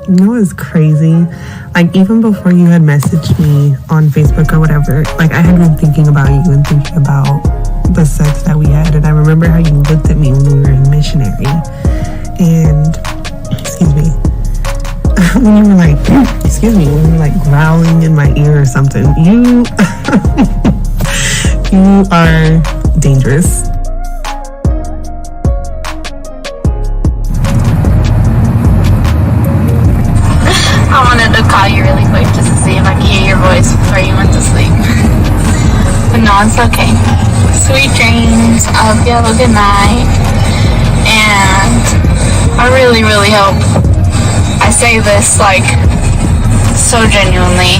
You know what's crazy? Like, even before you had messaged me on Facebook or whatever, like, I had been thinking about you and thinking about the sex that we had. And I remember how you looked at me when we were in missionary. And, excuse me, when you were like, when you were like growling in my ear or something. You, you are dangerous. I wanted to call you really quick just to see if I could hear your voice before you went to sleep. But no, it's okay. Sweet dreams. I hope you have a good night. And I really, really hope, I say this like so genuinely,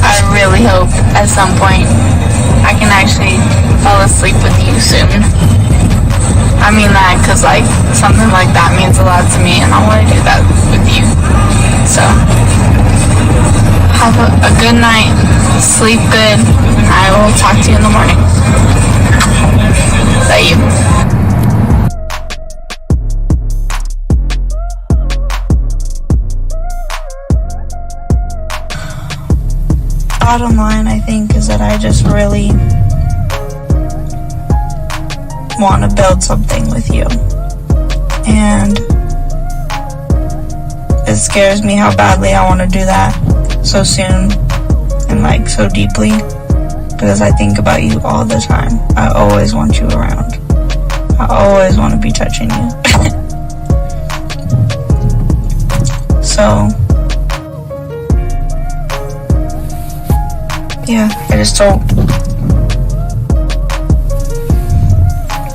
I really hope at some point I can actually fall asleep with you soon. I mean that because like something like that means a lot to me and I want to do that with you. So, have a good night, sleep good, and I will talk to you in the morning. Is that you? Bottom line, I think, is that I just really want to build something with you. And it scares me how badly I want to do that so soon and like so deeply, because I think about you all the time. I always want you around. I always want to be touching you. So yeah, I just don't.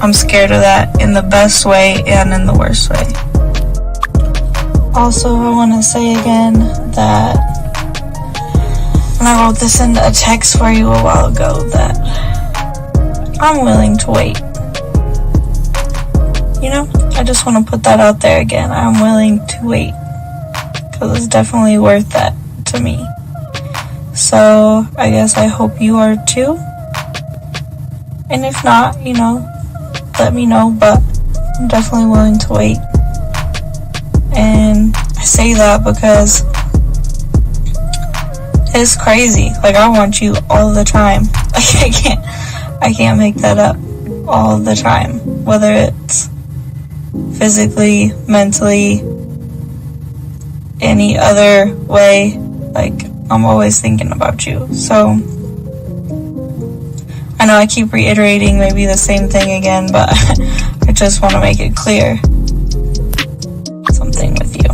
I'm scared of that in the best way and in the worst way. Also, I want to say again that when I wrote this in a text for you a while ago, that I'm willing to wait. You know, I just want to put that out there again. I'm willing to wait because it's definitely worth that to me. So I guess I hope you are too. And if not, you know, let me know, but I'm definitely willing to wait. And I say that because it's crazy. Like, I want you all the time. Like, I can't make that up all the time. Whether it's physically, mentally, any other way, like, I'm always thinking about you. So I know I keep reiterating maybe the same thing again, but I just want to make it clear. Something with you.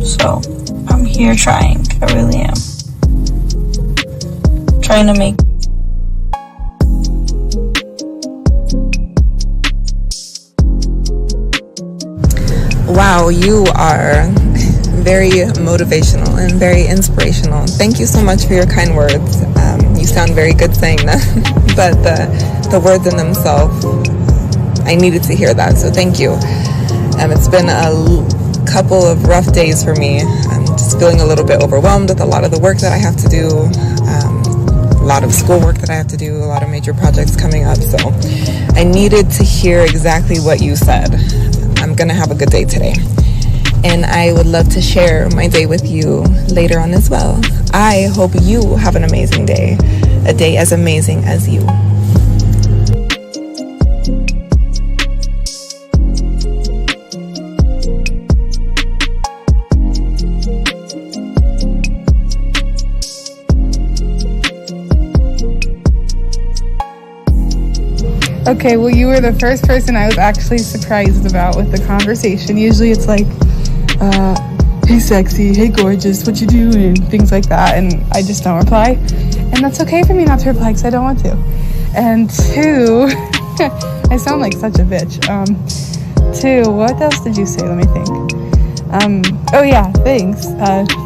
So I'm here trying. I really am. Trying to make Wow, you are very motivational and very inspirational. Thank you so much for your kind words. You sound very good saying that, but the words in themselves, I needed to hear that, so thank you. It's been a couple of rough days for me. I'm just feeling a little bit overwhelmed with a lot of the work that I have to do, a lot of schoolwork that I have to do, a lot of major projects coming up, so I needed to hear exactly what you said. I'm gonna have a good day today. And I would love to share my day with you later on as well. I hope you have an amazing day, a day as amazing as you. Okay, well, you were the first person I was actually surprised about with the conversation. Usually it's like, hey sexy, hey gorgeous, what you doing, things like that, and I just don't reply. And that's okay for me not to reply because I don't want to. And two, I sound like such a bitch. Two, what else did you say? Let me think. Oh yeah, thanks.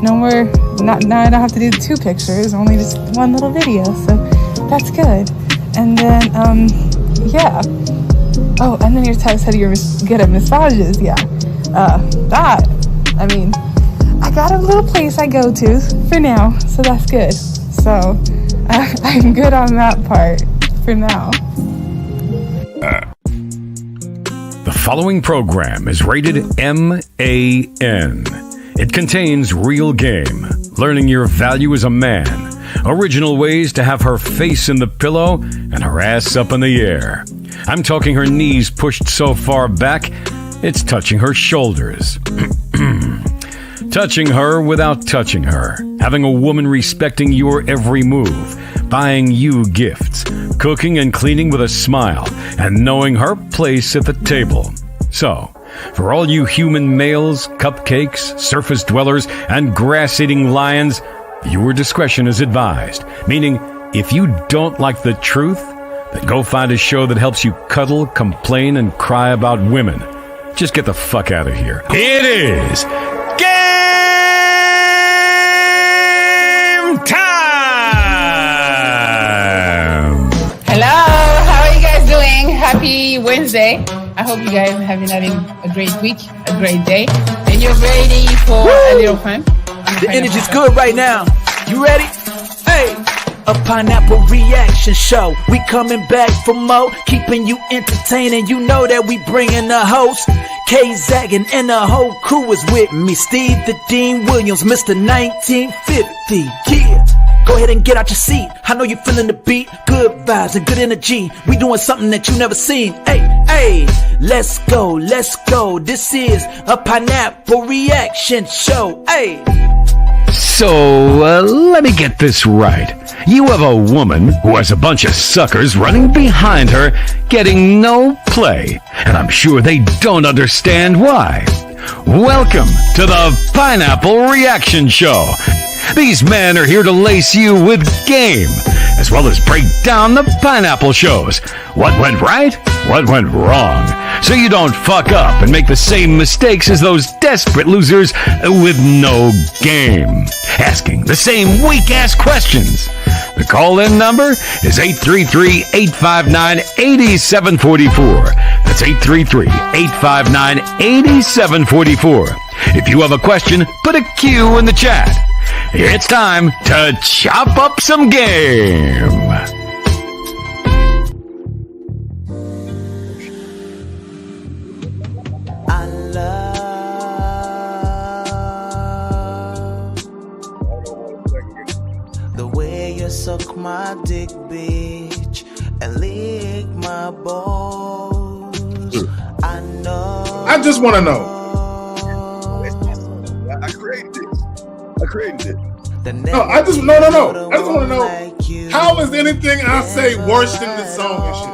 No more, now I don't have to do 2 pictures, only just 1 little video, so that's good. And then, yeah. Oh, and then your text said you're good at massages, yeah. That, I mean, I got a little place I go to for now, so that's good. So, I'm good on that part for now. The following program is rated MAN. It contains real game, learning your value as a man, original ways to have her face in the pillow and her ass up in the air. I'm talking her knees pushed so far back, it's touching her shoulders. Touching her without touching her. Having a woman respecting your every move. Buying you gifts. Cooking and cleaning with a smile. And knowing her place at the table. So, for all you human males, cupcakes, surface dwellers, and grass-eating lions, viewer discretion is advised. Meaning, if you don't like the truth, then go find a show that helps you cuddle, complain, and cry about women. Just get the fuck out of here. It is game time! Hello, how are you guys doing? Happy Wednesday. I hope you guys have been having a great week, a great day, and you're ready for a little fun. The energy's good right now. You ready? Hey! A pineapple reaction show. We coming back for more, keeping you entertaining. You know that we bringing the host. K-Zaggin and the whole crew is with me. Steve the Dean Williams, Mr. 1950. Yeah! Go ahead and get out your seat. I know you're feeling the beat. Good vibes and good energy. We doing something that you never seen. Hey, hey, let's go, let's go. This is a pineapple reaction show. Hey. So, let me get this right. You have a woman who has a bunch of suckers running behind her, getting no play. And I'm sure they don't understand why. Welcome to the Pineapple Reaction Show. These men are here to lace you with game, as well as break down the pineapple shows. What went right? What went wrong? So you don't fuck up and make the same mistakes as those desperate losers with no game. Asking the same weak-ass questions. The call-in number is 833-859-8744. That's 833-859-8744. If you have a question, put a Q in the chat. It's time to chop up some game. I love the way you suck my dick, bitch, and lick my balls. I know. I just want to know. I created it. No. I just want to know. How is anything I say worse than this song and shit?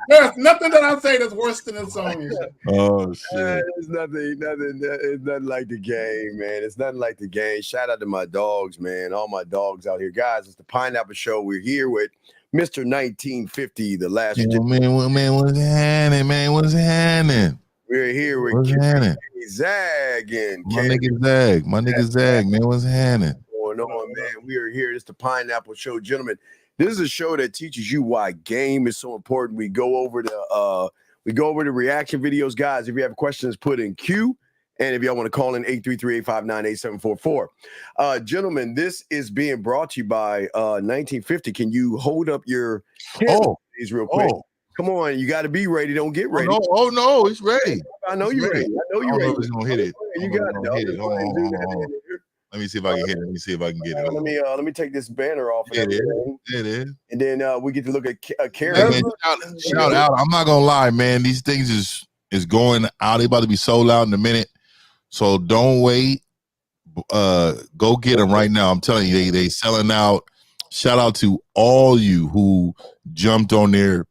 There's nothing that I say that's worse than this song and shit. Oh shit! It's nothing. It's nothing like the game, man. It's nothing like the game. Shout out to my dogs, man. All my dogs out here, guys. It's the Pineapple Show. We're here with Mr. 1950, the last. Man, what's happening, man? What's happening? We're here with Zag and my nigga Zag, man. What's happening? Going on, man. We are here. It's the Pineapple Show, gentlemen. This is a show that teaches you why game is so important. We go over the reaction videos, guys. If you have questions, put in Q. And if y'all want to call in 833-859-8744. Gentlemen, this is being brought to you by 1950. Can you hold up your please real quick? Come on, you got to be ready. Don't get ready. Oh no, it's ready. I know you're ready. I know you're ready. It's gonna hit it. You got it. Hold on. Let me see if I can hit it. Let me see if I can get it. Let me take this banner off. It is. And then we get to look at Karen. Hey, man, shout out. I'm not gonna lie, man. These things is going out. They about to be sold out in a minute. So don't wait. Go get them right now. I'm telling you, they selling out. Shout out to all you who jumped on there.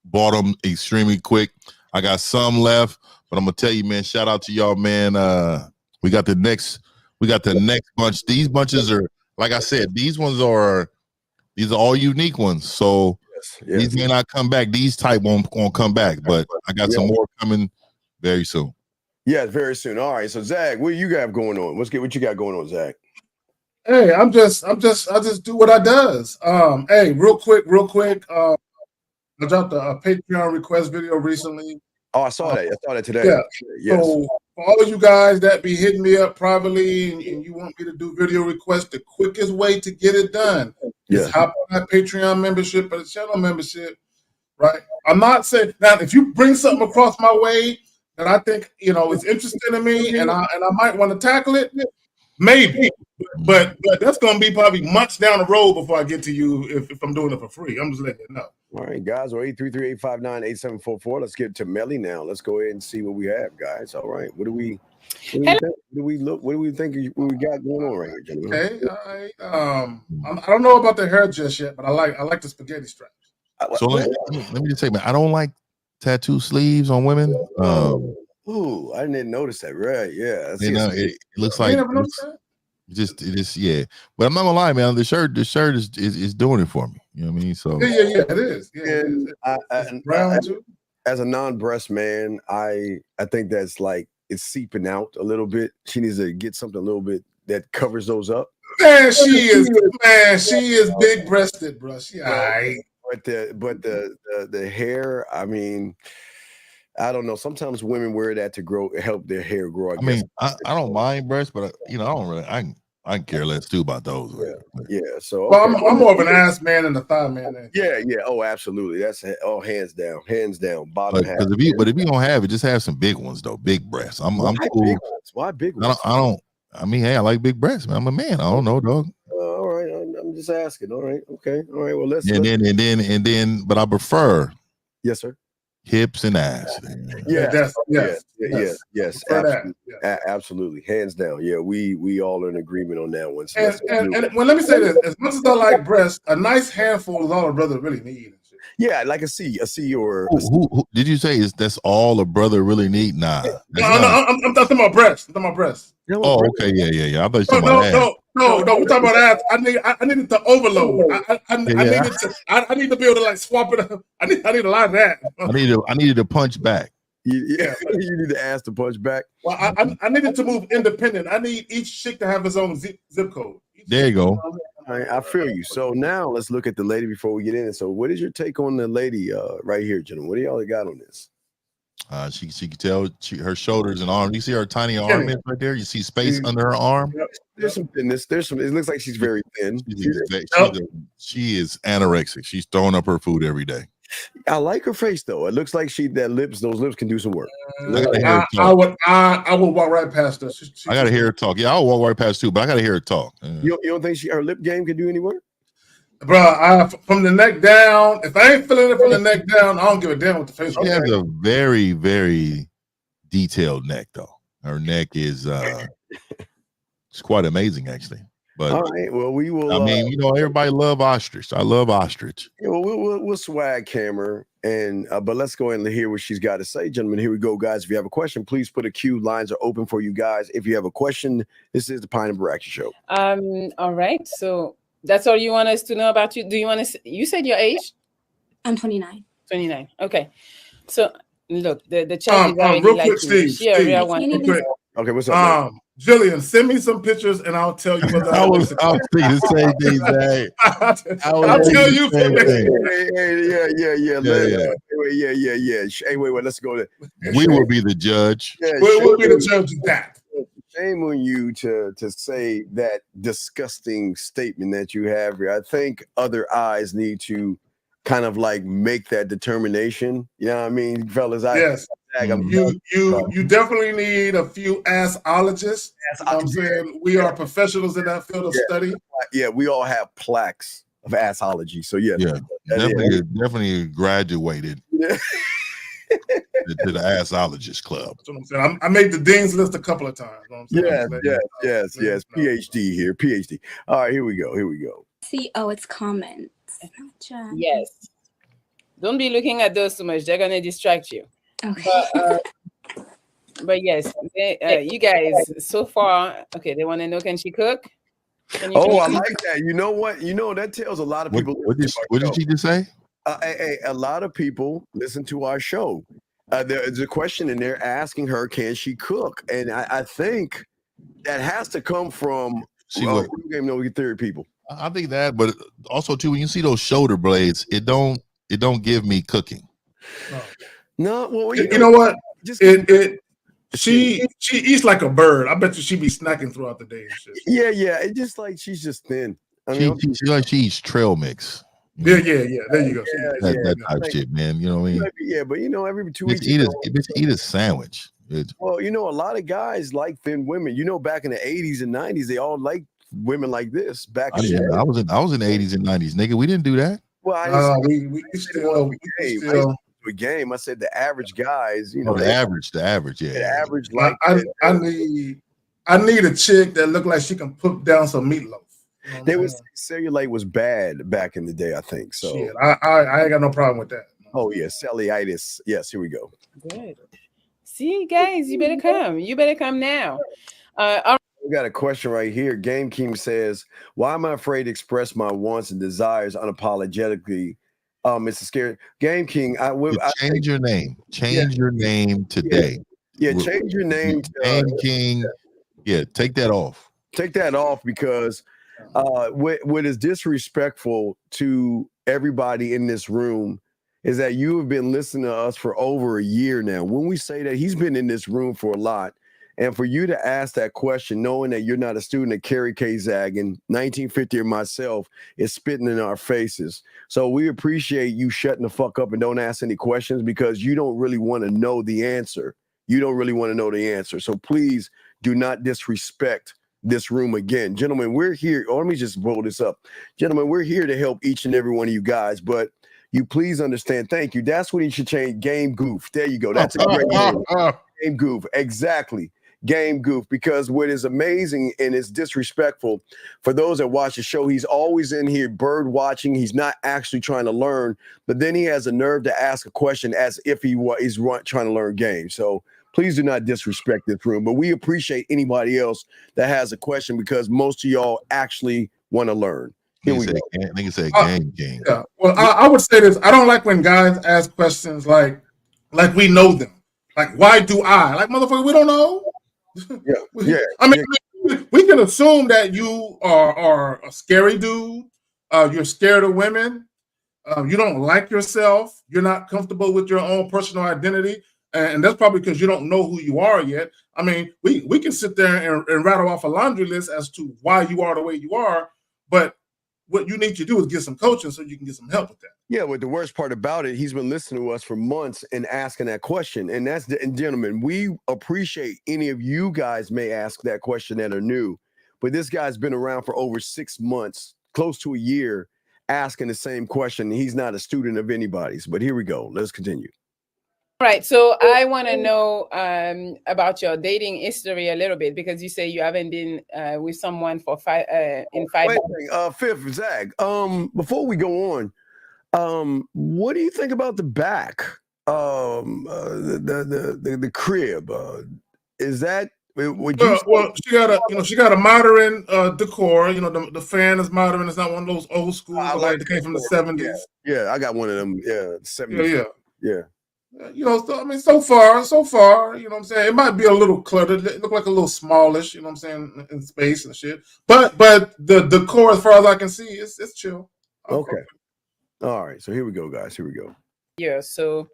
Bought them extremely quick. I got some left, but I'm gonna tell you, man. Shout out to y'all, man. We got the next bunch. These bunches are, like I said, these are all unique ones. So these may not come back. These type won't come back, but I got some more coming very soon. Yeah, very soon. All right. So Zag, what you got going on? What you got going on, Zag? Hey, I just do what I does. Hey, real quick. I dropped a Patreon request video recently. Oh, I saw that. I saw that today. Yeah. Yes. So for all of you guys that be hitting me up privately and you want me to do video requests, the quickest way to get it done is hop on that Patreon membership or the channel membership. right? I'm not saying now if you bring something across my way that I think is interesting to me, and I might want to tackle it, maybe. But that's gonna be probably months down the road before I get to you if I'm doing it for free. I'm just letting you know. All right, guys, or 833-859-8744. Let's get to Melly now. Let's go ahead and see what we have, guys. All right, what do we think we got going on right here, gentlemen? Okay, all right. I don't know about the hair just yet, but I like the spaghetti straps. So let me just say, man, I don't like tattoo sleeves on women. Ooh, I didn't notice that. Right? Yeah, it looks like yeah. But I'm not gonna lie, man. The shirt is doing it for me. You know what I mean? So yeah, it is. Yeah, brown too. As a non-breast man, I think that's like it's seeping out a little bit. She needs to get something a little bit that covers those up. Man, she is big breasted, bro. She all right. But the hair, I mean, I don't know. Sometimes women wear that to help their hair grow. I mean, I don't mind breasts, but I don't really. I can care less too about those. Yeah. So well, I'm more of an ass man than a thigh man. Yeah. Oh, absolutely. That's hands down. Bottom half. If you don't have it, just have some big ones though. Big breasts. I'm cool. Big ones? Why big ones? I don't. I mean, hey, I like big breasts, man. I'm a man. I don't know, dog. All right. I'm just asking. All right. Okay. All right. Well, let's. But I prefer. Yes, sir. Hips and ass. Yes. Absolutely. Hands down. Yeah, we all are in agreement on that one. So and well, let me say this: as much as I like breasts, a nice handful is all a brother really needs. Yeah, like a C or who did you say that's all a brother really need? Nah. No, I'm talking about breasts. Oh, okay, yeah. I thought you were talking about ass. No, we're talking about ass. I needed to overload. I need to be able to like swap it up. I need a lot of that. I needed to punch back. Yeah, you need to ask to punch back. Well, I needed to move independent. I need each chick to have his own zip code. There you go. I feel you. So now let's look at the lady before we get in. So what is your take on the lady right here, gentlemen? What do y'all got on this? She can tell her shoulders and arms. You see her tiny arm right there. You see space under her arm. There's some thinness. It looks like she's very thin. She is anorexic. She's throwing up her food every day. I like her face though. It looks like those lips can do some work. I would walk right past her. I gotta hear her talk. Yeah, I'll walk right past too, but I gotta hear her talk. You don't think her lip game can do any work? Bro, from the neck down, if I ain't feeling it from the neck down, I don't give a damn what the face. She has a very, very detailed neck though. Her neck is it's quite amazing actually. But all right, well, we will. I mean, everybody love ostrich. I love ostrich. Yeah, well, we'll swag camera, and but let's go ahead and hear what she's got to say, gentlemen. Here we go, guys. If you have a question, please put a queue. Lines are open for you guys. If you have a question, this is the Pineapple Action Show. All right. So that's all you want us to know about you. Do you want to? You said your age? I'm 29. 29. Okay. So look, the chat is already real like quick, Steve. Okay, what's up? Jillian, send me some pictures and I'll tell you whether I was thinking the same thing, Dave. I'll tell you. Yeah. Hey, wait, let's go there. We will be the judge. We'll be the judge of that. Shame on you to say that disgusting statement that you have here. I think other eyes need to kind of like make that determination. You know what I mean, fellas? Yes. You definitely need a few assologists. I'm saying we are professionals in that field of study. Yeah, we all have plaques of assology. So yeah, definitely graduated to the assologist club. That's what I'm saying. I made the dean's list a couple of times. Yes. PhD here, PhD. All right, here we go. See, it's comments. Yes. Don't be looking at those too much. They're gonna distract you. Okay. But yes, you guys so far. Okay, they want to know, can she cook? I like that. You know what? That tells a lot of people. What did she just say? A lot of people listen to our show. There's a question, and they're asking her, can she cook? And I think that has to come from theory people. I think that, but also too, when you see those shoulder blades, it don't give me cooking. No, well, you know what? She eats like a bird. I bet you she be snacking throughout the day and shit. Yeah. It's just like she's just thin. She eats trail mix. Yeah. There you go. That type shit, man. You know what I mean? Yeah, but every 2 weeks, eat a sandwich. Well, a lot of guys like thin women. Back in the 80s and 90s, they all liked women like this. Back in the day. I was in the 80s and 90s, nigga. We didn't do that. Well, I we still a game. I said the average guys, the average, yeah. The average like I need a chick that look like she can put down some meatloaf. They would say cellulite was bad back in the day, I think. So shit, I ain't got no problem with that. Oh yeah, cellulitis. Yes, here we go. Good. See, guys, you better come. You better come now. We got a question right here. Game King says, "Why am I afraid to express my wants and desires unapologetically?" Mr. Scary Game King, change your name. Change your name today. Yeah, change your name to Game King. Yeah, take that off. Take that off because what is disrespectful to everybody in this room is that you have been listening to us for over a year now. When we say that, he's been in this room for a lot. And for you to ask that question, knowing that you're not a student of Kerry K. Zag and 1950 or myself, is spitting in our faces. So we appreciate you shutting the fuck up and don't ask any questions because you don't really want to know the answer. You don't really want to know the answer. So please do not disrespect this room again. Gentlemen, we're here. Oh, let me just blow this up. Gentlemen, we're here to help each and every one of you guys, but you please understand. Thank you. That's what you should change. Game Goof. There you go. That's a great name. Game Goof. Exactly. Game Goof. Because what is amazing and is disrespectful for those that watch the show, he's always in here bird watching. He's not actually trying to learn, but then he has a nerve to ask a question as if he is trying to learn games. So please do not disrespect this room, but we appreciate anybody else that has a question because most of y'all actually want to learn. Here we go. Nigga say Game King. Yeah. Well, I would say this. I don't like when guys ask questions like we know them. Like, why do I? Like, motherfucker, we don't know. Yeah. I mean, we can assume that you are a scary dude. You're scared of women. You don't like yourself. You're not comfortable with your own personal identity. And that's probably because you don't know who you are yet. I mean, we can sit there and rattle off a laundry list as to why you are the way you are, but what you need to do is get some coaching so you can get some help with that. Yeah, but the worst part about it, he's been listening to us for months and asking that question. And gentlemen, we appreciate any of you guys may ask that question that are new, but this guy's been around for over 6 months, close to a year, asking the same question. He's not a student of anybody's, but here we go. Let's continue. All right, so I want to know about your dating history a little bit because you say you haven't been with someone for 5 years. Fifth Zag. Before we go on, what do you think about the back? The crib. Is that? Would you? Well, she got a modern decor. The fan is modern. It's not one of those old school like that came from the 70s. Yeah, I got one of them. Yeah, 70s. Yeah. So far, you know what I'm saying? It might be a little cluttered. It look like a little smallish, you know what I'm saying, in space and shit. But the decor, as far as I can see, it's chill. Okay. All right. So here we go, guys. Here we go. Yeah. So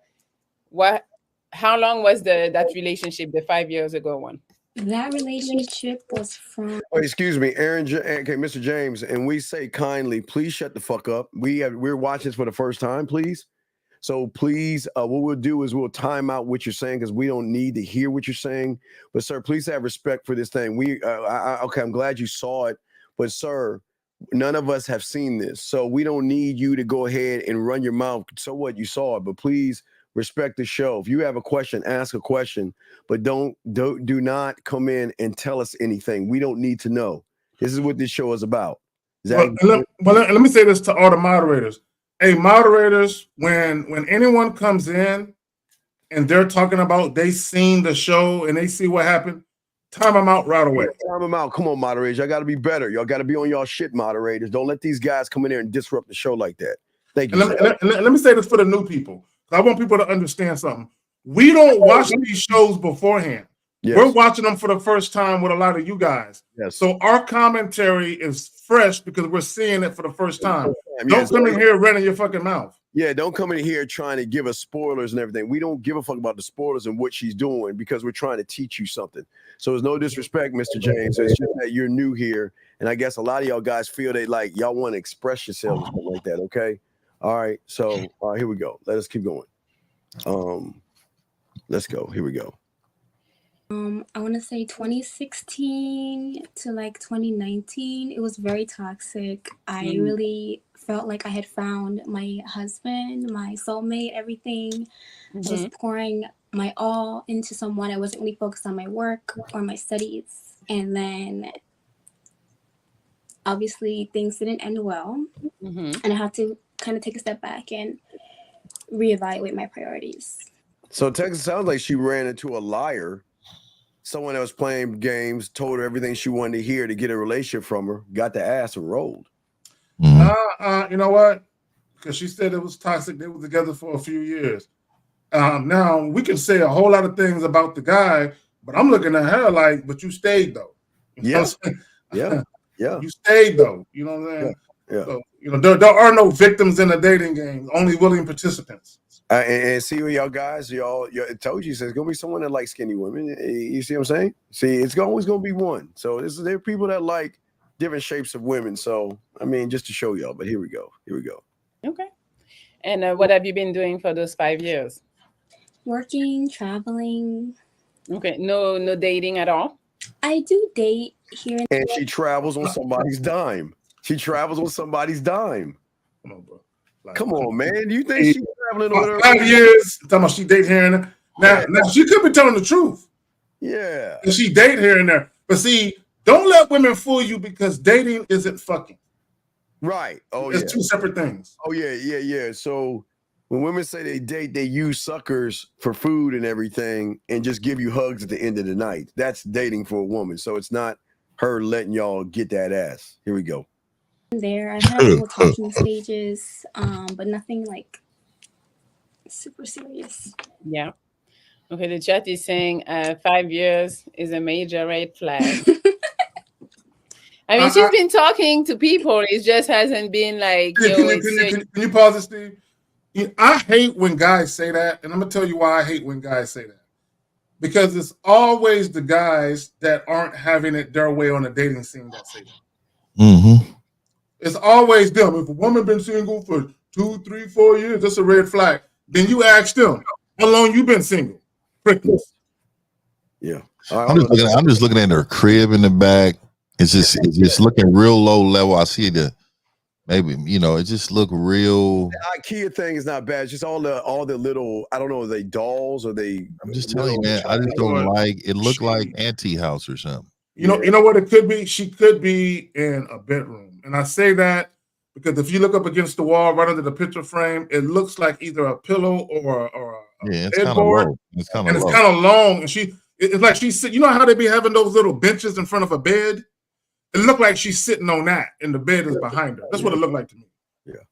how long was that relationship, the 5 years ago one? That relationship was from... Oh, excuse me, Aaron. Okay, Mr. James. And we say kindly, please shut the fuck up. We're watching this for the first time, please. So please, what we'll do is we'll time out what you're saying because we don't need to hear what you're saying. But sir, please have respect for this thing. Okay, I'm glad you saw it, but sir, none of us have seen this, so we don't need you to go ahead and run your mouth. So what, you saw it, but please respect the show. If you have a question, ask a question, but do not come in and tell us anything. We don't need to know. This is what this show is about. Let me say this to all the moderators. Hey, moderators, when anyone comes in and they're talking about they seen the show and they see what happened, time them out right away. Time them out. Come on, moderators. Y'all got to be better. Y'all got to be on y'all shit, moderators. Don't let these guys come in there and disrupt the show like that. Thank you. Let me say this for the new people. I want people to understand something. We don't watch these shows beforehand. Yes. We're watching them for the first time with a lot of you guys. Yes. So our commentary is fresh because we're seeing it for the first time. Don't come in here running your fucking mouth. Yeah, don't come in here trying to give us spoilers and everything. We don't give a fuck about the spoilers and what she's doing because we're trying to teach you something. So there's no disrespect, Mr. James. It's just that you're new here. And I guess a lot of y'all guys feel they like y'all want to express yourselves like that, okay? All right. So here we go. Let us keep going. Let's go. Here we go. I want to say 2016 to like 2019. It was very toxic. I really felt like I had found my husband, my soulmate, everything. I was pouring my all into someone. I wasn't really focused on my work or my studies. And then obviously things didn't end well. And I had to kind of take a step back and reevaluate my priorities. So Texas sounds like she ran into a liar. Someone that was playing games, told her everything she wanted to hear to get a relationship from her, got the ass and rolled. You know what? Because she said it was toxic. They were together for a few years. Now, we can say a whole lot of things about the guy, but I'm looking at her like, but you stayed, though. Yeah. Yeah. You stayed, though. You know what I'm saying? Yeah. So, there are no victims in the dating game, only willing participants. And see what y'all guys, y'all told you, it's gonna be someone that likes skinny women. You see what I'm saying? See, it's always gonna be one. So there are people that like different shapes of women. So I mean, just to show y'all. But here we go. Okay. And what have you been doing for those 5 years? Working, traveling. Okay. No dating at all? I do date here and she travels on somebody's dime. Come on, bro. Come on, man. Do you think she's traveling with her? 5 years. Talking about she date here and there. Now she could be telling the truth. Yeah. And she date here and there. But see, don't let women fool you because dating isn't fucking. Right. Oh, it's two separate things. Oh, yeah. So when women say they date, they use suckers for food and everything and just give you hugs at the end of the night. That's dating for a woman. So it's not her letting y'all get that ass. Here we go. There, I've had little talking stages, but nothing like super serious. Yeah. Okay, the chat is saying 5 years is a major red flag. I mean, she's been talking to people. It just hasn't been like, Can you pause it, Steve? I hate when guys say that, and I'm going to tell you why I hate when guys say that. Because it's always the guys that aren't having it their way on the dating scene that say that. It's always them. If a woman been single for 2, 3, 4 years, that's a red flag. Then you ask them, how long you been single? Yeah. I'm just looking at her crib in the back. It's just looking real low level. I see it just look real. The IKEA thing is not bad. It's just all the little, I don't know, are they dolls or they? I'm just telling you, man. I just don't like it. Look like antique house or something. You know what it could be? She could be in a bedroom. And I say that because if you look up against the wall right under the picture frame, it looks like either a pillow or a it's kind of headboard. low. It's kind And of it's kind of long. And it's like she's sitting. You know how they be having those little benches in front of a bed? It looked like she's sitting on that and the bed is behind her. That's what it looked like to me. Yeah.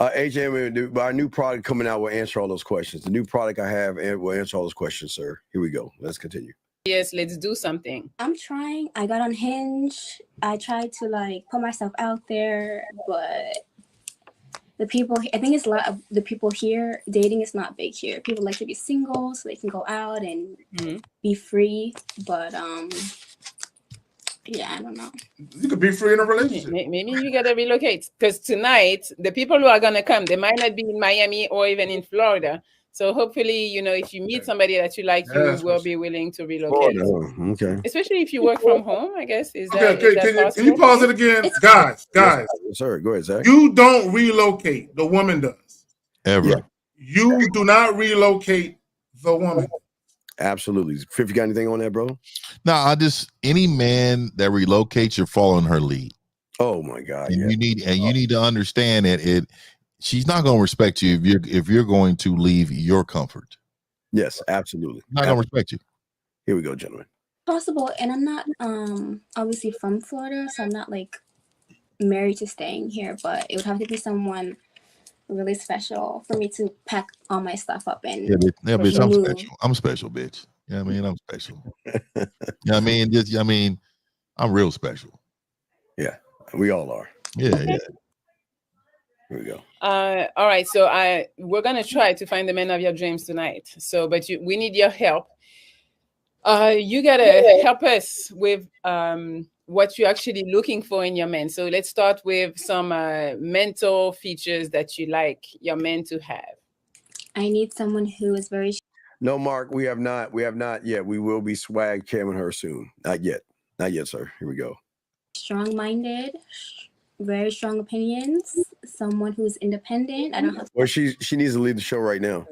AJ, our new product coming out will answer all those questions. The new product I have will answer all those questions, sir. Here we go. Let's continue. Yes, let's do something. I'm trying. I got on Hinge. I tried to put myself out there, but the people, I think it's a lot of the people here, dating is not big here. People like to be single so they can go out and be free. But yeah, I don't know. You could be free in a relationship. Maybe you gotta relocate because tonight the people who are gonna come, they might not be in Miami or even in Florida. So hopefully, if you meet somebody that you like, you will be willing to relocate. Okay. Especially if you work from home, I guess. Is that possible? Can you pause it again? Guys. Yes, sir. Go ahead, Zach. You don't relocate. The woman does. Ever. Yeah. You do not relocate the woman. Absolutely. If you got anything on that, bro? No, any man that relocates, you're following her lead. Oh my God. And you need to understand that she's not going to respect you if you're going to leave your comfort. Yes, absolutely. Not going to respect you. Here we go, gentlemen. Possible, and I'm not obviously from Florida, so I'm not married to staying here, but it would have to be someone really special for me to pack all my stuff up and bitch, I'm special. I'm special, bitch. You know what I mean? I'm special. You know what I mean? I'm real special. Yeah, we all are. Yeah. Here we go. All right, so we're gonna try to find the man of your dreams tonight. So, but we need your help. You gotta help us with what you're actually looking for in your man. So let's start with some mental features that you like your man to have. I need someone who is very No, Mark, we have not yet. We will be swag camming her soon. Not yet, sir. Here we go. strong-minded, very strong opinions, someone who's independent. I don't have. Well, she needs to lead the show right now.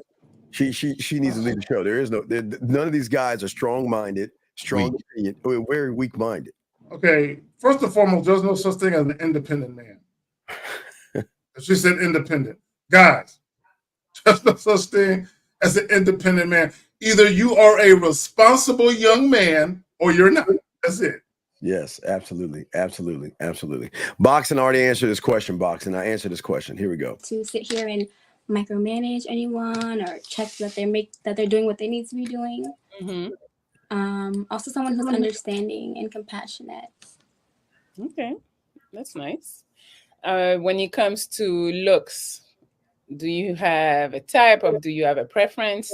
She needs to lead the show. None of these guys are strong-minded, strong opinion. We're very weak-minded. Okay, first and foremost, there's no such thing as an independent man. She said independent. Guys, there's no such thing as an independent man. Either you are a responsible young man or you're not. That's it. Yes, absolutely. Boxing already answered this question, Boxing. I answered this question. Here we go. To sit here and micromanage anyone or check that they're doing what they need to be doing. Mm-hmm. Also someone who's understanding and compassionate. Okay, that's nice. When it comes to looks, do you have a type or do you have a preference?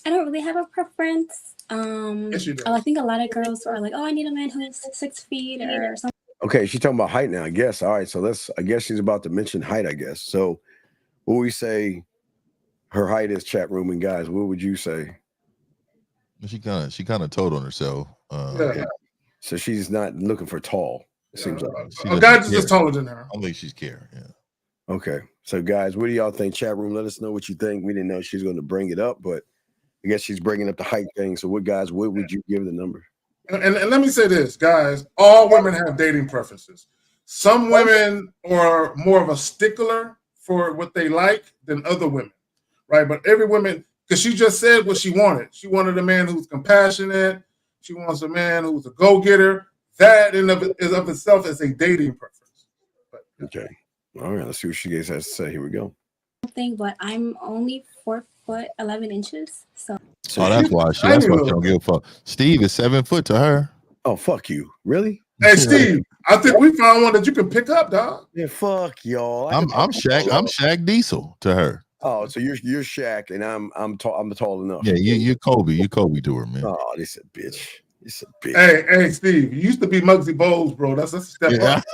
I don't really have a preference. Yes, you do. I think a lot of girls are like, oh, I need a man who's 6 feet or something. Okay, she's talking about height now, I guess. All right, so I guess she's about to mention height, I guess. So what we say her height is, chat room, and guys, what would you say? She kind of told on herself. Yeah. So she's not looking for tall. It seems like A guy just taller than her. I don't think she's care. Yeah. Okay. So guys, what do y'all think? Chat room, let us know what you think. We didn't know she's going to bring it up, but I guess she's bringing up the height thing. So what would you give the number? And let me say this, guys, all women have dating preferences. Some women are more of a stickler for what they like than other women, right? But every woman, because she just said what she wanted. She wanted a man who's compassionate. She wants a man who's a go-getter. That in of itself is a dating preference. But, okay. All right. Let's see what she has to say. Here we go. But I'm only 4 foot 11 inches. So that's why she don't give a fuck. Steve is 7 foot to her. Oh, fuck you. Really? Hey, Steve, I think we found one that you can pick up, dog. Yeah, fuck y'all. I'm Shaq Diesel to her. Oh, so you're Shaq and I'm tall enough. Yeah, you're Kobe. You're Kobe to her, man. Oh, this a bitch. This a bitch. Hey, Steve, you used to be Muggsy Bowles, bro. That's a step up.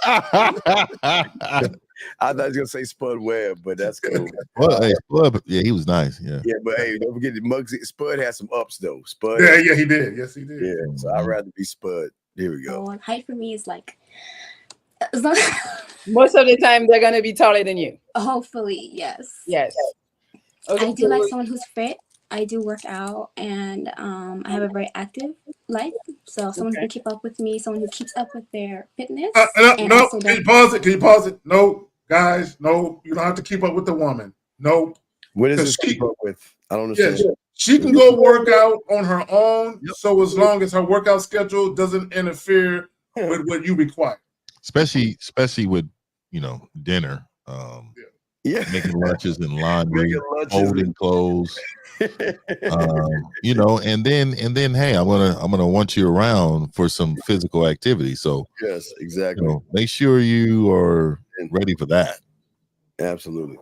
I thought I was gonna say Spud Webb, but that's cool. Well, hey, Spud, yeah, he was nice. Yeah. Yeah, but hey, don't forget that Muggsy Spud had some ups though. Spud. Yeah, he did. Yes, he did. Yeah, so I'd rather be Spud. Here we go. and height for me is like, most of the time they're gonna be taller than you. Hopefully, yes. Yes. Okay. I do like someone who's fit. I do work out, and I have a very active life. So someone who can keep up with me, someone who keeps up with their fitness. No, can you pause it? Can you pause it? No, guys, no, you don't have to keep up with the woman. No. What does this keep up with? I don't understand. Yeah, she can go work out on her own. Yep. So as long as her workout schedule doesn't interfere with what you require. Especially with, dinner. Making lunches and laundry, folding clothes. And then hey, I'm gonna want you around for some physical activity. So yes, exactly. Make sure you are ready for that. Absolutely.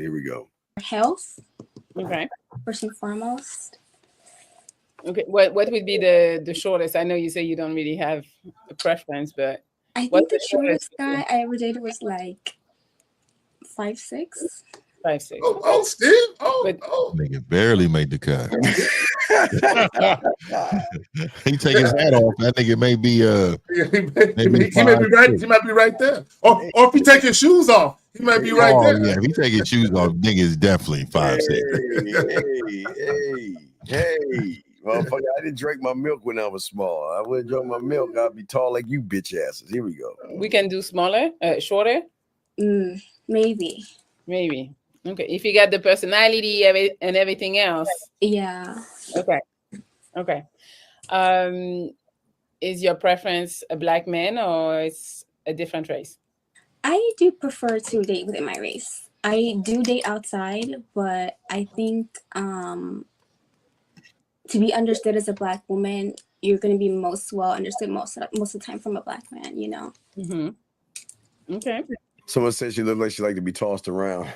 Here we go. Health. Okay. First and foremost. Okay. What would be the shortest? I know you say you don't really have a preference, but I think the shortest guy I ever dated was like 5'6". 5'6". Oh, Steve. Nigga barely made the cut. He take his hat off. That nigga may be he may be right. He might be right there. Or if he take his shoes off, he might be right there. Yeah, if he take his shoes off, nigga is definitely 5'6". Hey. Motherfucker, I didn't drink my milk when I was small. I wouldn't drink my milk. I'd be tall like you bitch asses. Here we go. We can do shorter? Maybe. Okay. If you got the personality and everything else. Yeah. Okay. Is your preference a black man or it's a different race? I do prefer to date within my race. I do date outside, but I think to be understood as a black woman, you're going to be most well understood most of the time from a black man, Mm-hmm. Okay. Someone says she looks like she like to be tossed around.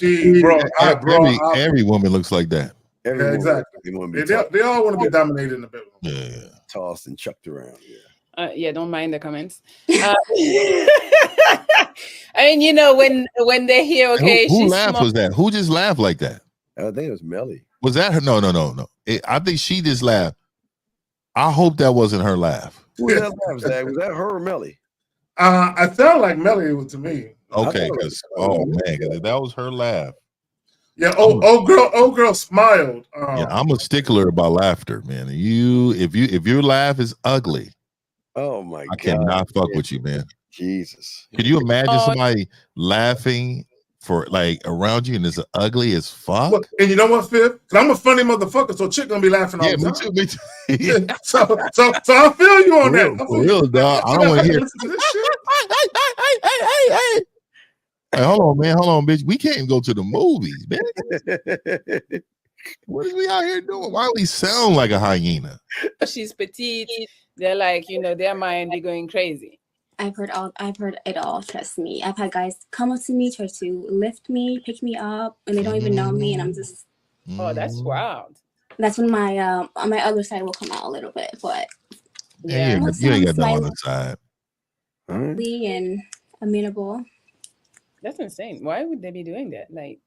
Every woman looks like that. Exactly. They all want to be dominated in the bedroom. Yeah. Tossed and chucked around. Yeah. Yeah, don't mind the comments. I mean, you know, when they hear, okay, who she's laughed small. was that? Who just laughed like that? I think it was Melly. Was that her? No. I think she just laughed. I hope that wasn't her laugh. Who was that laugh, Zach? Was that her or Melly? I felt like Melly to me. Okay, because if that was her laugh. Yeah. Old girl smiled. Yeah, I'm a stickler about laughter, man. If your laugh is ugly, oh my God, I cannot fuck with you, man. Jesus. Can you imagine somebody laughing for like around you and it's ugly as fuck? Well, and you know what, Fifth? I'm a funny motherfucker, so chick gonna be laughing all the time. Me too. so I feel you on that. For real, dog. I don't want to hear. Hey, hold on, bitch. We can't go to the movies, man. What is we out here doing? Why do we sound like a hyena? She's petite. They're like, you know, their mind be going crazy. I've heard it all. Trust me. I've had guys come up to me, try to lift me, pick me up, and they don't even know me, and I'm just. Oh, that's wild. That's when my on my other side will come out a little bit, but yeah, you ain't got no other side. And amenable. That's insane. Why would they be doing that? Like,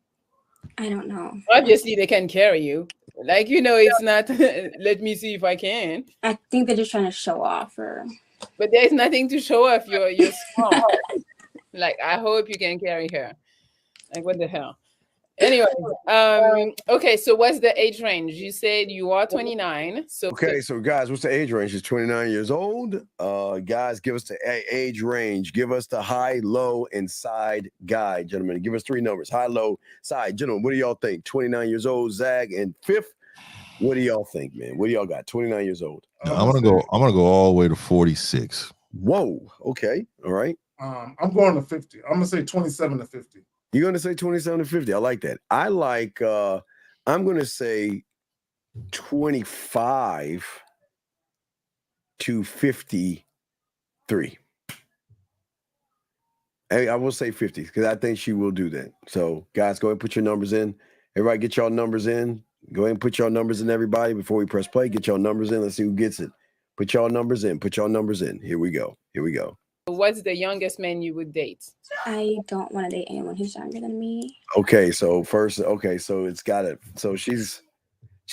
I don't know. Obviously, they can carry you. Like, you know, it's not. Let me see if I can. I think they're just trying to show off, but there's nothing to show off. You're small. Like, I hope you can carry her. Like, what the hell? Anyway, okay. So, what's the age range? You said you are 29. So okay, so guys, what's the age range? She's 29 years old. Guys, give us the age range. Give us the high, low, and side guide, gentlemen. Give us 3 numbers: high, low, side. Gentlemen, what do y'all think? 29 years old, Zag, and Fifth. What do y'all think, man? What do y'all got? 29 years old. I'm gonna go all the way to 46. Whoa. Okay. All right. I'm going to 50. I'm gonna say 27 to 50. You're gonna say 27 to 50. I like that. I like. I'm gonna say 25 to 53. I will say 50 because I think she will do that. So, guys, go ahead and put your numbers in. Everybody, get y'all numbers in. Go ahead and put y'all numbers in, everybody, before we press play. Get y'all numbers in. Let's see who gets it. Put y'all numbers in. Put y'all numbers in. Here we go. what's the youngest man you would date? I don't want to date anyone who's younger than me. Okay, so so it's got it. So she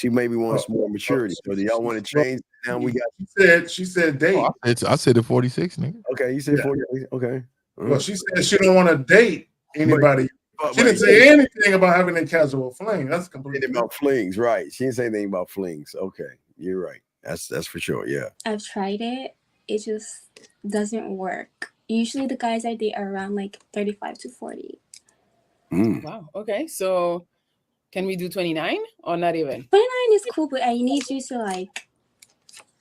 maybe wants more maturity. So do y'all want to change? Now we got. She said date. Oh, I said it 46, nigga. Okay, you said 40. Okay. Well, she said she don't want to date anybody. She didn't say anything about having a casual fling. That's completely about flings, right? She didn't say anything about flings. Okay, you're right. That's for sure. Yeah. I've tried it. It just doesn't work. Usually the guys I date are around like 35 to 40. Wow. Okay. So can we do 29 or not even? 29 is cool, but I need you to like,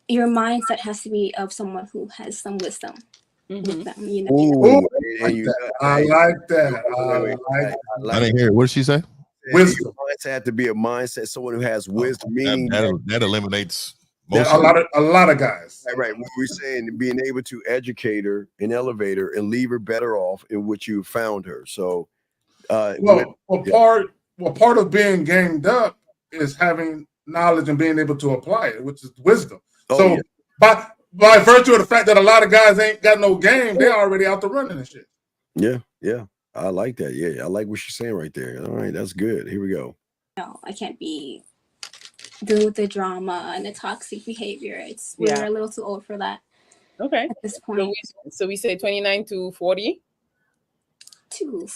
your mindset has to be of someone who has some wisdom. With them, you know. I like that. I didn't hear it. What did she say? Wisdom. Mindset have to be a mindset. Someone who has wisdom, meaning that eliminates most a lot of guys. Right. We're saying being able to educate her and elevate her and leave her better off in which you found her. So, part of being gamed up is having knowledge and being able to apply it, which is wisdom. By virtue of the fact that a lot of guys ain't got no game, they're already out the running and shit. Yeah. I like that. Yeah, I like what she's saying right there. All right, that's good. Here we go. No, I can't be dealing with the drama and the toxic behavior. We're a little too old for that. Okay. At this point. So we say 29 to 40? To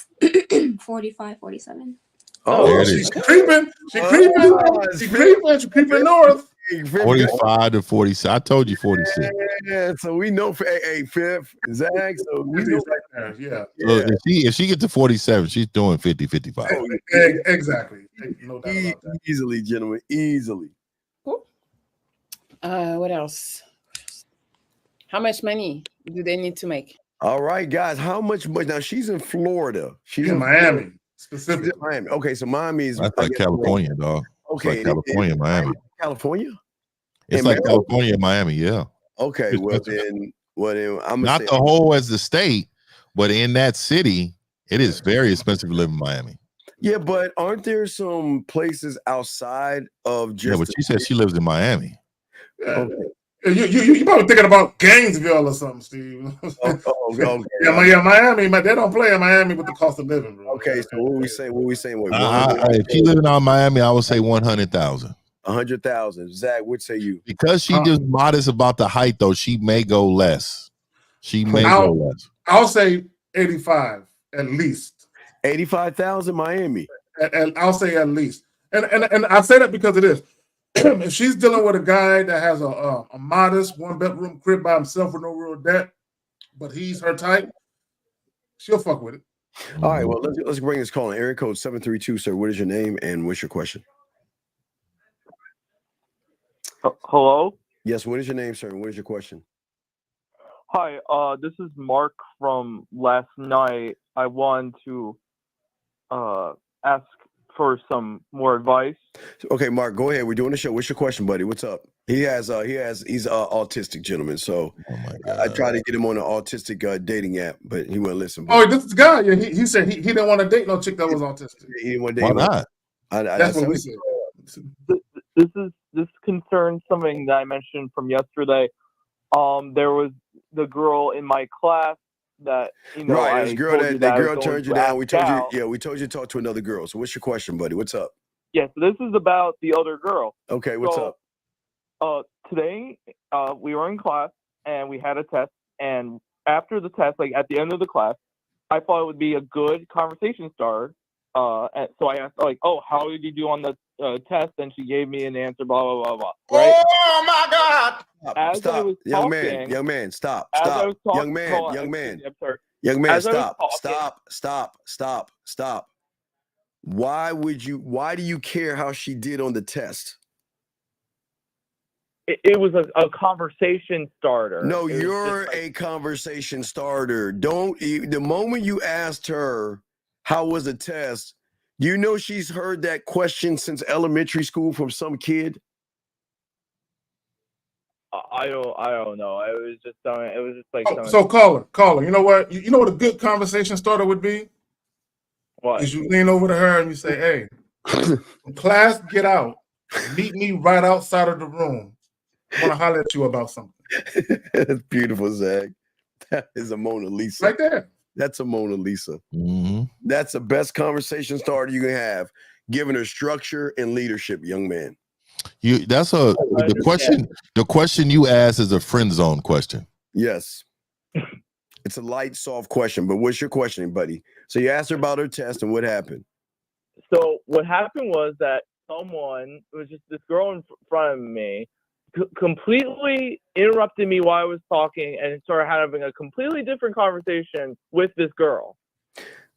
45, 47. Oh, she's creeping. She's creeping north. 45 to 46. I told you 46. Yeah, so we know for Fifth, Zach. So we know yeah. So if she gets to 47, she's doing 50, 55. Exactly. No doubt about that. Easily, gentlemen. Easily. Cool. What else? How much money do they need to make? All right, guys. How much money? Now she's in Florida. She's in Miami. Specifically. Miami. Okay, so Miami is that's like California, dog. Okay, it's like California, Miami. California? It's like California, Miami, yeah. Okay, well then I'm not the whole as the state, but in that city, it is very expensive to live in Miami. Yeah, but aren't there some places outside of just? Yeah, but she said she lives in Miami. Okay. You probably thinking about Gainesville or something, Steve. Okay. Yeah, Miami. They don't play in Miami with the cost of living, bro. Okay, so what we saying? What we saying? Wait, If she living out in Miami, I would say 100,000. 100,000. Zach, what say you? Because she just modest about the height, though, she may go less. I'll say 85 at least. 85,000 Miami. And I'll say at least. And I say that because it is. If she's dealing with a guy that has a modest one-bedroom crib by himself with no real debt, but he's her type, she'll fuck with it. All right, well, let's bring this call in. Area code 732, sir. What is your name and what's your question? Hello? Yes, what is your name, sir, and what is your question? Hi, this is Mark from last night. I wanted to ask for some more advice. Okay, Mark, go ahead. We're doing the show. What's your question, buddy? What's up? He's autistic gentleman, so I tried to get him on an autistic dating app, but he wouldn't listen. Oh, this is the guy. Yeah, he said he didn't want to date no chick that was autistic. He didn't want to date. Why not? That's what we said. This concerns something that I mentioned from yesterday. There was the girl in my class that right. This girl that girl turned you down. We told you to talk to another girl. So what's your question, buddy? What's up? Yeah, so this is about the other girl. Okay, what's up? Today, we were in class and we had a test. And after the test, like at the end of the class, I thought it would be a good conversation starter. And so I asked, like, "Oh, how did you do on the test?" And she gave me an answer, blah blah blah blah. Right? Oh my God! Stop, young man, stop, young man, stop. Why do you care how she did on the test? It was a conversation starter. No, you're a conversation starter. The moment you asked her how was the test, you know she's heard that question since elementary school from some kid. I don't know. It was just like so caller. You know what? You know what a good conversation starter would be? What? Is you lean over to her and you say, "Hey, when class get out, meet me right outside of the room. I want to holler at you about something." That's beautiful, Zach. That is a Mona Lisa. Right there. That's a Mona Lisa. Mm-hmm. That's the best conversation starter you can have, giving her structure and leadership, young man. The question you asked is a friend zone question. Yes. It's a light, soft question, but what's your question, buddy? So you asked her about her test and what happened? So what happened was that someone, it was just this girl in front of me, completely interrupted me while I was talking and started having a completely different conversation with this girl.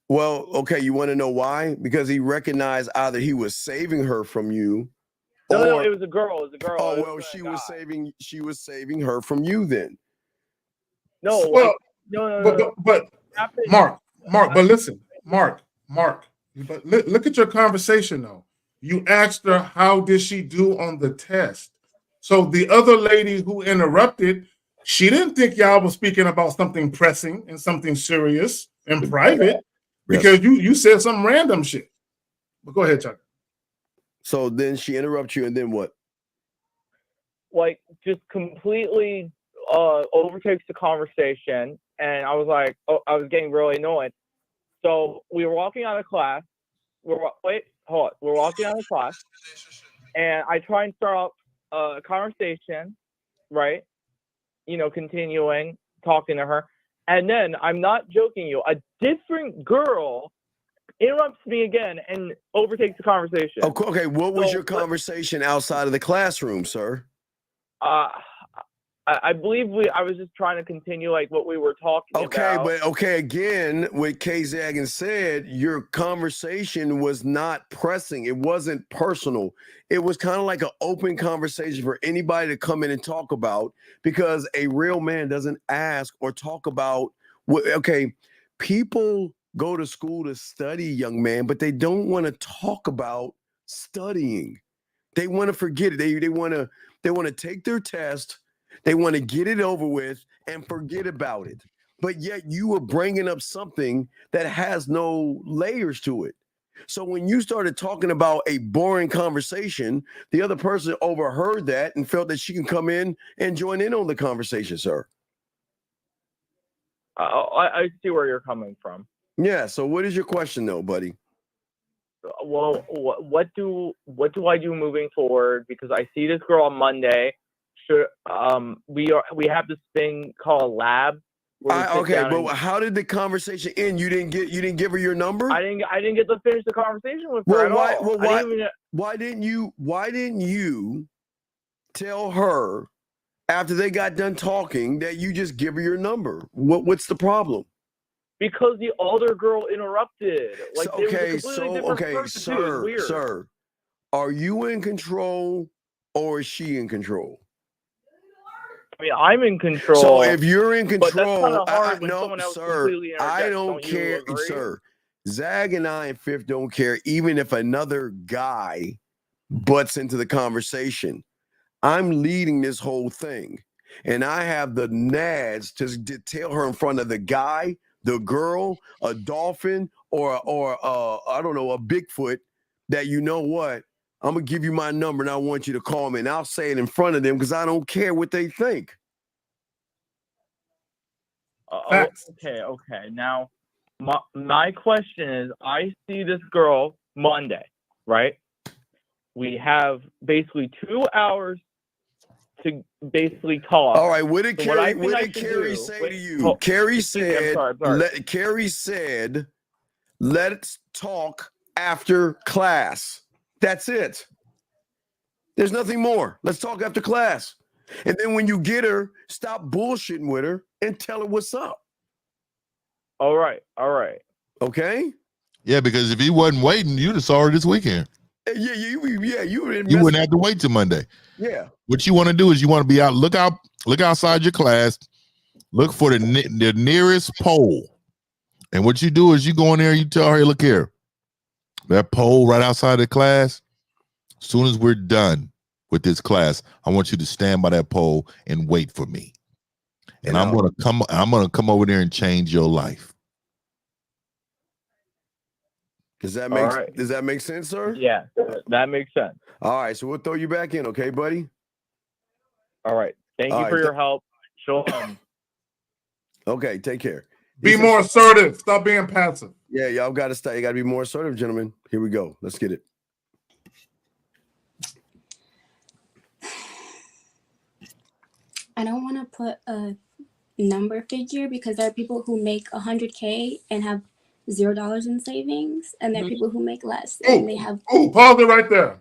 Well, okay, you want to know why? Because he recognized either he was saving her from you. No, it was a girl. It was a girl. Oh, well, she was saving her from you then. No, well, no. But Mark, but listen, Mark, but look at your conversation though. You asked her how did she do on the test. So the other lady who interrupted, she didn't think y'all was speaking about something pressing and something serious and private because you said some random shit. But go ahead, Chuck. So then she interrupts you, and then what? Like, just completely overtakes the conversation, and I was like, I was getting really annoyed. So we were walking out of class. We're walking out of class, and I try and start up a conversation, right? Continuing talking to her, and then I'm not joking you, a different girl interrupts me again and overtakes the conversation. Okay, what was your conversation outside of the classroom, sir? I believe I was just trying to continue like what we were talking about. But again, what K Zagan said, your conversation was not pressing. It wasn't personal. It was kind of like an open conversation for anybody to come in and talk about, because a real man doesn't ask or talk about people go to school to study, young man, but they don't want to talk about studying. They want to forget it. They want to take their test. They want to get it over with and forget about it. But yet you are bringing up something that has no layers to it. So when you started talking about a boring conversation, the other person overheard that and felt that she can come in and join in on the conversation, sir. I see where you're coming from. Yeah. So what is your question, though, buddy? Well, what do I do moving forward? Because I see this girl on Monday. Should we have this thing called a lab. Okay, but how did the conversation end? You didn't give her your number? I didn't get to finish the conversation with her at all. Why didn't you tell her after they got done talking that you just give her your number? What's the problem? Because the older girl interrupted. Sir, are you in control or is she in control? I mean, I'm in control. So if you're in control, I don't care, sir. Zag and I and Fifth don't care, even if another guy butts into the conversation. I'm leading this whole thing, and I have the nads to tell her in front of the guy, the girl, a dolphin, or I don't know, a Bigfoot, that you know what? I'm going to give you my number and I want you to call me, and I'll say it in front of them because I don't care what they think. Okay. Now, my question is, I see this girl Monday, right? We have basically 2 hours to basically talk. All right, what did Carrie say to you? Carrie said, let's talk after class. That's it. There's nothing more. Let's talk after class. And then when you get her, stop bullshitting with her and tell her what's up. All right. Okay? Yeah, because if he wasn't waiting, you'd have saw her this weekend. Yeah, you wouldn't have to wait till Monday. Yeah. What you want to do is you want to be out, look outside your class, look for the nearest pole. And what you do is you go in there, you tell her, look here, that pole right outside the class, as soon as we're done with this class, I want you to stand by that pole and wait for me. And I'm gonna come over there and change your life. Does that make sense, sir? Yeah, that makes sense. All right, so we'll throw you back in, okay, buddy? All right. Thank you for your help. Shalom. Okay, take care. Be more assertive. Stop being passive. Yeah, y'all got to start. You got to be more assertive, gentlemen. Here we go. Let's get it. I don't want to put a number figure because there are people who make 100K and have $0 in savings, and there are people who make less and they have. Pause it right there.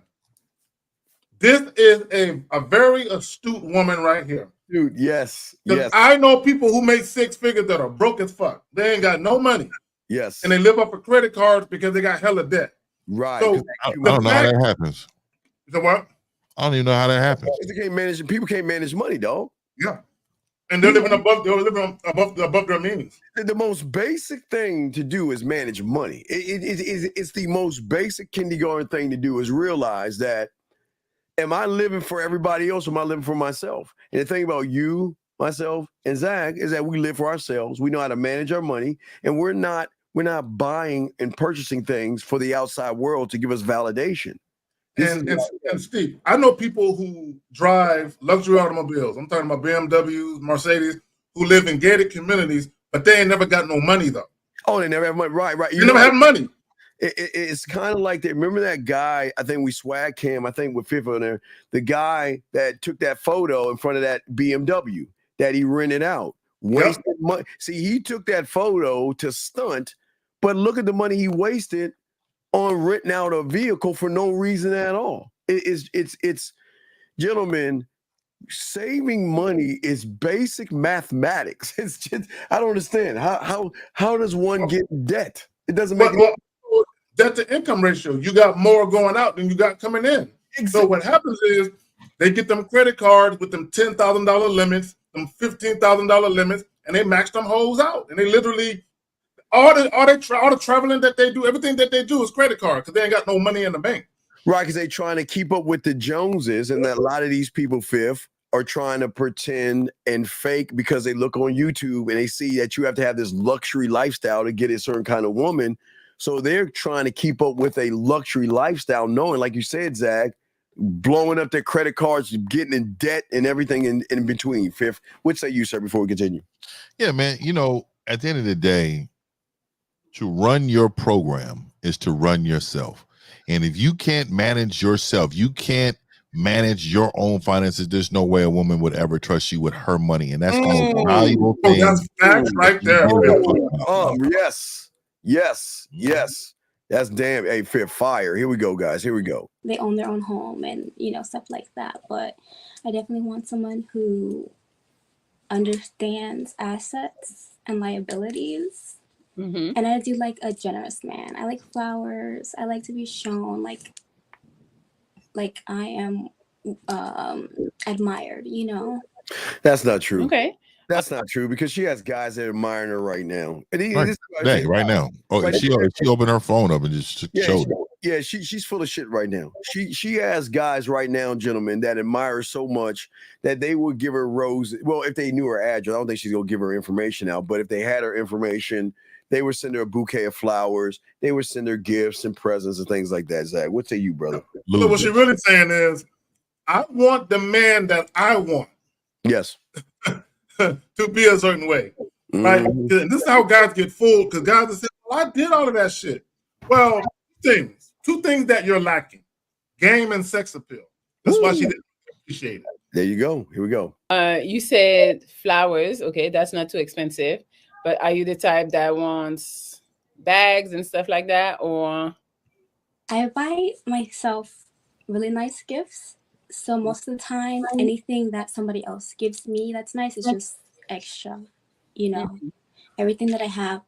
This is a very astute woman right here. Dude, yes. I know people who make 6 figures that are broke as fuck. They ain't got no money. Yes. And they live off of credit cards because they got hella debt. Right. So I don't know how that happens. The what? I don't even know how that happens. People can't manage money, dog. Yeah. And they're living above their means. The most basic thing to do is manage money. It's the most basic kindergarten thing to do is realize that, am I living for everybody else or am I living for myself? And the thing about you, myself, and Zach is that we live for ourselves. We know how to manage our money, and we're not buying and purchasing things for the outside world to give us validation. And Steve, I know people who drive luxury automobiles. I'm talking about BMWs, Mercedes, who live in gated communities, but they ain't never got no money though. Oh, they never have money. Right. You never have money. It's kind of like that. Remember that guy? I think we swag cam. I think with FIFA in there, the guy that took that photo in front of that BMW that he rented out, wasted money. See, he took that photo to stunt, but look at the money he wasted on renting out a vehicle for no reason at all. It's gentlemen, saving money is basic mathematics. It's just, I don't understand how does one get in debt? It doesn't make debt to income ratio. You got more going out than you got coming in. Exactly. So what happens is they get them credit cards with them $10,000 limits, them $15,000 limits, and they max them hoes out. And they literally all the traveling that they do, everything that they do is credit card because they ain't got no money in the bank. Right, because they're trying to keep up with the Joneses, and that a lot of these people, Fifth, are trying to pretend and fake because they look on YouTube and they see that you have to have this luxury lifestyle to get a certain kind of woman. So they're trying to keep up with a luxury lifestyle, knowing, like you said, Zach, blowing up their credit cards, getting in debt and everything in between. Fifth, what say you, sir, before we continue? Yeah, man. You know, at the end of the day, to run your program is to run yourself. And if you can't manage yourself, you can't manage your own finances, there's no way a woman would ever trust you with her money. And that's the most valuable thing. That's facts right there. Yes. That's damn fire. Here we go, guys. Here we go. They own their own home and, you know, stuff like that. But I definitely want someone who understands assets and liabilities. Mm-hmm. And I do like a generous man. I like flowers. I like to be shown like I am admired, you know. That's not true. Okay. That's not true, because she has guys that are admiring her right now. Right now. Oh, Right she opened her phone up and just showed it. Yeah, she's full of shit right now. She has guys right now, gentlemen, that admire her so much that they would give her roses. Well, if they knew her address, I don't think she's gonna give her information out. But if they had her information, they would send her a bouquet of flowers. They would send her gifts and presents and things like that. Zach, what say you, brother? So what she's really saying is, I want the man that I want. Yes. To be a certain way, right? And this is how guys get fooled, because guys are saying, well, I did all of that shit. Well, two things that you're lacking: game and sex appeal. That's why she didn't appreciate it. There you go. Here we go. You said flowers. Okay, that's not too expensive. But are you the type that wants bags and stuff like that, or? I buy myself really nice gifts. So most of the time, anything that somebody else gives me that's nice is just extra. You know, everything that I have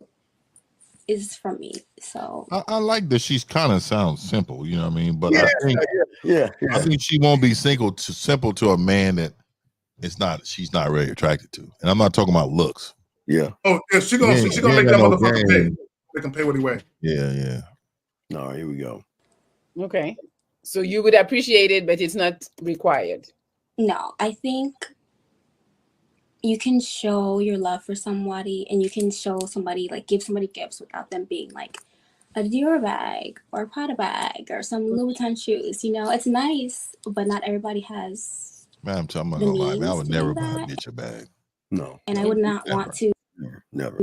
is from me. So I like that she's kind of sounds simple, you know what I mean? But Yeah. I think she won't be simple to a man that she's not really attracted to. And I'm not talking about looks. Yeah. Oh, yeah, she's gonna make that motherfucker pay. They can pay what he weigh. Yeah. All right, here we go. Okay. So you would appreciate it, but it's not required. no, I think you can show your love for somebody, and you can show somebody, like, give somebody gifts without them being like a Dior bag or a Prada bag or some Louboutin shoes. You know, it's nice, but not everybody has. Man, I'm not The gonna lie, man. I means would to never do buy a that. bitch a bag. No. And I would not want to Never.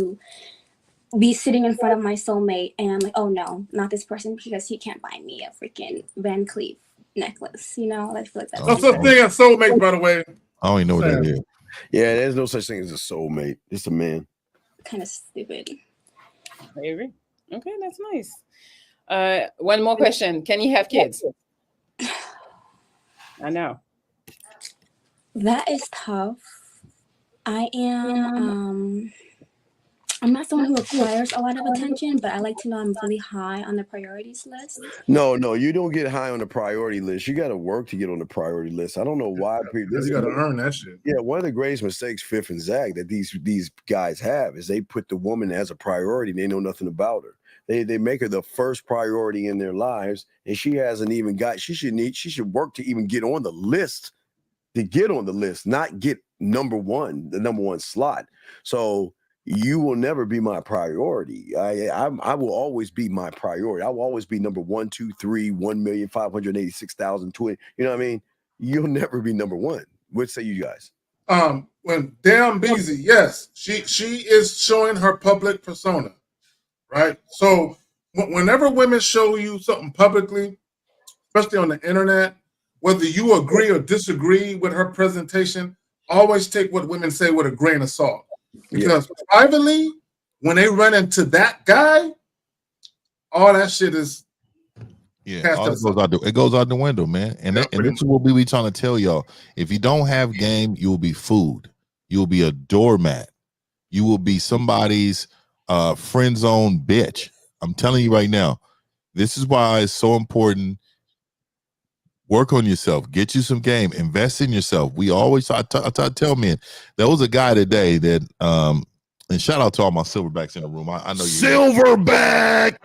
be sitting in front of my soulmate and I'm like, oh no, not this person, because he can't buy me a freaking Van Cleef necklace. You know, I feel like that's That's the thing as soulmate, by the way. I don't even know what that is. Yeah, there's no such thing as a soulmate. It's a man. kind of stupid. I agree. Okay, that's nice. One more question. Can you have kids? I know. That is tough. I am I'm not someone who requires a lot of attention, but I like to know I'm really high on the priorities list. No, you don't get high on the priority list. You got to work to get on the priority list. I don't know why people. You got to earn that shit. Yeah, one of the greatest mistakes, Fifth and Zach, that these guys have is they put the woman as a priority. And they know nothing about her. They make her the first priority in their lives, and she hasn't even got. She should work to even get on the list. To get on the list, not get the number one slot. So you will never be my priority. I will always be my priority. I will always be number 1, 2, 3, 1,586,020. You know what I mean? You'll never be number one. What say you guys? When damn busy, yes, she is showing her public persona, right? So whenever women show you something publicly, especially on the internet, whether you agree or disagree with her presentation, always take what women say with a grain of salt. Because privately, when they run into that guy, all that shit is it goes out the window, man. And this is what we be trying to tell y'all. If you don't have game, you will be food. You will be a doormat. You will be somebody's friend zone bitch. I'm telling you right now. This is why it's so important. Work on yourself. Get you some game. Invest in yourself. We always I tell men. There was a guy today that and shout out to all my silverbacks in the room. I know you Silverback.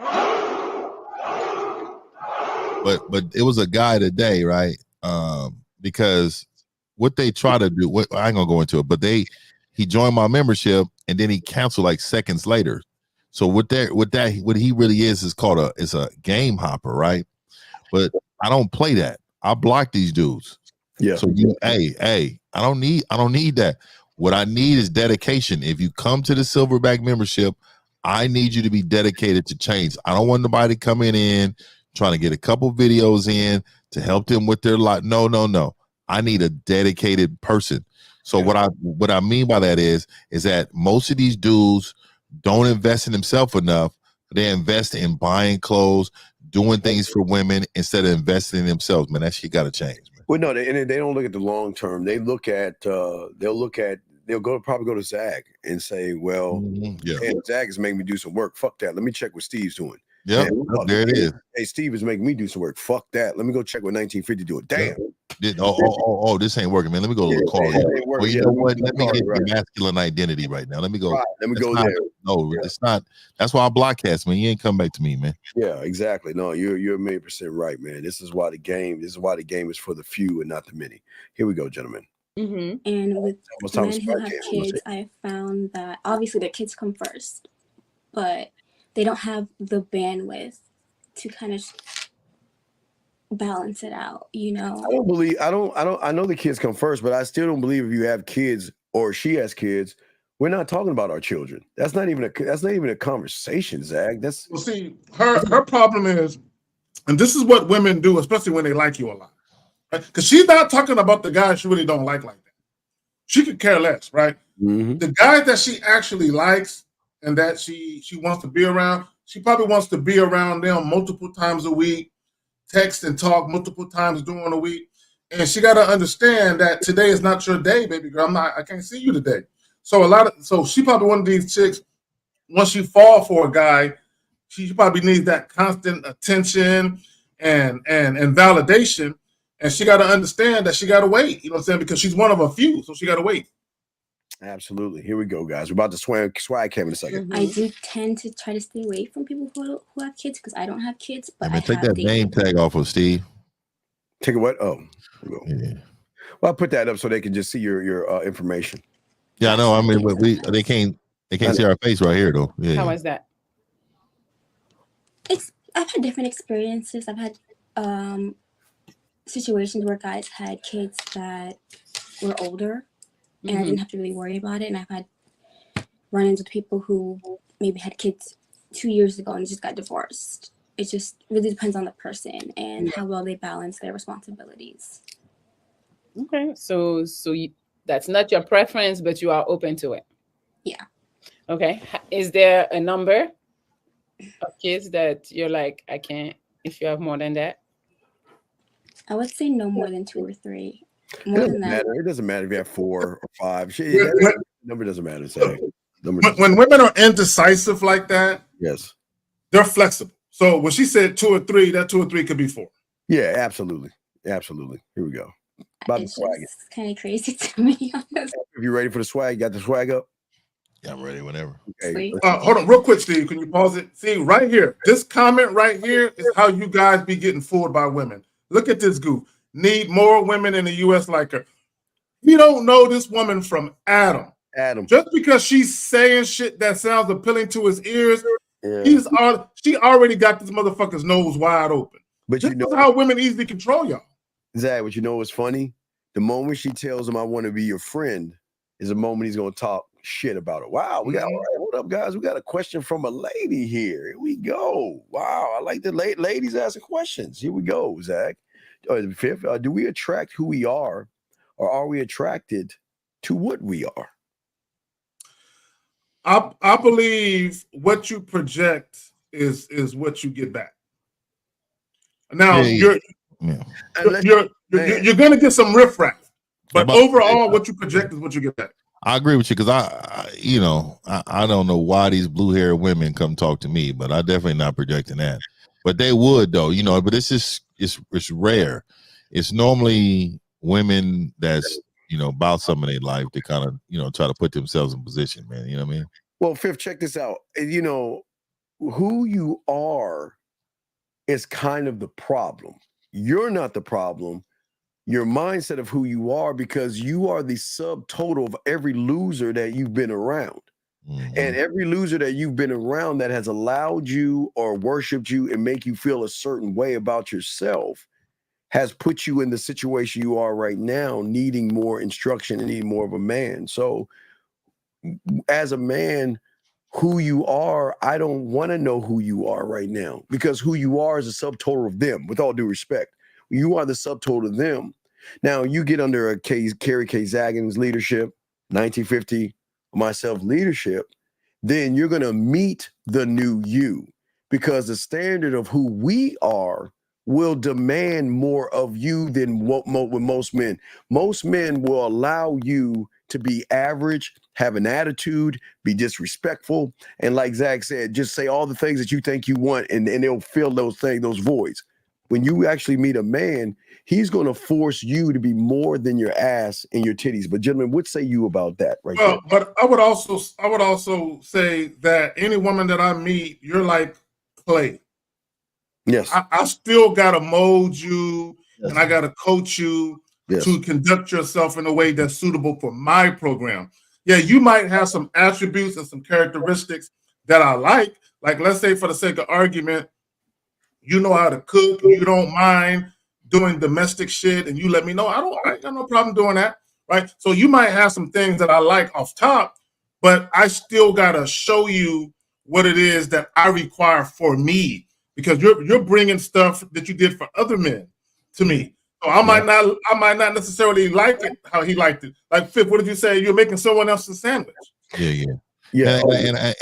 But it was a guy today, right? Because what they try to do, I ain't gonna go into it, but he joined my membership and then he canceled like seconds later. So what he really is called a game hopper, right? But I don't play that. I block these dudes. Yeah. So I don't need that. What I need is dedication. If you come to the Silverback membership, I need you to be dedicated to change. I don't want nobody coming in trying to get a couple videos in to help them with their life. No. I need a dedicated person. So what I mean by that is that most of these dudes don't invest in themselves enough. They invest in buying clothes, doing things for women instead of investing in themselves. Man, that shit got to change. Man. Well, no, they don't look at the long term. They look at they'll probably go to Zag and say, well, hey, Zag is making me do some work. Fuck that. Let me check what Steve's doing. Yeah, there it is. Hey, Steve is making me do some work. Fuck that. Let me go check what 1950 doing. Damn. This ain't working, man. Let me go to the car. Well, you know what? Let me get the masculine identity right now. Let me go. Right. Let me go there. No, it's not. That's why I blockcast, man. You ain't come back to me, man. Yeah, exactly. No, you're 1,000,000% right, man. This is why the game is for the few and not the many. Here we go, gentlemen. And with men who have kids, I found that obviously their kids come first, but they don't have the bandwidth to kind of balance it out, you know. I know the kids come first, but I still don't believe if you have kids or she has kids, we're not talking about our children. That's not even a conversation, Zach. Well, see, her problem is, and this is what women do, especially when they like you a lot, right? Because she's not talking about the guys she really don't like that. She could care less, right? Mm-hmm. The guys that she actually likes and that she wants to be around, she probably wants to be around them multiple times a week, text and talk multiple times during the week. And she got to understand that today is not your day, baby girl. I can't see you today. So she probably one of these chicks, once she fall for a guy, she probably needs that constant attention and validation. And she got to understand that she got to wait, you know what I'm saying? Because she's one of a few, so she got to wait. Absolutely. Here we go, guys. We're about to swag cam in a second. I do tend to try to stay away from people who have kids because I don't have kids. But I take that name tag off of Steve. Take a what? Oh, yeah. Well, I'll put that up so they can just see your information. Yeah, I know. I mean, they can't see our face right here though. Yeah. How was that? I've had different experiences. I've had situations where guys had kids that were older. And I didn't have to really worry about it. And I've had run-ins with people who maybe had kids 2 years ago and just got divorced. It just really depends on the person and how well they balance their responsibilities. Okay, so that's not your preference, but you are open to it. Yeah. Okay. Is there a number of kids that you're like, I can't, if you have more than that? I would say no more than 2 or 3. More than that. It doesn't matter if you have 4 or 5. Number doesn't matter. When women are indecisive like that, yes, they're flexible. So when she said 2 or 3, that 2 or 3 could be 4. Yeah, absolutely. Here we go. About it's kind of crazy to me. Honestly. If you're ready for the swag, you got the swag up? Yeah, I'm ready whenever. Okay. Hold on real quick, Steve. Can you pause it? See, right here, this comment right here is how you guys be getting fooled by women. Look at this goof. Need more women in the U.S. like her. He don't know this woman from Adam. Just because she's saying shit that sounds appealing to his ears, she already got this motherfucker's nose wide open. But this is how women easily control y'all. Zach, but you know what's funny? The moment she tells him I want to be your friend is the moment he's gonna talk shit about it. Wow, we got all right. Hold up, guys. We got a question from a lady here. Here we go. Wow, I like the ladies asking questions. Here we go, Zach. Fifth, do we attract who we are, or are we attracted to what we are? I believe what you project is what you get back. Now you're gonna get some riffraff, but overall, what you project is what you get back. I agree with you because I don't know why these blue-haired women come talk to me, but I definitely not projecting that. But they would though, but it's just it's rare. It's normally women that's about something in their life to kind of try to put themselves in position, man. You know what I mean? Well, Fifth, check this out. Who you are is kind of the problem. You're not the problem. Your mindset of who you are, because you are the subtotal of every loser that you've been around. And every loser that you've been around that has allowed you or worshiped you and make you feel a certain way about yourself has put you in the situation you are right now, needing more instruction and needing more of a man. So as a man, who you are, I don't want to know who you are right now, because who you are is a subtotal of them, with all due respect. You are the subtotal of them. Now, you get under a Kerry K. Zagin's leadership, 1950, myself leadership, then you're going to meet the new you, because the standard of who we are will demand more of you than what with most men. Most men will allow you to be average, have an attitude, be disrespectful, and like Zach said, just say all the things that you think you want, and they'll fill those things, those voids. When you actually meet a man, he's going to force you to be more than your ass and your titties. But gentlemen, what say you about that right there? But I would also say that any woman that I meet, you're like clay. Yes. I still gotta mold you, and I gotta coach you to conduct yourself in a way that's suitable for my program. Yeah, you might have some attributes and some characteristics that I like. Like, let's say for the sake of argument, you know how to cook, you don't mind doing domestic shit, and you let me know. I got no problem doing that, right? So you might have some things that I like off top, but I still gotta show you what it is that I require for me, because you're bringing stuff that you did for other men to me. So I might not necessarily like it how he liked it. Like, Fifth, what did you say? You're making someone else's sandwich. Yeah.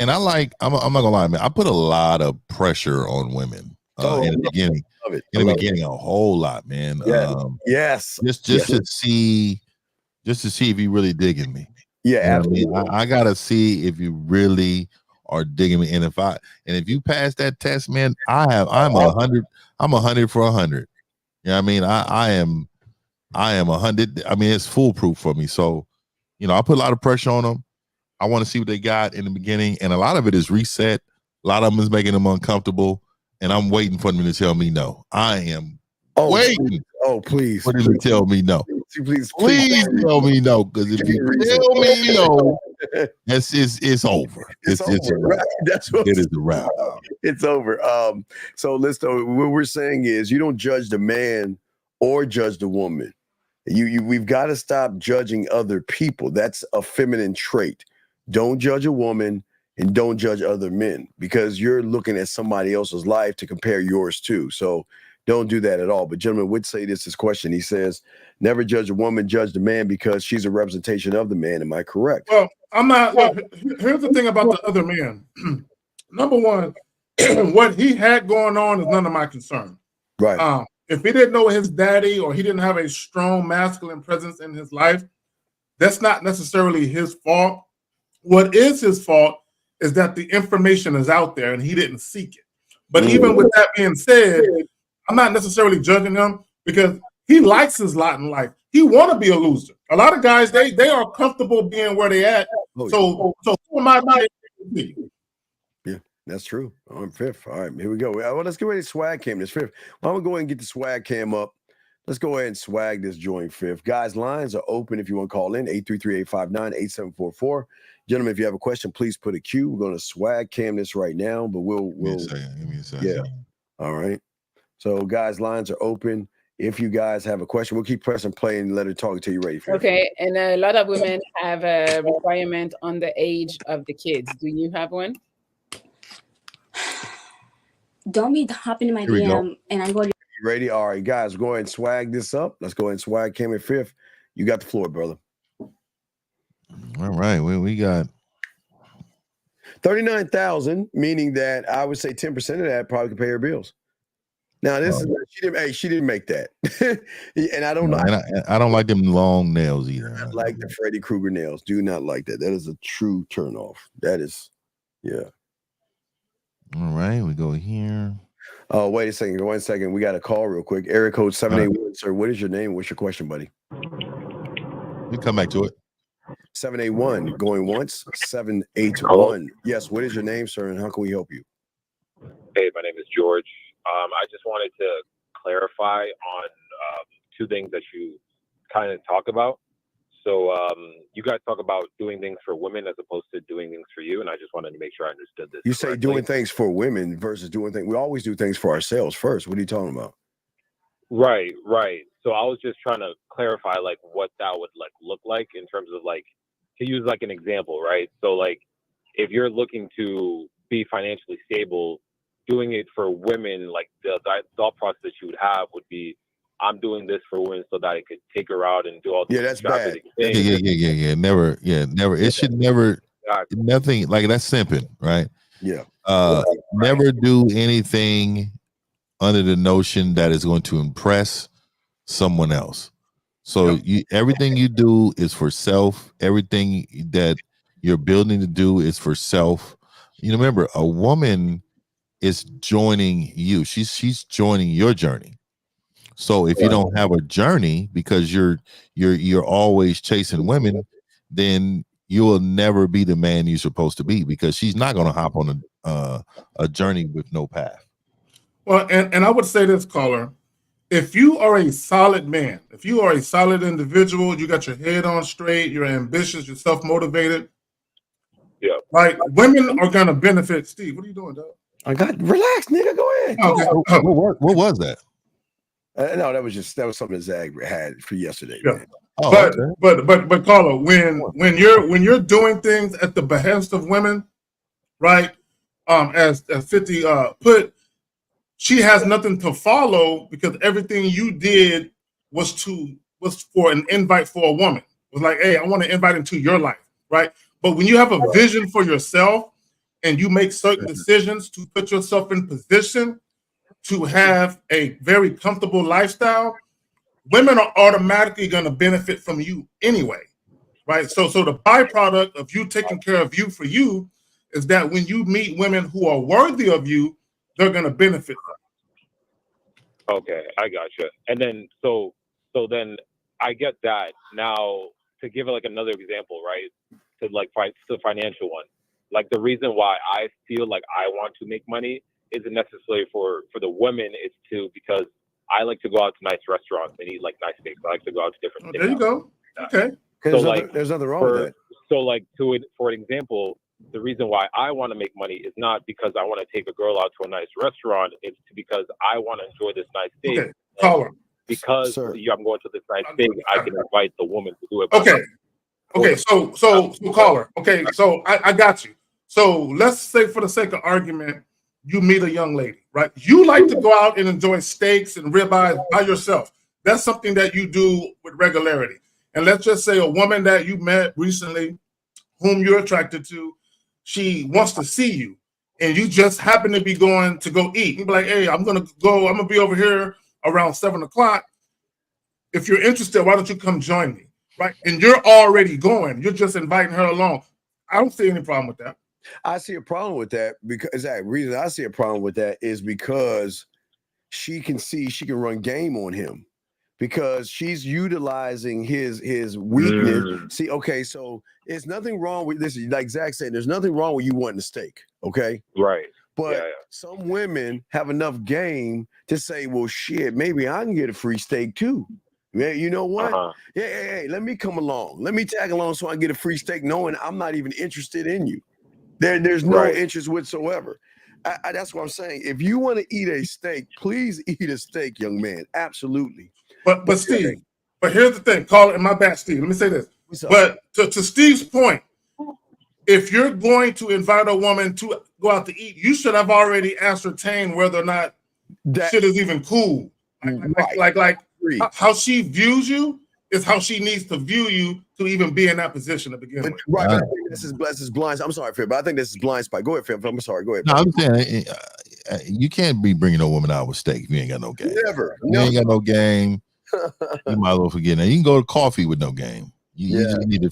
And I like, I'm not gonna lie, man. I put a lot of pressure on women in the beginning. In the beginning, a whole lot, man. Just to see if you really digging me. Yeah, absolutely. I mean, I gotta see if you really are digging me. And if you pass that test, man, I'm 100. I'm 100 for 100. You know what I mean? I am 100. I mean, it's foolproof for me. So, I put a lot of pressure on them. I want to see what they got in the beginning, and a lot of it is reset. A lot of them is making them uncomfortable, and I'm waiting for them to tell me no. I am waiting. Please for them to tell me no. Please tell me no, because if you tell me no, it's over. It's over. Right? That's what it is a wrap. It's over. So listen, what we're saying is, you don't judge the man or judge the woman. We've got to stop judging other people. That's a feminine trait. Don't judge a woman and don't judge other men, because you're looking at somebody else's life to compare yours to. So don't do that at all. But gentlemen would say this question. He says, never judge a woman, judge the man, because she's a representation of the man. Am I correct? Well, I'm not. Look, here's the thing about the other man. Number one, what he had going on is none of my concern. Right. If he didn't know his daddy, or he didn't have a strong masculine presence in his life, that's not necessarily his fault. What is his fault is that the information is out there and he didn't seek it. But even with that being said, I'm not necessarily judging him, because he likes his lot in life. He want to be a loser. A lot of guys, they are comfortable being where they at. So who am I to be? Yeah, that's true. On Fifth. All right, here we go. Well, let's get ready to swag cam this Fifth. Well, I'm gonna go ahead and get the swag cam up. Let's go ahead and swag this joint, Fifth. Guys, lines are open if you want to call in, 833-859-8744. Gentlemen, if you have a question, please put a Q. We're going to swag cam this right now, but we'll Give me a second. Yeah. All right. So, guys, lines are open. If you guys have a question, we'll keep pressing play and let her talk until you're ready. Fifth. Okay, and a lot of women have a requirement on the age of the kids. Do you have one? Don't be hopping in my DM and I'm going to. You ready? All right, guys, go ahead and swag this up. Let's go ahead and swag cam at Fifth. You got the floor, brother. All right, we got 39,000, meaning that I would say 10% of that probably could pay her bills. Now this is she didn't make that, and I don't know. I don't like them long nails either. I like the Freddy Krueger nails. Do not like that. That is a true turn off. That is, yeah. All right, we go here. Oh, wait a second. Go 1 second. We got a call real quick. Area code 781. Sir, what is your name? What's your question, buddy? We come back to it. 781. Going once. 781. Yes. What is your name, sir, and how can we help you? Hey, my name is George. I just wanted to clarify on two things that you kind of talk about. So you guys talk about doing things for women as opposed to doing things for you, and I just wanted to make sure I understood this. You say doing things for women versus doing things. We always do things for ourselves first. What are you talking about? Right. So I was just trying to clarify like what that would like look like in terms of like, to use like an example, right? So like if you're looking to be financially stable, doing it for women, like the thought process that you would have would be, I'm doing this for women so that I could take her out and do all these that's bad. things. Yeah. Never. It should never. Nothing like that's simping, right? Yeah. Never do anything under the notion that is going to impress someone else. So everything you do is for self. Everything that you're building to do is for self. You know, remember, a woman is joining you. She's joining your journey. So if you don't have a journey because you're always chasing women, then you will never be the man you're supposed to be because she's not going to hop on a journey with no path. Well, and I would say this, caller, if you are a solid man, if you are a solid individual, you got your head on straight, you're ambitious, you're self-motivated, right? Women are going to benefit. Steve, what are you doing, dog? I got relax, nigga. Go ahead. Okay. What was that? No, that was something that Zag had for yesterday. Yeah. Man. But caller, when you're doing things at the behest of women, right? As 50 put, she has nothing to follow because everything you did was for an invite for a woman. It was like, hey, I want to invite into your life, right? But when you have a vision for yourself and you make certain decisions to put yourself in position to have a very comfortable lifestyle, women are automatically going to benefit from you anyway, right? So the byproduct of you taking care of you for you is that when you meet women who are worthy of you, they're going to benefit from you. Okay, I gotcha. And then so then I get that. Now to give like another example, right? To like the financial one. Like the reason why I feel like I want to make money isn't necessarily for the women. It's because I like to go out to nice restaurants and eat like nice steaks. I like to go out to different. There you go. Okay. So there's nothing wrong with that. So like for an example, the reason why I want to make money is not because I want to take a girl out to a nice restaurant. It's because I want to enjoy this nice steak. Okay. Caller. Because I'm going to this nice steak, I can invite the woman to do it. Okay. So caller. Okay. So I got you. So let's say for the sake of argument, you meet a young lady, right? You like to go out and enjoy steaks and ribeyes by yourself. That's something that you do with regularity. And let's just say a woman that you met recently, whom you're attracted to, she wants to see you, and you just happen to be going to go eat. You be like, hey, I'm gonna be over here around 7:00. If you're interested, why don't you come join me? Right? And you're already going. You're just inviting her along. I don't see any problem with that. I see a problem with that because that reason I see a problem with that is because she can run game on him because she's utilizing his weakness. See, okay, so there's nothing wrong with this. Like Zach said, there's nothing wrong with you wanting a steak, okay? Right. But some women have enough game to say, well, shit, maybe I can get a free steak too. Yeah, you know what? Hey, let me come along. Let me tag along so I can get a free steak knowing I'm not even interested in you. There's no interest whatsoever. That's what I'm saying. If you want to eat a steak, please eat a steak, young man. Absolutely. But Steve, but here's the thing. Call it my bad, Steve. Let me say this. But to Steve's point, if you're going to invite a woman to go out to eat, you should have already ascertained whether or not that shit is even cool. Like how she views you is how she needs to view you to even be in that position to begin with. Right. I think this is blind. I'm sorry, Phil, but I think this is blind spot. Go ahead, Phil. I'm sorry. Go ahead. No, I'm saying you can't be bringing a woman out with steak if you ain't got no game. Never. You ain't got no game. You might as well forget that. You can go to coffee with no game. You just need to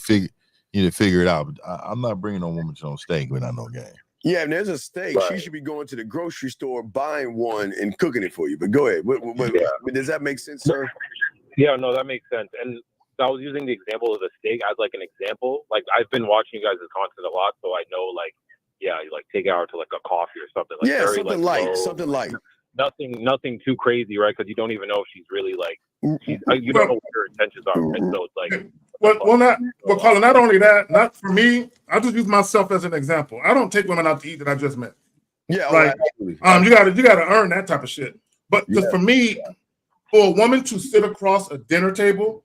figure it out. But I'm not bringing no woman to no steak without no game. Yeah, and there's a steak. She should be going to the grocery store, buying one, and cooking it for you. But go ahead. Does that make sense, sir? Yeah, no, that makes sense. And I was using the example of the steak as like an example. Like I've been watching you guys' content a lot, so I know like, you like take it out to like a coffee or something. Like yeah, very, something like, light, low, something light. Nothing too crazy, right? Because you don't even know if she's really like, you don't know what her intentions are. And so it's like, Colin, not only that, not for me, I just use myself as an example. I don't take women out to eat that I just met. Yeah, right. You gotta earn that type of shit. But for me, for a woman to sit across a dinner table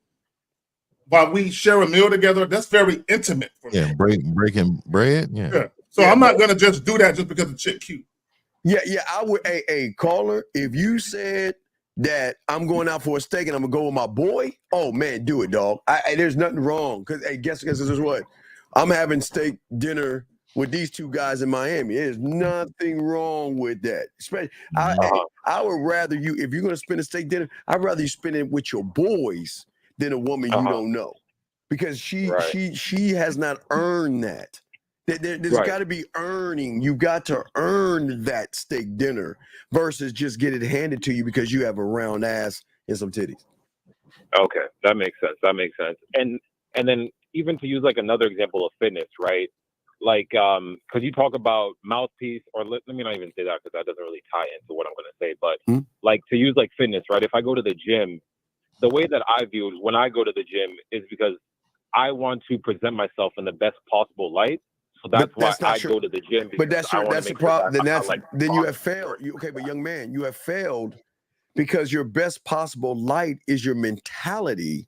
while we share a meal together, that's very intimate for me. Yeah, breaking bread. Yeah. So I'm not gonna just do that just because the chick cute. Yeah, I would. Hey, caller, if you said that I'm going out for a steak and I'm gonna go with my boy, oh man, do it, dog. There's nothing wrong. Cause guess this is what I'm having steak dinner with these two guys in Miami. There's nothing wrong with that. Especially, I would rather you, if you're gonna spend a steak dinner, I'd rather you spend it with your boys than a woman you don't know, because she has not earned that. There's got to be earning. You got to earn that steak dinner versus just get it handed to you because you have a round ass and some titties. Okay, that makes sense. And then even to use like another example of fitness, right? Like, because you talk about mouthpiece, or let me not even say that because that doesn't really tie into what I'm going to say. But like to use like fitness, right? If I go to the gym, the way that I view it when I go to the gym is because I want to present myself in the best possible light. So that's why I go to the gym. But that's the problem. Then you have failed. But young man, you have failed because your best possible light is your mentality,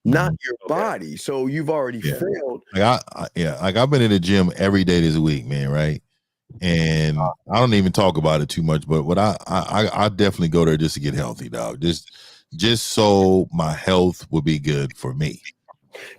not your body. So you've already failed. Like I've been in the gym every day this week, man. Right, and I don't even talk about it too much. But what I definitely go there just to get healthy, dog. Just so my health will be good for me.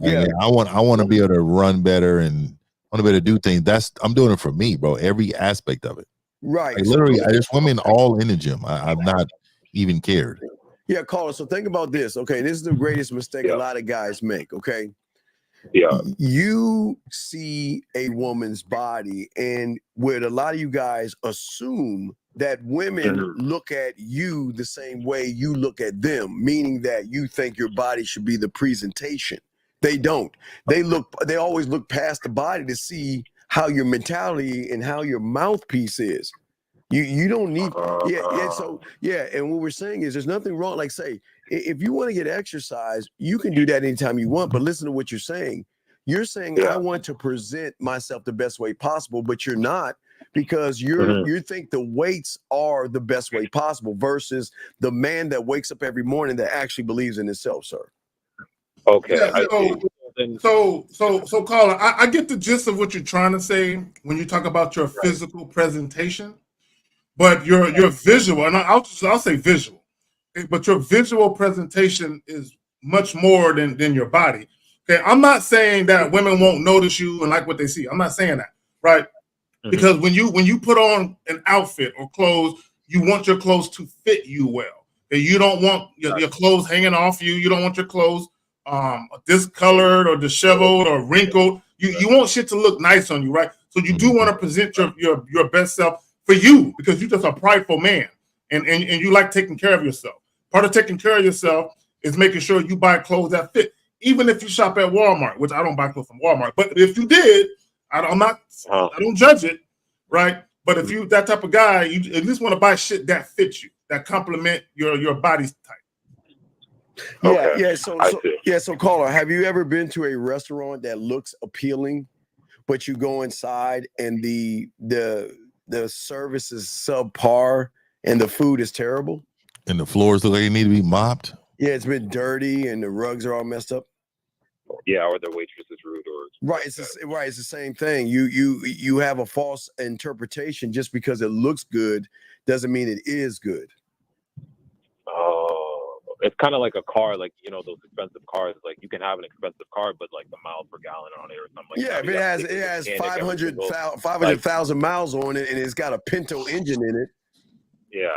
Like, I want to be able to run better and want to be able to do things. I'm doing it for me, bro. Every aspect of it. Right. Like, literally, there's women all in the gym. I've not even cared. Yeah, caller. So think about this. Okay, this is the greatest mistake a lot of guys make. Okay. Yeah. You see a woman's body, and what a lot of you guys assume that women look at you the same way you look at them, meaning that you think your body should be the presentation. They don't. They always look past the body to see how your mentality and how your mouthpiece is. You don't need and what we're saying is there's nothing wrong. Like, say, if you want to get exercise, you can do that anytime you want, but listen to what you're saying. You're saying I want to present myself the best way possible, but you're not, because you think the weights are the best way possible versus the man that wakes up every morning that actually believes in himself, sir. Okay. So caller, I get the gist of what you're trying to say when you talk about your physical presentation, but your visual, and I'll say visual, but your visual presentation is much more than your body. Okay, I'm not saying that women won't notice you and like what they see. I'm not saying that, right? Because when you put on an outfit or clothes, you want your clothes to fit you well. You don't want your clothes hanging off you. You don't want your clothes discolored or disheveled or wrinkled. You want shit to look nice on you, right? So you do want to present your best self for you, because you're just a prideful man and you like taking care of yourself. Part of taking care of yourself is making sure you buy clothes that fit. Even if you shop at Walmart, which I don't buy clothes from Walmart, but if you did, I don't judge it, right? But if you that type of guy, you at least want to buy shit that fits you, that complement your body type. So caller, have you ever been to a restaurant that looks appealing, but you go inside and the service is subpar and the food is terrible? And the floors look like they need to be mopped? Yeah, it's been dirty and the rugs are all messed up. Yeah, or the waitress is rude, or it's the same thing. You have a false interpretation. Just because it looks good doesn't mean it is good. Oh, it's kind of like a car, like those expensive cars. Like you can have an expensive car, but like the miles per gallon on it or something like that. If it has 500,000 miles on it and it's got a Pinto engine in it. Yeah.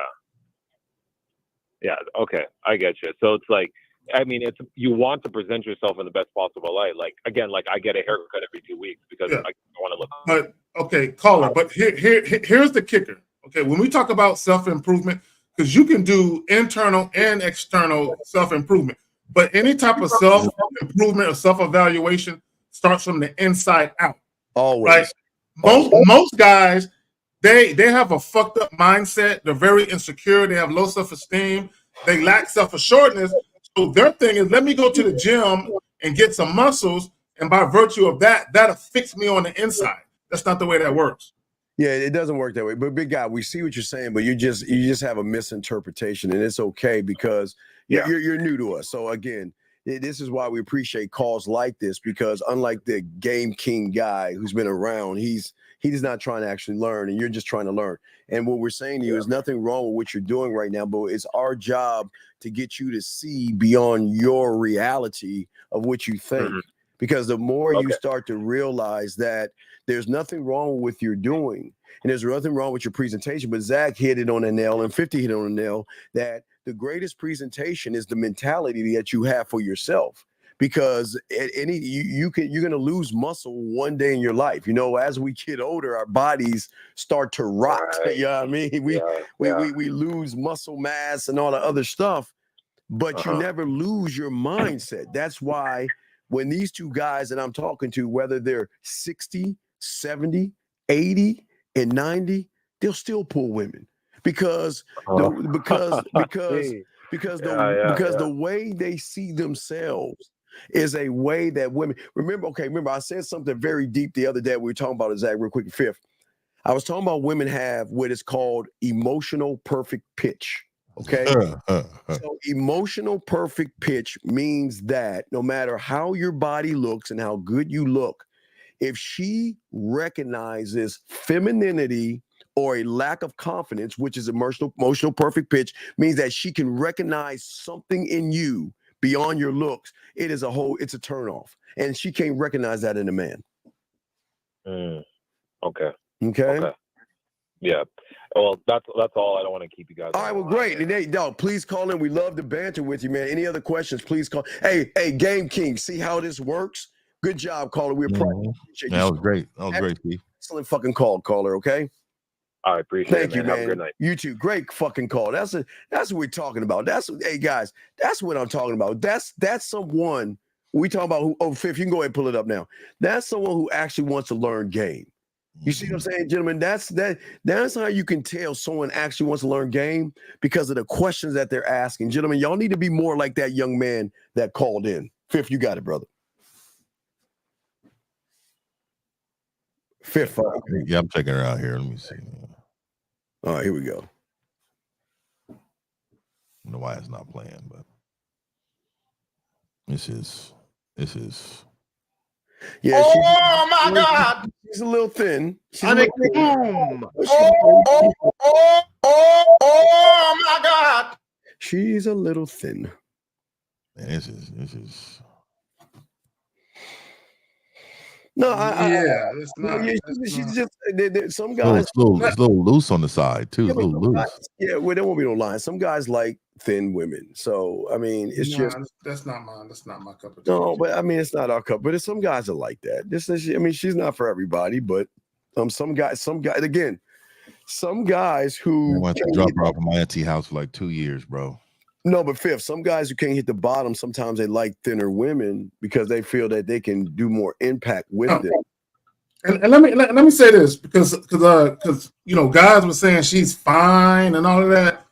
Okay, I get you. So it's like, I mean, you want to present yourself in the best possible light. Like again, like I get a haircut every 2 weeks because I want to look. But okay, caller. But here's the kicker. Okay, when we talk about self-improvement, because you can do internal and external self-improvement, but any type of self-improvement or self-evaluation starts from the inside out. Always. Right? Most guys, they have a fucked up mindset. They're very insecure. They have low self-esteem. They lack self-assuredness. So their thing is, let me go to the gym and get some muscles, and by virtue of that, that'll fix me on the inside. That's not the way that works. Yeah, it doesn't work that way. But big guy, we see what you're saying, but you just have a misinterpretation, and it's okay because you're new to us. So again, this is why we appreciate calls like this, because unlike the Game King guy who's been around, he's not trying to actually learn, and you're just trying to learn. And what we're saying to you is nothing wrong with what you're doing right now, but it's our job to get you to see beyond your reality of what you think. Because the more you start to realize that there's nothing wrong with what you're doing, and there's nothing wrong with your presentation, but Zach hit it on the nail, and 50 hit it on the nail, that the greatest presentation is the mentality that you have for yourself. Because at you're going to lose muscle one day in your life. You know, as we get older, our bodies start to rot. You know what I mean? We lose muscle mass and all the other stuff, but you never lose your mindset. That's why when these two guys that I'm talking to, whether they're 60, 70, 80, and 90, they'll still pull women because the way they see themselves is a way that women remember. I said something very deep the other day. We were talking about it, Zach, real quick. Fifth, I was talking about women have what is called emotional perfect pitch. Okay. So emotional perfect pitch means that no matter how your body looks and how good you look, if she recognizes femininity or a lack of confidence, which is emotional perfect pitch, means that she can recognize something in you beyond your looks. It's a turnoff. And she can't recognize that in a man. Okay. Yeah. Well, that's all. I don't want to keep you guys. All right, well, great. And hey, dog, please call in. We love to banter with you, man. Any other questions, please call. Hey, Game King, see how this works? Good job, caller. We appreciate you. That was great. That was great, Steve. Excellent fucking call, caller, okay? I appreciate Thank it, you, man. Have a good night. You too. Great fucking call. That's what we're talking about. Hey, guys, that's what I'm talking about. That's someone we talking about Fifth, you can go ahead and pull it up now. That's someone who actually wants to learn game. You see what I'm saying, gentlemen? That's how you can tell someone actually wants to learn game, because of the questions that they're asking. Gentlemen, y'all need to be more like that young man that called in. Fifth, you got it, brother. Fifth. Yeah, I'm checking her out here. Let me see. All right, here we go. I don't know why it's not playing, but this is. Yeah. Oh my God! She's a little thin. Oh my God! She's a little thin. Man, this is. No, it's not. She's just some guys. It's a little loose on the side too. It's a little loose. Yeah, well, there won't be no line. Some guys like thin women. So I mean, it's just that's not mine. That's not my cup of tea. No, but I mean, it's not our cup. But some guys are like that. She's not for everybody. But some guys again, some guys who I went to drop her off at my auntie's house for like 2 years, bro. No, but Fifth, some guys who can't hit the bottom, sometimes they like thinner women because they feel that they can do more impact with them. And let me say this, because guys were saying she's fine and all of that.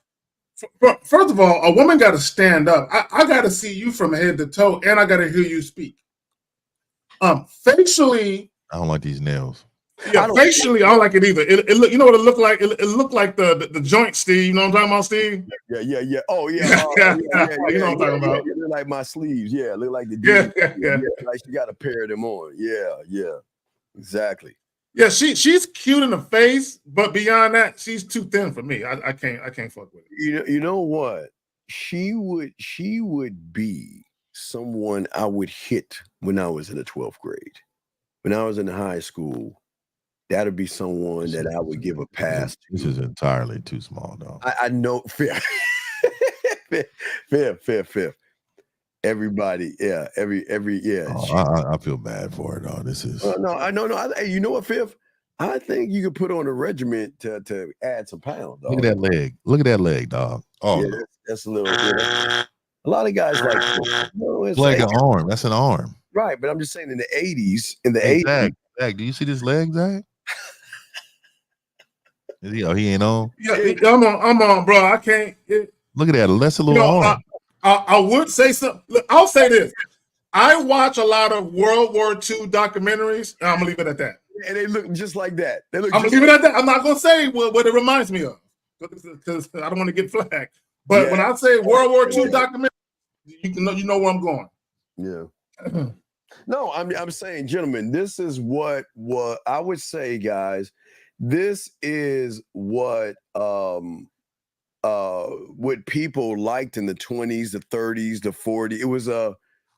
First of all, a woman got to stand up. I got to see you from head to toe, and I got to hear you speak. Facially, I don't like these nails. Yeah, facially, I don't like it either. It look, you know what it looked like? It looked like the joint, Steve. You know what I'm talking about, Steve? Yeah. Oh, yeah. You know what I'm talking about? It look like my sleeves. Yeah, look like the yeah. Like she got a pair of them on. Yeah. Exactly. Yeah, she's cute in the face, but beyond that, she's too thin for me. I can't fuck with it. You know what? She would be someone I would hit when I was in the 12th grade. When I was in high school, that'd be someone that I would give a pass to. This is entirely too small, though. I know. Fair. Everybody, yeah. I feel bad for her, though. This is no. You know what, Fifth? I think you could put on a regiment to add some pounds. Dog. Look at that leg. Look at that leg, dog. Oh, yeah, that's a little. A lot of guys like it's like an arm. That's an arm. Right, but I'm just saying in the 80s, Zach, do you see this leg, Zach? He ain't on. Yeah, I'm on, bro. I can't. Look at that. That's a little arm. I would say something. Look, I'll say this. I watch a lot of World War II documentaries, and I'm gonna leave it at that. And they look just like that. I'm gonna leave it at that. I'm not gonna say what it reminds me of because I don't want to get flagged. But when I say World War II documentary, you know where I'm going. Yeah. No, I'm saying, gentlemen, this is what I would say, guys. This is what people liked in the 20s, the 30s, the 40s. It was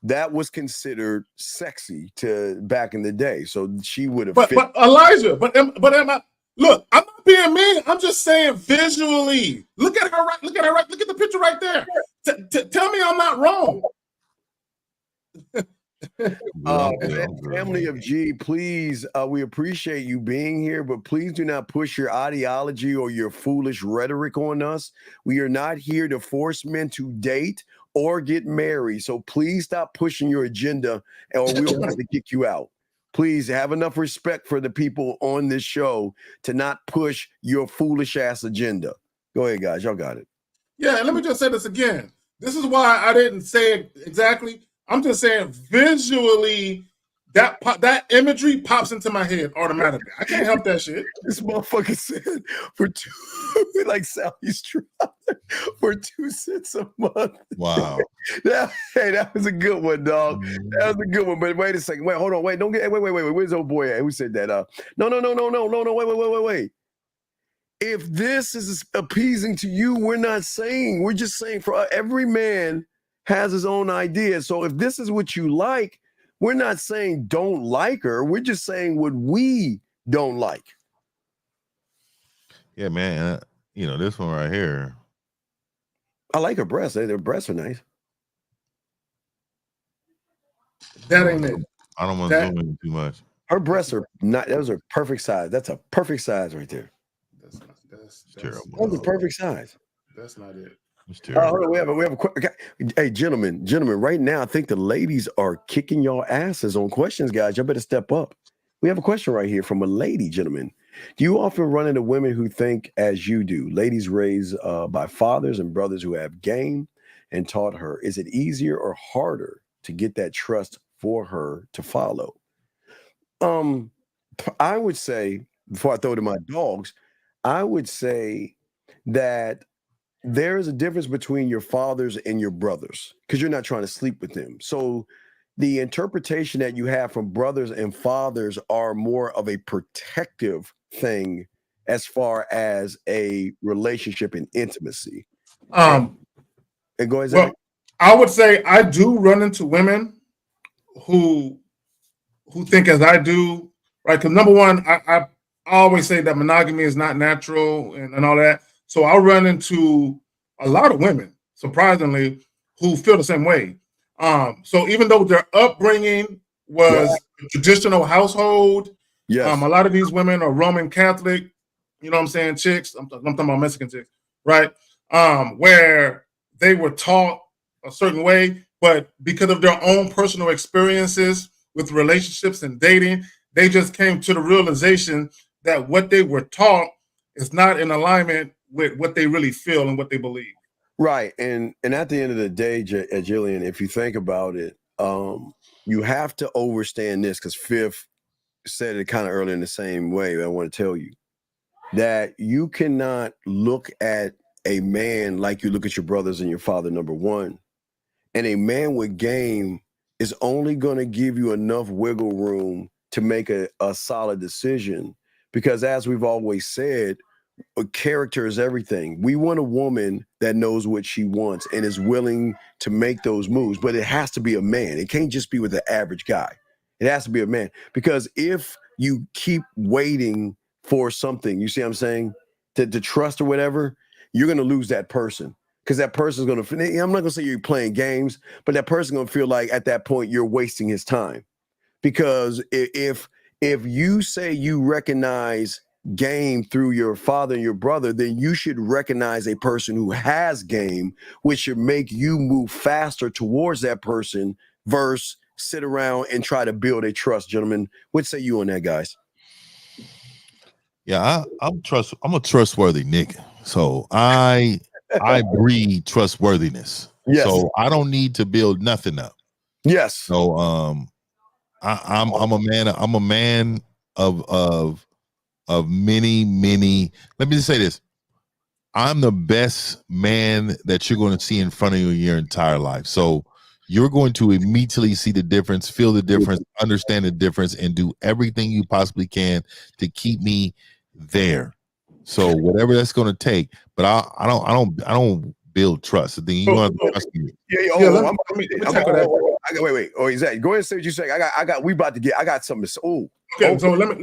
that was considered sexy to back in the day. So she would have. But Elijah, but am I? Look, I'm not being mean. I'm just saying visually. Look at her. Look at her. Look at the picture right there. Tell me I'm not wrong. Family of G, please, we appreciate you being here, but please do not push your ideology or your foolish rhetoric on us. We are not here to force men to date or get married. So please stop pushing your agenda or we'll have to kick you out. Please have enough respect for the people on this show to not push your foolish ass agenda. Go ahead, guys. Y'all got it. Yeah, and let me just say this again. This is why I didn't say it exactly. I'm just saying visually that imagery pops into my head automatically. I can't help that shit. This motherfucker said for two, like Sally's Trout, for 2 cents a month. Wow. That was a good one, dog. That was a good one. But wait a second. Wait, hold on. Wait, don't get. Wait. Where's old boy at? Who said that? No. Wait. If this is appeasing to you, we're not saying. We're just saying for every man has his own idea. So if this is what you like, we're not saying don't like her. We're just saying what we don't like. Yeah, man. This one right here. I like her breasts. Their breasts are nice. That ain't it. I don't want to zoom in too much. Her breasts are not. Those are perfect size. That's a perfect size right there. That's terrible. That's a perfect size. That's not it. We have a quick. Hey, gentlemen, right now, I think the ladies are kicking y'all asses on questions, guys. Y'all better step up. We have a question right here from a lady, gentlemen. Do you often run into women who think as you do? Ladies raised by fathers and brothers who have game and taught her. Is it easier or harder to get that trust for her to follow? I would say, before I throw to my dogs, I would say that there is a difference between your fathers and your brothers because you're not trying to sleep with them. So the interpretation that you have from brothers and fathers are more of a protective thing as far as a relationship and intimacy. And go ahead. Well, I would say I do run into women who think as I do, right? Because number one, I always say that monogamy is not natural and all that. So I'll run into a lot of women, surprisingly, who feel the same way. So even though their upbringing was a traditional household, a lot of these women are Roman Catholic, you know what I'm saying, chicks, I'm talking about Mexican chicks, right? Where they were taught a certain way, but because of their own personal experiences with relationships and dating, they just came to the realization that what they were taught is not in alignment with what they really feel and what they believe. Right. And at the end of the day, Jillian, if you think about it, you have to understand this because Fifth said it kind of earlier in the same way. I want to tell you that you cannot look at a man like you look at your brothers and your father, number one. And a man with game is only going to give you enough wiggle room to make a solid decision. Because as we've always said, a character is everything. We want a woman that knows what she wants and is willing to make those moves, but it has to be a man. It can't just be with the average guy. It has to be a man. Because if you keep waiting for something, you see what I'm saying, to trust or whatever, you're going to lose that person. Because that person's going to, I'm not going to say you're playing games, but that person's going to feel like at that point you're wasting his time. Because if you say you recognize game through your father and your brother, then you should recognize a person who has game, which should make you move faster towards that person versus sit around and try to build a trust. Gentlemen, what say you on that, guys? Yeah, I'm a trustworthy nigga. So I breed trustworthiness. Yes. So I don't need to build nothing up. Yes. So I'm a man of many. Let me just say this. I'm the best man that you're going to see in front of you your entire life. So you're going to immediately see the difference, feel the difference, understand the difference, and do everything you possibly can to keep me there. So whatever that's going to take, but I don't build trust. The thing you want to trust me. Let me tackle that. Wait. Oh, exactly. Go ahead and say what you say. I got something to say. Okay, so let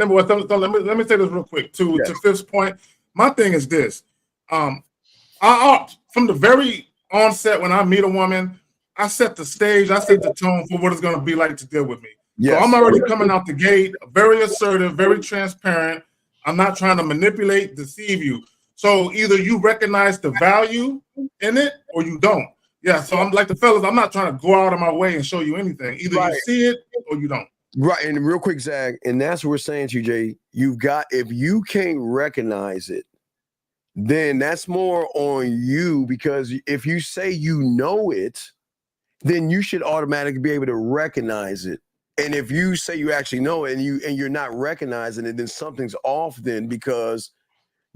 me say this real quick. To Fifth's point, my thing is this. I from the very onset when I meet a woman, I set the stage, I set the tone for what it's going to be like to deal with me. So I'm already coming out the gate, very assertive, very transparent. I'm not trying to manipulate, deceive you. So either you recognize the value in it or you don't. Yeah, so I'm like the fellas, I'm not trying to go out of my way and show you anything. Either you see it or you don't. Right, and real quick, Zach, and that's what we're saying to you, Jay. If you can't recognize it, then that's more on you, because if you say you know it, then you should automatically be able to recognize it. And if you say you actually know it and you're not recognizing it, then something's off then, because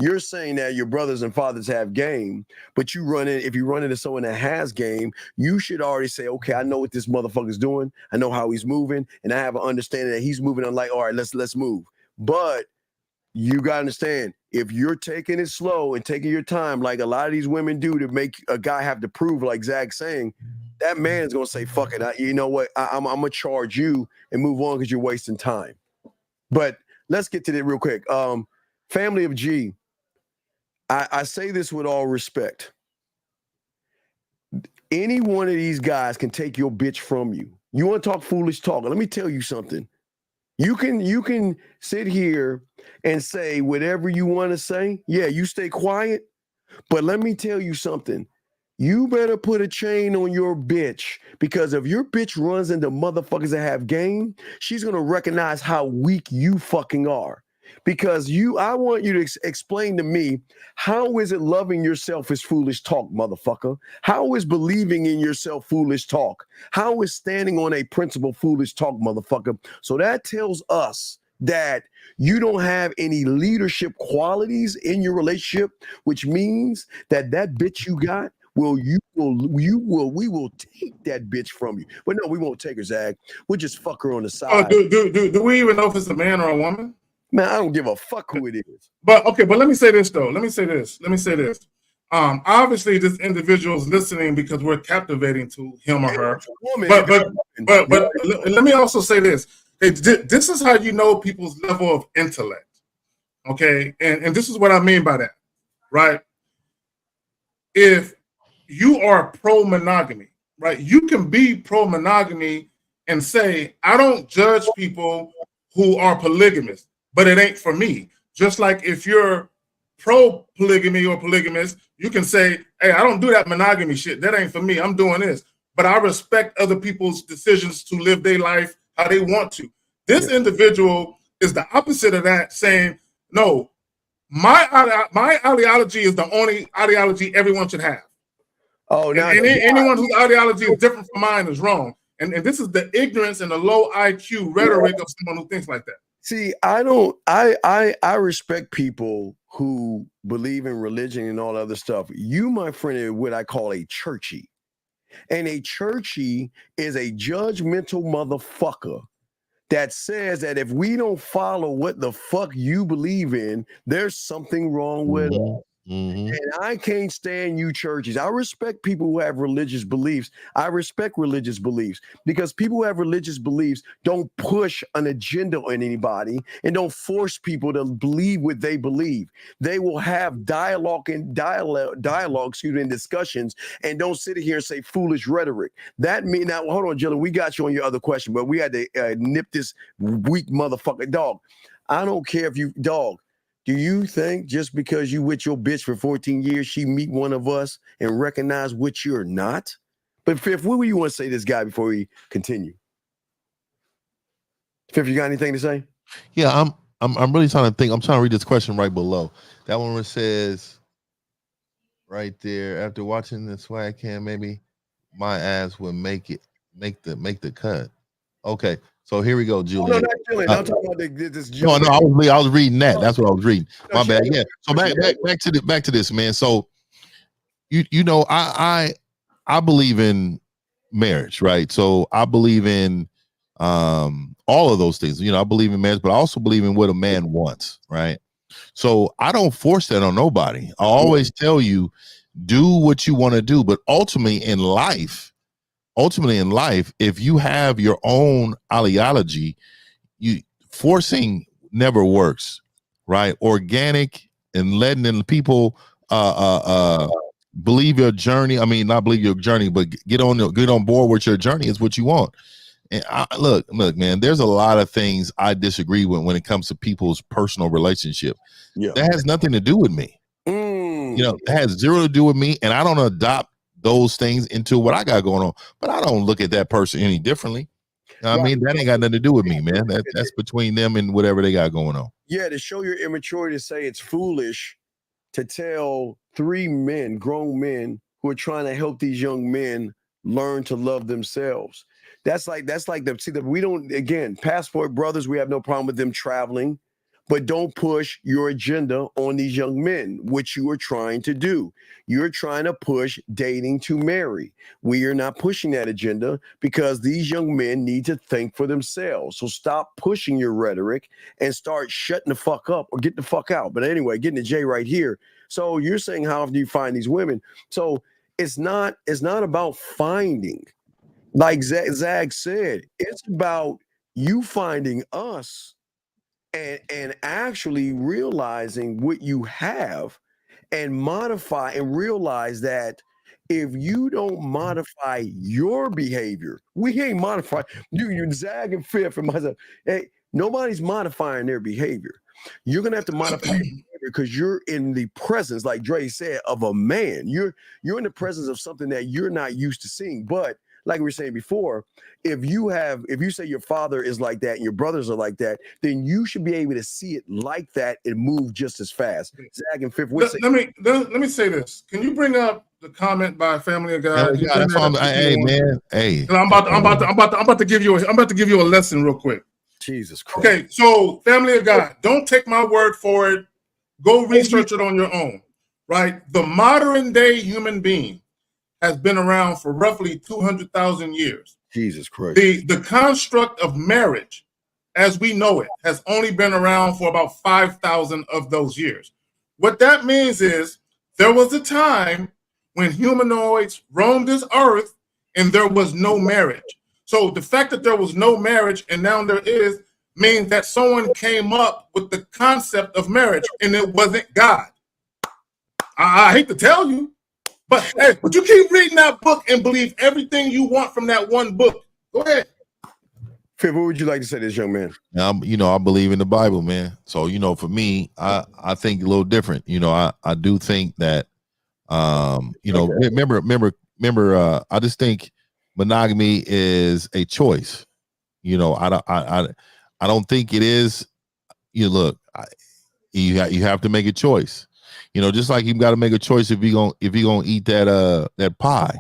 you're saying that your brothers and fathers have game, but if you run into someone that has game, you should already say, okay, I know what this motherfucker's doing. I know how he's moving, and I have an understanding that he's moving. I'm like, all right, let's move. But you got to understand, if you're taking it slow and taking your time, like a lot of these women do to make a guy have to prove, like Zach's saying, that man's going to say, fuck it. You know what? I'm going to charge you and move on because you're wasting time. But let's get to that real quick. Family of G, I say this with all respect. Any one of these guys can take your bitch from you. You want to talk foolish talk? Let me tell you something. You can sit here and say whatever you want to say. Yeah, you stay quiet. But let me tell you something. You better put a chain on your bitch, because if your bitch runs into motherfuckers that have game, she's going to recognize how weak you fucking are. Because I want you to explain to me, how is it loving yourself is foolish talk, motherfucker? How is believing in yourself foolish talk? How is standing on a principle foolish talk, motherfucker? So that tells us that you don't have any leadership qualities in your relationship, which means that bitch you got, we will take that bitch from you. But no, we won't take her, Zach. We'll just fuck her on the side. Do we even know if it's a man or a woman? Man, I don't give a fuck who it is. But let me say this though. Let me say this. Obviously, this individual is listening because we're captivating to him or her. But let me also say this. This is how you know people's level of intellect. Okay, and this is what I mean by that, right? If you are pro-monogamy, right? You can be pro-monogamy and say, I don't judge people who are polygamous, but it ain't for me. Just like if you're pro-polygamy or polygamous, you can say, hey, I don't do that monogamy shit. That ain't for me. I'm doing this. But I respect other people's decisions to live their life how they want to. This individual is the opposite of that, saying, no, my ideology is the only ideology everyone should have. Oh, now anyone whose ideology is different from mine is wrong. And this is the ignorance and the low IQ rhetoric of someone who thinks like that. See, I respect people who believe in religion and all other stuff. You, my friend, are what I call a churchy. And a churchy is a judgmental motherfucker that says that if we don't follow what the fuck you believe in, there's something wrong with us. And I can't stand you churches. I respect people who have religious beliefs. I respect religious beliefs, because people who have religious beliefs don't push an agenda on anybody and don't force people to believe what they believe. They will have dialogue and discussions, and don't sit here and say foolish rhetoric. That mean now, hold on, Jillian, we got you on your other question, but we had to nip this weak motherfucker. Dog, I don't care if you, dog. Do you think just because you with your bitch for 14 years, she meet one of us and recognize what you're not? But Fifth, what would you want to say to this guy before we continue? Fifth, you got anything to say? Yeah, I'm really trying to think. I'm trying to read this question right below. That one where it says right there, after watching the swag cam, maybe my ass would make it. make the cut. Okay, so here we go, Oh, Julie. no, not Julian. I'm talking about this. No, I was reading that. That's what I was reading. My bad. Yeah. So back to this, man. So you know, I believe in marriage, right? So I believe in all of those things. You know, I believe in marriage, but I also believe in what a man wants, right? So I don't force that on nobody. I always tell you, do what you want to do, but ultimately in life, if you have your own ideology, you forcing never works, right? Organic and letting in people believe your journey. I mean, not believe your journey, but get on board with your journey is what you want. And look, man, there's a lot of things I disagree with when it comes to people's personal relationship. Yeah. That has nothing to do with me. You know, it has zero to do with me, and I don't adopt those things into what I got going on. But I don't look at that person any differently. I mean, that ain't got nothing to do with me, man. That's between them and whatever they got going on. Yeah, to show your immaturity, to say it's foolish to tell 3 men, grown men, who are trying to help these young men learn to love themselves. That's like we don't, again, passport brothers, we have no problem with them traveling, but don't push your agenda on these young men, which you are trying to do. You're trying to push dating to marry. We are not pushing that agenda because these young men need to think for themselves. So stop pushing your rhetoric and start shutting the fuck up or get the fuck out. But anyway, getting to Jay right here. So you're saying, how do you find these women? So it's not about finding. Like Zag said, it's about you finding us and actually realizing what you have and modify and realize that if you don't modify your behavior, we ain't modifying you Zag and Fifth and myself. Hey, nobody's modifying their behavior. You're gonna have to modify your behavior because you're in the presence, like Dre said, of a man. You're in the presence of something that you're not used to seeing. But like we were saying before, if you say your father is like that and your brothers are like that, then you should be able to see it like that and move just as fast. Zag and Fifth, let me say this. Can you bring up the comment by Family of God? Hey man, hey. I'm about to give you a lesson real quick. Jesus Christ. Okay, so Family of God, don't take my word for it. Go research it on your own. Right? The modern day human being has been around for roughly 200,000 years. Jesus Christ. The construct of marriage, as we know it, has only been around for about 5,000 of those years. What that means is there was a time when humanoids roamed this earth and there was no marriage. So the fact that there was no marriage and now there is means that someone came up with the concept of marriage and it wasn't God. I hate to tell you, but you keep reading that book and believe everything you want from that one book. Go ahead. Fifth, what would you like to say to this young man? I believe in the Bible, man. So, for me, I think a little different. I do think that, remember, I just think monogamy is a choice. I don't think it is. You have to make a choice. Just like you got to make a choice if you're gonna eat that pie.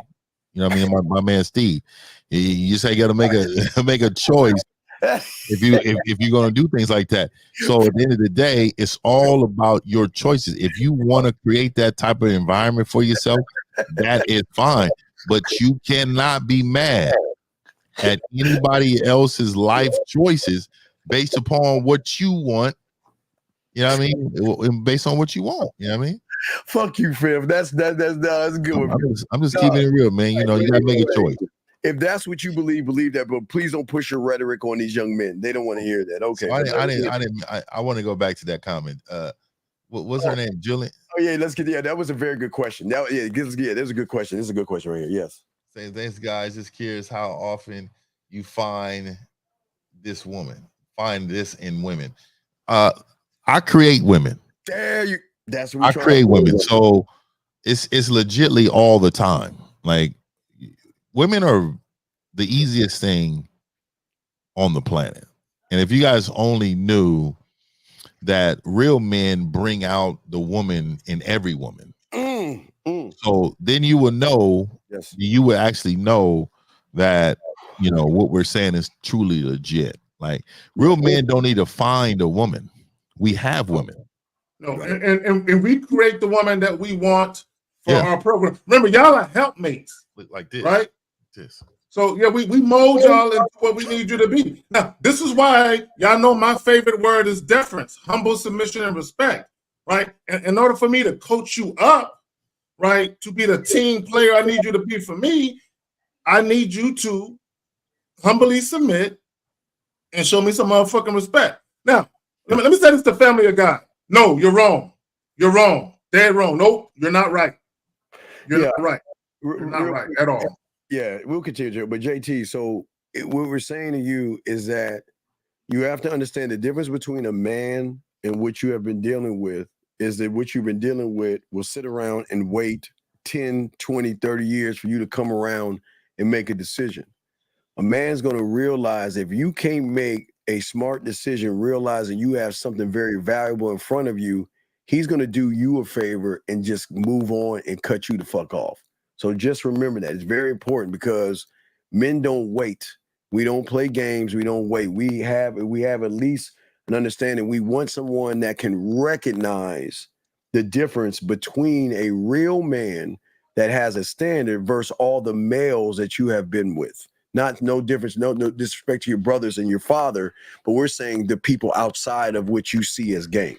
You know what I mean? My man Steve. You say you got to make a choice if you're gonna do things like that. So at the end of the day, it's all about your choices. If you want to create that type of environment for yourself, that is fine. But you cannot be mad at anybody else's life choices based upon what you want. You know what I mean? Based on what you want. You know what I mean? Fuck you, Fifth. That's a good one. I'm just keeping it real, man. You gotta make a choice. If that's what you believe that, but please don't push your rhetoric on these young men. They don't want to hear that. Okay. So I want to go back to that comment. What's her name? Julian? Oh yeah, that was a very good question. There's a good question. This is a good question right here. Yes. Saying thanks, guys. Just curious how often you find this in women. I create women. That's what I create women. So it's legitly all the time. Like women are the easiest thing on the planet. And if you guys only knew that real men bring out the woman in every woman. So then you would know, you would actually know that you know, what we're saying is truly legit. Like real men don't need to find a woman. We have women. No, and we create the woman that we want for our program. Remember, y'all are helpmates. Like this. Right? This. So yeah, we mold y'all into what we need you to be. Now, this is why y'all know my favorite word is deference, humble submission, and respect. Right? And in order for me to coach you up, right, to be the team player I need you to be for me, I need you to humbly submit and show me some motherfucking respect. Now, let me say this to Family of God. No, you're wrong. You're wrong. Dead wrong. Nope, you're not right. You're not right. You're not right at all. Yeah, we'll continue, but JT, so what we're saying to you is that you have to understand the difference between a man and what you have been dealing with is that what you've been dealing with will sit around and wait 10, 20, 30 years for you to come around and make a decision. A man's going to realize if you can't make a smart decision, realizing you have something very valuable in front of you, he's going to do you a favor and just move on and cut you the fuck off. So just remember that. It's very important because men don't wait. We don't play games. We don't wait. We have at least an understanding. We want someone that can recognize the difference between a real man that has a standard versus all the males that you have been with. No difference, no disrespect to your brothers and your father, but we're saying the people outside of what you see as game.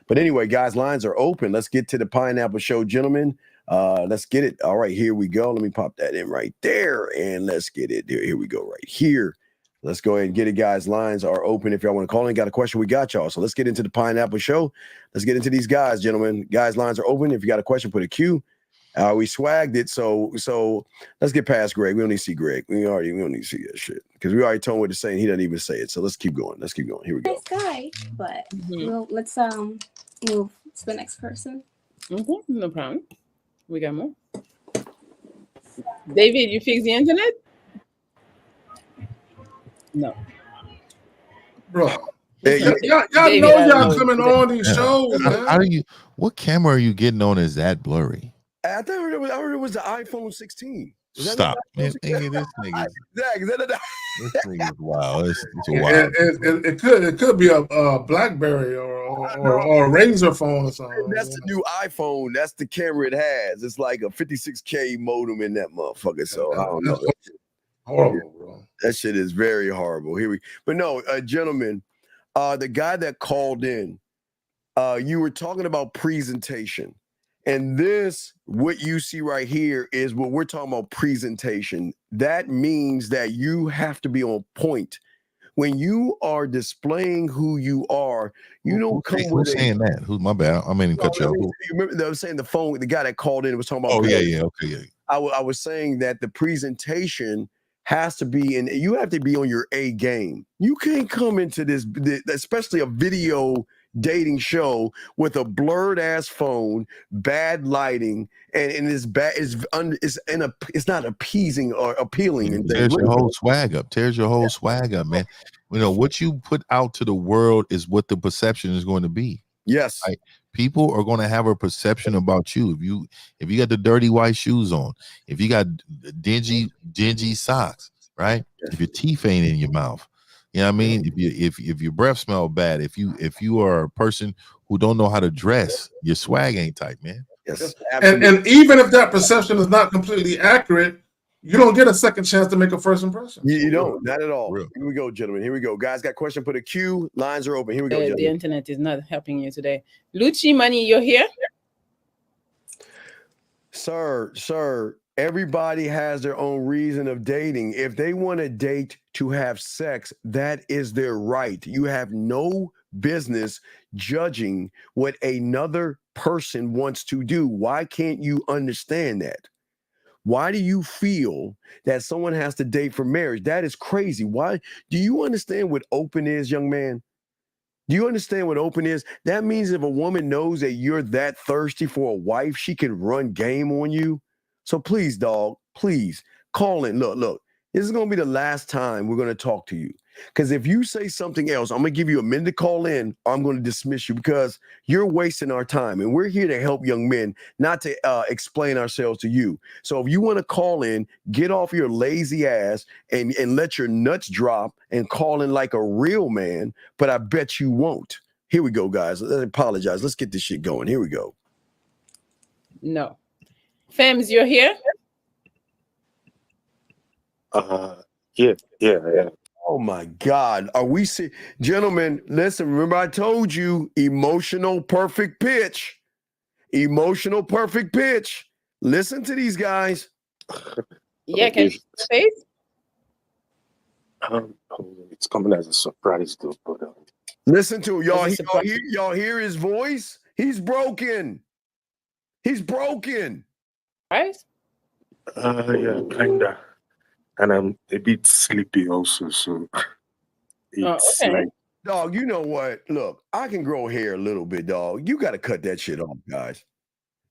But anyway, guys, lines are open. Let's get to the Pineapple Show, gentlemen. Let's get it. All right, here we go. Let me pop that in right there, and let's get it. Here we go right here. Let's go ahead and get it, guys. Lines are open. If y'all want to call in, got a question, we got y'all. So let's get into the Pineapple Show. Let's get into these guys, gentlemen. Guys, lines are open. If you got a question, put a Q. We swagged it, so let's get past Greg. We don't need to see Greg. We don't need to see that shit because we already told him what to say, and he doesn't even say it. So let's keep going. Here we go. Nice guy, but let's move to the next person. Okay, no problem. We got more. David, you fix the internet? No. Bro. Y'all know y'all coming on these shows, man. How do you? What camera are you getting on? Is that blurry? I heard it was the iPhone 16. Stop, man. This nigga. This nigga's wild. It's wild. It could be a BlackBerry or a Razor phone or something. That's the new iPhone. That's the camera it has. It's like a 56K modem in that motherfucker. So I don't know. Horrible, bro. That shit is very horrible. But no, gentlemen, the guy that called in, you were talking about presentation. And this, what you see right here is what we're talking about presentation. That means that you have to be on point. When you are displaying who you are, you don't come with who's saying that? Who's my bad? I mean, cut you off. You remember I was saying the guy that called in was talking about. Oh, yeah. Okay, yeah. I was saying that the presentation has to be and you have to be on your A game. You can't come into this, especially a video dating show with a blurred ass phone, bad lighting, and it's bad. It's not appeasing or appealing. And tears your whole swag up, man. You know what you put out to the world is what the perception is going to be. Yes, like people are going to have a perception about you. If you got the dirty white shoes on, if you got dingy socks, right? If your teeth ain't in your mouth. You know what I mean? If your breath smell bad, if you are a person who don't know how to dress, your swag ain't tight, man. Yes, and even if that perception is not completely accurate, you don't get a second chance to make a first impression. You don't, not at all. Real. Here we go, gentlemen. Here we go. Guys, got a question, put a Q. Lines are open. Here we go, gentlemen. The internet is not helping you today. Lucci Money, you're here? Sir, everybody has their own reason of dating. If they want to date to have sex, that is their right. You have no business judging what another person wants to do. Why can't you understand that? Why do you feel that someone has to date for marriage? That is crazy. Why? Do you understand what open is, young man? Do you understand what open is? That means if a woman knows that you're that thirsty for a wife, she can run game on you. So please, dog, please call in. Look. This is going to be the last time we're going to talk to you. Because if you say something else, I'm going to give you a minute to call in, or I'm going to dismiss you because you're wasting our time. And we're here to help young men, not to explain ourselves to you. So if you want to call in, get off your lazy ass and let your nuts drop and call in like a real man, but I bet you won't. Here we go, guys. I apologize. Let's get this shit going. Here we go. No. Fems, you're here? Yeah. Oh my God. Are we gentlemen, listen, remember I told you emotional perfect pitch. Emotional perfect pitch. Listen to these guys. Yeah, can you say it's coming as a surprise though, but listen to y'all. Y'all hear his voice? He's broken. He's broken. Right? Yeah, kinda. And I'm a bit sleepy also, so it's like, dog, you know what? Look, I can grow hair a little bit, dog. You got to cut that shit off, guys.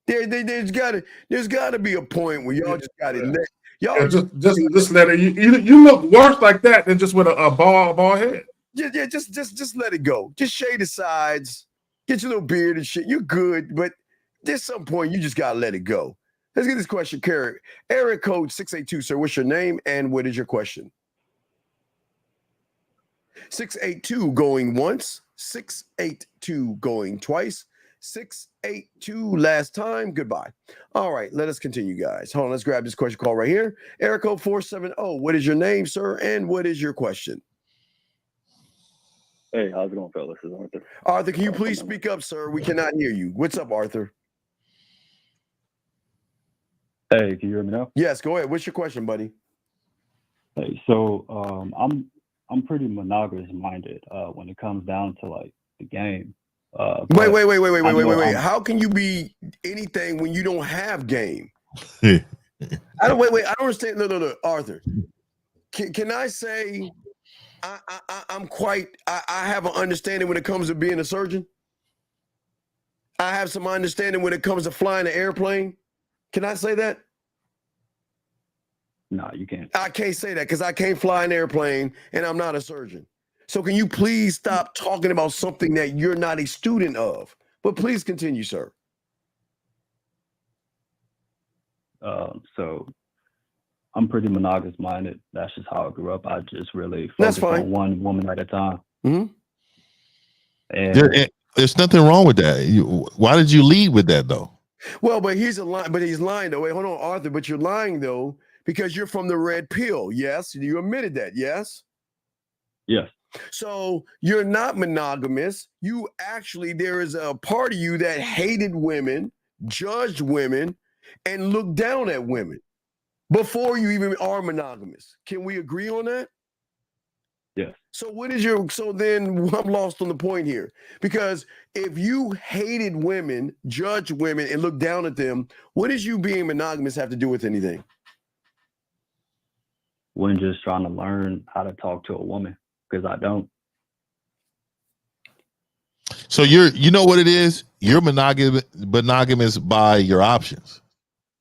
There's got to be a point where y'all just got to let y'all just let it. You look worse like that than just with a bald head. Just let it go. Just shade the sides, get your little beard and shit. You're good, but there's some point you just gotta let it go. Let's get this question, Carrie. Area code 682, sir. What's your name and what is your question? 682 going once, 682 going twice, 682 last time. Goodbye. All right, let us continue, guys. Hold on, let's grab this question call right here. Area code 470. What is your name, sir, and what is your question? Hey, how's it going, fellas? This is Arthur. Arthur, can you please speak up, sir? We cannot hear you. What's up, Arthur? Hey, can you hear me now? Yes, go ahead. What's your question, buddy? Hey, so I'm pretty monogamous minded when it comes down to like the game. Wait. How can you be anything when you don't have game? I don't understand. No, Arthur. Can I say I have an understanding when it comes to being a surgeon? I have some understanding when it comes to flying an airplane. Can I say that? No, you can't. I can't say that because I can't fly an airplane and I'm not a surgeon. So can you please stop talking about something that you're not a student of? But please continue, sir. So I'm pretty monogamous minded. That's just how I grew up. I just really focus on one woman at a time. Mm-hmm. And there's nothing wrong with that. Why did you lead with that though? Well, but he's lying though. Wait, hold on, Arthur. But you're lying though because you're from the red pill. Yes, you admitted that. Yes. Yes. So you're not monogamous. You actually, there is a part of you that hated women, judged women, and looked down at women before you even are monogamous. Can we agree on that? Yes. So then I'm lost on the point here. Because if you hated women, judged women, and looked down at them, what does you being monogamous have to do with anything? When just trying to learn how to talk to a woman, because I don't. So you know what it is? You're monogamous by your options.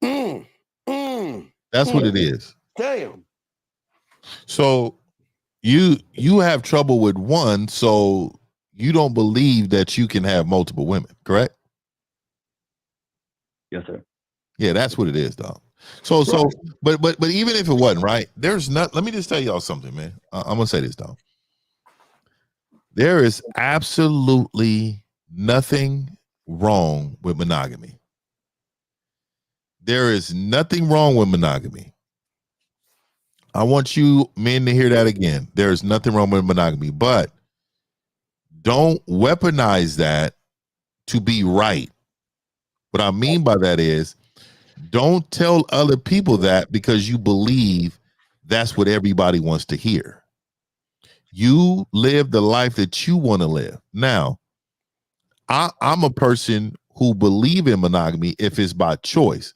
That's what it is. Damn. So you have trouble with one, so you don't believe that you can have multiple women, correct? Yes, sir. Yeah, that's what it is, dog. So but even if it wasn't, right? There's not. Let me just tell y'all something, man. I'm gonna say this, dog. There is absolutely nothing wrong with monogamy. There is nothing wrong with monogamy. I want you men to hear that again. There is nothing wrong with monogamy, but don't weaponize that to be right. What I mean by that is don't tell other people that because you believe that's what everybody wants to hear. You live the life that you want to live. Now, I'm a person who believe in monogamy if it's by choice.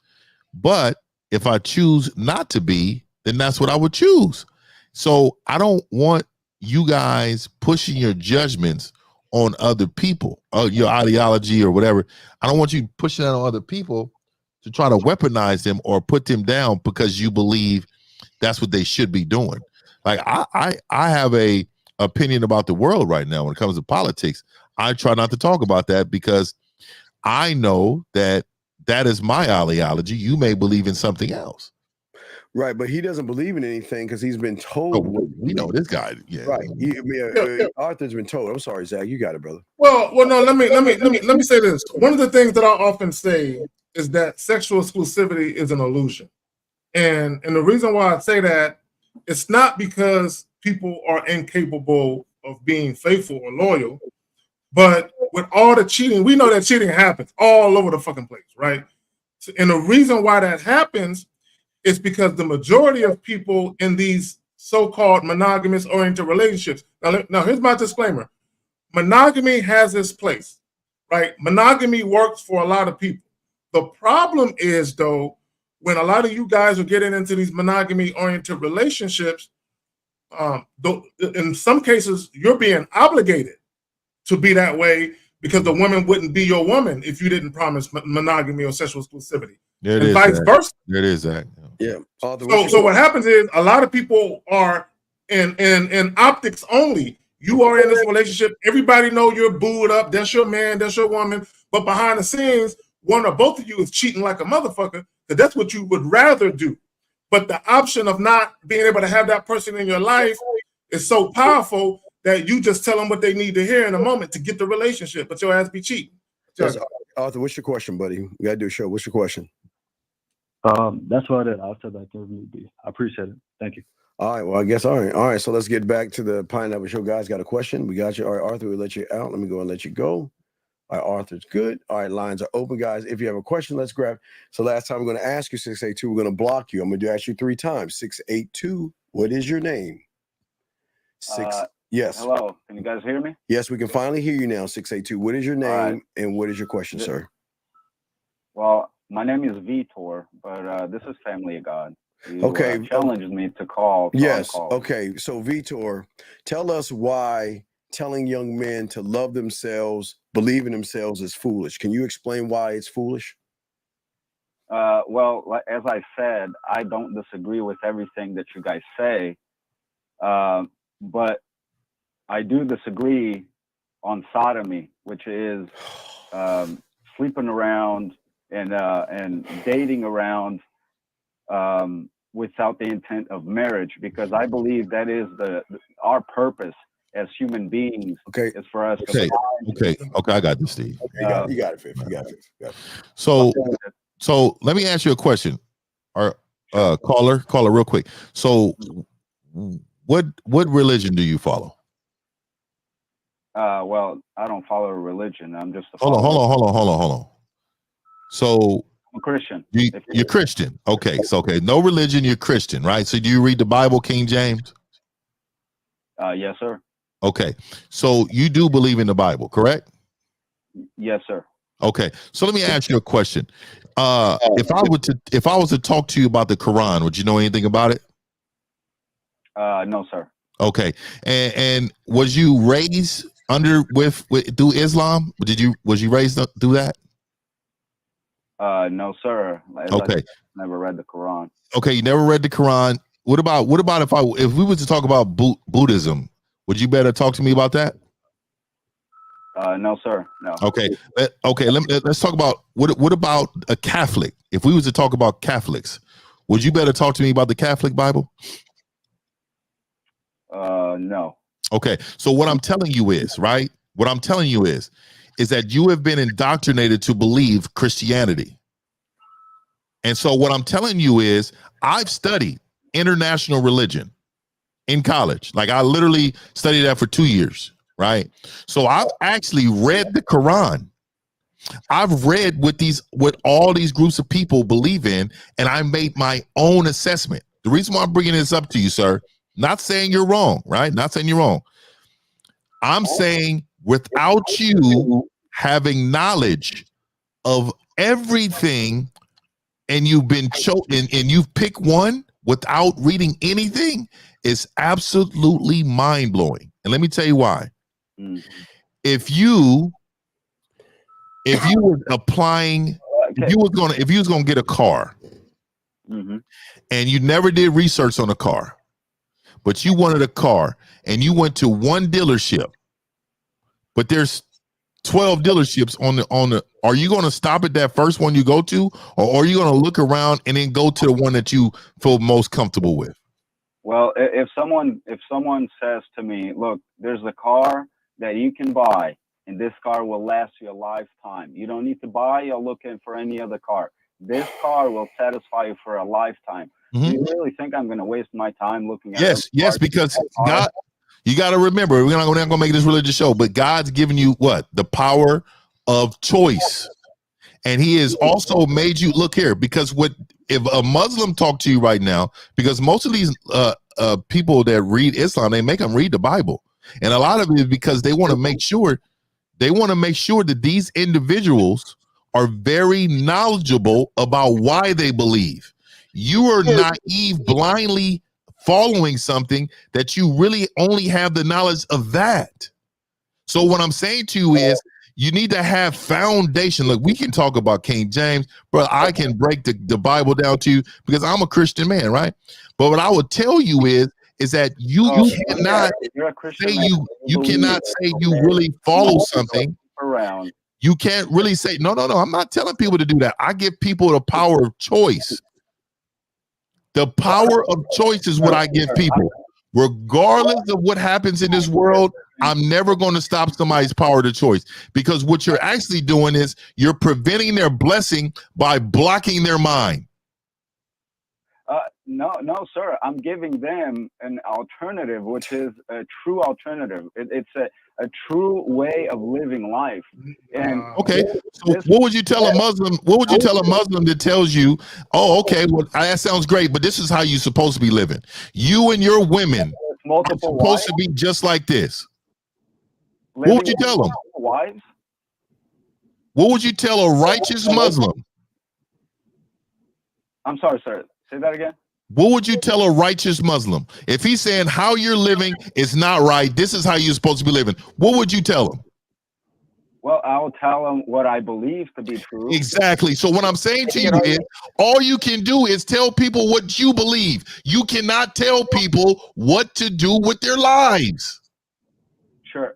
But if I choose not to be, then that's what I would choose. So I don't want you guys pushing your judgments on other people, or your ideology or whatever. I don't want you pushing that on other people to try to weaponize them or put them down because you believe that's what they should be doing. Like I have a opinion about the world right now when it comes to politics. I try not to talk about that because I know that is my ideology. You may believe in something else. Right, but he doesn't believe in anything because he's been told. We know this guy. Yeah, right. Arthur's been told. I'm sorry, Zach. You got it, brother. Well, no. Let me say this. One of the things that I often say is that sexual exclusivity is an illusion, and the reason why I say that, it's not because people are incapable of being faithful or loyal, but with all the cheating, we know that cheating happens all over the fucking place, right? And the reason why that happens is because the majority of people in these so-called monogamous oriented relationships. Now here's my disclaimer. Monogamy has its place, right? Monogamy works for a lot of people. The problem is, though, when a lot of you guys are getting into these monogamy oriented relationships, in some cases, you're being obligated to be that way because the woman wouldn't be your woman if you didn't promise monogamy or sexual exclusivity. There it and is, vice Zach. versa. There it is, Zach. Yeah. So what happens is a lot of people are in optics only. You are in this relationship. Everybody know you're booed up. That's your man. That's your woman. But behind the scenes, one or both of you is cheating like a motherfucker because that's what you would rather do. But the option of not being able to have that person in your life is so powerful that you just tell them what they need to hear in a moment to get the relationship, but your ass be cheating. Yes, Arthur, what's your question, buddy? We gotta do a show. What's your question? That's about it. I'll say that if need be. I appreciate it. Thank you. All right. Well, I guess all right. So let's get back to the Pineapple Show. Guys, got a question? We got you. All right, Arthur, we'll let you out. Let me go and let you go. All right, Arthur's good. All right, lines are open, guys. If you have a question, let's grab. So last time we're going to ask you 682. We're going to block you. I'm going to ask you 3 times. 682. What is your name? Yes. Hello. Can you guys hear me? Yes, we can finally hear you now. 682. What is your name and what is your question, sir? Well, my name is Vitor, but this is Family of God. You, okay. Challenged me to call. Yes. Okay. So Vitor, tell us why telling young men to love themselves, believe in themselves is foolish. Can you explain why it's foolish? Well, as I said, I don't disagree with everything that you guys say, but I do disagree on sodomy, which is sleeping around and dating around without the intent of marriage, because I believe that is our purpose as human beings. Okay, is for us. Okay. I got this, Steve. You got it, Fifth. You got it. So let me ask you a question. Our caller, real quick. So, what religion do you follow? Well, I don't follow a religion. I'm just a hold on. So I'm a Christian. You're Christian. Okay. So no religion, you're Christian, right? So do you read the Bible, King James? Yes, sir. Okay. So you do believe in the Bible, correct? Yes, sir. Okay. So let me ask you a question. If I was to talk to you about the Quran, would you know anything about it? No, sir. Okay. And was you raised through Islam? Was you raised through that? No, sir. Okay. I never read the Quran. Okay, you never read the Quran. What about if we were to talk about Buddhism? Would you better talk to me about that? No, sir. No. Okay. Let's talk about what about a Catholic? If we was to talk about Catholics, would you better talk to me about the Catholic Bible? No. Okay. So what I'm telling you is, right? What I'm telling you is that you have been indoctrinated to believe Christianity. And so what I'm telling you is I've studied international religion in college. Like I literally studied that for 2 years, right? So I've actually read the Quran. I've read what all these groups of people believe in, and I made my own assessment. The reason why I'm bringing this up to you, sir, not saying you're wrong, right? Not saying you're wrong. I'm saying without you having knowledge of everything and you've been chosen and you've picked one without reading anything is absolutely mind-blowing. And let me tell you why. If you were applying, if you was gonna get a car, and you never did research on a car, but you wanted a car, and you went to one dealership, but there's 12 dealerships on the, are you going to stop at that first one you go to, or are you going to look around and then go to the one that you feel most comfortable with? Well, if someone says to me, look, there's a car that you can buy, and this car will last you a lifetime. You don't need to buy or look in for any other car. This car will satisfy you for a lifetime. Do you really think I'm going to waste my time looking at Yes, because God, you got to remember, we're not going to make this religious show, but God's given you what? The power of choice. And he has also made you, look here, because if a Muslim talk to you right now, because most of these people that read Islam, they make them read the Bible. And a lot of it is because they want to make sure that these individuals are very knowledgeable about why they believe. You are naive, blindly following something that you really only have the knowledge of that. So what I'm saying to you is, you need to have foundation. Look, we can talk about King James, but I can break the Bible down to you because I'm a Christian man, right? But what I would tell you is that you cannot say you cannot say you really follow something around. You can't really say no. I'm not telling people to do that. I give people the power of choice. The power of choice is what I give people. Regardless of what happens in this world, I'm never going to stop somebody's power to choice, because what you're actually doing is you're preventing their blessing by blocking their mind. No, sir. I'm giving them an alternative, which is a true alternative. It's a true way of living life. And okay, so what would you tell a Muslim? What would you tell a Muslim that tells you, "Oh, okay, well that sounds great, but this is how you're supposed to be living. You and your women are supposed to be just like this." What would you tell them? Wives? What would you tell a righteous Muslim? I'm sorry, sir. Say that again. What would you tell a righteous Muslim if he's saying how you're living is not right? This is how you're supposed to be living. What would you tell him? Well, I'll tell him what I believe to be true. Exactly. So what I'm saying to you is, all you can do is tell people what you believe. You cannot tell people what to do with their lives. Sure,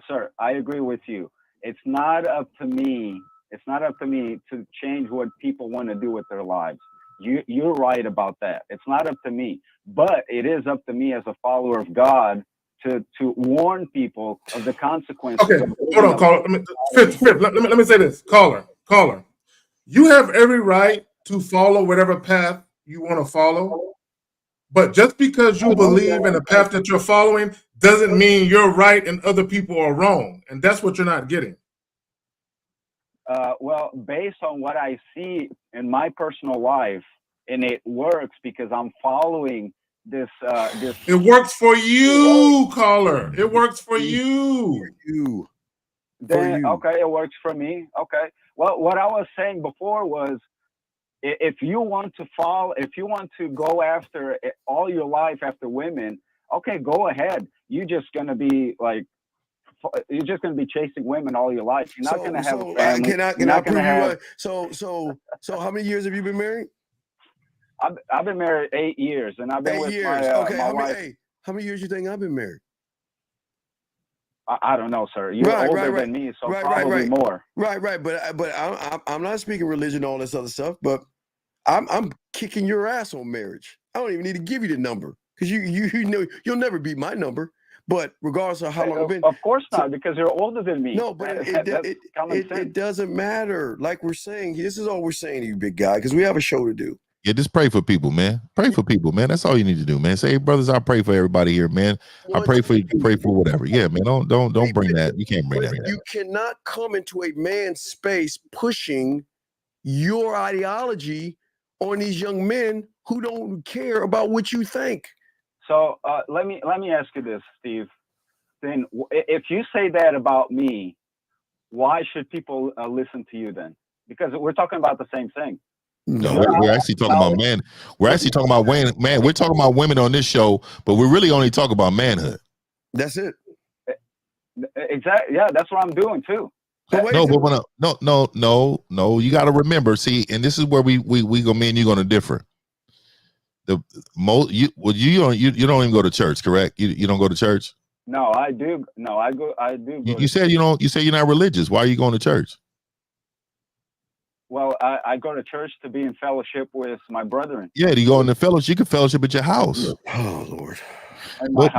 sir. I agree with you. It's not up to me. It's not up to me to change what people want to do with their lives. You're right about that. It's not up to me, but it is up to me as a follower of God to warn people of the consequences. Okay, hold on, caller. Let me say this, caller. You have every right to follow whatever path you want to follow, but just because you believe in the path that you're following doesn't mean you're right and other people are wrong, and that's what you're not getting. Well, based on what I see in my personal life, and it works because I'm following this. It works for you, caller. It works for you. Then okay, it works for me. Okay. Well, what I was saying before was, if you want to go after all your life after women, okay, go ahead. You're just gonna be chasing women all your life. You're not going to have a family. Can I prove you what? So how many years have you been married? I've been married 8 years, and I've been with my wife. How many years you think I've been married? I don't know, sir. You're older than me, so probably more. Right. But I'm not speaking religion, all this other stuff. But I'm kicking your ass on marriage. I don't even need to give you the number, because you know you'll never beat my number. But regardless of how long I've been, of course not, because you're older than me. No, but it doesn't matter. Like we're saying, this is all we're saying to you, big guy, because we have a show to do. Yeah, just pray for people, man. Pray for people, man. That's all you need to do, man. Say, hey, brothers, I pray for everybody here, man. I pray for you. Pray for whatever. Yeah, man. Don't bring that. You can't bring that. You cannot come into a man's space pushing your ideology on these young men who don't care about what you think. So let me ask you this, Steve. Then, if you say that about me, why should people listen to you then? Because we're talking about the same thing. No, we're actually talking about man. We're actually talking about man. We're talking about women on this show, but we really only talk about manhood. That's it. Exactly. Yeah, that's what I'm doing too. No. You got to remember. See, and this is where we go. Me and you going to differ. the most you don't even go to church, correct? You don't go to church? No, I do. No, I go. I do. Go You said you don't. You say you're not religious. Why are you going to church? Well, I go to church to be in fellowship with my brethren. Yeah, you go in the fellowship. You can fellowship at your house. Oh Lord. But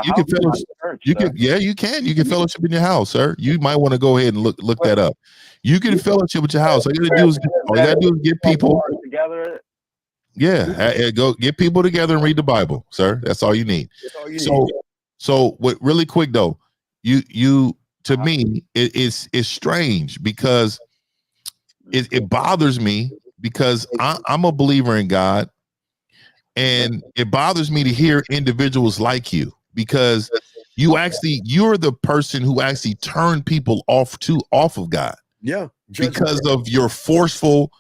you can fellowship. You can. You can fellowship in your house, sir. You might want to go ahead and look that up. You can fellowship with your house. All you gotta do is get people together. Yeah, go get people together and read the Bible, sir. That's all you need. So what? Really quick though, you to me it's strange because it bothers me because I'm a believer in God, and it bothers me to hear individuals like you because you're the person who actually turned people off of God. Yeah, because of your forceful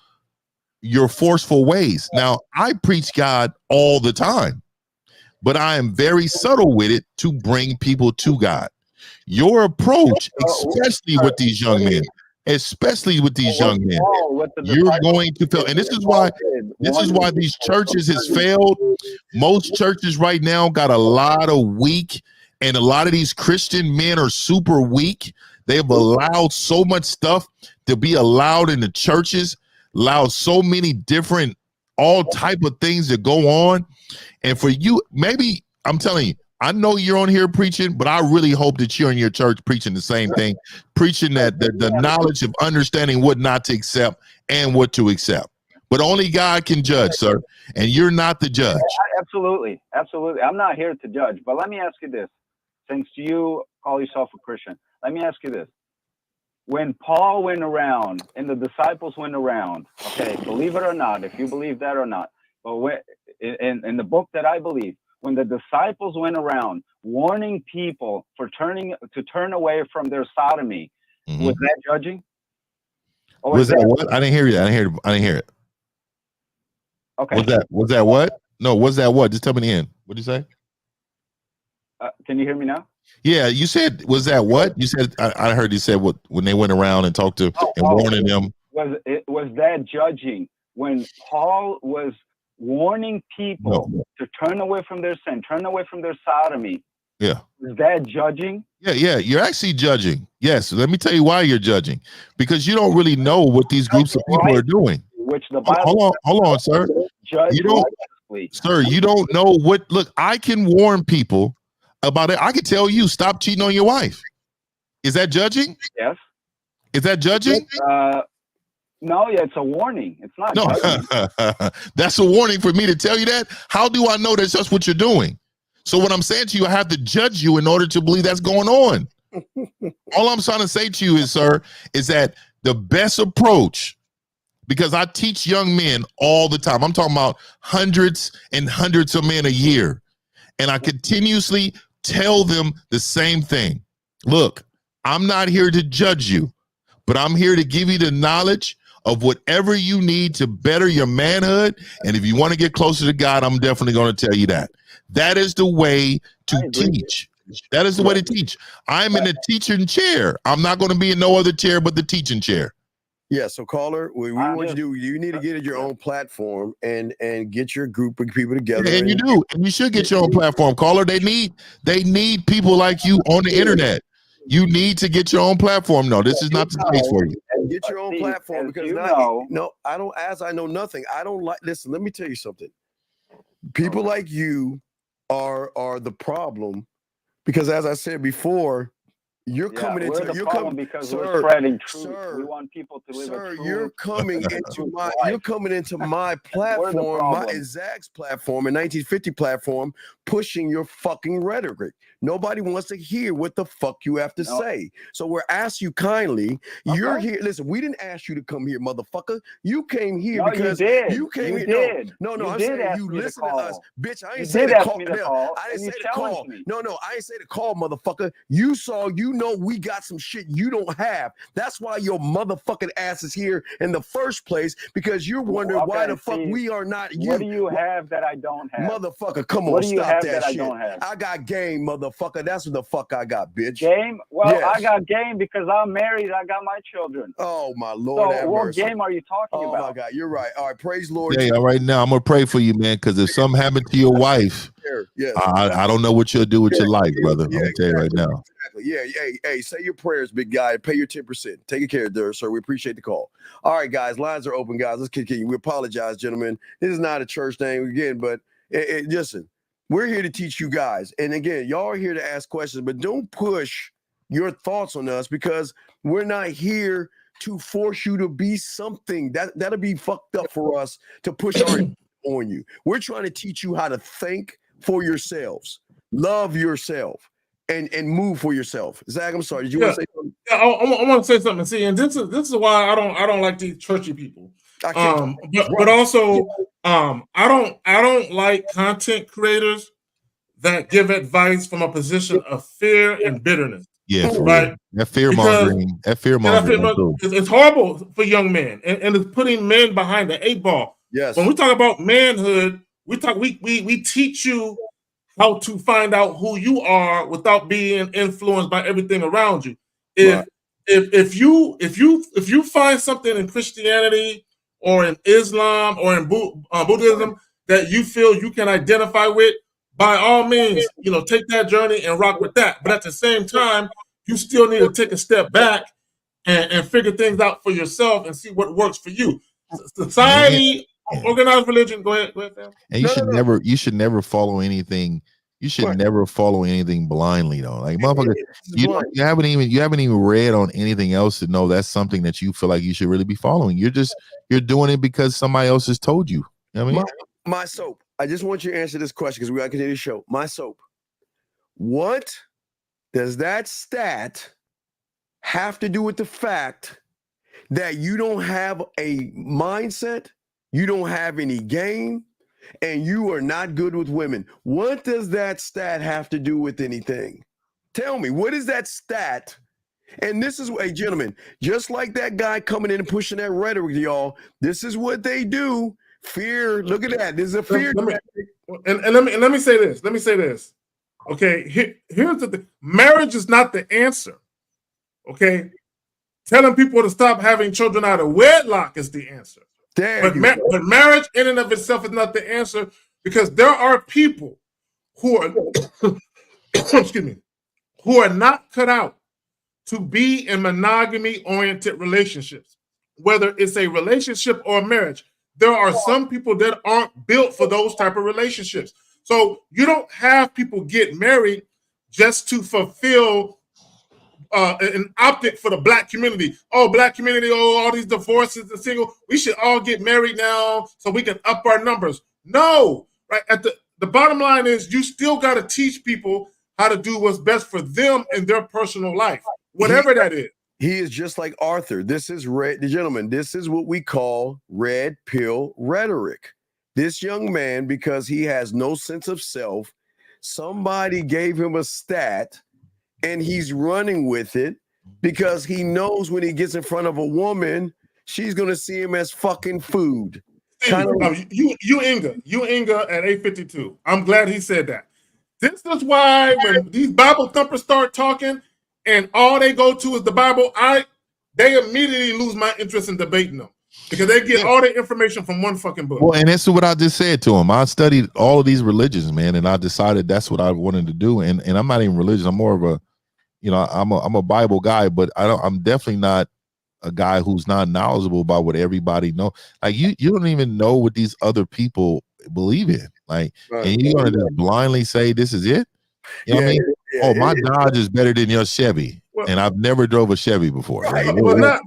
ways. Now, I preach God all the time, but I am very subtle with it to bring people to God. Your approach, especially with these young men, you're going to fail. And this is why these churches has failed. Most churches right now got a lot of weak, and a lot of these Christian men are super weak. They've allowed so much stuff to be allowed in the churches, allowed so many different, all type of things that go on. And for you, maybe, I'm telling you, I know you're on here preaching, but I really hope that you're in your church preaching the same thing, preaching that the knowledge of understanding what not to accept and what to accept. But only God can judge, sir, and you're not the judge. Absolutely. I'm not here to judge, but let me ask you this. Since you call yourself a Christian, let me ask you this. When Paul went around and the disciples went around, okay, believe it or not, if you believe that or not, but in the book that I believe, when the disciples went around warning people to turn away from their sodomy, was that judging? Or was that what? I didn't hear you. I didn't hear it. Okay. Was that what? No, was that what? Just tell me the end. What'd you say? Can you hear me now? Yeah, you said, was that what? You said, I heard you said what when they went around and talked to and warning them. Was that judging when Paul was warning people to turn away from their sin, turn away from their sodomy? Yeah. Is that judging? Yeah, you're actually judging. Yes, let me tell you why you're judging. Because you don't really know what these groups of people are doing. Which the Bible hold on, sir. You don't know what. Look, I can warn people about it. I can tell you, stop cheating on your wife. Is that judging? Yes. Is that judging? No, it's a warning. It's not. No, that's a warning for me to tell you that. How do I know that's just what you're doing? So what I'm saying to you, I have to judge you in order to believe that's going on. All I'm trying to say to you is, sir, is that the best approach, because I teach young men all the time. I'm talking about hundreds and hundreds of men a year. And I continuously tell them the same thing. Look, I'm not here to judge you, but I'm here to give you the knowledge of whatever you need to better your manhood. And if you want to get closer to God, I'm definitely going to tell you that. That is the way to teach. That is the way to teach. I'm in the teaching chair. I'm not going to be in no other chair but the teaching chair. Yeah, so caller, what we want you to do, you need to get your own platform and get your group of people together. And you do, and you should get your own platform, caller. They need people like you on the internet. You need to get your own platform. No, this is not the case for you. Get your own platform because I don't. As I know nothing, I don't like. Listen, let me tell you something. People like you are the problem because, as I said before, you're coming into because we're spreading truth. We want people to live a true. You're coming into my platform, my Zach's platform, a 1950 platform, pushing your fucking rhetoric. Nobody wants to hear what the fuck you have to say. So we're asking you kindly. You're here. Listen, we didn't ask you to come here, motherfucker. You came here because you came here. No, I'm saying you listen to us, bitch. I ain't say to call. I didn't say to call. No, I ain't say to call, motherfucker. You saw you know we got some shit you don't have. That's why your motherfucking ass is here in the first place, because you're wondering why the fuck we are not you. What do you have that I don't have? Motherfucker, come on, what do you stop have that that shit. I don't have? I got game, motherfucker. That's what the fuck I got, bitch. Game? Well, Yes. I got game because I'm married. I got my children. Oh my Lord, so what game are you talking about? Oh my God, you're right. All right, praise Lord. Yeah, right now I'm gonna pray for you, man, because if something happened to your wife, yes. I don't know what you'll do with your life, brother. I'm gonna tell you right now. Exactly. Yeah. Hey, say your prayers, big guy. Pay your 10%. Take it care there, sir. We appreciate the call. All right, guys. Lines are open, guys. Let's continue. We apologize, gentlemen. This is not a church thing again, but listen, we're here to teach you guys. And again, y'all are here to ask questions, but don't push your thoughts on us, because we're not here to force you to be something. That'll be fucked up for us to push our on you. We're trying to teach you how to think for yourselves, love yourself, and move for yourself. Zach, I'm sorry. Did you want to say something? Yeah, I want to say something. See, and this is why I don't like these churchy people. But also I don't like content creators that give advice from a position of fear and bitterness. Yeah, right. That fear mongering. It's horrible for young men, and it's putting men behind the 8 ball. Yes. When we talk about manhood, we teach you how to find out who you are without being influenced by everything around you. If you find something in Christianity or in Islam or in Buddhism that you feel you can identify with, by all means, take that journey and rock with that. But at the same time, you still need to take a step back and figure things out for yourself and see what works for you. Society, organized religion. Go ahead, Sam. And you should never follow anything. You should never follow anything blindly, though. Like, motherfucker, you haven't even read on anything else to know that's something that you feel like you should really be following. You're doing it because somebody else has told you. You know what I mean? My soap. I just want you to answer this question because we got to continue the show. My soap. What does that stat have to do with the fact that you don't have a mindset, you don't have any game, and you are not good with women? What does that stat have to do with anything? Tell me, what is that stat? And this is, hey, gentlemen, just like that guy coming in and pushing that rhetoric, y'all, this is what they do. Fear. Look at that. This is a fear. Let me say this. Okay, here's the thing. Marriage is not the answer. Okay, telling people to stop having children out of wedlock is the answer. But marriage in and of itself is not the answer, because there are people who are excuse me, who are not cut out to be in monogamy-oriented relationships, whether it's a relationship or a marriage. There are some people that aren't built for those type of relationships. So you don't have people get married just to fulfill an optic for the black community. Oh, black community, all these divorces and single. We should all get married now so we can up our numbers. No, right? At the bottom line is you still got to teach people how to do what's best for them in their personal life, whatever that is. He is just like Arthur. This is gentlemen, this is what we call red pill rhetoric. This young man, because he has no sense of self, somebody gave him a stat and he's running with it because he knows when he gets in front of a woman, she's going to see him as fucking food. You Inga at 852. I'm glad he said that. This is why when these Bible thumpers start talking, and all they go to is the Bible, they immediately lose my interest in debating them, because they get all their information from one fucking book. Well, and that's what I just said to him. I studied all of these religions, man, and I decided that's what I wanted to do. And I'm not even religious. I'm more of a, I'm a Bible guy, but I'm definitely not a guy who's not knowledgeable about what everybody knows. Like you don't even know what these other people believe in. Like, and you're gonna just blindly say this is it. You know what I mean? My Dodge is better than your Chevy, and I've never drove a Chevy before. Right? But not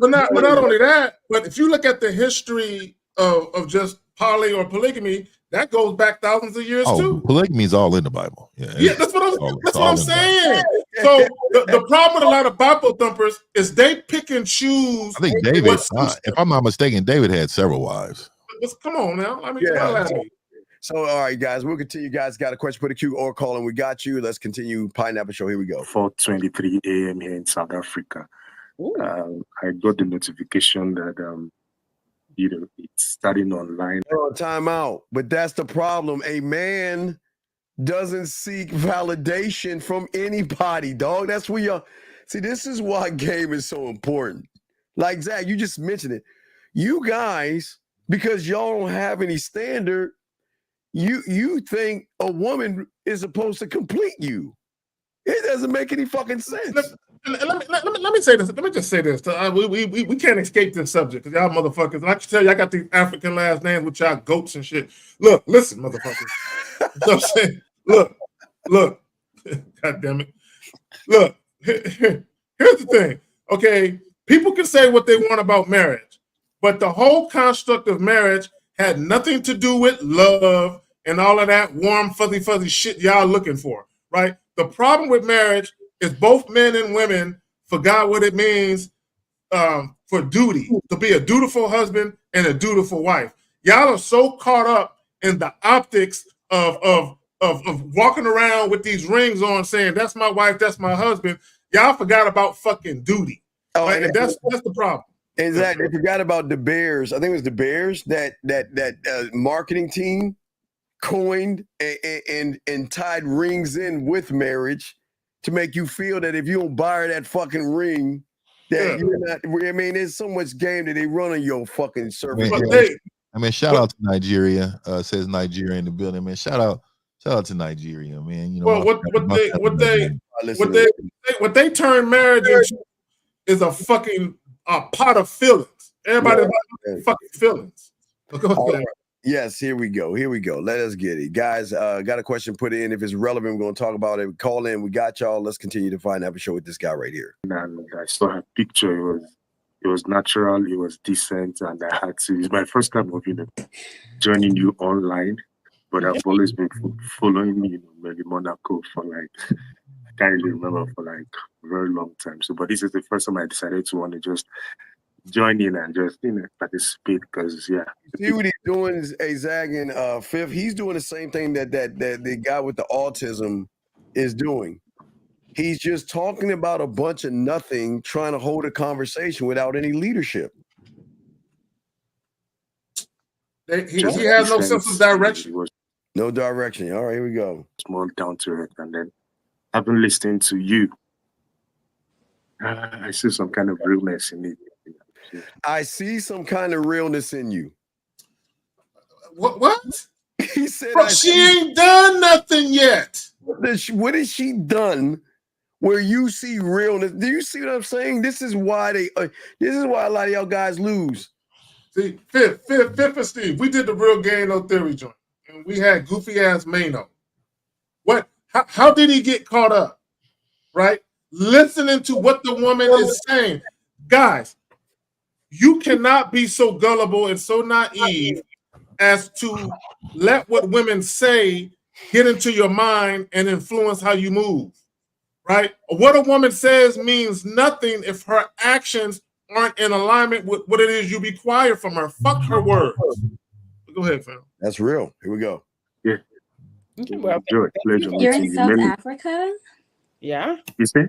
only that, but if you look at the history of just poly or polygamy, that goes back thousands of years too. Polygamy is all in the Bible. Yeah, that's what I'm saying. So the problem with a lot of Bible thumpers is they pick and choose. I think David, if I'm not mistaken, David had several wives. Come on now. I mean, come on. So, all right, guys, we'll continue. You guys got a question, put a Q or call, and we got you. Let's continue Pineapple Show. Here we go. 4:23 a.m. here in South Africa. I got the notification that it's starting online. Oh, time out. But that's the problem. A man doesn't seek validation from anybody, dog. That's where you're. See, this is why game is so important. Like Zach, you just mentioned it. You guys, because y'all don't have any standard, you think a woman is supposed to complete you. It doesn't make any fucking sense. Let me say this. Let me just say this. We can't escape this subject because y'all motherfuckers. And I can tell you, I got these African last names with y'all goats and shit. Look, listen, motherfuckers. You know what I'm saying? Look. God damn it. Look, here's the thing. Okay, people can say what they want about marriage, but the whole construct of marriage had nothing to do with love and all of that warm, fuzzy shit y'all looking for, right? The problem with marriage is both men and women forgot what it means for duty, to be a dutiful husband and a dutiful wife. Y'all are so caught up in the optics of walking around with these rings on saying, that's my wife, that's my husband. Y'all forgot about fucking duty. Oh, right? And that's the problem. Exactly. They forgot about the Bears. I think it was the Bears that marketing team coined and tied rings in with marriage to make you feel that if you don't buy her that fucking ring, that you're not. I mean, there's so much game that they run on your fucking surface. I mean, shout out to Nigeria. Says Nigeria in the building, man. Shout out to Nigeria, man. You know, well, what they turn marriage into is a fucking pot of feelings. Everybody fucking feelings. Right. Yes, here we go. Let us get it. Guys, got a question, put it in. If it's relevant, we're going to talk about it. Call in. We got y'all. Let's continue to find out a show with this guy right here. And I saw her picture. It was natural. It was decent. And I had to. It's my first time of, joining you online. But I've always been following, maybe Monaco for like, I can't really remember, for like a very long time. So, but this is the first time I decided to want to just join in and just participate because See what he's doing is Zag and Fifth. He's doing the same thing that the guy with the autism is doing. He's just talking about a bunch of nothing, trying to hold a conversation without any leadership. He has no sense of direction. No direction. All right, here we go. More down to earth, and then I've been listening to you. I see some kind of realness in it. I see some kind of realness in you. What? He said, bro, she ain't done nothing yet. What has she done where you see realness? Do you see what I'm saying? This is why this is why a lot of y'all guys lose. See, Fifth and Steve, we did the Real Game No Theory joint, and we had goofy ass Mano. What? How did he get caught up? Right? Listening to what the woman is saying. Guys, you cannot be so gullible and so naive as to let what women say get into your mind and influence how you move, right? What a woman says means nothing if her actions aren't in alignment with what it is you require from her. Fuck her words. Go ahead, fam. That's real. Here we go. Yeah. Well, you're in South Africa? Yeah. You say?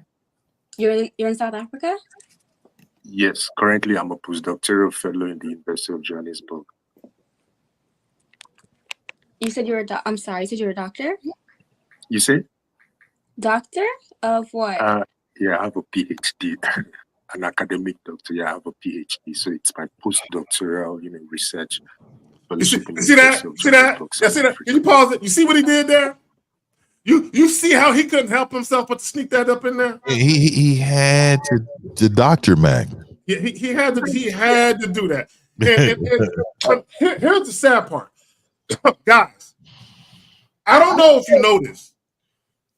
You're in South Africa? Yes. Currently, I'm a postdoctoral fellow in the University of Johannesburg. You said you're I'm sorry. You said you're a doctor? You say? Doctor of what? Yeah, I have a PhD. An academic doctor. Yeah, I have a PhD. So it's my postdoctoral, research. You see that? Yeah, see that? Can you pause it? You see what he did there? You see how he couldn't help himself but to sneak that up in there? He had to Dr. Mac. Yeah, he had to do that. And here's the sad part. Guys, I don't know if you know this,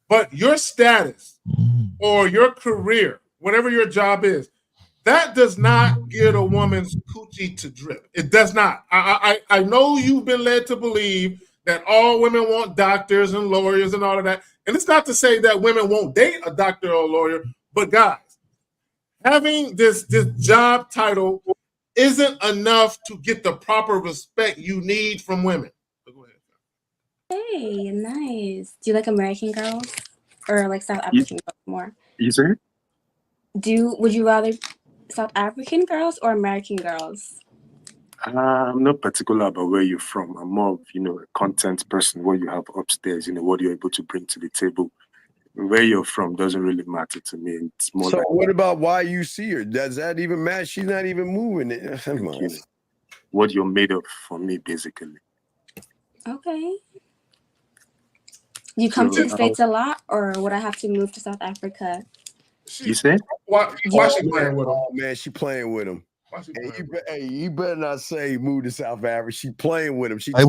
but your status or your career, whatever your job is, that does not get a woman's coochie to drip. It does not. I know you've been led to believe that all women want doctors and lawyers and all of that. And it's not to say that women won't date a doctor or a lawyer, but guys, having this job title isn't enough to get the proper respect you need from women. Go ahead. Okay, nice. Do you like American girls or like South You, African girls more? you say? Would you rather South African girls or American girls? I'm not particular about where you're from. I'm more of, a content person, what you have upstairs, what you're able to bring to the table. Where you're from doesn't really matter to me. It's more So like what about why you see her? Does that even matter? She's not even moving. Come on. what you're made of for me, basically. Okay. You come to the States a lot, or would I have to move to South Africa? You said? Why she playing with him? Oh man, she playing with him. Hey, you better not say move to South Africa. She playing with him. I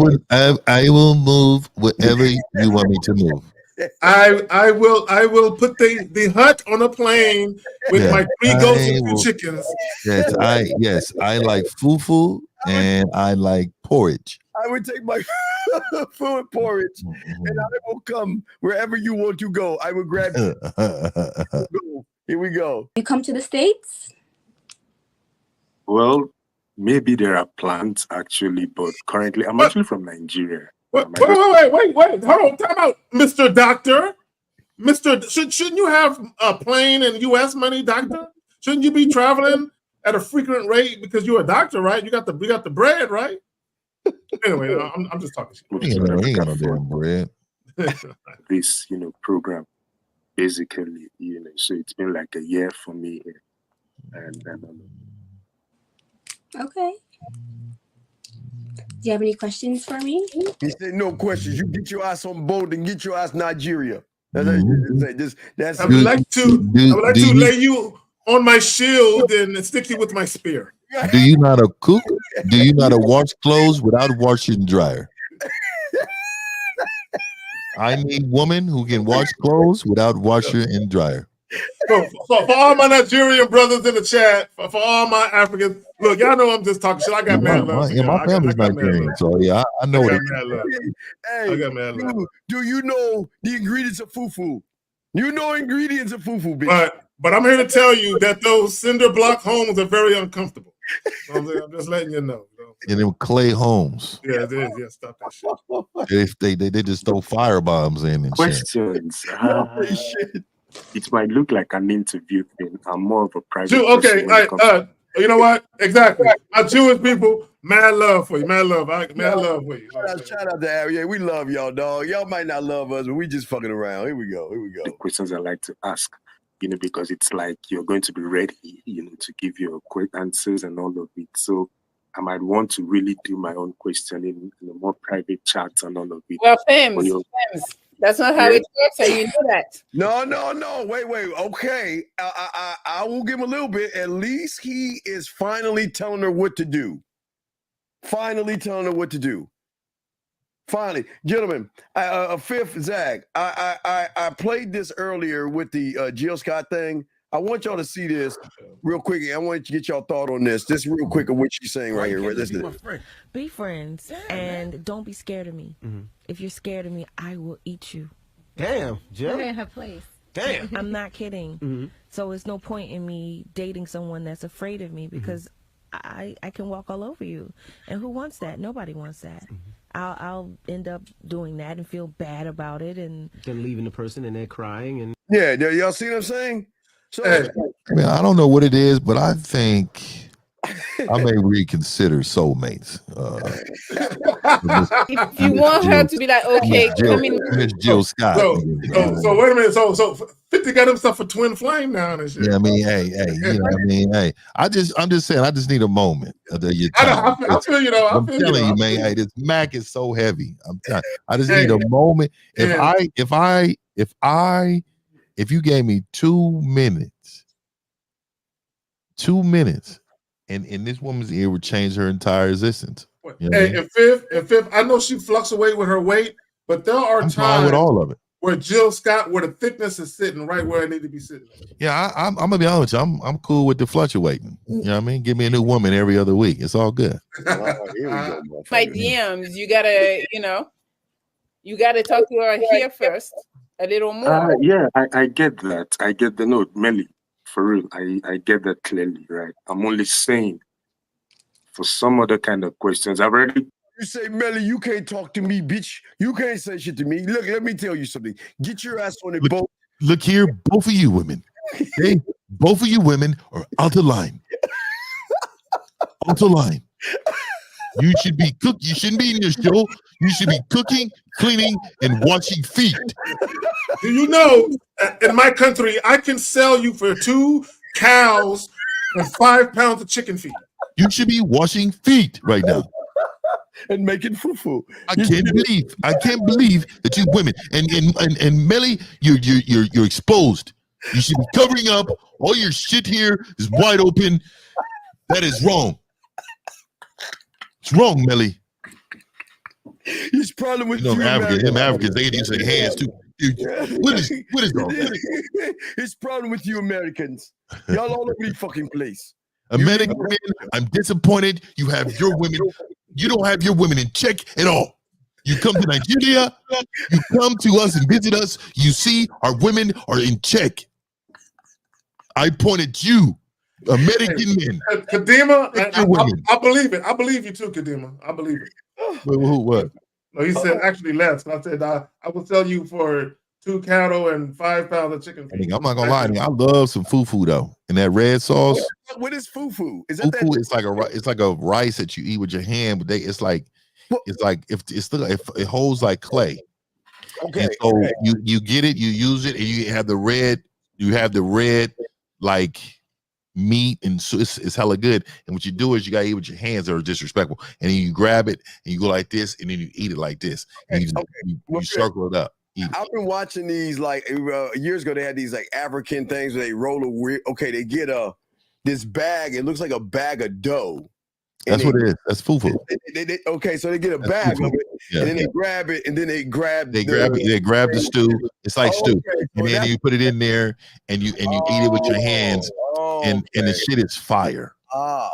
will move wherever you want me to move. I will put the hut on a plane with my 3 goats and 2 chickens. Yes, I like fufu and I like porridge. I would take my food and porridge, and I will come wherever you want to go. I will grab you. Here we go. You come to the States? Well, maybe there are plans actually, but currently I'm actually from Nigeria. Wait! Hold on, time out, Mr. Doctor. Shouldn't you have a plane and U.S. money, Doctor? Shouldn't you be traveling at a frequent rate because you're a doctor, right? You got the bread, right? Anyway, I'm just talking shit. He ain't got no damn bread. This, program, basically, so it's been like a year for me here, and Okay. Do you have any questions for me? He said, no questions. You get your ass on board and get your ass Nigeria. I would like to lay you on my shield and stick you with my spear. Do you know how to cook? Do you know how to wash clothes without washing and dryer? I need woman who can wash clothes without washer and dryer. So for all my Nigerian brothers in the chat, for all my Africans, look, y'all know I'm just talking shit. I got mad love. My family's Nigerian, so yeah, I know what it is. Hey, do you know the ingredients of fufu? You know ingredients of fufu, bitch. But I'm here to tell you that those cinder block homes are very uncomfortable. I'm just letting you know. And them clay homes. Yeah, it is. Yeah, stop that shit. They just throw firebombs in and questions. shit. It might look like an interview thing. I'm more of a private okay, person. you know what? Exactly. My Jewish people, mad love for you. Mad love. Mad love for you. Shout out to Harry. We love y'all, dog. Y'all might not love us, but we just fucking around. Here we go. The questions I like to ask, because it's like you're going to be ready, to give your quick answers and all of it. So I might want to really do my own questioning in a more private chat and all of it. Well, Fames. That's not how it works, and you know that. No. Wait. Okay. I will give him a little bit. At least he is finally telling her what to do. Finally, gentlemen, fifth Zach. I played this earlier with the Jill Scott thing. I want y'all to see this real quick. I want you to get y'all thought on this. Just real quick of what she's saying right here. Listen. Be friends and don't be scared of me. Mm-hmm. If you're scared of me, I will eat you. Damn, Jill. You're in her place. Damn. I'm not kidding. Mm-hmm. So it's no point in me dating someone that's afraid of me because I can walk all over you. And who wants that? Nobody wants that. Mm-hmm. I'll end up doing that and feel bad about it and then leaving the person and they're crying and y'all see what I'm saying? So I don't know what it is, but I think I may reconsider soulmates. If you want her to be like, okay, come in. Miss Jill Scott. So wait a minute. So 50 got himself a twin flame now and shit. Yeah, I mean, hey, I'm just saying, I just need a moment of your time. I feel you though. I'm telling you, man. Hey, this Mac is so heavy. I'm telling. I just need a moment. If you gave me 2 minutes, and this woman's ear would change her entire existence. And fifth, I know she fluctuates with her weight, but there are times with all of it where Jill Scott, where the thickness is sitting right where it need to be sitting. Yeah, I'm gonna be honest with you. I'm cool with the fluctuating. You know what I mean? Give me a new woman every other week. It's all good. My DMs, you gotta talk to her here first. A little more. Yeah, I get that. I get the note, Melly. For real, I get that clearly, right? I'm only saying for some other kind of questions, I've already You say, Melly, you can't talk to me, bitch. You can't say shit to me. Look, let me tell you something. Get your ass on the boat. Look here, both of you women. Okay? Both of you women are out of line. Out of line. You should be cook. You shouldn't be in your show. You should be cooking, cleaning, and washing feet. Do you know, in my country, I can sell you for 2 cows and 5 pounds of chicken feet. You should be washing feet right now. And making fufu. I can't believe that you women and Melly, you're exposed. You should be covering up. All your shit here is wide open. That is wrong. It's wrong, Melly. His problem with them Africans, they use their hands too. Dude, what is wrong? His problem with you Americans. Y'all all over the fucking place. American men, I'm disappointed. You have your women. You don't have your women in check at all. You come to Nigeria, you come to us and visit us. You see our women are in check. I pointed you, American men. Kadima, I believe it. I believe you too, Kadima. I believe it. What? No, he said actually less. I said I will sell you for 2 cattle and 5 pounds of chicken feet. I'm not gonna lie to you. I love some fufu though, and that red sauce. What is fufu? Is that fufu? It's like a rice that you eat with your hand, but it holds like clay. Okay. And so you get it, you use it, and you have the red like meat, and so it's hella good. And what you do is you gotta eat with your hands that are disrespectful, and then you grab it and you go like this, and then you eat it like this, and you circle it up. I've been watching these like years ago. They had these like African things where they roll a weird. Okay, they get this bag. It looks like a bag of dough. That's what it is. That's fufu. Okay, so they get a bag of it, and then they grab it, and then they grab They grab the stew. It's like stew, and then you put it in there, and you eat it with your hands, and the shit is fire.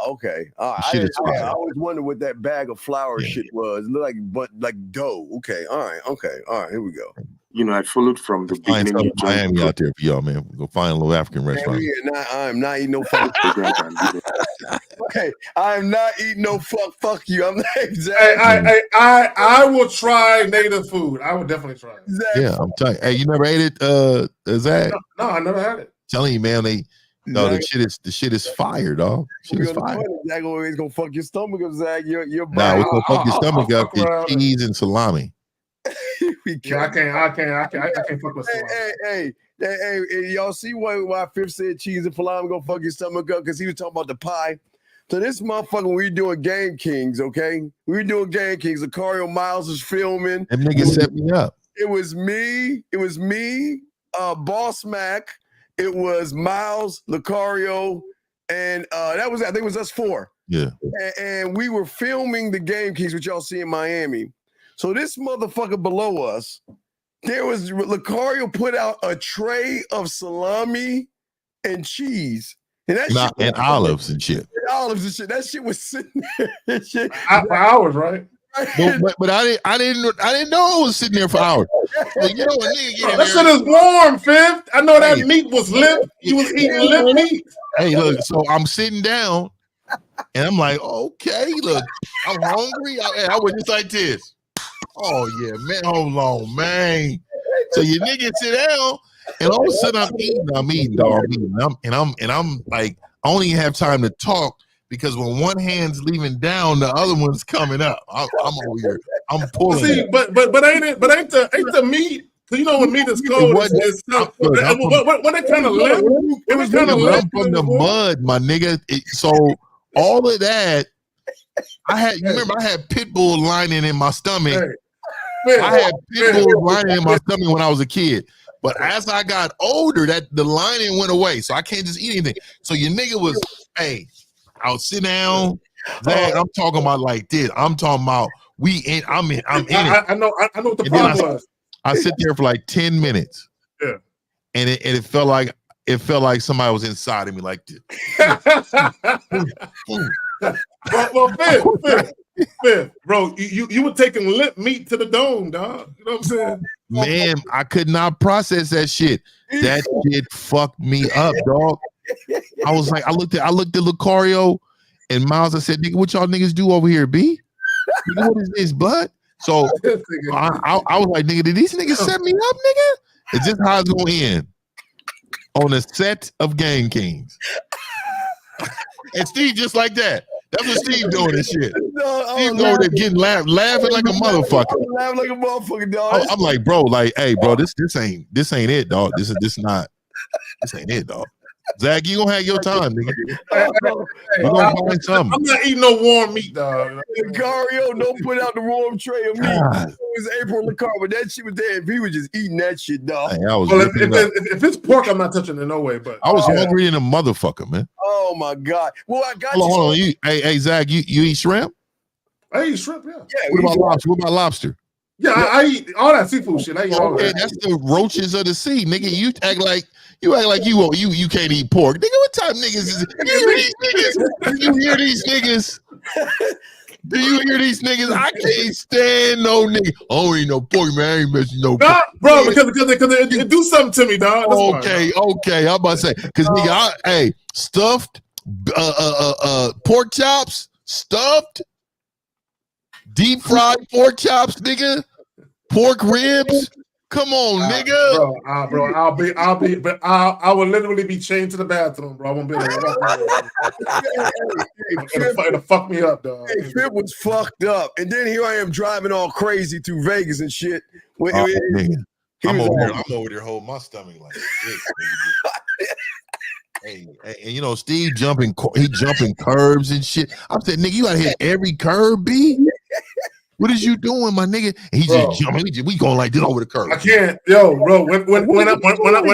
Okay. Shit is fire. I always wondered what that bag of flour shit was. It looked like dough. Okay. All right. Here we go. You know, I followed from the beginning. Find Miami out there for y'all, man. Go find a little African restaurant. I'm not eating no fuck. Okay, I'm not eating no fuck. Fuck you. I'm not exactly. I will try native food. I would definitely try it. Exactly. Yeah, I'm telling you. Hey, you never ate it, Zach? No, I never had it. Telling you, man, the shit is fire, dog. Shit is fire. Zach always gonna fuck your stomach up, Zach. You're nah, what's gonna fuck your stomach up is cheese and salami. I can't fuck with salami. Hey, y'all see why Fifth said cheese and salami gonna fuck your stomach up? Because he was talking about the pie. So this motherfucker, we were doing Game Kings, okay? We were doing Game Kings. Lucario Miles was filming. Them niggas set me up. It was me, Boss Mac. It was Miles, Lucario, and I think it was us 4. Yeah. And we were filming the Game Kings, which y'all see in Miami. So this motherfucker below us, Lucario put out a tray of salami and cheese. And olives and shit. That shit was sitting there. For hours, right? But I didn't know it was sitting there for hours. Well, you know what, nigga, that shit is warm, Fifth. I know that meat was limp. You was eating limp meat. Hey, look. So I'm sitting down, and I'm like, okay, look, I'm hungry. I was just like this. Oh yeah, man. Hold on, man. So your nigga sit down, and all of a sudden I'm eating, dog. I'm like, I only have time to talk because when one hand's leaving down, the other one's coming up. I'm over here. I'm pulling. See, but ain't the meat? You know when meat is cold, when it kind of limp, it was kind of limp from the mud, my nigga. So all of that, I had pit bull lining in my stomach. I had pit bull lining in my stomach when I was a kid. But as I got older, the lining went away. So I can't just eat anything. So your nigga was, hey, I'll sit down. Zach, I'm talking about like this. I'm talking about I'm in it. I know what the problem was. I sit there for like 10 minutes. Yeah. And it felt like somebody was inside of me like this. well, Fifth, bro, you were taking limp meat to the dome, dog. You know what I'm saying? Man, I could not process that shit. That shit fucked me up, dog. I was like, I looked at Lucario and Miles. I said, nigga, what y'all niggas do over here, B? Nigga, what is this, blood? So I was like, nigga, did these niggas set me up, nigga? Is this how it's gonna end? On a set of Game Kings. And Steve just like that. That's what Steve doing and shit. Steve over there getting laughing like a motherfucker. Laughing like a motherfucker, dog. I'm like, bro, like, hey, bro, this ain't it, dog. This ain't it, dog. Zach, you gonna have your time, nigga. You gonna find something. I'm not eating no warm meat, dog. Gario, don't put out the warm tray of meat. It was April in the car, but that shit was there. If he was just eating that shit, dog. Hey, I was Well, if it's pork, I'm not touching it in no way. But I was hungry in a motherfucker, man. Oh my god. Well, I got Hold on. Hey, Zach, you eat shrimp? I eat shrimp, yeah. What about lobster? What about lobster? Yeah, I eat all that seafood shit. I eat all that. That's the roaches of the sea, nigga. You act like you can't eat pork, nigga. What type of niggas is it? Do you hear these niggas? Do you hear these niggas? I can't stand no nigga. I don't eat no pork, man. I ain't missing no pork. Bro, because it do something to me, dog. That's Okay. I'm about to say, because nigga, stuffed pork chops, stuffed, deep fried pork chops, nigga, pork ribs. Come on, nigga. Bro, I will literally be chained to the bathroom, bro. I won't be able to it'll fuck me up, dog. Hey, Fit was fucked up. And then here I am driving all crazy through Vegas and shit. Nigga. I'm over there holding my stomach like this. Hey, and you know, Steve jumping curbs and shit. I'm saying, nigga, you gotta hit every curb, B. What is you doing, my nigga? And he just jumping. We going like this over the curb. I can't, yo, bro. When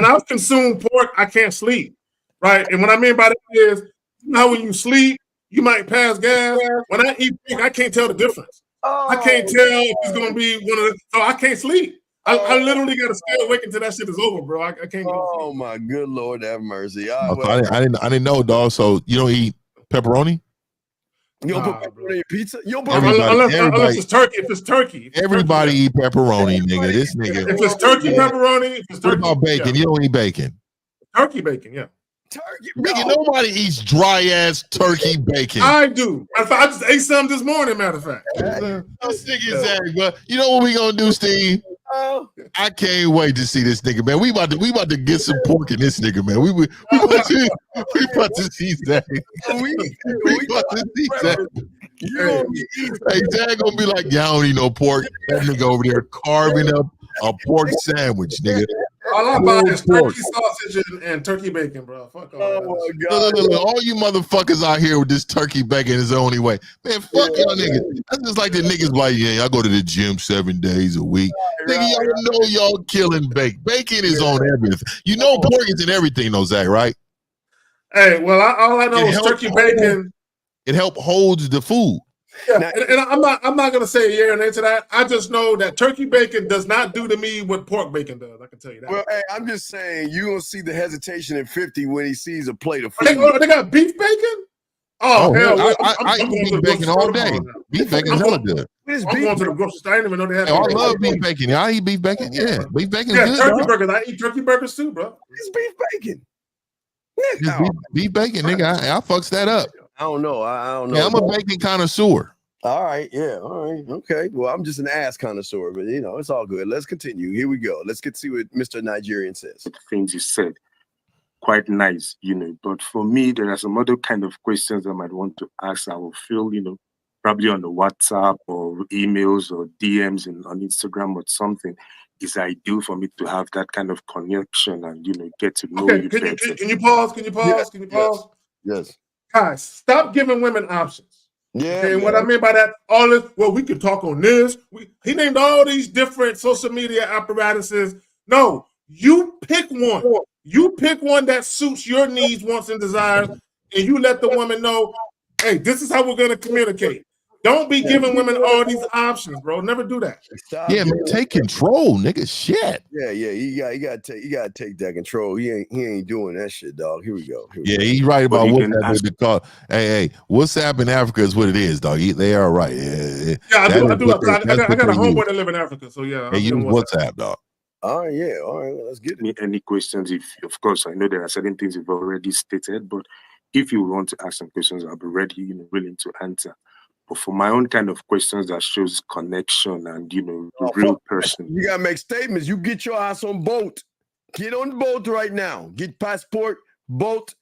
I consume pork, I can't sleep, right? And what I mean by that is, you know, when you sleep, you might pass gas. When I eat pork, I can't tell the difference. I can't tell if it's gonna be one of the. So I can't sleep. I literally got to stay awake until that shit is over, bro. I can't go. Oh my good Lord, have mercy. I didn't know, dog. So you don't eat pepperoni? You don't put pepperoni in your pizza? You don't put unless it's turkey. If it's turkey, everybody eat pepperoni, nigga. This nigga. If it's turkey pepperoni, what about bacon? You don't eat bacon. Turkey bacon, yeah. Turkey, nigga. Nobody eats dry ass turkey bacon. I do. I just ate some this morning. Matter of fact. This nigga Zach, but you know what we gonna do, Steve? I can't wait to see this nigga, man. We about to get some pork in this nigga, man. We about to see Zach. We about to see Zach. Hey, Zach gonna be like, y'all don't eat no pork. That nigga over there carving up a pork sandwich, nigga. All I buy is turkey sausage and turkey bacon, bro. Fuck all that. Look, all you motherfuckers out here with this turkey bacon is the only way. Man, fuck y'all niggas. That's just like the niggas like, yeah, I go to the gym 7 days a week. Nigga, y'all know y'all killing bacon. Bacon is on everything. You know pork is in everything though, Zach, right? Hey, well, all I know is turkey bacon. It helps holds the food. Yeah, and I'm not gonna say a year and into that. I just know that turkey bacon does not do to me what pork bacon does. I can tell you that. Well, hey, I'm just saying you gonna see the hesitation in 50 when he sees a plate of food. They got beef bacon? Oh hell! I eat beef bacon all day. Beef bacon is hella good. I'm going to the grocery store. I didn't even know they had. I love beef bacon. I eat beef bacon. Yeah, beef bacon is good. Turkey burgers. I eat turkey burgers too, bro. It's beef bacon. Beef bacon, nigga. I fucks that up. I don't know. I don't know. Yeah, I'm a bacon connoisseur. All right, yeah, all right, okay. Well, I'm just an ass connoisseur, but you know, it's all good. Let's continue. Here we go. Let's see what Mr. Nigerian says. The things you said, quite nice, you know. But for me, there are some other kind of questions I might want to ask. I will feel, you know, probably on the WhatsApp or emails or DMs on Instagram or something. Is ideal for me to have that kind of connection and, you know, get to know you better. Can you pause? Can you pause? Can you pause? Yes. Guys, stop giving women options. Yeah. Okay, and what I mean by that, all this, well, we could talk on this. He named all these different social media apparatuses. No, you pick one. You pick one that suits your needs, wants, and desires, and you let the woman know, hey, this is how we're going to communicate. Don't be giving women all these options, bro. Never do that. Yeah, man, take control, nigga. Shit. Yeah, you gotta take that control. He ain't doing that shit, dog. Here we go. He's right about WhatsApp. Hey, WhatsApp in Africa is what it is, dog. They are right. Yeah, I do. I got a homeboy that live in Africa, so yeah. Hey, use WhatsApp, dog. All right, yeah. All right, let's get it. Any questions? If, of course, I know there are certain things you've already stated, but if you want to ask some questions, I'll be ready, you know, willing to answer. But for my own kind of questions that shows connection and the real person. You gotta make statements. You get your ass on boat. Get on the boat right now. Get passport, boat,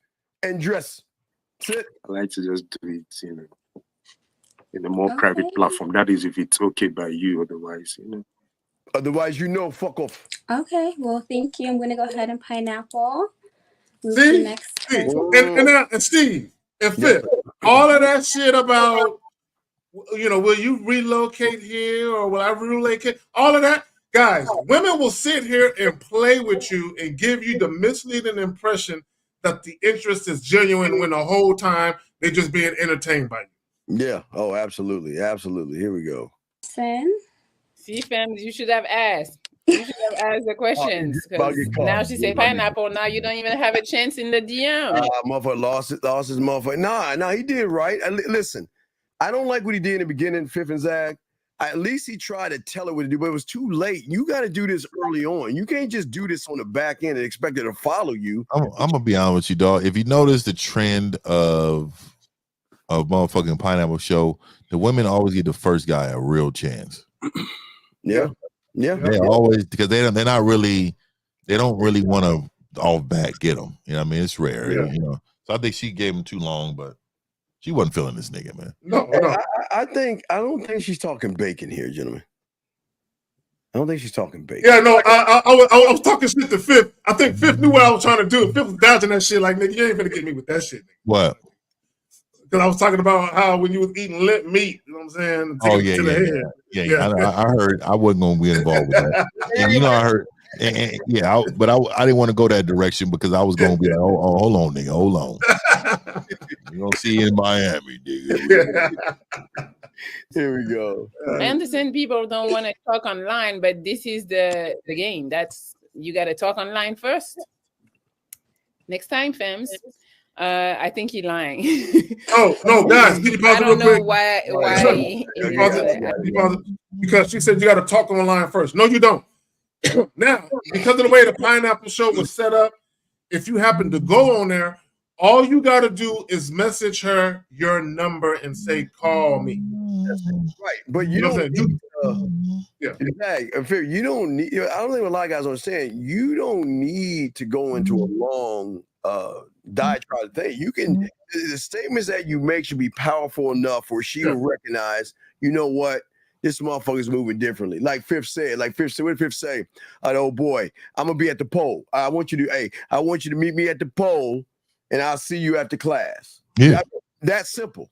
and dress. That's it. I like to just do it, in a more private platform. That is, if it's okay by you. Otherwise, Otherwise, fuck off. Okay, well, thank you. I'm going to go ahead and pineapple. Move See? to next See? person. And Steve and Fifth, all of that shit about, will you relocate here or will I relocate? All of that, guys, women will sit here and play with you and give you the misleading impression that the interest is genuine when the whole time they're just being entertained by you. Yeah. Oh, absolutely. Absolutely. Here we go. See, fam, you should have asked. You should have asked the questions. Now she say pineapple. Now you don't even have a chance in the DM. Motherfucker lost his motherfucker. Nah, he did right. Listen, I don't like what he did in the beginning, Fifth and Zag. At least he tried to tell her what to do, but it was too late. You got to do this early on. You can't just do this on the back end and expect it to follow you. I'm gonna be honest with you, dog. If you notice the trend of motherfucking Pineapple Show, the women always give the first guy a real chance. Yeah. They always, because they don't really want to off back get them. You know what I mean? It's rare. Yeah. So I think she gave him too long, but she wasn't feeling this nigga, man. No. I don't think she's talking bacon here, gentlemen. I don't think she's talking bacon. Yeah, no, I was talking shit to Fifth. I think Fifth knew what I was trying to do. Fifth was dodging that shit like, nigga, you ain't gonna get me with that shit. What? Because I was talking about how when you was eating limp meat, you know what I'm saying? Oh, yeah. I heard I wasn't gonna be involved with that. And I heard, but I didn't want to go that direction because I was gonna be like, oh, hold on, nigga, hold on. You gonna see you in Miami, nigga. Here we go. I understand people don't want to talk online, but this is the game. You got to talk online first. Next time, Fems. I think he's lying. No, guys, can you pause I it real don't know quick? Because she said you got to talk online first. No, you don't. Now, because of the way the Pineapple Show was set up, if you happen to go on there, all you got to do is message her your number and say, call me. Right, but you don't need, you don't need, I don't think a lot of guys understand, you don't need to go into a long diatribe thing. You can, the statements that you make should be powerful enough where she will recognize, you know what, this motherfucker's moving differently. Like Fifth said, what did Fifth say? Oh boy, I'm gonna be at the pole. I want you to meet me at the pole and I'll see you after class. Yeah. That's simple.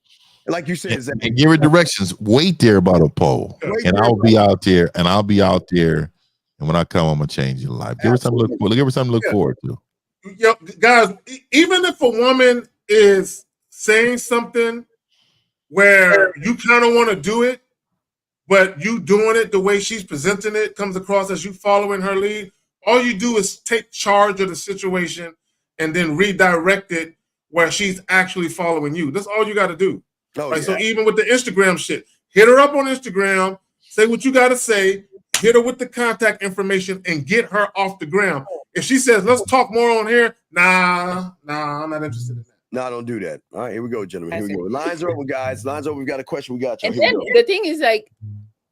Like you said, and give her directions. Wait there about a pole. And I'll be out there. And when I come, I'm gonna change your life. Give her something to look forward to. Yeah, guys, even if a woman is saying something where you kind of want to do it, but you doing it the way she's presenting it comes across as you following her lead, all you do is take charge of the situation and then redirect it where she's actually following you. That's all you got to do. So even with the Instagram shit, hit her up on Instagram, say what you got to say, hit her with the contact information, and get her off the ground. If she says, let's talk more on here, nah, I'm not interested in that. No, don't do that. All right, here we go, gentlemen. Here we go. Lines are open, guys. Lines open. We've got a question. We got you. And then the thing is, like,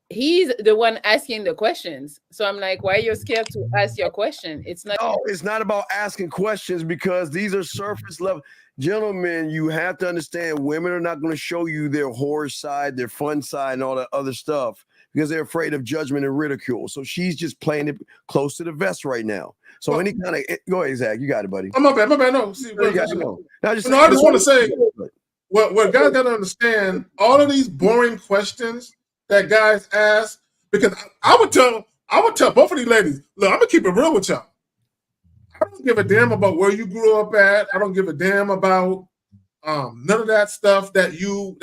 he's the one asking the questions. So I'm like, why are you scared to ask your question? It's not. No, it's not about asking questions because these are surface level. Gentlemen, you have to understand women are not going to show you their horror side, their fun side, and all that other stuff because they're afraid of judgment and ridicule. So she's just playing it close to the vest right now. So any kind of go ahead, Zach, you got it, buddy. Oh, my bad. No, see, I just want to say what guys got to understand. All of these boring questions that guys ask, because I would tell both of these ladies, look, I'm gonna keep it real with y'all. I don't give a damn about where you grew up at. I don't give a damn about none of that stuff that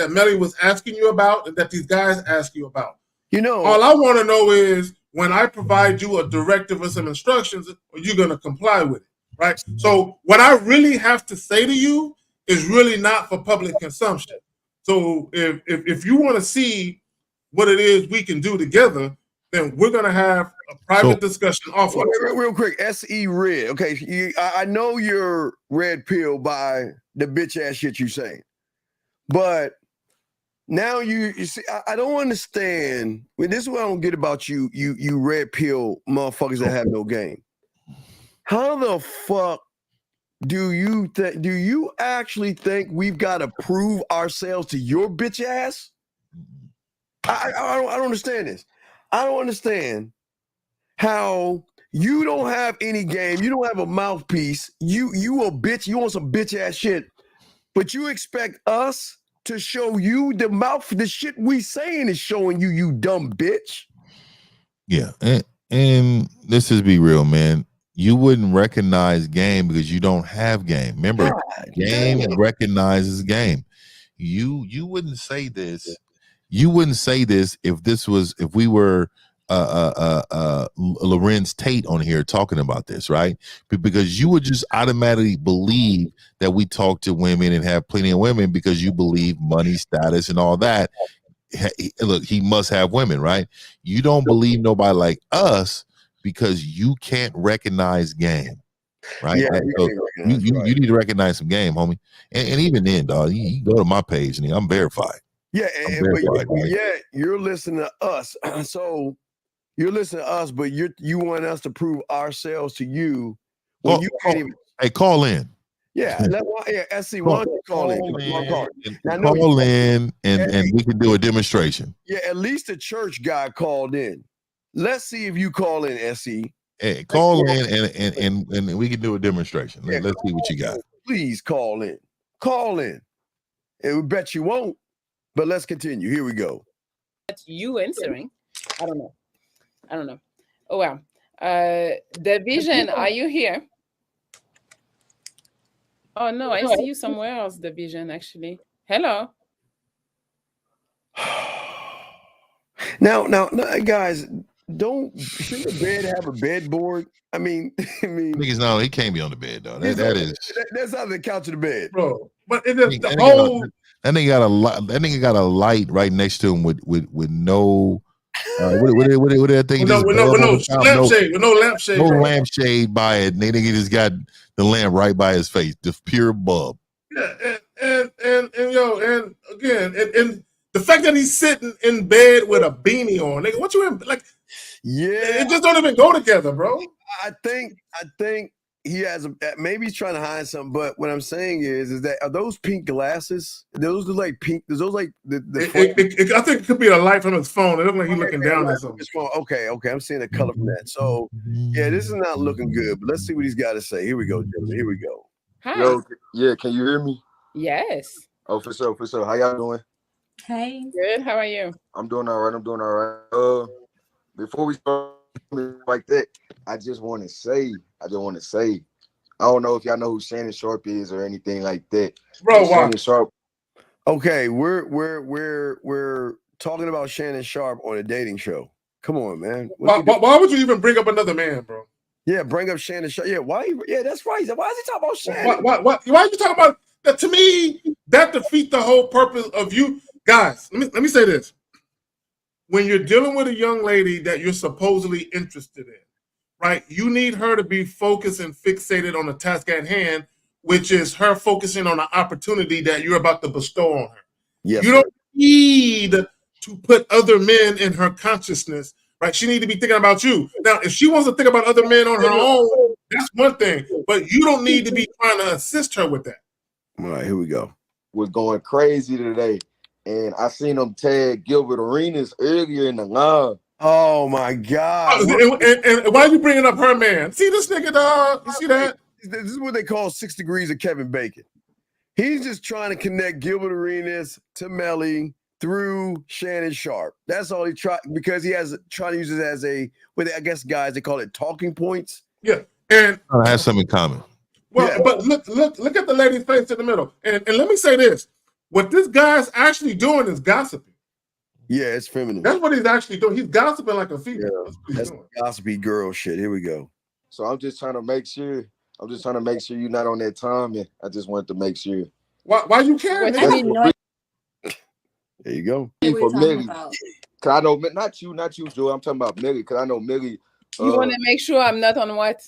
Melly was asking you about and that these guys ask you about. You know, all I want to know is when I provide you a directive or some instructions, are you going to comply with it, right? So what I really have to say to you is really not for public consumption. So if you want to see what it is we can do together, then we're going to have a private discussion offline. Real quick, SE Red. Okay, I know you're red pill by the bitch ass shit you saying, but Now you see, I don't understand. Well, this is what I don't get about you red pill motherfuckers that have no game. How the fuck do you actually think we've got to prove ourselves to your bitch ass? I don't understand this. I don't understand how you don't have any game. You don't have a mouthpiece. You a bitch. You want some bitch ass shit, but you expect us to show you the shit we saying is showing you, you dumb bitch. Yeah, and let's just be real, man. You wouldn't recognize game because you don't have game. Remember, game recognizes game. You wouldn't say this. You wouldn't say this if we were Lorenz Tate on here talking about this, right? Because you would just automatically believe that we talk to women and have plenty of women because you believe money, status, and all that. Look, he must have women, right? You don't believe nobody like us because you can't recognize game, right? Yeah, So you need to recognize some game, homie. And even then, dog, you go to my page and I'm verified. Yeah, but you're listening to us. So you're listening to us, but you want us to prove ourselves to you. Well, you can't even. Hey, call in. Yeah, SC, why don't you call in? Call in and we can do a demonstration. Yeah, at least the church guy called in. Let's see if you call in, SC. Hey, call in and we can do a demonstration. Let's see what you got. Please call in. Call in. And we bet you won't. But let's continue. Here we go. That's you answering. I don't know. Oh wow. The Vision, are you here? Oh no, I see you somewhere else, The Vision, actually. Hello. Now, guys, shouldn't the bed have a bedboard? I mean, niggas, no, he can't be on the bed though. That's how the couch of the bed, bro. But it is the whole. That nigga got a light right next to him with no. What that thing? With no lampshade. No lampshade by it. And nigga just got the lamp right by his face, the pure bulb. Yeah, and again, and the fact that he's sitting in bed with a beanie on, nigga, what you in like? Yeah, it just don't even go together, bro. I think he has maybe he's trying to hide something, but what I'm saying is that are those pink glasses? Those look like pink. Those like the I think it could be a light from his phone. It looks like he's looking down at something. Okay, I'm seeing the color from that. So yeah, this is not looking good. But let's see what he's got to say. Here we go, gentlemen. Here we go. Hi. Yo, yeah, can you hear me? Yes. Oh, for sure. How y'all doing? Hey. Good. How are you? I'm doing all right. Before we start like that, I just want to say, I don't know if y'all know who Shannon Sharp is or anything like that. Bro, why? Shannon Sharp. Okay, we're talking about Shannon Sharp on a dating show. Come on, man. Why would you even bring up another man, bro? Yeah, bring up Shannon Sharp. Yeah, why? Yeah, that's right. Why is he talking about Shannon? Why are you talking about that? To me, that defeats the whole purpose of you guys. Let me say this. When you're dealing with a young lady that you're supposedly interested in, right? You need her to be focused and fixated on the task at hand, which is her focusing on the opportunity that you're about to bestow on her. Yes, you don't need to put other men in her consciousness, right? She needs to be thinking about you. Now, if she wants to think about other men on her own, that's one thing, but you don't need to be trying to assist her with that. All right, here we go. Was going crazy today, and I seen him tag Gilbert Arenas earlier in the live. Oh my God! And why are you bringing up her man? See this nigga, dog? You see that? This is what they call 6 degrees of Kevin Bacon. He's just trying to connect Gilbert Arenas to Melly through Shannon Sharp. That's all he tried, because he has trying to use it as I guess guys, they call it talking points. Yeah, and I have something in common. Well, yeah. But look at the lady's face in the middle. And let me say this. What this guy's actually doing is gossiping. Yeah, it's feminine. That's what he's actually doing. He's gossiping like a female. Yeah, that's gossipy girl shit. Here we go. So I'm just trying to make sure you're not on that time, and I just wanted to make sure. Why you caring? There you go. For Millie, cause I know not you, Joe. I'm talking about Millie, cause I know Millie. You want to make sure I'm not on what?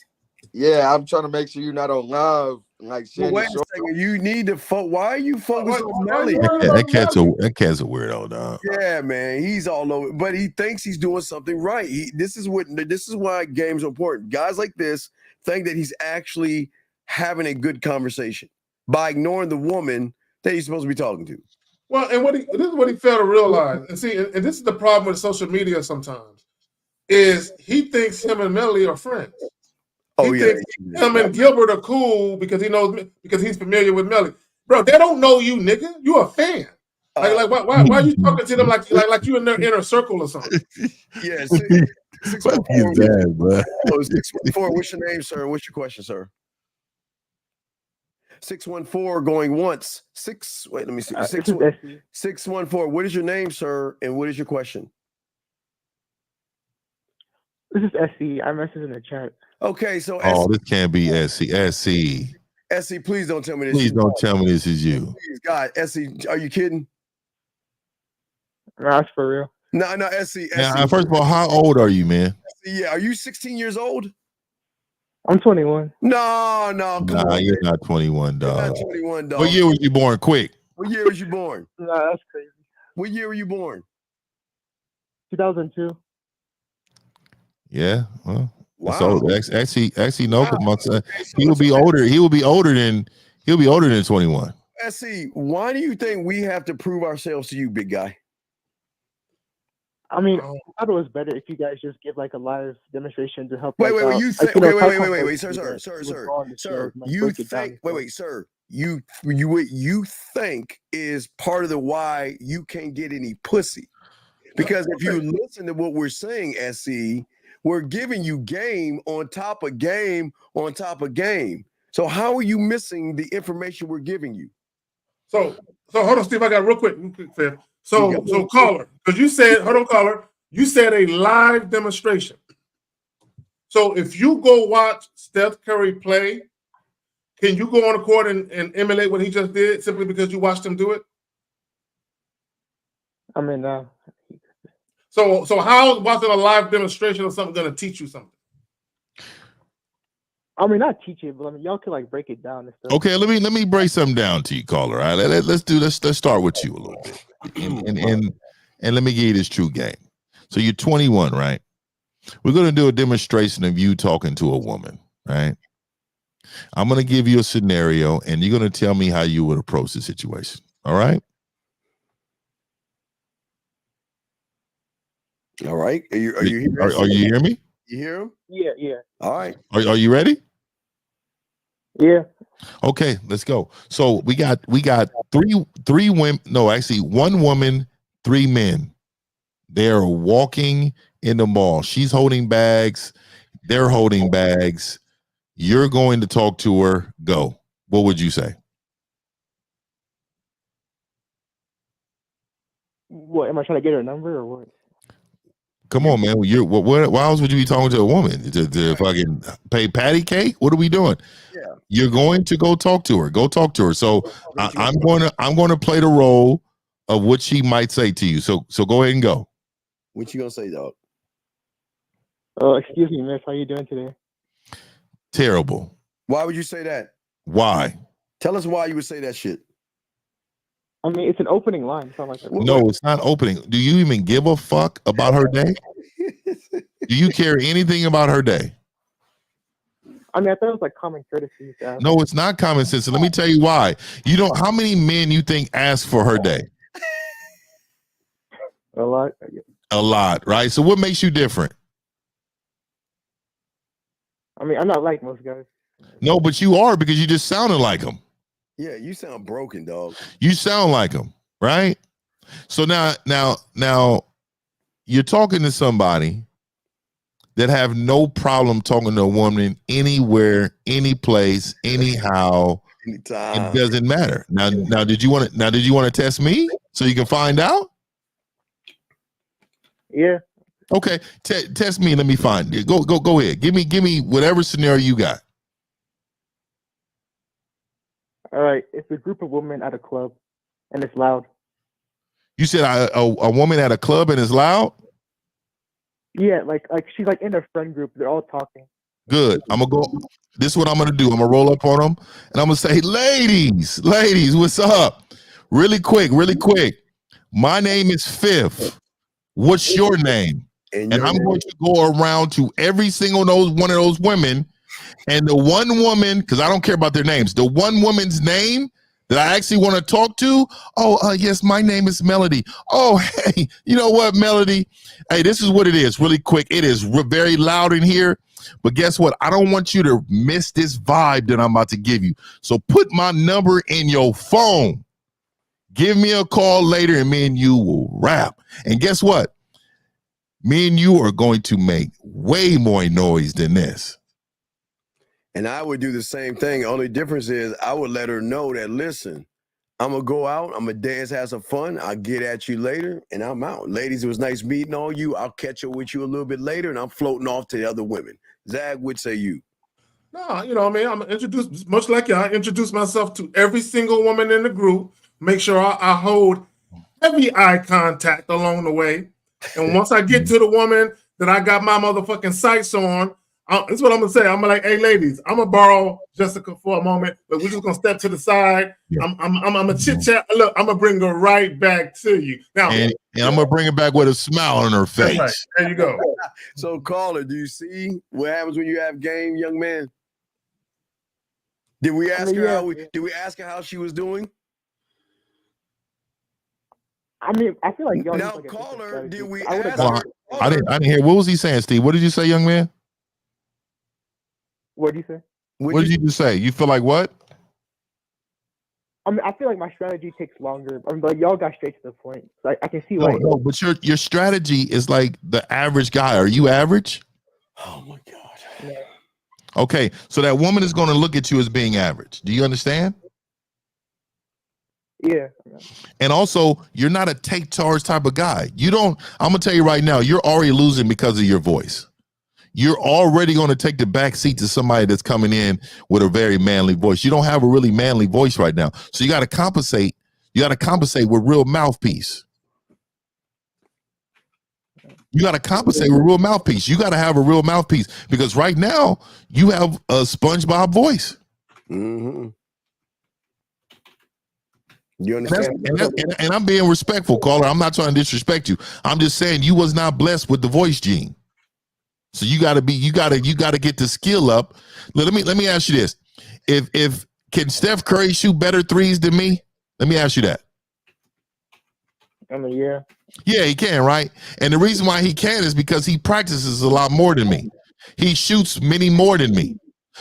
Yeah, I'm trying to make sure you're not on live like Well, Shannon wait a Sharp. second. You need to why are you focused on Melly? That cat's a weirdo, dog. Yeah, man, he's all over, but he thinks he's doing something right. This is why games are important. Guys like this think that he's actually having a good conversation by ignoring the woman that he's supposed to be talking to. Well, and this is what he failed to realize, and see, and this is the problem with social media sometimes, is he thinks him and Melly are friends. Oh, he yeah. thinks him and Gilbert are cool because because he's familiar with Melly. Bro, they don't know you, nigga. You a fan. Why are you talking to them like you in their inner circle or something? Yeah, Fuck his dad, bro. 614, what's your name, sir? What's your question, sir? 614 going once. Let me see. 614. What is your name, sir? And what is your question? This is SC. I messaged in the chat. Okay, so this can't be SC. SC, please don't tell me this. Please don't tell me this is you. Please, God, SC, are you kidding? No, that's for real. No, SC. Now, first of all, how old are you, man? Yeah, are you 16 years old? I'm 21. No, Nah, you're not 21, dog. You're not 21, dog. What year was you born? Quick. What year was you born? No, that's crazy. What year were you born? 2002. Yeah, well, wow. So actually, no, because my son, he will be older. He will be older than 21. SC, why do you think we have to prove ourselves to you, big guy? I mean, I thought it was better if you guys just give like a live demonstration to help. Wait, you think? Like, Wait, sir. You think? Wait, sir. What you think is part of the why you can't get any pussy? Because if you listen to what we're saying, SC, we're giving you game on top of game on top of game. So how are you missing the information we're giving you? So hold on, Steve. I got real quick, Fed. So caller, because you said, hold on, caller, you said a live demonstration. So if you go watch Steph Curry play, can you go on the court and emulate what he just did simply because you watched him do it? I mean, So how is watching a live demonstration of something going to teach you something? I mean, not teach it, but I mean, y'all can like break it down and stuff. Okay, let me break something down to you, caller. All right, let's start with you a little bit, and let me give you this true game. So you're 21, right? We're gonna do a demonstration of you talking to a woman, right? I'm gonna give you a scenario, and you're gonna tell me how you would approach the situation. All right? All right. Are you hear me? You hear him? Yeah. All right. Are you ready? Yeah. Okay, let's go. So we got three women. No, actually, one woman, three men. They're walking in the mall. She's holding bags. They're holding bags. You're going to talk to her. Go. What would you say? What am I trying to get her number or what? Come on, man. Why else would you be talking to a woman? To fucking pay patty cake? What are we doing? Yeah. You're going to go talk to her. Go talk to her. So I'm going to play the role of what she might say to you. So go ahead and go. What you gonna say, dog? Excuse me, miss. How you doing today? Terrible. Why would you say that? Why? Tell us why you would say that shit. I mean, it's an opening line. So like, no, it's not opening. Do you even give a fuck about her day? Do you care anything about her day? I mean, I thought it was like common courtesy. No, it's not common sense. And let me tell you why. You know how many men you think ask for her day? A lot. A lot, right? So what makes you different? I mean, I'm not like most guys. No, but you are, because you just sounded like them. Yeah, you sound broken, dog. You sound like them, right? So now you're talking to somebody that have no problem talking to a woman anywhere, any place, anyhow. Anytime. It doesn't matter. Now did you want to test me so you can find out? Yeah. Okay, test me and let me find it. Go ahead. Give me whatever scenario you got. All right, it's a group of women at a club, and it's loud. You said a woman at a club and it's loud? Yeah, like she's like in a friend group. They're all talking. Good. I'm gonna go. This is what I'm gonna do. I'm gonna roll up on them and I'm gonna say, ladies, what's up? Really quick. My name is Fifth. What's your name? And I'm going to go around to every single one of those women, and the one woman, because I don't care about their names, the one woman's name that I actually want to talk to. Oh, yes, my name is Melody. Oh, hey, you know what, Melody? Hey, this is what it is. Really quick. It is very loud in here. But guess what? I don't want you to miss this vibe that I'm about to give you. So put my number in your phone. Give me a call later and me and you will rap. And guess what? Me and you are going to make way more noise than this. And I would do the same thing. Only difference is I would let her know that, listen, I'm going to go out. I'm going to dance, have some fun. I'll get at you later, and I'm out. Ladies, it was nice meeting all you. I'll catch up with you a little bit later, and I'm floating off to the other women. Zach, what say you? No, you know what I mean? I'm introduced, much like you, I introduce myself to every single woman in the group. Make sure I hold heavy eye contact along the way. And once I get to the woman that I got my motherfucking sights on, that's what I'm gonna say. I'm like, hey, ladies, I'm gonna borrow Jessica for a moment, but we're just gonna step to the side. Yeah. I'm gonna chit chat. Look, I'm gonna bring her right back to you now, and I'm gonna bring her back with a smile on her face. Right. There you go. So, caller, do you see what happens when you have game, young man? Did we ask her? Did we ask her how she was doing? I mean, I feel like y'all now, like caller, did we I didn't hear. What was he saying, Steve? What did you say, young man? What did you say? What did you just say? You feel like what? I mean, I feel like my strategy takes longer. I mean, like y'all got straight to the point. So I can see why. No, but your strategy is like the average guy. Are you average? Oh my God. Yeah. Okay, so that woman is going to look at you as being average. Do you understand? Yeah. And also, you're not a take charge type of guy. You don't. I'm gonna tell you right now, you're already losing because of your voice. You're already going to take the back seat to somebody that's coming in with a very manly voice. You don't have a really manly voice right now. So you got to compensate. You got to compensate with real mouthpiece. You got to compensate with real mouthpiece. You got to have a real mouthpiece because right now you have a SpongeBob voice. Mm-hmm. You understand? And I'm being respectful, caller. I'm not trying to disrespect you. I'm just saying you was not blessed with the voice gene. So you got to get the skill up. Let me ask you this. If can Steph Curry shoot better threes than me? Let me ask you that. I mean, yeah. Yeah, he can, right? And the reason why he can is because he practices a lot more than me. He shoots many more than me.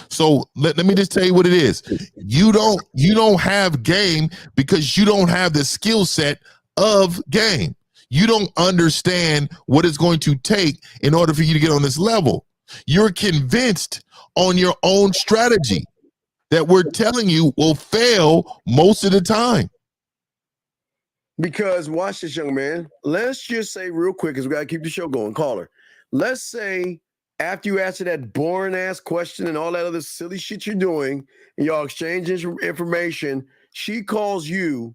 So let me just tell you what it is. You don't have game because you don't have the skill set of game. You don't understand what it's going to take in order for you to get on this level. You're convinced on your own strategy that we're telling you will fail most of the time. Because watch this, young man. Let's just say real quick, because we got to keep the show going. Caller, let's say after you answer that boring ass question and all that other silly shit you're doing, and y'all exchange information, she calls you.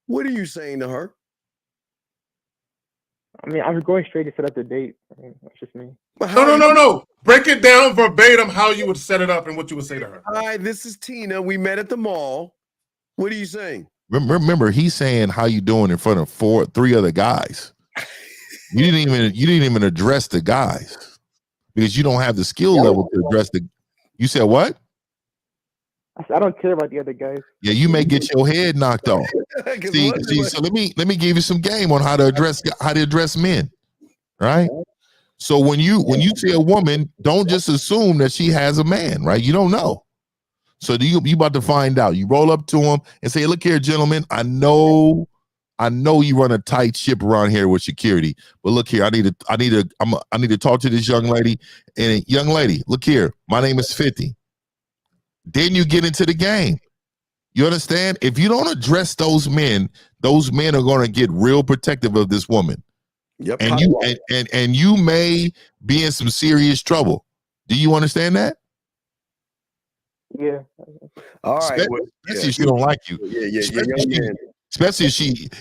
What are you saying to her? I mean, I'm going straight to set up the date. I mean, that's just me. No. Break it down verbatim how you would set it up and what you would say to her. Hi, this is Tina. We met at the mall. What are you saying? Remember, he's saying how you doing in front of three other guys. You didn't even address the guys because you don't have the skill level to address the. You said what? I don't care about the other guys. Yeah, you may get your head knocked off. See, so let me give you some game on how to address men, right? So when you see a woman, don't just assume that she has a man, right? You don't know. So you about to find out. You roll up to him and say, "Look here, gentlemen. I know you run a tight ship around here with security, but look here, I need to talk to this young lady. And young lady, look here, my name is 50. Then you get into the game. You understand? If you don't address those men are going to get real protective of this woman. Yep. And you may be in some serious trouble. Do you understand that? Yeah. All right. Especially if she don't like you. Yeah. Especially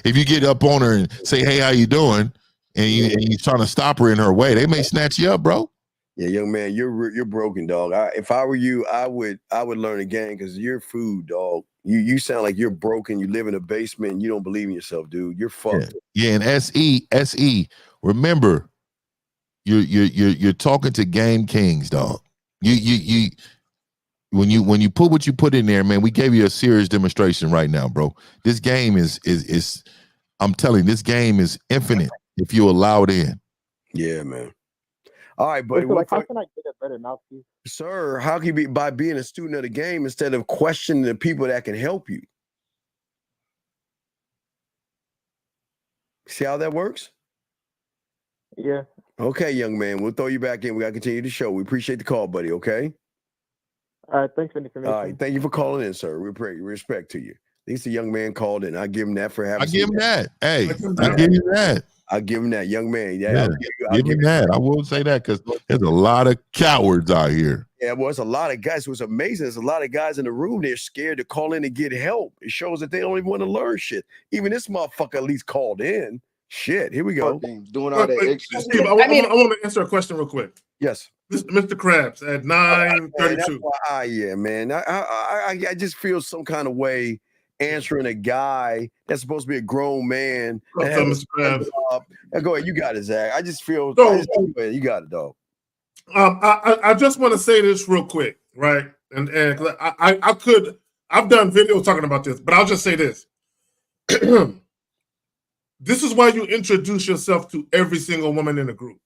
if you get up on her and say, "Hey, how you doing?" and you're trying to stop her in her way, they may snatch you up, bro. Yeah, young man, you're broken, dog. If I were you, I would learn a game because you're food, dog. You sound like you're broken. You live in a basement and you don't believe in yourself, dude. You're fucked. Yeah, and SE. Remember, you're talking to game kings, dog. You when you put what you put in there, man. We gave you a serious demonstration right now, bro. This game is I'm telling you, this game is infinite if you allow it in. Yeah, man. All right, buddy. So, like, how can I get a better mouthpiece? Sir, how can you be by being a student of the game instead of questioning the people that can help you? See how that works? Yeah. Okay, young man. We'll throw you back in. We got to continue the show. We appreciate the call, buddy. Okay. All right. Thanks for the information. All right. Thank you for calling in, sir. We pray respect to you. At least the young man called in. I give him that for having. I give him that. Hey, I give you that. I give him that, young man. Yeah, give him that. I will say that because there's a lot of cowards out here. Yeah, well, it's a lot of guys. It was amazing. There's a lot of guys in the room. They're scared to call in and get help. It shows that they don't even want to learn shit. Even this motherfucker at least called in. Shit, here we go. Doing all that extra. Steve, I want to answer a question real quick. Yes. Mr. Krabs at 9:32. Yeah, man. I just feel some kind of way answering a guy that's supposed to be a grown man. Mr. Krabs. Go ahead. You got it, Zach. I just feel you got it, dog. I just want to say this real quick, right? And I've done videos talking about this, but I'll just say this. This is why you introduce yourself to every single woman in the group,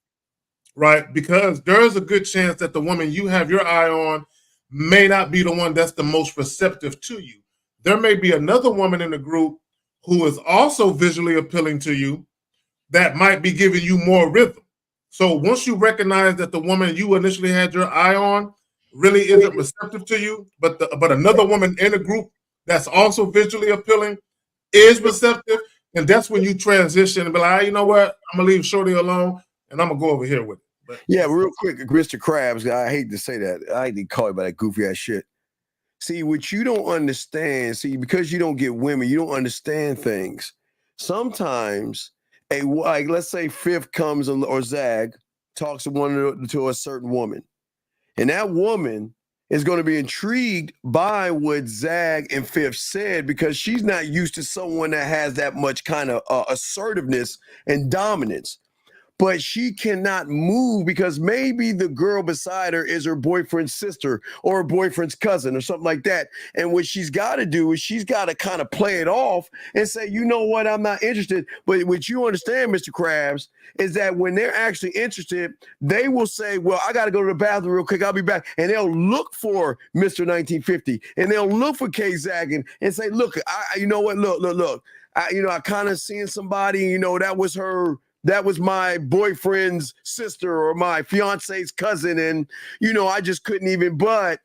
right? Because there is a good chance that the woman you have your eye on may not be the one that's the most receptive to you. There may be another woman in the group who is also visually appealing to you that might be giving you more rhythm. So once you recognize that the woman you initially had your eye on really isn't receptive to you, but another woman in the group that's also visually appealing is receptive, and that's when you transition and be like, you know what, I'm gonna leave Shorty alone and I'm gonna go over here with it. But, yeah, real quick, Mr. Krabs, I hate to say that. I hate to call you by that goofy ass shit. See, what you don't understand, because you don't get women, you don't understand things. Sometimes let's say Fifth comes or Zag talks to a certain woman, and that woman is going to be intrigued by what Zag and Fifth said because she's not used to someone that has that much kind of assertiveness and dominance. But she cannot move because maybe the girl beside her is her boyfriend's sister or her boyfriend's cousin or something like that. And what she's got to do is she's got to kind of play it off and say, you know what, I'm not interested. But what you understand, Mr. Krabs, is that when they're actually interested, they will say, well, I got to go to the bathroom real quick. I'll be back. And they'll look for Mr. 1950 and they'll look for Kay Zaggin and say, look, you know what, look. I kind of seen somebody, that was my boyfriend's sister or my fiance's cousin. And, I just couldn't even, but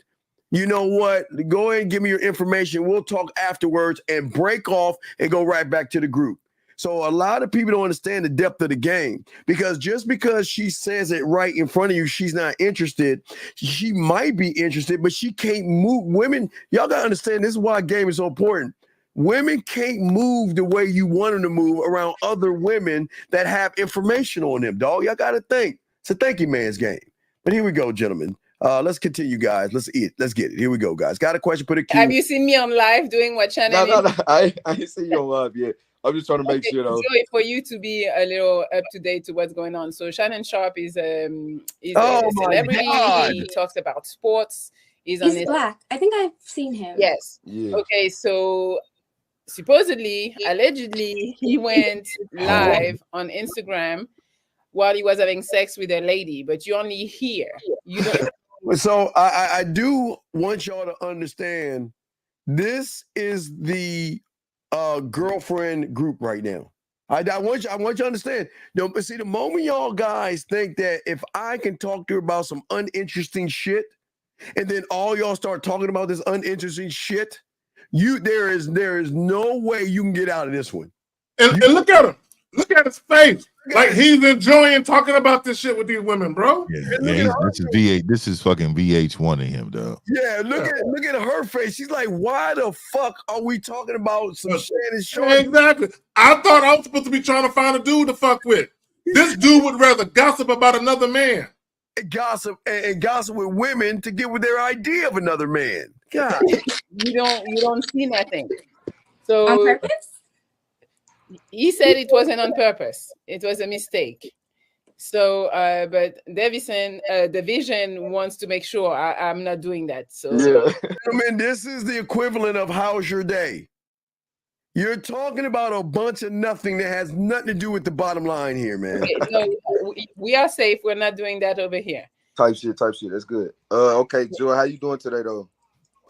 you know what? Go ahead and give me your information. We'll talk afterwards and break off and go right back to the group. So a lot of people don't understand the depth of the game because just because she says it right in front of you, she's not interested. She might be interested, but she can't move. Women, y'all got to understand, this is why game is so important. Women can't move the way you want them to move around other women that have information on them, dog. Y'all got to think. It's a thinking man's game. But here we go, gentlemen. Let's continue, guys. Let's eat. Let's get it. Here we go, guys. Got a question? Put a Q. Have you seen me on live doing what Shannon? No. I ain't seen you on live yet. I'm just trying to make sure, though. Joy, for you to be a little up to date to what's going on. So Shannon Sharp is a celebrity. He talks about sports. He's black. I think I've seen him. Yes. Yeah. Okay, so supposedly, allegedly, he went live on Instagram while he was having sex with a lady, but you only hear. You don't. So I do want y'all to understand this is the girlfriend group right now. I want you to understand. See, the moment y'all guys think that if I can talk to her about some uninteresting shit, and then all y'all start talking about this uninteresting shit, there is no way you can get out of this one. And look at him. Look at his face. Like he's enjoying talking about this shit with these women, bro. Yeah, this is V8. This is fucking VH1 in him, though. Yeah, look at her face. She's like, why the fuck are we talking about some Shannon Sharp? Exactly. I thought I was supposed to be trying to find a dude to fuck with. This dude would rather gossip about another man. gossip with women to get with their idea of another man. God, you don't see nothing. On So purpose? he said it wasn't on purpose. It was a mistake. So, but Division wants to make sure I'm not doing that. So, gentlemen, this is the equivalent of how's your day? You're talking about a bunch of nothing that has nothing to do with the bottom line here, man. okay, no, we are safe. We're not doing that over here. Type shit. That's good. Okay, Joy, how you doing today though?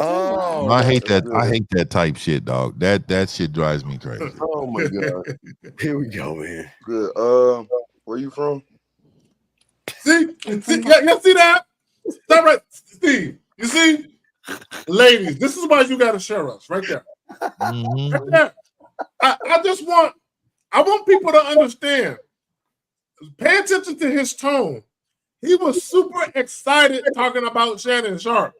Oh, I hate that. I hate that type shit, dog. That shit drives me crazy. Oh my god. Here we go, man. Good. Where you from? See, y'all see that? That right, Steve. You see, ladies, this is why you got to share us right there. Right there. I want people to understand. Pay attention to his tone. He was super excited talking about Shannon Sharpe.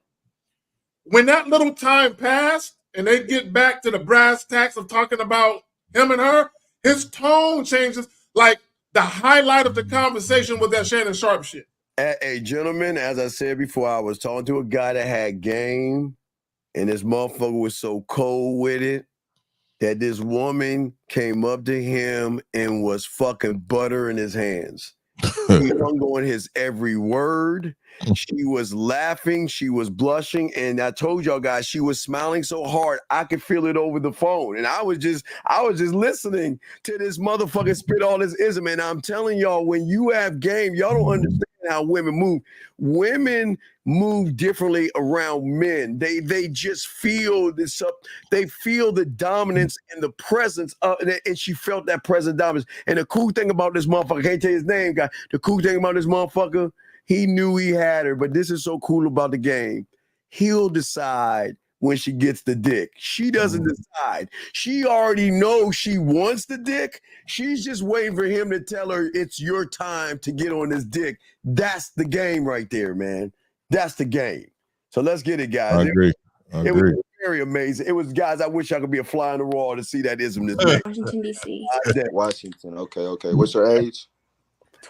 When that little time passed and they get back to the brass tacks of talking about him and her, his tone changes. Like the highlight of the conversation was that Shannon Sharpe shit. Hey, gentlemen, as I said before, I was talking to a guy that had game, and this motherfucker was so cold with it that this woman came up to him and was fucking butter in his hands. He hung on his every word. She was laughing. She was blushing. And I told y'all guys, she was smiling so hard, I could feel it over the phone. And I was just listening to this motherfucker spit all this ism. And I'm telling y'all, when you have game, y'all don't understand how women move. Women move differently around men. They just feel this up. They feel the dominance and the presence of, and she felt that present dominance. And the cool thing about this motherfucker, I can't tell you his name, guy. The cool thing about this motherfucker, he knew he had her, but this is so cool about the game. He'll decide when she gets the dick. She doesn't decide. She already knows she wants the dick. She's just waiting for him to tell her it's your time to get on this dick. That's the game right there, man. That's the game. So let's get it, guys. I agree. It was very amazing. It was, guys, I wish I could be a fly on the wall to see that ism this day. Washington, D.C. Washington. Okay. What's your age?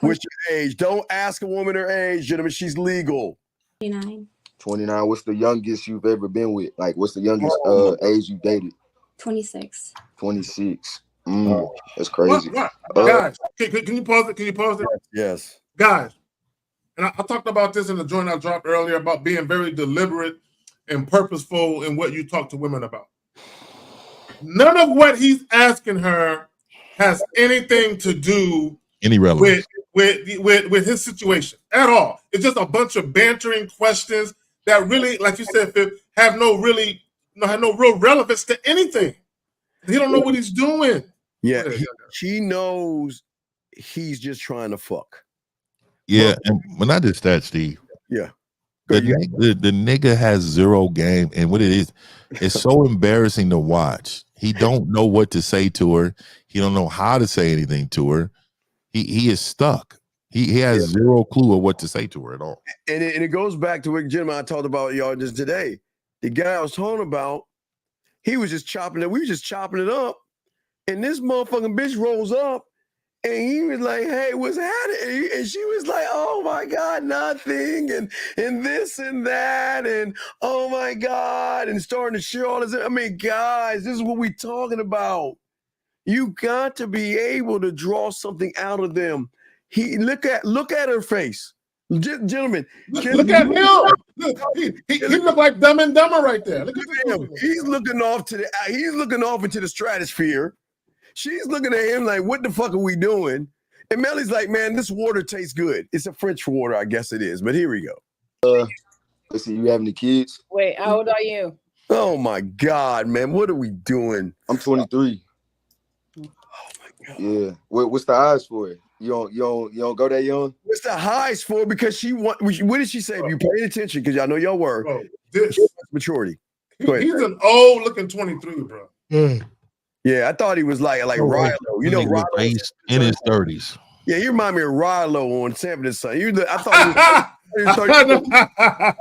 What's your age? Don't ask a woman her age, gentlemen. She's legal. 29. 29. What's the youngest you've ever been with? Like, what's the youngest age you dated? 26. 26. That's crazy. Guys, can you pause it? Can you pause it? Yes. Guys, and I talked about this in the joint I dropped earlier about being very deliberate and purposeful in what you talk to women about. None of what he's asking her has anything to do with his situation at all. It's just a bunch of bantering questions that really, like you said, Phil, have no real relevance to anything. He don't know what he's doing. Yeah, she knows he's just trying to fuck. Yeah, and when I just that, Steve. Yeah. The nigga has zero game, and what it is, it's so embarrassing to watch. He don't know what to say to her. He don't know how to say anything to her. He is stuck. He has zero clue of what to say to her at all. And it goes back to what, gentlemen, I talked about y'all just today. The guy I was talking about, he was just chopping it. We were just chopping it up, and this motherfucking bitch rolls up. And he was like, hey, what's happening? And she was like, oh my God, nothing. And this and that. And oh my God. And starting to share all this. I mean, guys, this is what we're talking about. You got to be able to draw something out of them. Look at her face. Gentlemen. Look at him. He look like Dumb and Dumber right there. Look at him. He's looking off into the stratosphere. She's looking at him like, what the fuck are we doing? And Melly's like, man, this water tastes good. It's a French water, I guess it is. But here we go. Let's see, you have any kids? Wait, how old are you? Oh my God, man. What are we doing? I'm 23. Oh my God. Yeah. What's the odds for it? You don't go that young? What's the highs for? Because what did she say? If you paid attention, because I know y'all were. Bro, maturity. He's an old looking 23, bro. Yeah, I thought he was like Rilo. You know Rilo? He's in his 30s. Yeah, you remind me of Rilo on Sanford and Son. I thought he was 30. I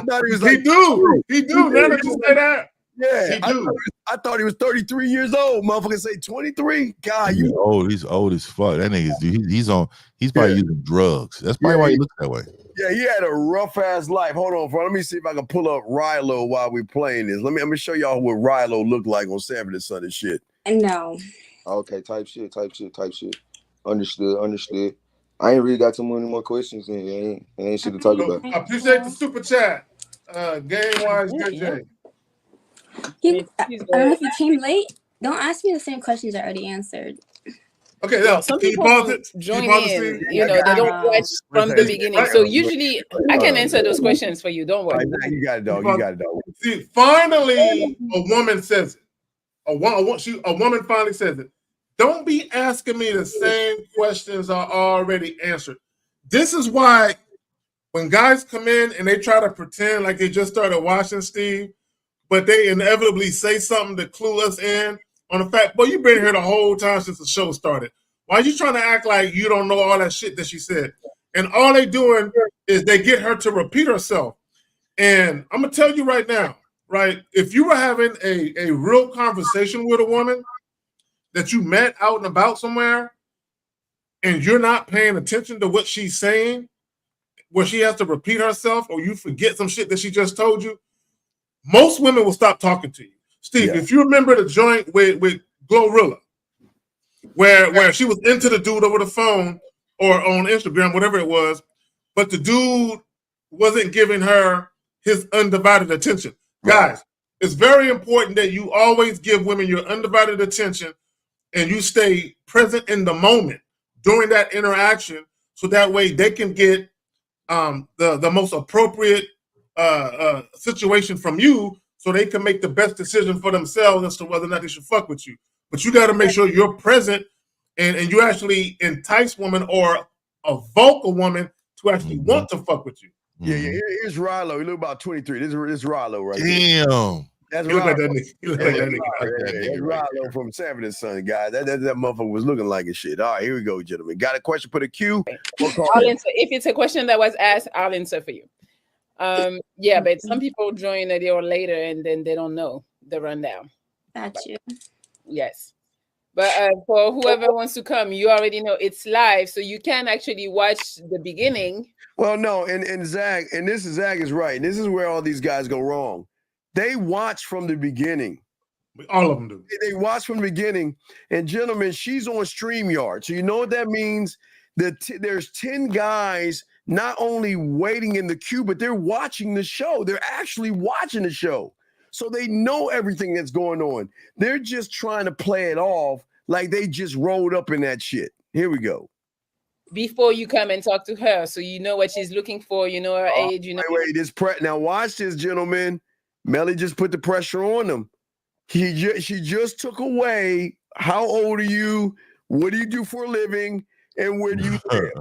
thought he was like, he do. Now that you say that. Yeah, I thought he was 33 years old. Motherfucker say 23. God, He's old as fuck. That nigga, he's probably using drugs. That's probably why he looks that way. Yeah, he had a rough ass life. Hold on, let me see if I can pull up Rilo while we're playing this. Let me show y'all what Rilo looked like on Saturday Sunday shit. No. Okay, type shit. Understood. I ain't really got too many more questions, and ain't shit to talk about. I appreciate the super chat. Game wise, JJ. I don't know if you came late. Don't ask me the same questions I already answered. Okay, well, some people join in, they don't watch from the beginning. So usually I can answer those questions for you. Don't worry. You got it, dog. See, finally, a woman says it. A woman finally says it. Don't be asking me the same questions I already answered. This is why when guys come in and they try to pretend like they just started watching, Steve, but they inevitably say something to clue us in on the fact, boy, you've been here the whole time since the show started. Why are you trying to act like you don't know all that shit that she said? And all they doing is they get her to repeat herself. And I'm going to tell you right now, right, if you were having a real conversation with a woman that you met out and about somewhere and you're not paying attention to what she's saying, where she has to repeat herself or you forget some shit that she just told you, most women will stop talking to you. Steve, if you remember the joint with Glorilla, where she was into the dude over the phone or on Instagram, whatever it was, but the dude wasn't giving her his undivided attention. Guys, it's very important that you always give women your undivided attention and you stay present in the moment during that interaction so that way they can get the most appropriate situation from you so they can make the best decision for themselves as to whether or not they should fuck with you. But you got to make sure you're present and you actually entice women or evoke a woman to actually want to fuck with you. Yeah. Here's Rilo. He look about 23. This is Rilo right Damn. That's He look like that Rilo. nigga. He look like that nigga. That's Rilo from Saturday Sunday, guys. That motherfucker was looking like a shit. All right, here we go, gentlemen. Got a question? Put a Q. I'll answer. If it's a question that was asked, I'll answer for you. Yeah, but some people join a little later and then they don't know the rundown. Got you. Yes. But for whoever wants to come, you already know it's live, so you can actually watch the beginning. Well, no, and Zach, Zach is right. This is where all these guys go wrong. They watch from the beginning. All of them do. They watch from the beginning. And gentlemen, she's on StreamYard. So you know what that means? That there's 10 guys not only waiting in the queue, but they're watching the show. They're actually watching the show. So they know everything that's going on. They're just trying to play it off like they just rolled up in that shit. Here we go. Before you come and talk to her, so you know what she's looking for, you know her age, you know. Wait, now watch this, gentlemen. Melly just put the pressure on them. She just took away how old are you, what do you do for a living, and where do you live?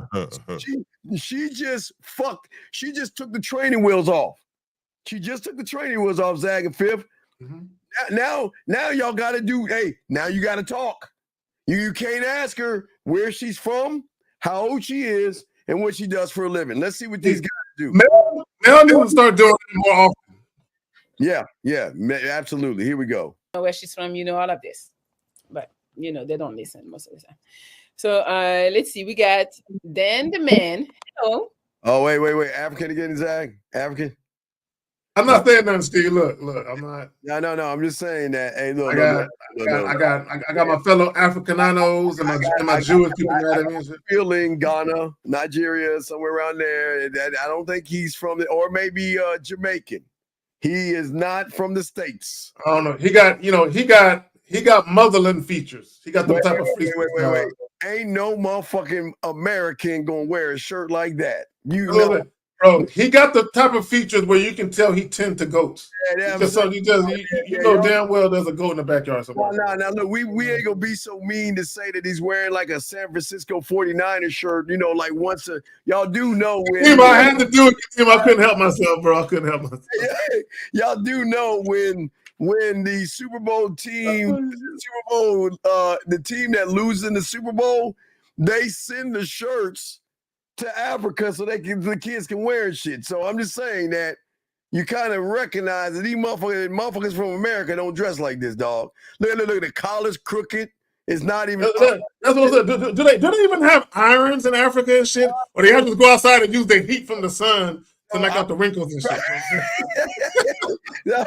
She just took the training wheels off. She just took the training wheels off, Zag and Fifth. Mm-hmm. Now y'all got to do, now you got to talk. You can't ask her where she's from, how old she is, and what she does for a living. Let's see what these guys do. Mel needs to start doing it more often. Yeah, absolutely. Here we go. Where she's from, you know, all of this. But, you know, they don't listen most of the time. So let's see. We got Dan the man. Hello. Oh, wait. African again, Zag? African? I'm not saying nothing, Steve. Look, I'm not. No. I'm just saying that. Hey, look, I got my fellow Africananos and my Jewish people mad at me. Feeling Ghana, Nigeria, somewhere around there. I don't think he's from the, or maybe Jamaican. He is not from the States. I don't know. He got motherland features. He got the type of features. Wait. Ain't no motherfucking American gonna wear a shirt like that. You know. Bro, he got the type of features where you can tell he tend to goats. You know damn well there's a goat in the backyard somewhere. No, look, we ain't gonna be so mean to say that he's wearing like a San Francisco 49ers shirt, you know, like once y'all do know when I had to do it. I couldn't help myself, bro. I couldn't help myself. Y'all do know when the Super Bowl team, the team that loses in the Super Bowl, they send the shirts to Africa so the kids can wear shit. So I'm just saying that you kind of recognize that these motherfuckers from America don't dress like this, dog. Look, the collar's crooked. It's not even. That's what I said. Do they even have irons in Africa and shit, or they have to go outside and use the heat from the sun to knock out the wrinkles and shit? No,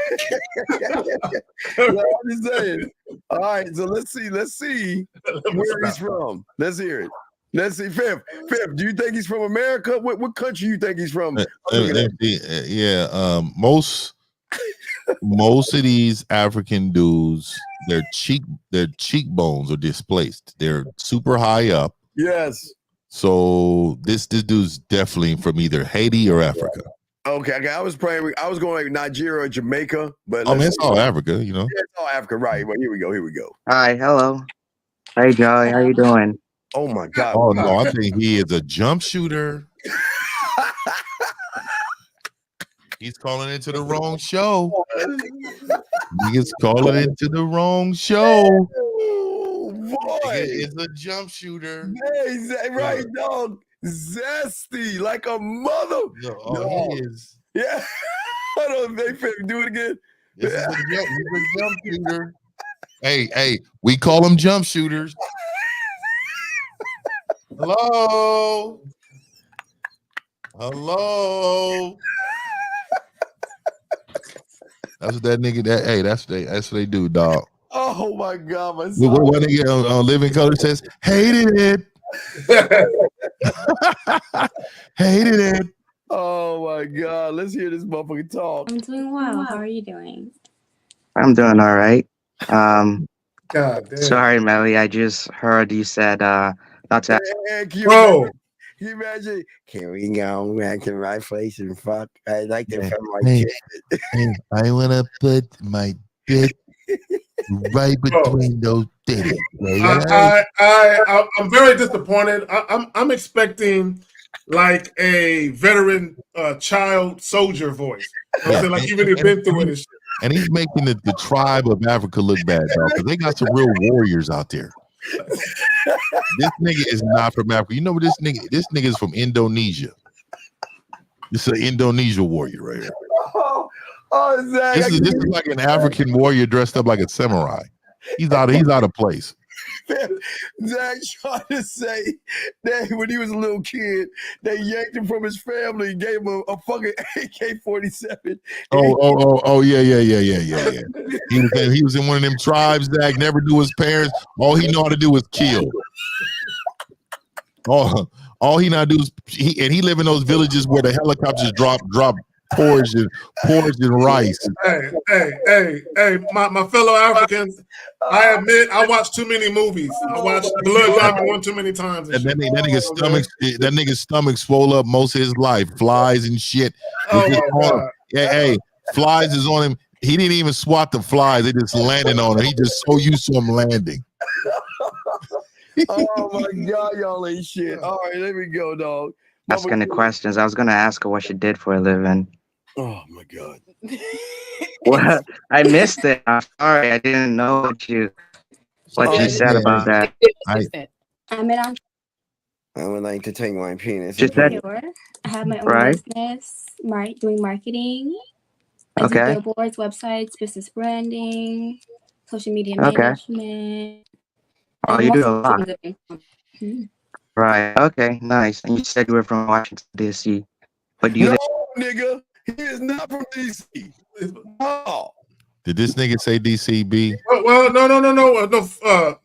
I'm just saying. All right, so let's see where he's from. Let's hear it. Let's see, Fifth. Do you think he's from America? What country you think he's from? Most of these African dudes, their cheekbones are displaced. They're super high up. Yes. So this dude's definitely from either Haiti or Africa. Okay. I was going like Nigeria or Jamaica, but it's all Africa, you know. Yeah, it's all Africa, right? Well, here we go. Hi, hello. Hey, Joey, how you doing? Oh my God. Oh no, I think he is a jump shooter. He's calling into the wrong show. He's calling into the wrong show. Oh boy, it's a jump shooter. Hey, right, dog. Zesty like a mother. No, he is. Yeah. Hold on, do it again. He's a jump shooter. Hey, we call them jump shooters. Hello. That's what that nigga. That's what they do, dog. Oh my God, my son. What nigga on Living Color says, hated it. Hated it. Oh my God, let's hear this motherfucker talk. I'm doing well. How are you doing? I'm doing all right. God damn. Sorry, Melly. I just heard you said not to. Can you imagine? Can we go back to my place and fuck? I like to fuck my kid. I want to put my dick right between those titties. I'm very disappointed. I'm expecting like a veteran child soldier voice. Like you've really been through it and shit. And he's making the tribe of Africa look bad, dog, because they got some real warriors out there. This nigga is not from Africa. You know what this nigga is from Indonesia. This is an Indonesia warrior right here. Zach, this is like an African warrior dressed up like a samurai. He's out of place. Zach trying to say that when he was a little kid, they yanked him from his family and gave him a fucking AK-47. Oh, yeah. He was in one of them tribes that never knew his parents. All he know how to do is kill. All he know how to do is he live in those villages where the helicopters drop porridge and rice. Hey, my fellow Africans, I admit I watched too many movies. I watched Blood Diamond one too many times. And that nigga's stomach swole up most of his life. Flies and shit. Oh my God. Hey, flies is on him. He didn't even swat the flies. They just landed on him. He just so used to him landing. Oh my God, y'all ain't shit. All right, there we go, dog. Asking the questions. I was gonna ask her what she did for a living. Oh my God. Well, I missed it. I'm sorry. I didn't know what you said about that. I would like to take my penis. I have my own business, doing marketing. I do billboards, websites, business branding, social media management. Oh, you do a lot. Right. Okay. Nice. And you said you were from Washington D.C. But do you? No, nigga, he is not from D.C. Oh. Did this nigga say DCB? Well, no. I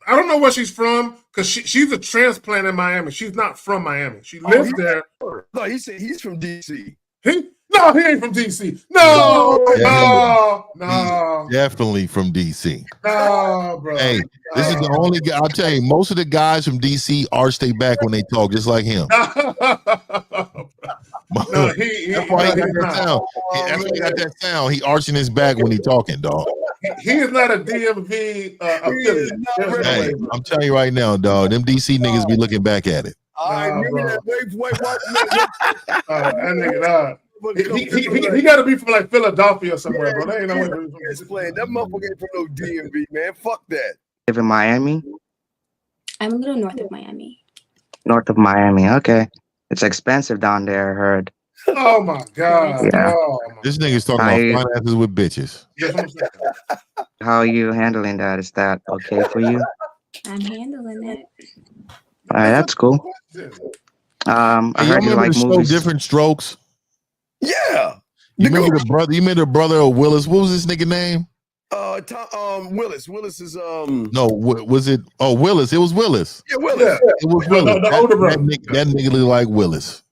don't know where she's from because she's a transplant in Miami. She's not from Miami. She lives there. No, he said he's from D.C. No, he ain't from D.C. No. He's definitely from D.C. No, bro. Hey, this is the only guy. I'll tell you, most of the guys from D.C. arch their back when they talk, just like him. No, that's why he got that sound. That's why he got that sound. He arching his back when he talking, dog. He is not a DMV affiliate. Hey, I'm telling you right now, dog. Them DC niggas be looking back at it. Wait. That nigga, he got to be from like Philadelphia or somewhere, bro. That ain't no way. That motherfucker ain't from no DMV, man. Fuck that. Live in Miami? I'm a little north of Miami. North of Miami. Okay. It's expensive down there, I heard. Oh my God. Yeah. This nigga's talking about finances with bitches. How are you handling that? Is that okay for you? I'm handling it. All right, that's cool. I Hey, y'all heard you remember like the show movies. Different Strokes? Yeah. You remember the brother? You remember the brother of Willis? What was this nigga name? Willis. Willis is No, was it? Oh, Willis. It was Willis. Yeah, Willis. It was Willis. The older brother. That nigga look like Willis.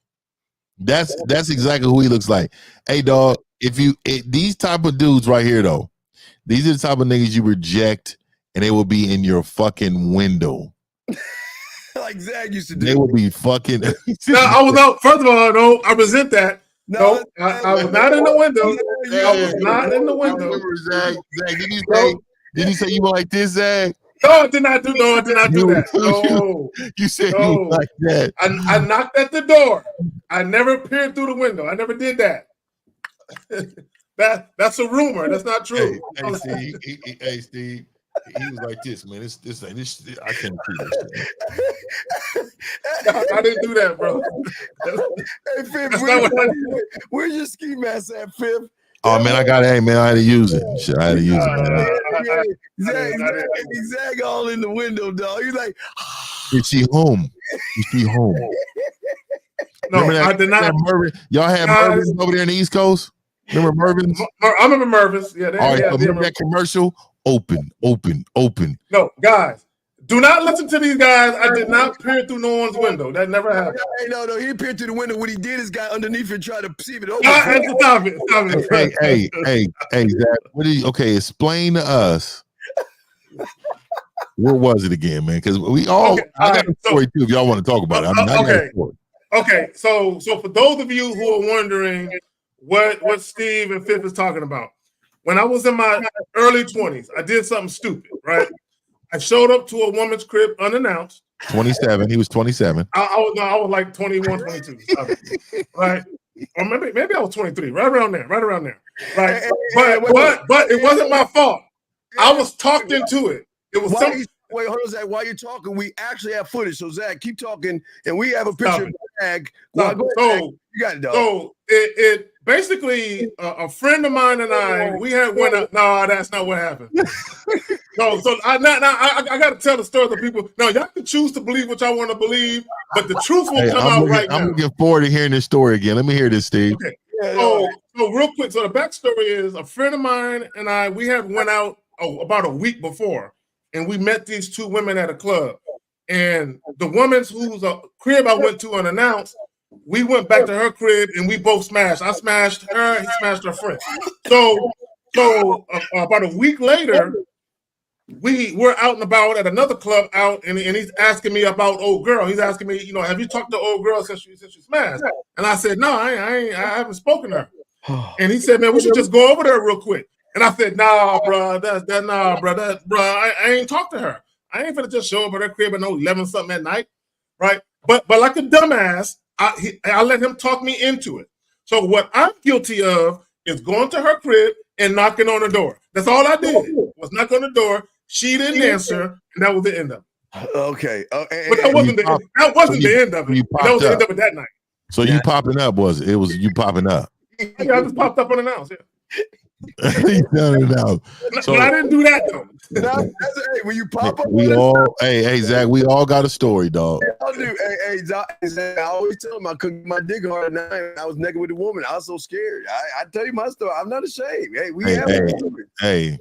That's exactly who he looks like. Hey, dog. These type of dudes right here though, these are the type of niggas you reject, and they will be in your fucking window. Like Zach used to do. They will be fucking. No, I was not. First of all, no, I resent that. No, I was not in the window. I was not in the window. Zach, did you say you were like this, Zach? No, I did not do. No, I did not do that. No, you said you were like that. I knocked at the door. I never peered through the window. I never did that. That's a rumor. That's not true. Hey, Steve. Hey, Steve. He was like this, man. This I can't see this. I didn't do that, bro. Hey, Fifth, where's your ski mask at, Fifth? Oh man, I had to use it. Shit, I had to use it. Zach all in the window, dog. He's like, is she home? Is she home? No, I did not. Y'all had Mervin's over there in the East Coast? Remember Mervin's? I remember Mervin's. Yeah, all right, so remember that commercial? Open. No, guys, do not listen to these guys. I did not peer through no one's window. That never happened. Hey, no, he peered through the window. What he did is got underneath and tried to see if it opened. Stop it. Hey, Zach. Okay, explain to us. Where was it again, man? Because we all. I got a story too. If y'all want to talk about it, I got a story. Okay, so for those of you who are wondering what Steve and Fifth is talking about, when I was in my early 20s, I did something stupid, right? I showed up to a woman's crib unannounced. 27. He was 27. I was like 21, 22, right? Or maybe I was 23, right around there. Right? But it wasn't my fault. I was talked into it. It was something. Wait, hold on, Zach. While you're talking, we actually have footage. So, Zach, keep talking, and we have a picture of the bag. Well, go ahead, Zach. You got it, dog. So it basically a friend of mine and I, we had went up. No, that's not what happened. No, so I got to tell the story to people. No, y'all can choose to believe what y'all want to believe, but the truth will come out right now. I'm looking forward to hearing this story again. Let me hear this, Steve. Okay. So real quick. So the backstory is a friend of mine and I, we had went out about a week before, and we met these two women at a club. And the woman whose crib I went to unannounced, we went back to her crib and we both smashed. I smashed her, he smashed her friend. So about a week later, we're out and about at another club out, and he's asking me about old girl. He's asking me, have you talked to old girl since she smashed? And I said, no, I haven't spoken to her. And he said, man, we should just go over there real quick. And I said, nah, bro, I ain't talked to her. I ain't finna just show up at her crib at 11 something at night, right? But like a dumbass, I let him talk me into it. So what I'm guilty of is going to her crib and knocking on the door. That's all I did. Was knock on the door. She didn't answer, and that was the end of it. Okay, but that wasn't the end of it. That was the end of it that night. So you popping up was it? It was you popping up. Yeah, I just popped up unannounced. Yeah. So, but I didn't do that though. Hey, when you pop up, hey, Zach, we all got a story, dog. I do. Hey, Zach, I always tell him I couldn't my dick hard at night. I was naked with a woman. I was so scared. I tell you my story. I'm not ashamed. Hey,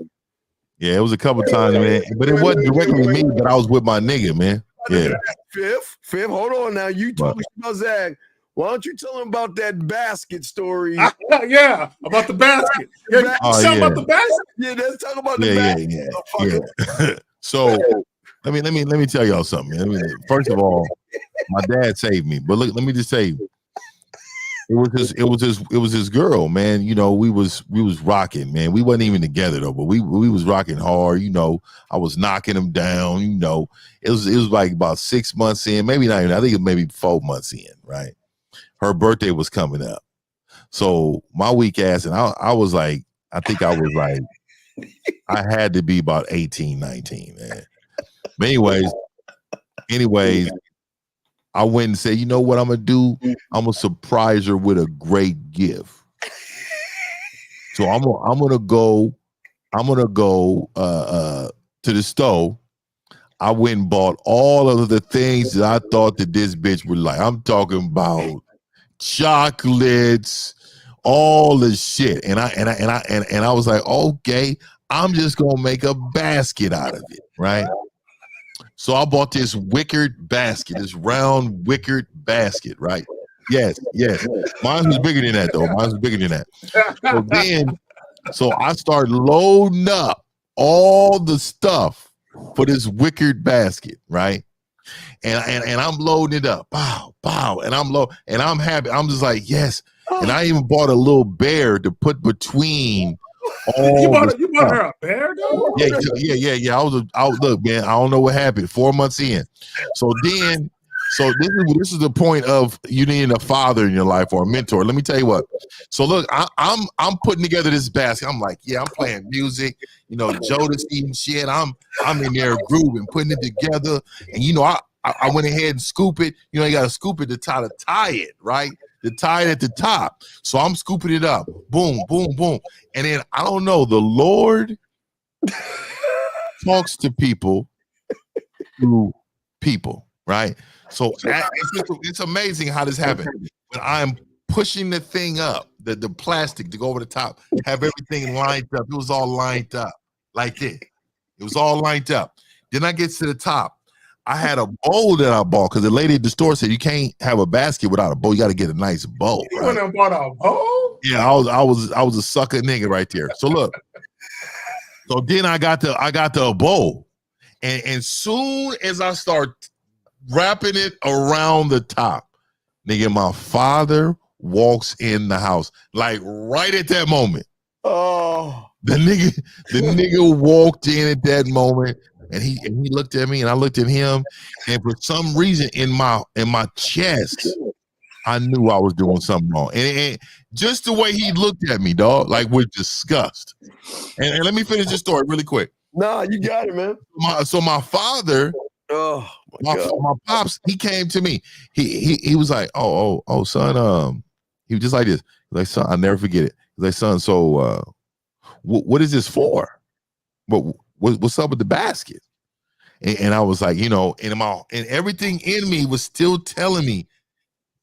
yeah, it was a couple times, man. But it wasn't directly me, but I was with my nigga, man. Yeah. Fifth, hold on now. You told me about Zach. Why don't you tell him about that basket story? Yeah, about the basket. Yeah, about the basket. Yeah, let's talk about the basket. Yeah. So let me tell y'all something, man. First of all, my dad saved me. But look, let me just say, it was his girl, man. We was rocking, man. We wasn't even together though, but we was rocking hard. I was knocking him down. It was like about 6 months in, maybe not even. I think it was maybe 4 months in, right? Her birthday was coming up. So my weak ass, and I was like, I think I was like, I had to be about 18, 19, man. But anyways, I went and said, you know what I'm going to do? I'm going to surprise her with a great gift. So I'm going to go to the store. I went and bought all of the things that I thought that this bitch would like. I'm talking about chocolates, all the shit. And I was like, okay, I'm just gonna make a basket out of it, right? So I bought this wickered basket, this round wickered basket, right? Yes. Mine was bigger than that, though. Mine was bigger than that. So I started loading up all the stuff for this wickered basket, right? And I'm loading it up, pow, and I'm happy. I'm just like, yes. And I even bought a little bear to put between all. You bought her a bear, though? Yeah. I was look, man. I don't know what happened. 4 months in, so this is the point of you needing a father in your life or a mentor. Let me tell you what. So look, I'm putting together this basket. I'm like, yeah, I'm playing music, Jodeci and shit. I'm in there grooving, putting it together, and I went ahead and scoop it. You got to scoop it to tie it, right? To tie it at the top. So I'm scooping it up. Boom, boom, boom. And then I don't know, the Lord talks to people through people, right? So it's amazing how this happened. When I'm pushing the thing up, the plastic to go over the top, have everything lined up. It was all lined up like this. It was all lined up. Then I get to the top. I had a bowl that I bought because the lady at the store said you can't have a basket without a bowl. You got to get a nice bowl. You went and bought a bowl? Yeah, I was a sucker nigga right there. So look, so then I got the bowl, and soon as I start wrapping it around the top, nigga, my father walks in the house like right at that moment. Oh, the nigga walked in at that moment. And he looked at me and I looked at him, and for some reason in my chest, I knew I was doing something wrong. And just the way he looked at me, dog, like with disgust. And let me finish this story really quick. Nah, you got it, man. So my father, my pops, he came to me. He was like, oh, son, he was just like this. He's like, son, I'll never forget it. He's like, son, so what is this for? What's up with the basket? And I was like, and everything in me was still telling me,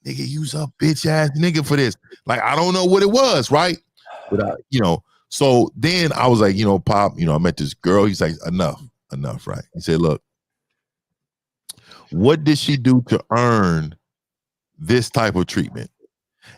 nigga, use up bitch ass nigga for this. Like, I don't know what it was, right? But so then I was like, Pop, I met this girl. He's like, enough, right? He said, look, what did she do to earn this type of treatment?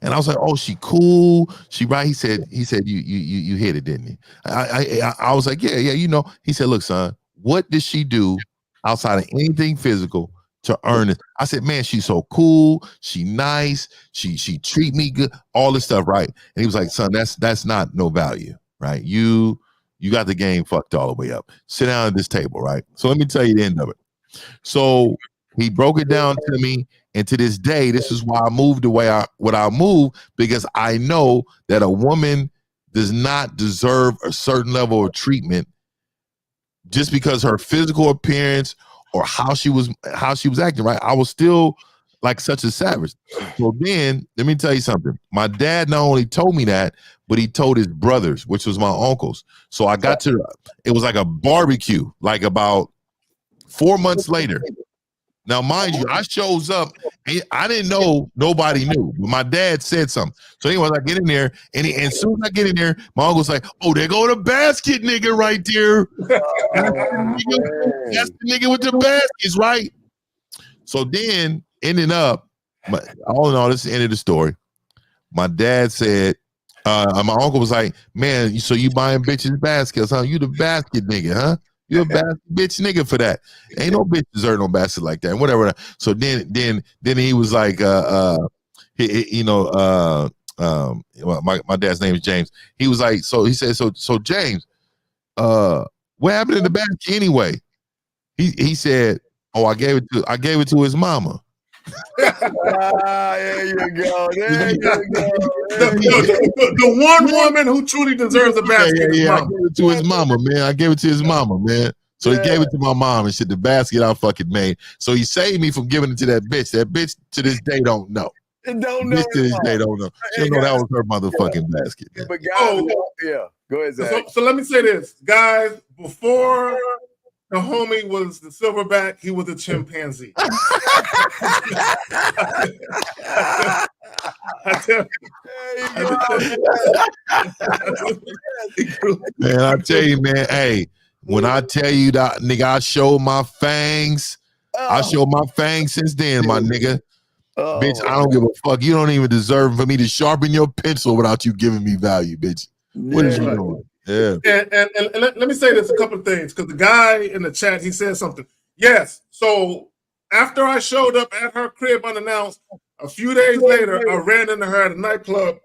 And I was like, oh, she cool. She right. He said, you hit it, didn't he? I was like, yeah. He said, look, son, what did she do outside of anything physical to earn it? I said, man, she's so cool. She nice. She treat me good. All this stuff, right? And he was like, son, that's not no value, right? You got the game fucked all the way up. Sit down at this table, right? So let me tell you the end of it. So he broke it down to me. And to this day, this is why I moved the way I moved, because I know that a woman does not deserve a certain level of treatment just because her physical appearance or how she was acting, right? I was still like such a savage. So then, let me tell you something. My dad not only told me that, but he told his brothers, which was my uncles. So I got to, it was like a barbecue, like about 4 months later. Now, mind you, I shows up. I didn't know, nobody knew, but my dad said something. So anyway, I get in there, and as soon as I get in there, my uncle's like, "Oh, there go the basket nigga right there. That's the nigga with the baskets, right?" So then, ending up, all in all, this is the end of the story. My dad said, my uncle was like, "Man, so you buying bitches baskets, huh? You the basket nigga, huh? You're a basket bitch nigga for that. Ain't no bitch deserve no basket like that." Whatever. So then he was like, my dad's name is James. He was like, so he said, so James, what happened in the basket anyway? He said, oh, I gave it to his mama. There you go. The one woman who truly deserves a basket. Yeah. I gave it to his mama, man. So he gave it to my mom and shit. The basket I fucking made. So he saved me from giving it to that bitch. That bitch to this day don't know. She don't know that was her motherfucking basket. But guys, go ahead, Zach. So let me say this, guys. Before the homie was the silverback. He was a chimpanzee. Man, I tell you, man. Hey, when I tell you that, nigga, I showed my fangs. I showed my fangs since then, my nigga. Bitch, I don't give a fuck. You don't even deserve for me to sharpen your pencil without you giving me value, bitch. What is you doing? Yeah. And let me say this a couple of things, because the guy in the chat, he said something. Yes. So after I showed up at her crib unannounced, a few days later, I ran into her at a nightclub,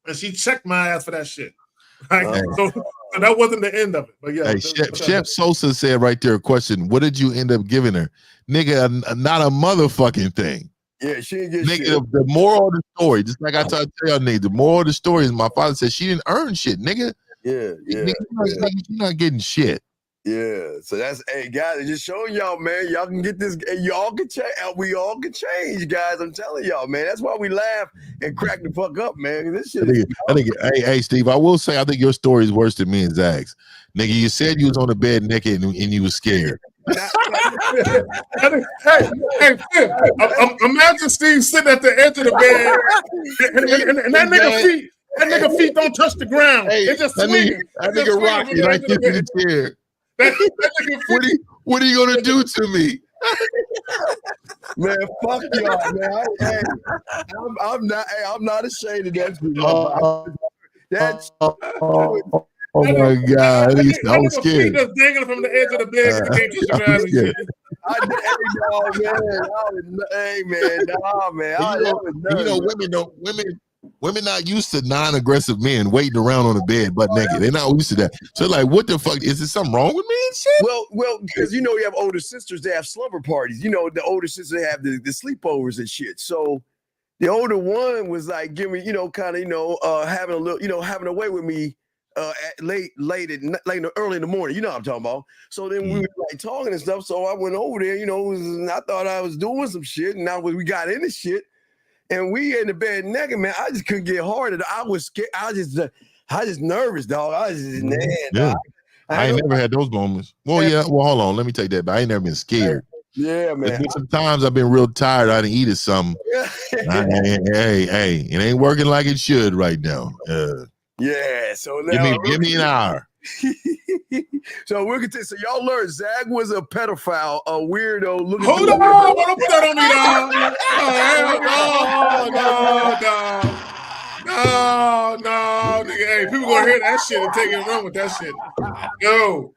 and she checked my ass for that shit. Right? So that wasn't the end of it. But yeah. Hey, Chef Sosa said right there, question, what did you end up giving her? Nigga, not a motherfucking thing. Yeah, she didn't get nigga, shit. the moral of the story, just like I tell y'all, nigga, the moral of the story is my father said she didn't earn shit, nigga. Yeah, yeah. Nigga, you're not getting shit. Yeah, so that's, hey guys, just showing y'all, man, y'all can get this, y'all can change, we all can change, guys. I'm telling y'all, man. That's why we laugh and crack the fuck up, man. This shit. I think, hey, Steve, I will say, I think your story is worse than me and Zach's. Nigga, you said you was on the bed naked and you was scared. hey, imagine Steve sitting at the edge of the bed, and that nigga feet don't touch the ground. Hey, it just that swings. nigga rocky like this in the chair. What are you gonna do to me? Man, fuck y'all, man. I'm not ashamed of that. That's oh my god, I was scared. Just dangling from the edge of the bed. I was scared. Hey man, nah, man. You know, women not used to non-aggressive men waiting around on the bed butt naked. They're not used to that. So like, what the fuck? Is there something wrong with me and shit? Well, because you know you have older sisters that have slumber parties. You know, the older sisters have the sleepovers and shit. So the older one was like giving me, having a little, having a way with me early in the morning. You know what I'm talking about. So then we were like talking and stuff. So I went over there, and I thought I was doing some shit, and now we got into shit. And we in the bed naked, man. I just couldn't get hard. I was scared. I was just nervous, dog. I was just, man, yeah. I ain't never had those moments. Well, yeah. Well, hold on. Let me take that back. I ain't never been scared. Yeah, man. There's been some times I've been real tired. I done eaten something. Hey, it ain't working like it should right now. Yeah. So now give me an hour. So we're gonna so y'all learned Zach was a pedophile, a weirdo. Hold on, don't put that on me, dog. No, nigga. Hey, people gonna hear that shit and take it and run with that shit. Yo,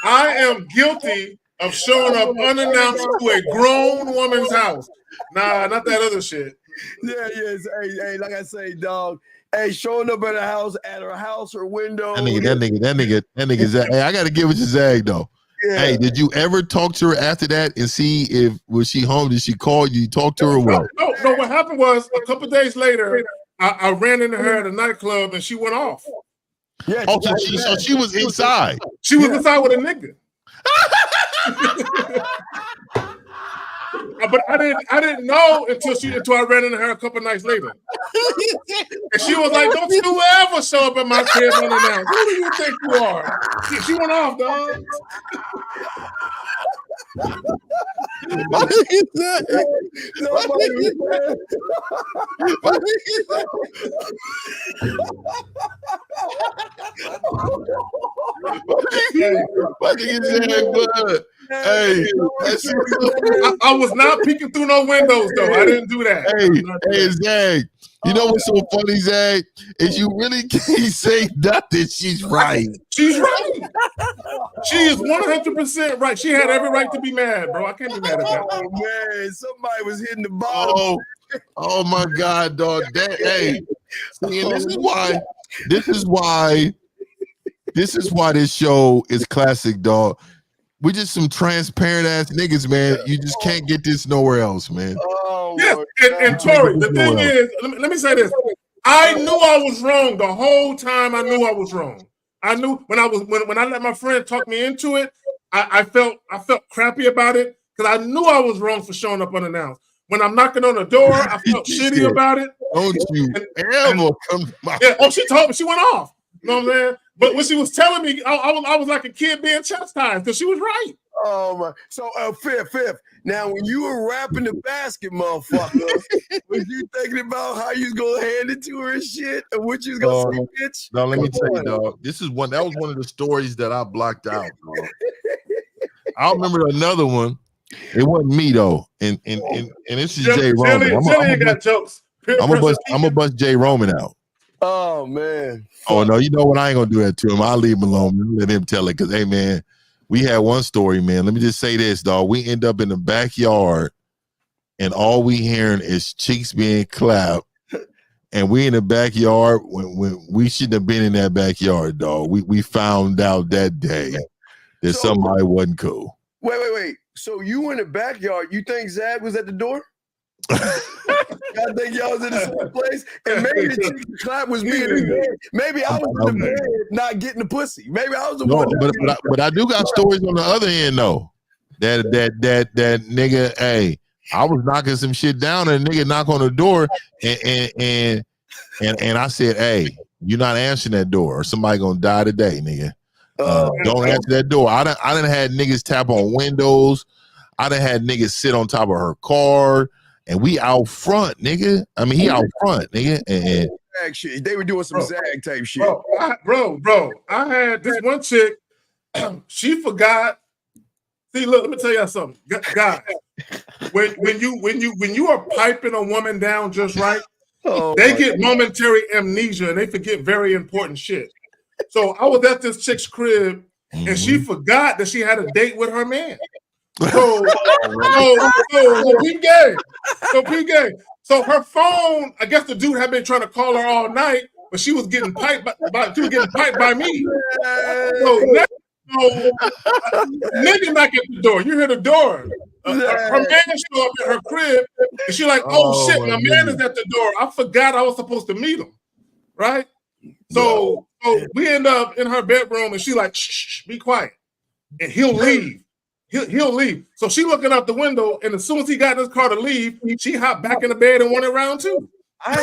I am guilty of showing up unannounced to a grown woman's house. Nah, not that other shit. Yeah, yes. Hey, like I say, dog. Hey, showing up at her house or window. That nigga Zach. Hey, I gotta give it to Zach though. Yeah. Hey, did you ever talk to her after that and see was she home? Did she call you? Talk to her well? No. What happened was a couple days later, I ran into her at a nightclub and she went off. Yeah. Oh, so she was inside. She was inside with a nigga. But I didn't know until I ran into her a couple nights later. And she was like, "Don't you ever show up at my crib unannounced. Who do you think you are?" She went off, dog. What is that? Hey, I was not peeking through no windows though. I didn't do that. Hey, Zach. You know what's so funny, Zach? Is you really can't say nothing. She's right. She's right. She is 100% right. She had every right to be mad, bro. I can't be mad at that. Oh man, somebody was hitting the bottom. Oh my God, dog. Hey, see, and this is why this show is classic, dog. We just some transparent ass niggas, man. You just can't get this nowhere else, man. Yes, and Tori, the thing is, let me say this. I knew I was wrong the whole time. I knew I was wrong. I knew when I let my friend talk me into it, I felt crappy about it because I knew I was wrong for showing up unannounced. When I'm knocking on the door, I felt shitty about it. Don't you ever come by. Yeah. Oh, she told me, she went off. You know what I'm saying? But when she was telling me, I was like a kid being chastised because she was right. Oh my! So fifth. Now, when you were rapping the basket, motherfucker, was you thinking about how you was gonna hand it to her and shit, or what you was gonna say, bitch? No, let me Come tell you, on. dog. That was one of the stories that I blocked out, dog. I remember another one. It wasn't me though, and this is Jay Roman. I'm gonna bust Jay Roman out. Oh man. Oh no, you know what? I ain't gonna do that to him. I'll leave him alone. Let him tell it. Cause hey man, we had one story, man. Let me just say this, dog. We end up in the backyard, and all we hearing is cheeks being clapped. And we in the backyard when we shouldn't have been in that backyard, dog. We found out that day that somebody wasn't cool. Wait. So you in the backyard? You think Zad was at the door? I think y'all was in the same place, and maybe the chicken clap was me in the bed. Maybe I was in the bed not getting the pussy. Maybe I was the one. But I do got stories on the other end though. That nigga, hey, I was knocking some shit down, and a nigga knock on the door, and I said, hey, you're not answering that door, or somebody gonna die today, nigga. Don't answer that door. I done had niggas tap on windows. I done had niggas sit on top of her car, and we out front, nigga. I mean, he out front, nigga. And shit. They were doing some Zag type shit. Bro, I had this one chick. She forgot. See, look, let me tell y'all something, guys. When you are piping a woman down just right, they get momentary amnesia and they forget very important shit. So I was at this chick's crib, and she forgot that she had a date with her man. So P-Gang. So her phone, I guess the dude had been trying to call her all night, but she was getting piped by me. So nigga knock at the door. You hear the door. Her man show up at her crib, and she like, oh shit, my man is at the door. I forgot I was supposed to meet him, right? So we end up in her bedroom, and she like, shh, be quiet, and he'll leave. He'll leave. So she looking out the window, and as soon as he got in his car to leave, she hopped back in the bed and went around too. I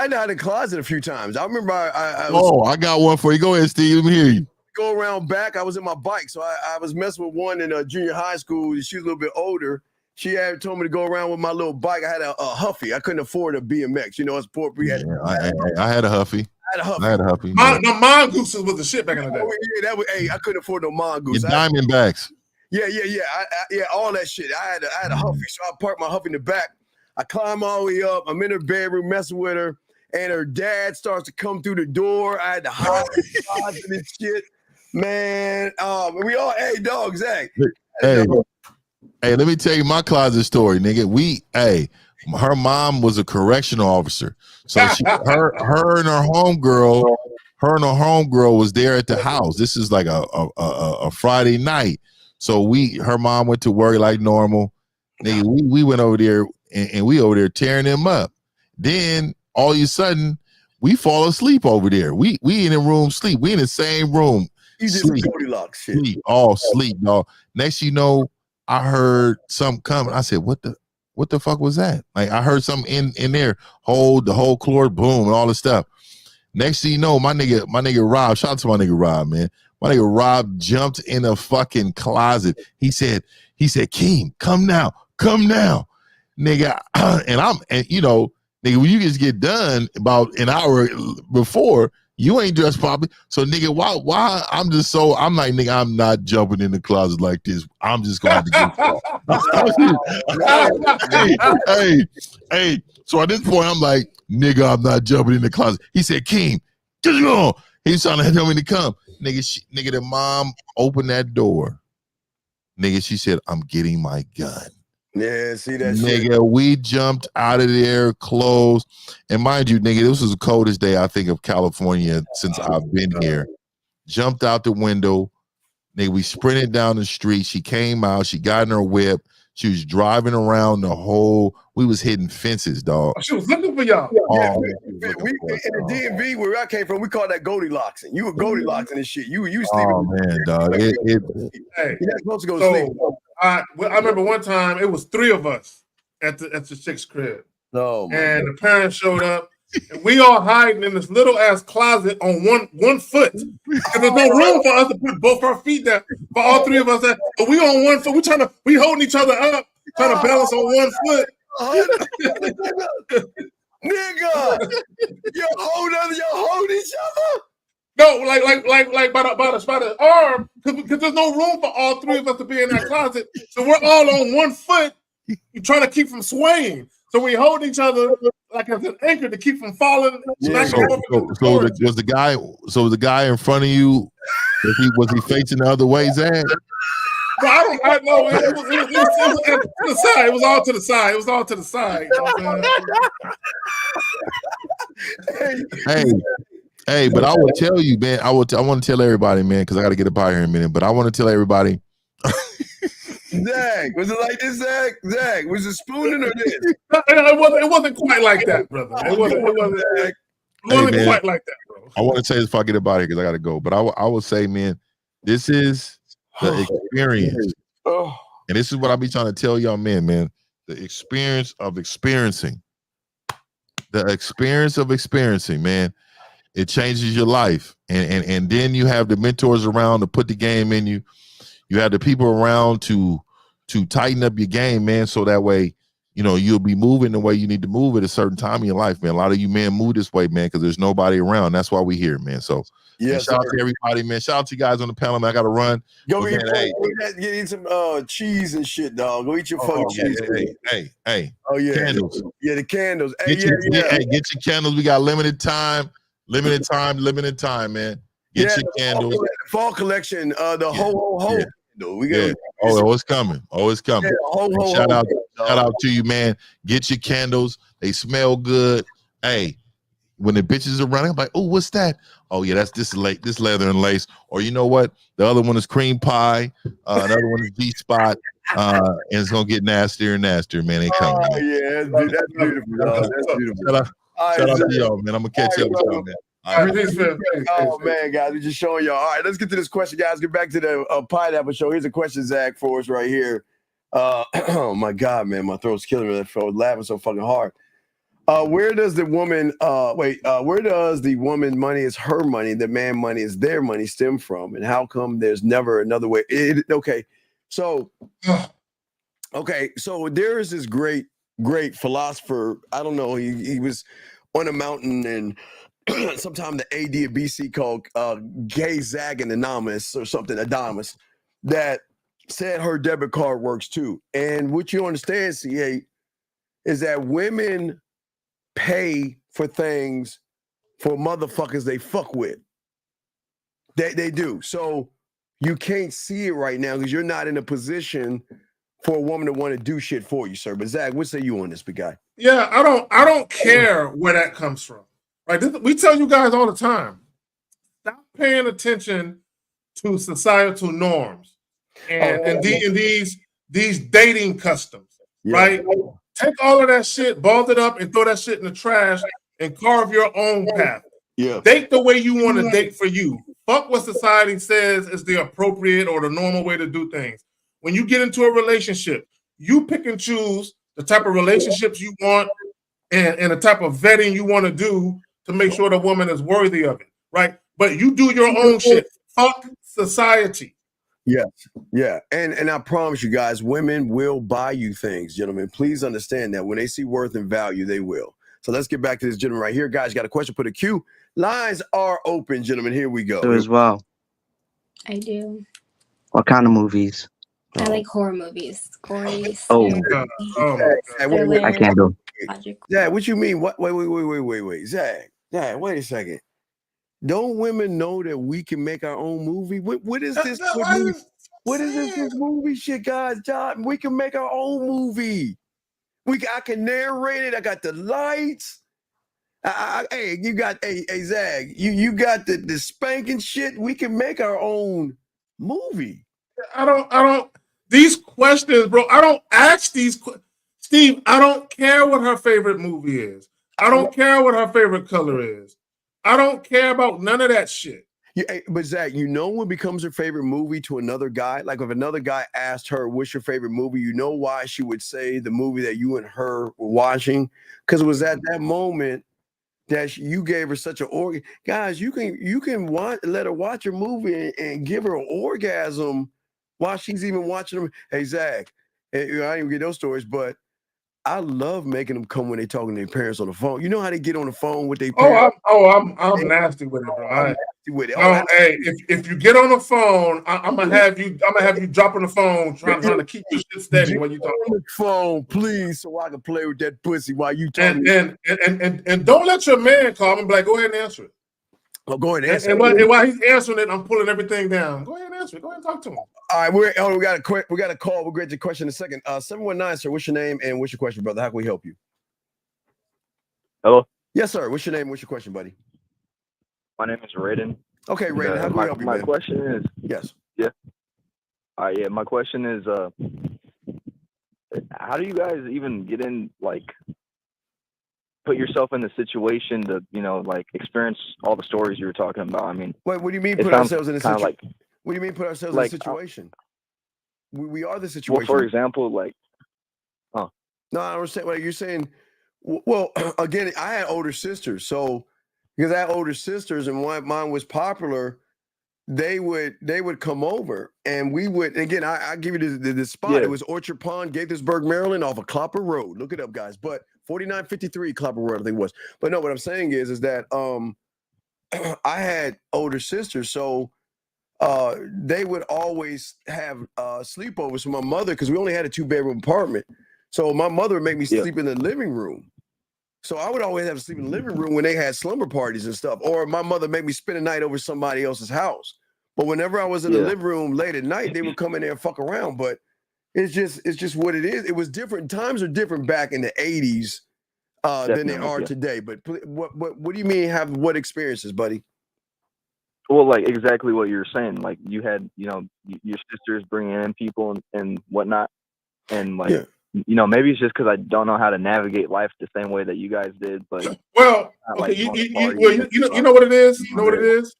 know the closet a few times. I remember I got one for you. Go ahead, Steve. Let me hear you. Go around back. I was in my bike, so I was messing with one in junior high school. She was a little bit older. She had told me to go around with my little bike. I had a Huffy. I couldn't afford a BMX. You know, it's poor. I had a Huffy. I had a Huffy. The mongooses was the shit back in the day. Hey, I couldn't afford no mongoose. Your Diamondbacks. Yeah. All that shit. I had a Huffy, so I parked my Huffy in the back. I climb all the way up. I'm in her bedroom messing with her, and her dad starts to come through the door. I had to hide and shit. Man, we all, hey, dog, Zach. Hey, let me tell you my closet story, nigga. Her mom was a correctional officer, so her and her homegirl was there at the house. This is like a Friday night, so her mom went to work like normal. Nigga, we went over there and we over there tearing them up. Then all of a sudden we fall asleep over there. We in the room sleep. We in the same room. You did some Goldilocks shit. Sleep, dog. Next you know, I heard something coming. I said, what the fuck was that? Like I heard something in there, the whole floor, boom, and all this stuff. Next thing you know, my nigga Rob, shout out to my nigga Rob, man. My nigga Rob jumped in a fucking closet. He said, Keem, come now. Nigga, and you know, nigga, when you just get done about an hour before, you ain't dressed properly. So nigga, why I'm like, nigga, I'm not jumping in the closet like this. I'm just going to get hey. So at this point, I'm like, nigga, I'm not jumping in the closet. He said, Keem, just go. He's trying to tell me to come. Nigga, the mom opened that door. Nigga, she said, I'm getting my gun. Yeah, see that nigga, shit. we jumped out of there, clothes. And mind you, nigga, this was the coldest day I think of California since I've been here. Jumped out the window. Nigga, we sprinted down the street. She came out. She got in her whip. She was driving around we was hitting fences, dog. She was looking for y'all. Yeah, we in the DMV where I came from, we call that Goldilocks. And you were Goldilocks and shit. You sleeping. Oh man, dog. Hey, you're not supposed to go to sleep. I remember one time it was 3 of us at the chick's crib. Oh, and the parents showed up. and we all hiding in this little ass closet on one foot. And there's no room for us to put both our feet down. For all three of us, but we on one foot. We holding each other up, trying to balance on one foot. Nigga, y'all hold each other. No, like by the arm, because there's no room for all three of us to be in that closet. So we're all on one foot. You're trying to keep from swaying. So we hold each other like as an anchor to keep from falling. Was the guy in front of you? Was he facing the other way, Zach? But I know it was to the side. It was all to the side. It was all to the side. Hey, but I will tell you, man. I want to tell everybody, man, because I got to get up out here in a minute. But I want to tell everybody. Zach, was it like this, Zach? Zach, was it spooning or this? It wasn't quite like that, brother. It wasn't quite like that, bro. I want to say this before I get up out here because I got to go. But I will say, man, this is the experience. And this is what I be trying to tell y'all, man. The experience of experiencing. The experience of experiencing, man. It changes your life. And then you have the mentors around to put the game in you. You have the people around to tighten up your game, man, so that way, you know, you'll be moving the way you need to move at a certain time in your life, man. A lot of you men move this way, man, because there's nobody around. That's why we're here, man. So shout out to everybody, man. Shout out to you guys on the panel, man. I got to run. Go eat some cheese and shit, dog. Go eat your fucking cheese. Hey. Oh, yeah. Candles. Yeah, the candles. Get your candles. We got limited time, man. Get your candles. The fall collection, the ho. We got it's coming. Yeah, shout out to you, man. Get your candles. They smell good. Hey, when the bitches are running, I'm like, oh, what's that? Oh yeah, that's this leather and lace. Or you know what? The other one is cream pie. Another one is G-spot. And it's gonna get nastier and nastier, man. They coming. Oh yeah, that's beautiful. That's beautiful. Shout out to y'all, man. I'm gonna catch up with y'all, man. Oh man, guys, we're just showing y'all. All right, let's get to this question, guys. Get back to the pineapple show. Here's a question, Zach, for us right here. Oh my God, man, my throat's killing me. I was laughing so fucking hard. Where does the woman money is her money, the man money is their money stem from, and how come there's never another way? So there is this great philosopher. I don't know. He was on a mountain and. Sometime the AD of BC called Gay Zag and Anonymous or something, Adonis, that said her debit card works too. And what you understand, CA, is that women pay for things for motherfuckers they fuck with. They do. So you can't see it right now because you're not in a position for a woman to want to do shit for you, sir. But Zach, what say you on this, big guy? Yeah, I don't care where that comes from. Right, we tell you guys all the time, stop paying attention to societal norms and these dating customs, right? Take all of that shit, ball it up, and throw that shit in the trash and carve your own path. Yeah, date the way you want to date for you. Fuck what society says is the appropriate or the normal way to do things. When you get into a relationship, you pick and choose the type of relationships you want and the type of vetting you want to do to make sure the woman is worthy of it, right? But you do your own shit. Fuck society. Yes, yeah. And I promise you guys, women will buy you things, gentlemen. Please understand that when they see worth and value, they will. So let's get back to this gentleman right here. Guys, got a question, put a Q. Lines are open, gentlemen. Here we go. Do as well. I do. What kind of movies? I like horror movies. Gory. I can't do. Zach, what you mean? What? Wait. Zach, wait a second. Don't women know that we can make our own movie? What is this? What is this movie shit, guys? John, we can make our own movie. I can narrate it. I got the lights. Hey, you got Zach. You got the spanking shit. We can make our own movie. I don't. These questions, bro. I don't ask these. Steve, I don't care what her favorite movie is. I don't care what her favorite color is. I don't care about none of that shit. Yeah, but Zach, you know what becomes her favorite movie to another guy? Like if another guy asked her, what's your favorite movie? You know why she would say the movie that you and her were watching? Because it was at that moment that you gave her such an orgasm. Guys, you can let her watch a movie and give her an orgasm while she's even watching them. Hey, Zach, I didn't even get those stories, but I love making them come when they're talking to their parents on the phone. You know how they get on the phone with their parents? I'm nasty with it, bro. I'm nasty with it. Hey, if you get on the phone, I'm gonna have you drop on the phone trying to keep your shit steady when you talk on the phone, please, so I can play with that pussy while you talking. And don't let your man call me and be like, go ahead and answer it. Oh, go ahead and answer and it. while he's answering it, I'm pulling everything down. Go ahead and answer it. Go ahead and talk to him. All right, we got a call. We'll get to the question in a second. 719, sir. What's your name and what's your question, brother? How can we help you? Hello. Yes, sir. What's your name? What's your question, buddy? My name is Raiden. Okay, Raiden. How can we help you, my man? question is yes. Yeah. Yeah. My question is, how do you guys even get in, like, put yourself in the situation to, like, experience all the stories you were talking about? I mean, wait, what do you mean put ourselves in a situation? Like, what do you mean put ourselves in a situation? We are the situation. Well, for example, like, No, I don't understand what you're saying. Well, again, I had older sisters, so because I had older sisters and mine was popular, they would come over and we would. Again, I give you the spot. Yeah. It was Orchard Pond, Gaithersburg, Maryland, off of Clopper Road. Look it up, guys. But 4953 Clopper Road, I think it was. But no, what I'm saying is that I had older sisters, so they would always have sleepovers for my mother because we only had a 2-bedroom apartment. So my mother would make me sleep in the living room. So I would always have to sleep in the living room when they had slumber parties and stuff. Or my mother made me spend a night over somebody else's house. But whenever I was in the living room late at night, they would come in there and fuck around. But it's just what it is. It was different. Times are different back in the 80s than they are today. But what do you mean have what experiences, buddy? Well, like exactly what you're saying. Like you had, your sisters bringing in people and whatnot, and like, maybe it's just because I don't know how to navigate life the same way that you guys did. But well, okay, you know what it is. You know what it is.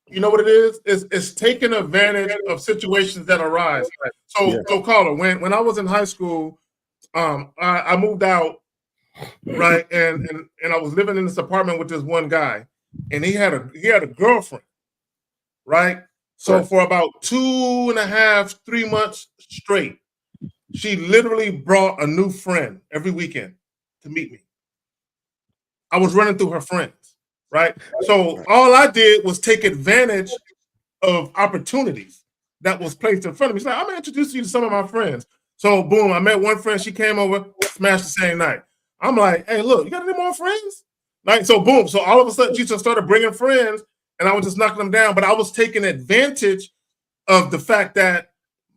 You know what it is? It's taking advantage of situations that arise. So caller, when I was in high school, I moved out, right, and I was living in this apartment with this one guy, and he had a girlfriend, right? So for about 2.5, 3 months straight, she literally brought a new friend every weekend to meet me. I was running through her friends, right? So all I did was take advantage of opportunities that was placed in front of me. She's like, I'm gonna introduce you to some of my friends. So boom, I met one friend, she came over, smashed the same night. I'm like, hey, look, you got any more friends? Like, so boom. So all of a sudden she just started bringing friends and I was just knocking them down. But I was taking advantage of the fact that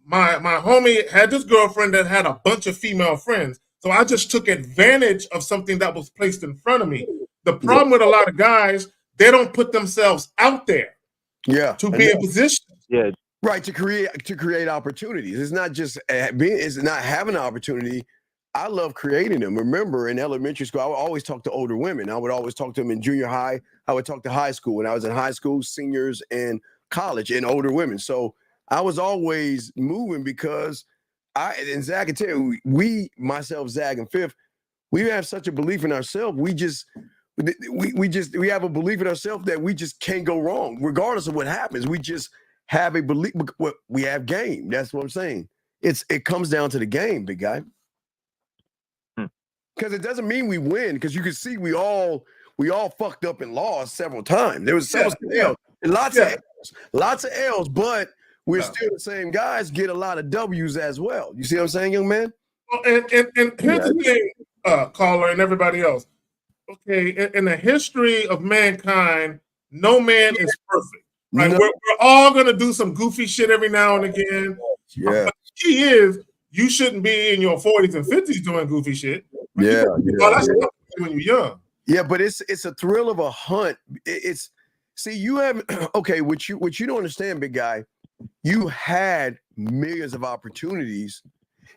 my homie had this girlfriend that had a bunch of female friends. So I just took advantage of something that was placed in front of me. The problem with a lot of guys, they don't put themselves out there to be in position. Yeah. Right, to create opportunities. It's not just it's not having an opportunity. I love creating them. Remember, in elementary school, I would always talk to older women. I would always talk to them in junior high. I would talk to high school. When I was in high school, seniors, and college, and older women. So I was always moving because and Zach can tell you, myself, Zach, and Fifth, we have such a belief in ourselves. We have a belief in ourselves that we just can't go wrong, regardless of what happens. We just have a belief. We have game. That's what I'm saying. It comes down to the game, big guy. Because it doesn't mean we win. Because you can see we all fucked up and lost several times. There was several L's and lots of L's, but we're still the same guys. Get a lot of W's as well. You see what I'm saying, young man? Well, and here's the thing, caller, and everybody else. Okay, in the history of mankind, no man is perfect. Right? No. We're all gonna do some goofy shit every now and again. Yeah. But the key is you shouldn't be in your 40s and 50s doing goofy shit. Yeah. That's when you're young. Yeah, but it's a thrill of a hunt. You have what you don't understand, big guy. You had millions of opportunities.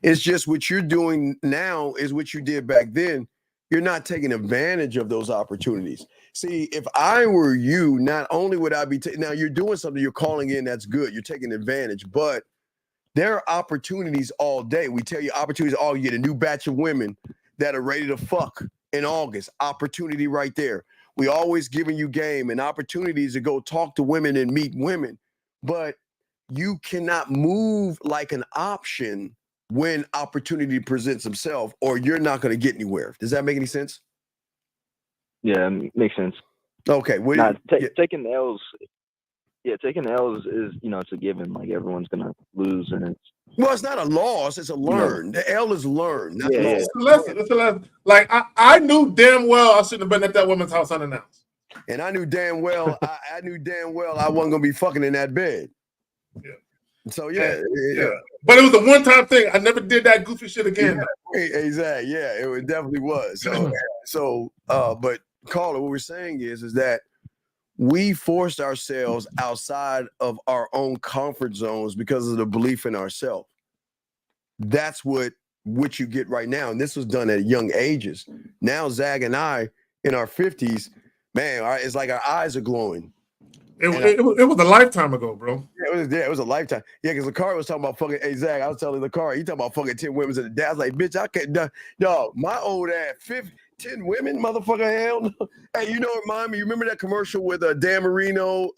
It's just what you're doing now is what you did back then. You're not taking advantage of those opportunities. See, if I were you, not only would I be now you're doing something, you're calling in, that's good. You're taking advantage, but there are opportunities all day. We tell you opportunities all. You get a new batch of women that are ready to fuck. in August. Opportunity right there. We always giving you game and opportunities to go talk to women and meet women, but you cannot move like an option when opportunity presents itself, or you're not going to get anywhere. Does that make any sense? Yeah, makes sense. Okay. Taking the L's. Yeah, taking the L's is, it's a given. Like, everyone's gonna lose, and it's not a loss; it's a learn. The L is learn. Not Yeah. loss. It's a lesson. It's a lesson. Like I knew damn well I shouldn't have been at that woman's house unannounced. And I knew damn well I knew damn well I wasn't gonna be fucking in that bed. Yeah. So yeah. But it was a one-time thing. I never did that goofy shit again. Yeah, exactly. Yeah, it definitely was. But Carla, what we're saying is that we forced ourselves outside of our own comfort zones because of the belief in ourselves. That's what you get right now. And this was done at young ages. Now, Zag and I, in our 50s, man, it's like our eyes are glowing. It was a lifetime ago, bro. It was a lifetime. Yeah, because Lakari was talking about fucking, hey, Zach, I was telling Lakari, he talking about fucking 10 women in the day. I was like, bitch, I can't, dog, my old ass, 10 women, motherfucker, hell no. Hey, remind me, you remember that commercial with Dan Marino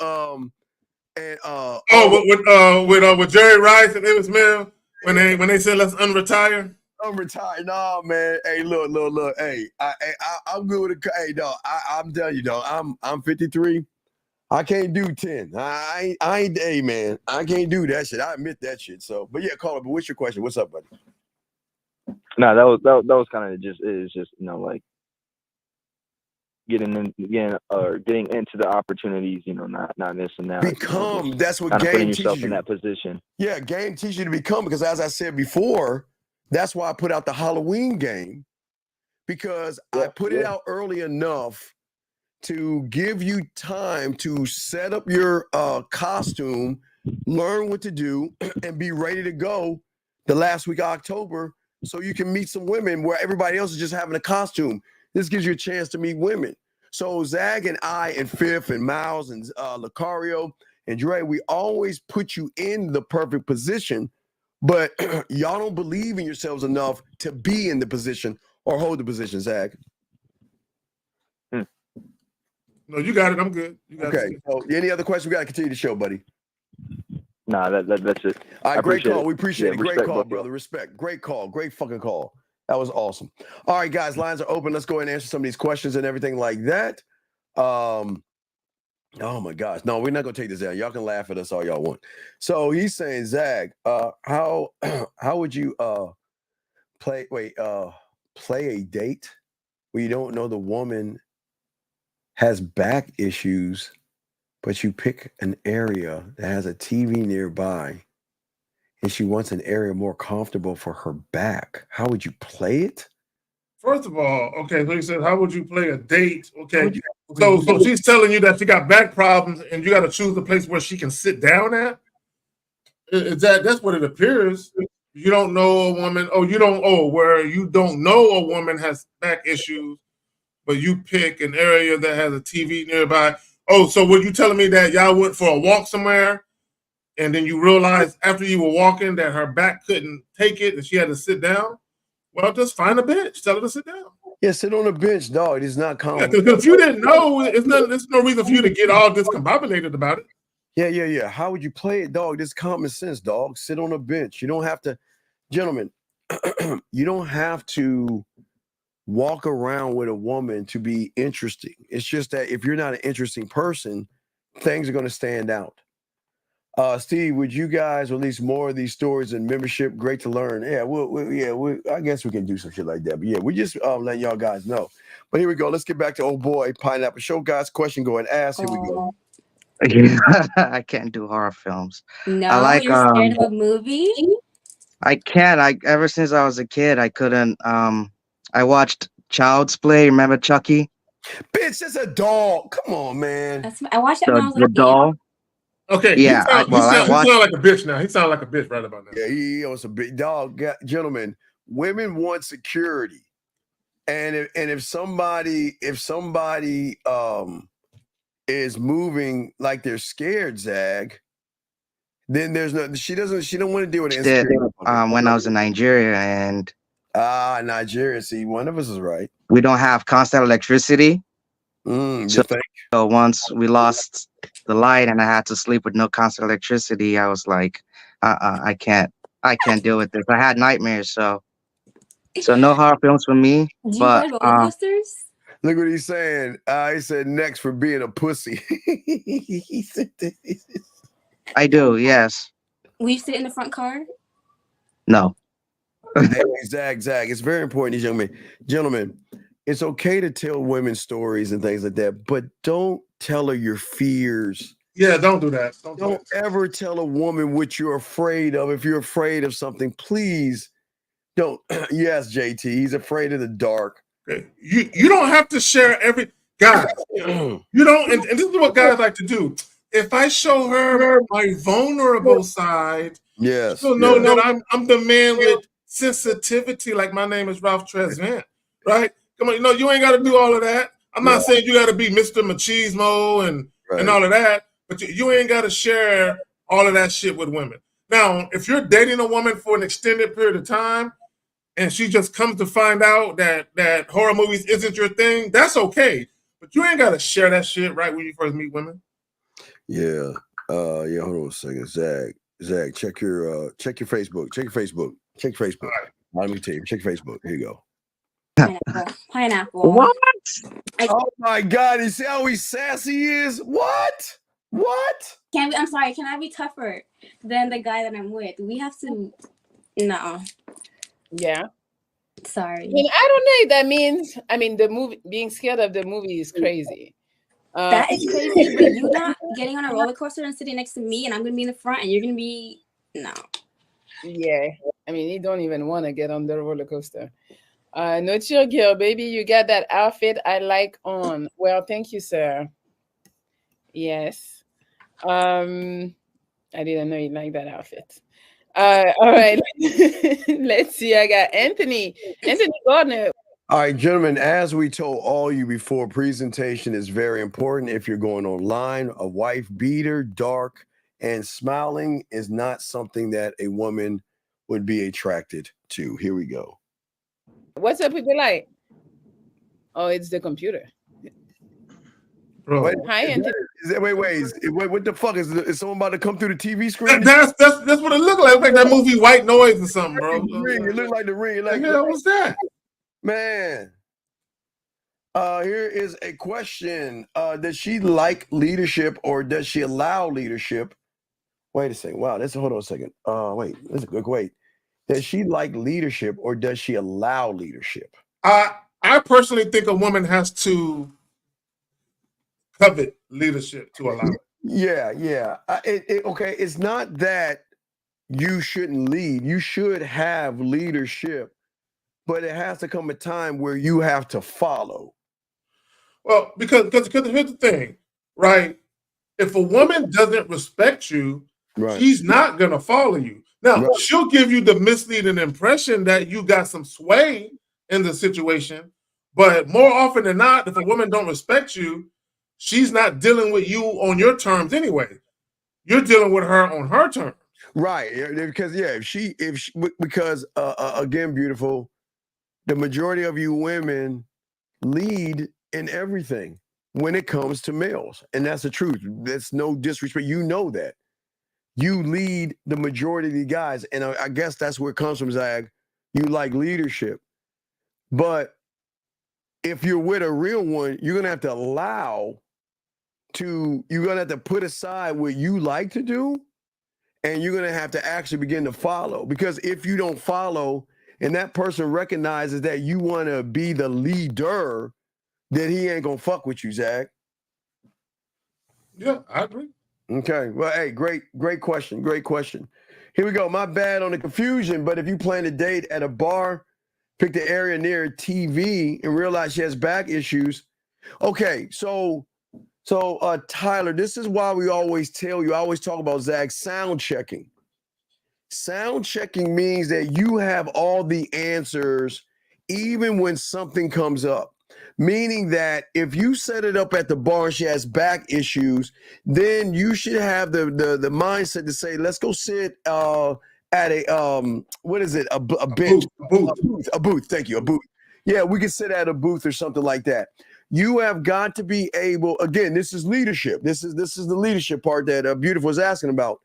with Jerry Rice and Emmett Smith when they said let's unretire? Unretire, nah, man. Hey, look. Hey, I'm good with it. Hey, dog, I'm telling you, dog, I'm 53. I can't do 10. I ain't, hey, man, I can't do that shit. I admit that shit. So, but yeah, Carla, but what's your question? What's up, buddy? No, that was kind of just like getting into the opportunities, not missing out. Become, that's what game putting yourself teaches in you. that position. Yeah, game teaches you to become, because as I said before, that's why I put out the Halloween game, because I put it out early enough to give you time to set up your costume, learn what to do, and be ready to go the last week of October, so you can meet some women where everybody else is just having a costume. This gives you a chance to meet women. So Zag and I and Fifth and Miles and Lucario and Dre, we always put you in the perfect position, but y'all don't believe in yourselves enough to be in the position or hold the position, Zag. No, you got it. I'm good. You got okay. it. So any other questions? We got to continue the show, buddy. Nah, that's it. All right, great call. It. We appreciate it. Great respect, call, brother. Respect. Great call. Great fucking call. That was awesome. All right, guys, lines are open. Let's go ahead and answer some of these questions and everything like that. Oh my gosh. No, we're not gonna take this down. Y'all can laugh at us all y'all want. So he's saying, Zag, how would you play a date where you don't know the woman has back issues, but you pick an area that has a TV nearby and she wants an area more comfortable for her back? How would you play it? First of all, okay, so he said, how would you play a date? Okay, so she's telling you that she got back problems and you got to choose a place where she can sit down at? That's what it appears. You don't know a woman, where you don't know a woman has back issues, but you pick an area that has a TV nearby. Oh, so were you telling me that y'all went for a walk somewhere and then you realized after you were walking that her back couldn't take it and she had to sit down? Well, just find a bench. Tell her to sit down. Yeah, sit on a bench, dog. It is not common. Because if you didn't know, there's no reason for you to get all discombobulated about it. Yeah. How would you play it, dog? This common sense, dog. Sit on a bench. You don't have to, gentlemen, you don't have to walk around with a woman to be interesting. It's just that if you're not an interesting person, things are going to stand out. Steve, would you guys release more of these stories in membership? Great to learn. Yeah, I guess we can do some shit like that. But yeah, we just letting y'all guys know. But here we go. Let's get back to old boy Pineapple Show, guys. Question go and ask. Here we go. I can't do horror films. No, I like you're scared of a movie? I can't. Ever since I was a kid, I couldn't. I watched Child's Play. Remember Chucky? Bitch, that's a doll. Come on, man. I watched that when I was The doll. Okay, yeah. He sound like a bitch now. He sounds like a bitch right about now. Yeah, he was a big dog. Gentlemen, women want security, and if somebody is moving like they're scared, Zag, then there's no. She don't want to deal with it. When I was in Nigeria and Nigeria. See, one of us is right. we don't have constant electricity. You So, think? so once we lost the light and I had to sleep with no constant electricity, I was like, I can't deal with this. I had nightmares, so no horror films for me. Do you But ride roller coasters? Look what he's saying. He said next for being a pussy. He said this. I do, yes. Will you sit in the front car? No. Hey, Zach, it's very important, these young men. Gentlemen, it's okay to tell women stories and things like that, but don't tell her your fears. Yeah, don't do that. Don't ever tell a woman what you're afraid of. If you're afraid of something, please don't. Yes, JT, he's afraid of the dark. Okay. You don't have to share every guys. You don't, and this is what guys like to do. If I show her my vulnerable side, yes, she'll know that I'm the man with sensitivity. Like my name is Ralph Tresvant, right? Come on, you ain't got to do all of that. I'm not saying you got to be Mr. Machismo and all of that, but you ain't got to share all of that shit with women. Now, if you're dating a woman for an extended period of time, and she just comes to find out that horror movies isn't your thing, that's okay. But you ain't got to share that shit right when you first meet women. Yeah. Hold on a second. Zach, check your Facebook. Check your Facebook. Right. Let me tell you. Check your Facebook. Here you go. Pineapple. What? Oh my God. You see how sassy he is? What? I'm sorry. Can I be tougher than the guy that I'm with? We have to. No. Yeah. Sorry. I mean, I don't know if that means. I mean, the movie, being scared of the movie is crazy. That is crazy, but you not getting on a roller coaster and sitting next to me, and I'm gonna be in the front, and you're gonna be no. Yeah, I mean, you don't even want to get on the roller coaster. No chill, girl, baby. You got that outfit I like on. Well, thank you, sir. Yes. I didn't know you like that outfit. All right. Let's see. I got Anthony Gardner. All right, gentlemen, as we told all you before, presentation is very important. If you're going online, a wife beater, dark, and smiling is not something that a woman would be attracted to. Here we go. What's up with the light? Oh, it's the computer. Bro, hi, Anthony. Wait, what the fuck? Is someone about to come through the TV screen? That's what it looked like that movie White Noise or something, bro. It looked like the ring. Like, yeah, what's that? Man. Here is a question. Does she like leadership or does she allow leadership? Wait a second. Wow, hold on a second. Wait. Does she like leadership or does she allow leadership? I personally think a woman has to covet leadership to allow it. Yeah. Okay, it's not that you shouldn't lead. You should have leadership, but it has to come a time where you have to follow. Well, because here's the thing, right? If a woman doesn't respect you, she's not gonna follow you. Now, she'll give you the misleading impression that you got some sway in the situation, but more often than not, if a woman don't respect you, she's not dealing with you on your terms anyway. You're dealing with her on her terms. Right, because because again, beautiful, the majority of you women lead in everything when it comes to males, and that's the truth. That's no disrespect. You know that you lead the majority of the guys, and I guess that's where it comes from, Zag. You like leadership, but if you're with a real one, you're gonna have to you're gonna have to put aside what you like to do, and you're gonna have to actually begin to follow. Because if you don't follow, and that person recognizes that you want to be the leader, then he ain't gonna fuck with you, Zach. Yeah, I agree. Okay. Well, hey, great question. Great question. Here we go. My bad on the confusion, but if you plan to date at a bar, pick the area near TV and realize she has back issues. Okay, so Tyler, this is why we always tell you, I always talk about, Zach, sound checking. Sound checking means that you have all the answers even when something comes up. Meaning that if you set it up at the bar and she has back issues, then you should have the mindset to say, let's go sit at a what is it? A bench, a booth. Thank you, a booth. Yeah, we could sit at a booth or something like that. You have got to be able, again, this is leadership. This is the leadership part that Beautiful is asking about.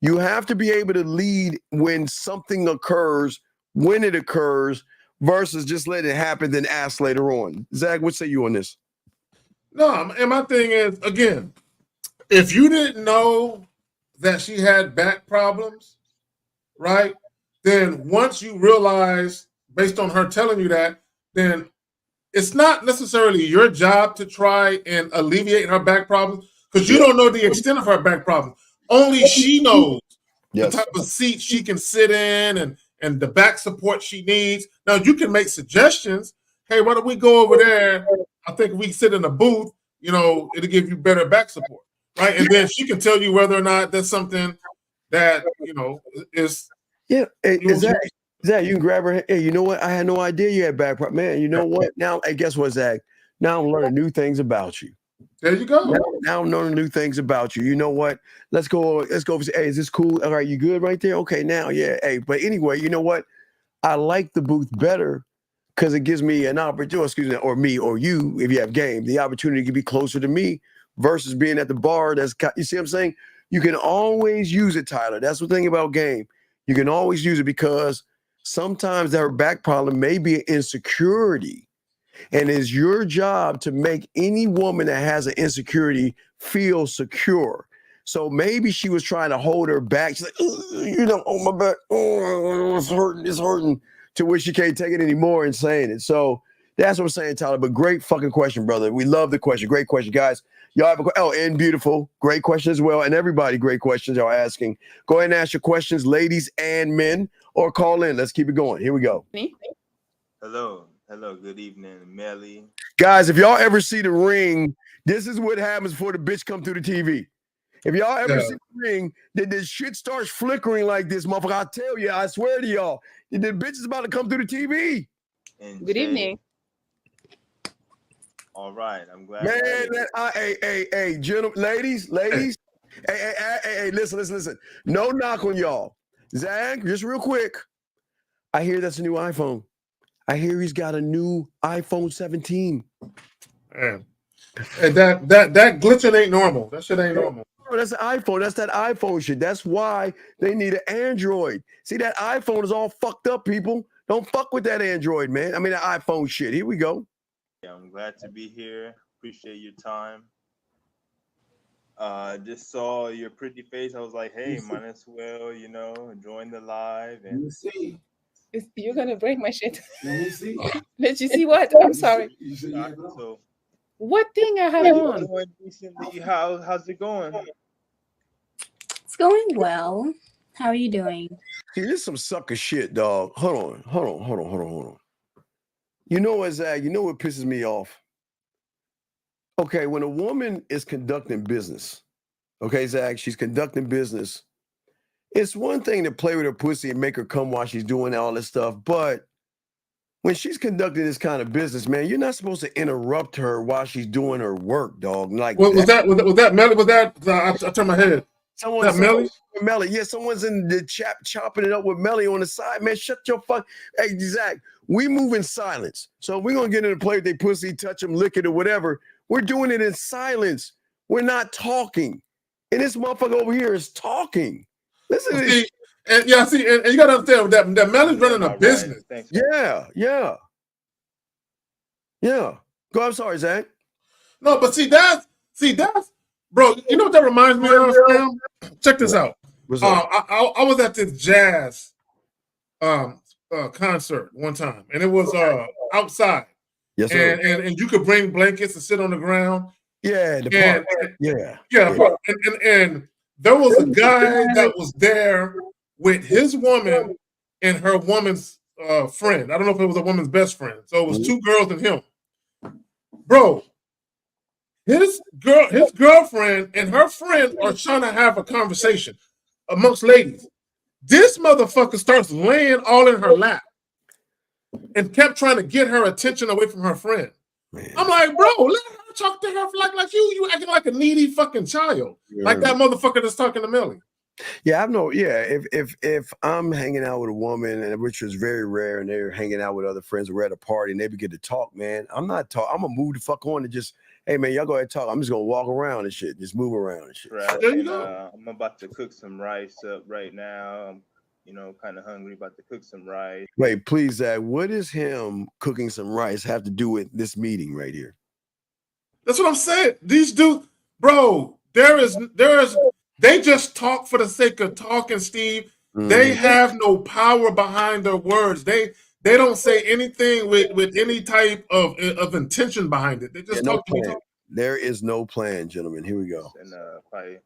You have to be able to lead when something occurs, when it occurs, versus just let it happen, then ask later on. Zach, what say you on this? No, and my thing is, again, if you didn't know that she had back problems, right, then once you realize, based on her telling you that, then it's not necessarily your job to try and alleviate her back problems because you don't know the extent of her back problems. Only she knows the type of seat she can sit in and the back support she needs. Now, you can make suggestions. Hey, why don't we go over there? I think if we sit in a booth, it'll give you better back support, right? And then she can tell you whether or not that's something that, is. Yeah, hey, Zach, you can grab her. Hey, you know what? I had no idea you had back problems. Man, you know what? Now, hey, guess what, Zach? Now I'm learning new things about you. There you go. Now I'm learning new things about you. You know what? Let's go. Hey, is this cool? All right, you good right there? Okay, now, yeah. Hey, but anyway, you know what? I like the booth better because it gives me an opportunity, or me or you, if you have game, the opportunity to be closer to me versus being at the bar. You see what I'm saying? You can always use it, Tyler. That's the thing about game. You can always use it because sometimes their back problem may be an insecurity. And it's your job to make any woman that has an insecurity feel secure. So maybe she was trying to hold her back. She's like, oh, my back, oh, it's hurting, to where she can't take it anymore and saying it. So that's what I'm saying, Tyler. But great fucking question, brother. We love the question. Great question, guys. Y'all have and Beautiful. Great question as well. And everybody, great questions y'all asking. Go ahead and ask your questions, ladies and men, or call in. Let's keep it going. Here we go. Hello, good evening, Melly. Guys, if y'all ever see the ring, this is what happens before the bitch come through the TV. If y'all ever see the ring, then this shit starts flickering like this, motherfucker. I tell you, I swear to y'all, the bitch is about to come through the TV. And good evening. All right, I'm glad. Man, hey, gentlemen, ladies, hey, listen. No knock on y'all. Zach, just real quick. I hear that's a new iPhone. I hear he's got a new iPhone 17. Man. And that glitching ain't normal. That shit ain't normal. Oh, that's an iPhone. That's that iPhone shit. That's why they need an Android. See, that iPhone is all fucked up, people. Don't fuck with that Android, man. I mean, the iPhone shit. Here we go. Yeah, I'm glad to be here. Appreciate your time. Just saw your pretty face. I was like, hey, might as well, join the live. And you see. You're gonna break my shit. Let me see. Let you see what? I'm sorry. So, what thing I have on? Recently, how's it going? It's going well. How are you doing? See, this is some sucker shit, dog. Hold on. You know what, Zach? You know what pisses me off? Okay, when a woman is conducting business, okay, Zach, she's conducting business. It's one thing to play with her pussy and make her come while she's doing all this stuff, but when she's conducting this kind of business, man, you're not supposed to interrupt her while she's doing her work, dog. Like, was that Melly? Was that? I turned my head. Someone's Melly? Melly, yeah, someone's in the chat chopping it up with Melly on the side, man. Shut your fuck. Hey, Zach, we move in silence. So we're gonna get in and play with their pussy, touch them, lick it, or whatever. We're doing it in silence. We're not talking. And this motherfucker over here is talking. Listen to this. And you gotta understand that Melly's running a business. Yeah. Go, I'm sorry, Zach. No, but see that's bro, you know what that reminds me of, man? Check this out. I was at this jazz concert one time, and it was outside. Yes, sir. And you could bring blankets and sit on the ground. Yeah, the park. And there was a guy that was there with his woman and her woman's friend. I don't know if it was a woman's best friend. So it was two girls and him. Bro, his girlfriend and her friend are trying to have a conversation amongst ladies. This motherfucker starts laying all in her lap and kept trying to get her attention away from her friend. Man. I'm like, bro, let her talk to her like you acting like a needy fucking child. Yeah. Like that motherfucker that's talking to Melly. Yeah, I've no. Yeah, if I'm hanging out with a woman, and which is very rare, and they're hanging out with other friends, or we're at a party, and they begin to talk, man, I'm not talk. I'm gonna move the fuck on and just, hey man, y'all go ahead and talk. I'm just gonna walk around and shit, just move around and shit. Right. There you And go. I'm about to cook some rice up right now. I'm, kind of hungry. About to cook some rice. Wait, please, Zach. What does him cooking some rice have to do with this meeting right here? That's what I'm saying. These dudes, bro, they just talk for the sake of talking, Steve. They have no power behind their words. They don't say anything with any type of intention behind it. They just no talk to be plan. talking. There is no plan, gentlemen. Here we go. And probably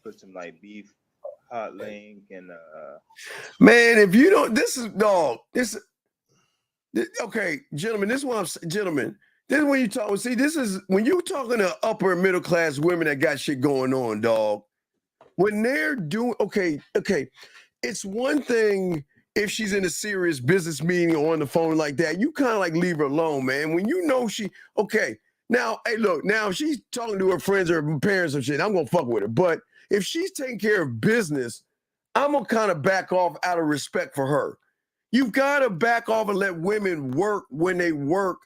put some like beef hot link and Man, if you don't, this is dog. Okay, gentlemen. This is what I'm saying, gentlemen. This is when you talk. See, this is when you're talking to upper middle class women that got shit going on, dog. When they're doing okay, it's one thing if she's in a serious business meeting or on the phone like that. You kind of like leave her alone, man. When you know now, hey, look, now if she's talking to her friends or her parents or shit, I'm gonna fuck with her. But if she's taking care of business, I'm gonna kind of back off out of respect for her. You've got to back off and let women work when they work,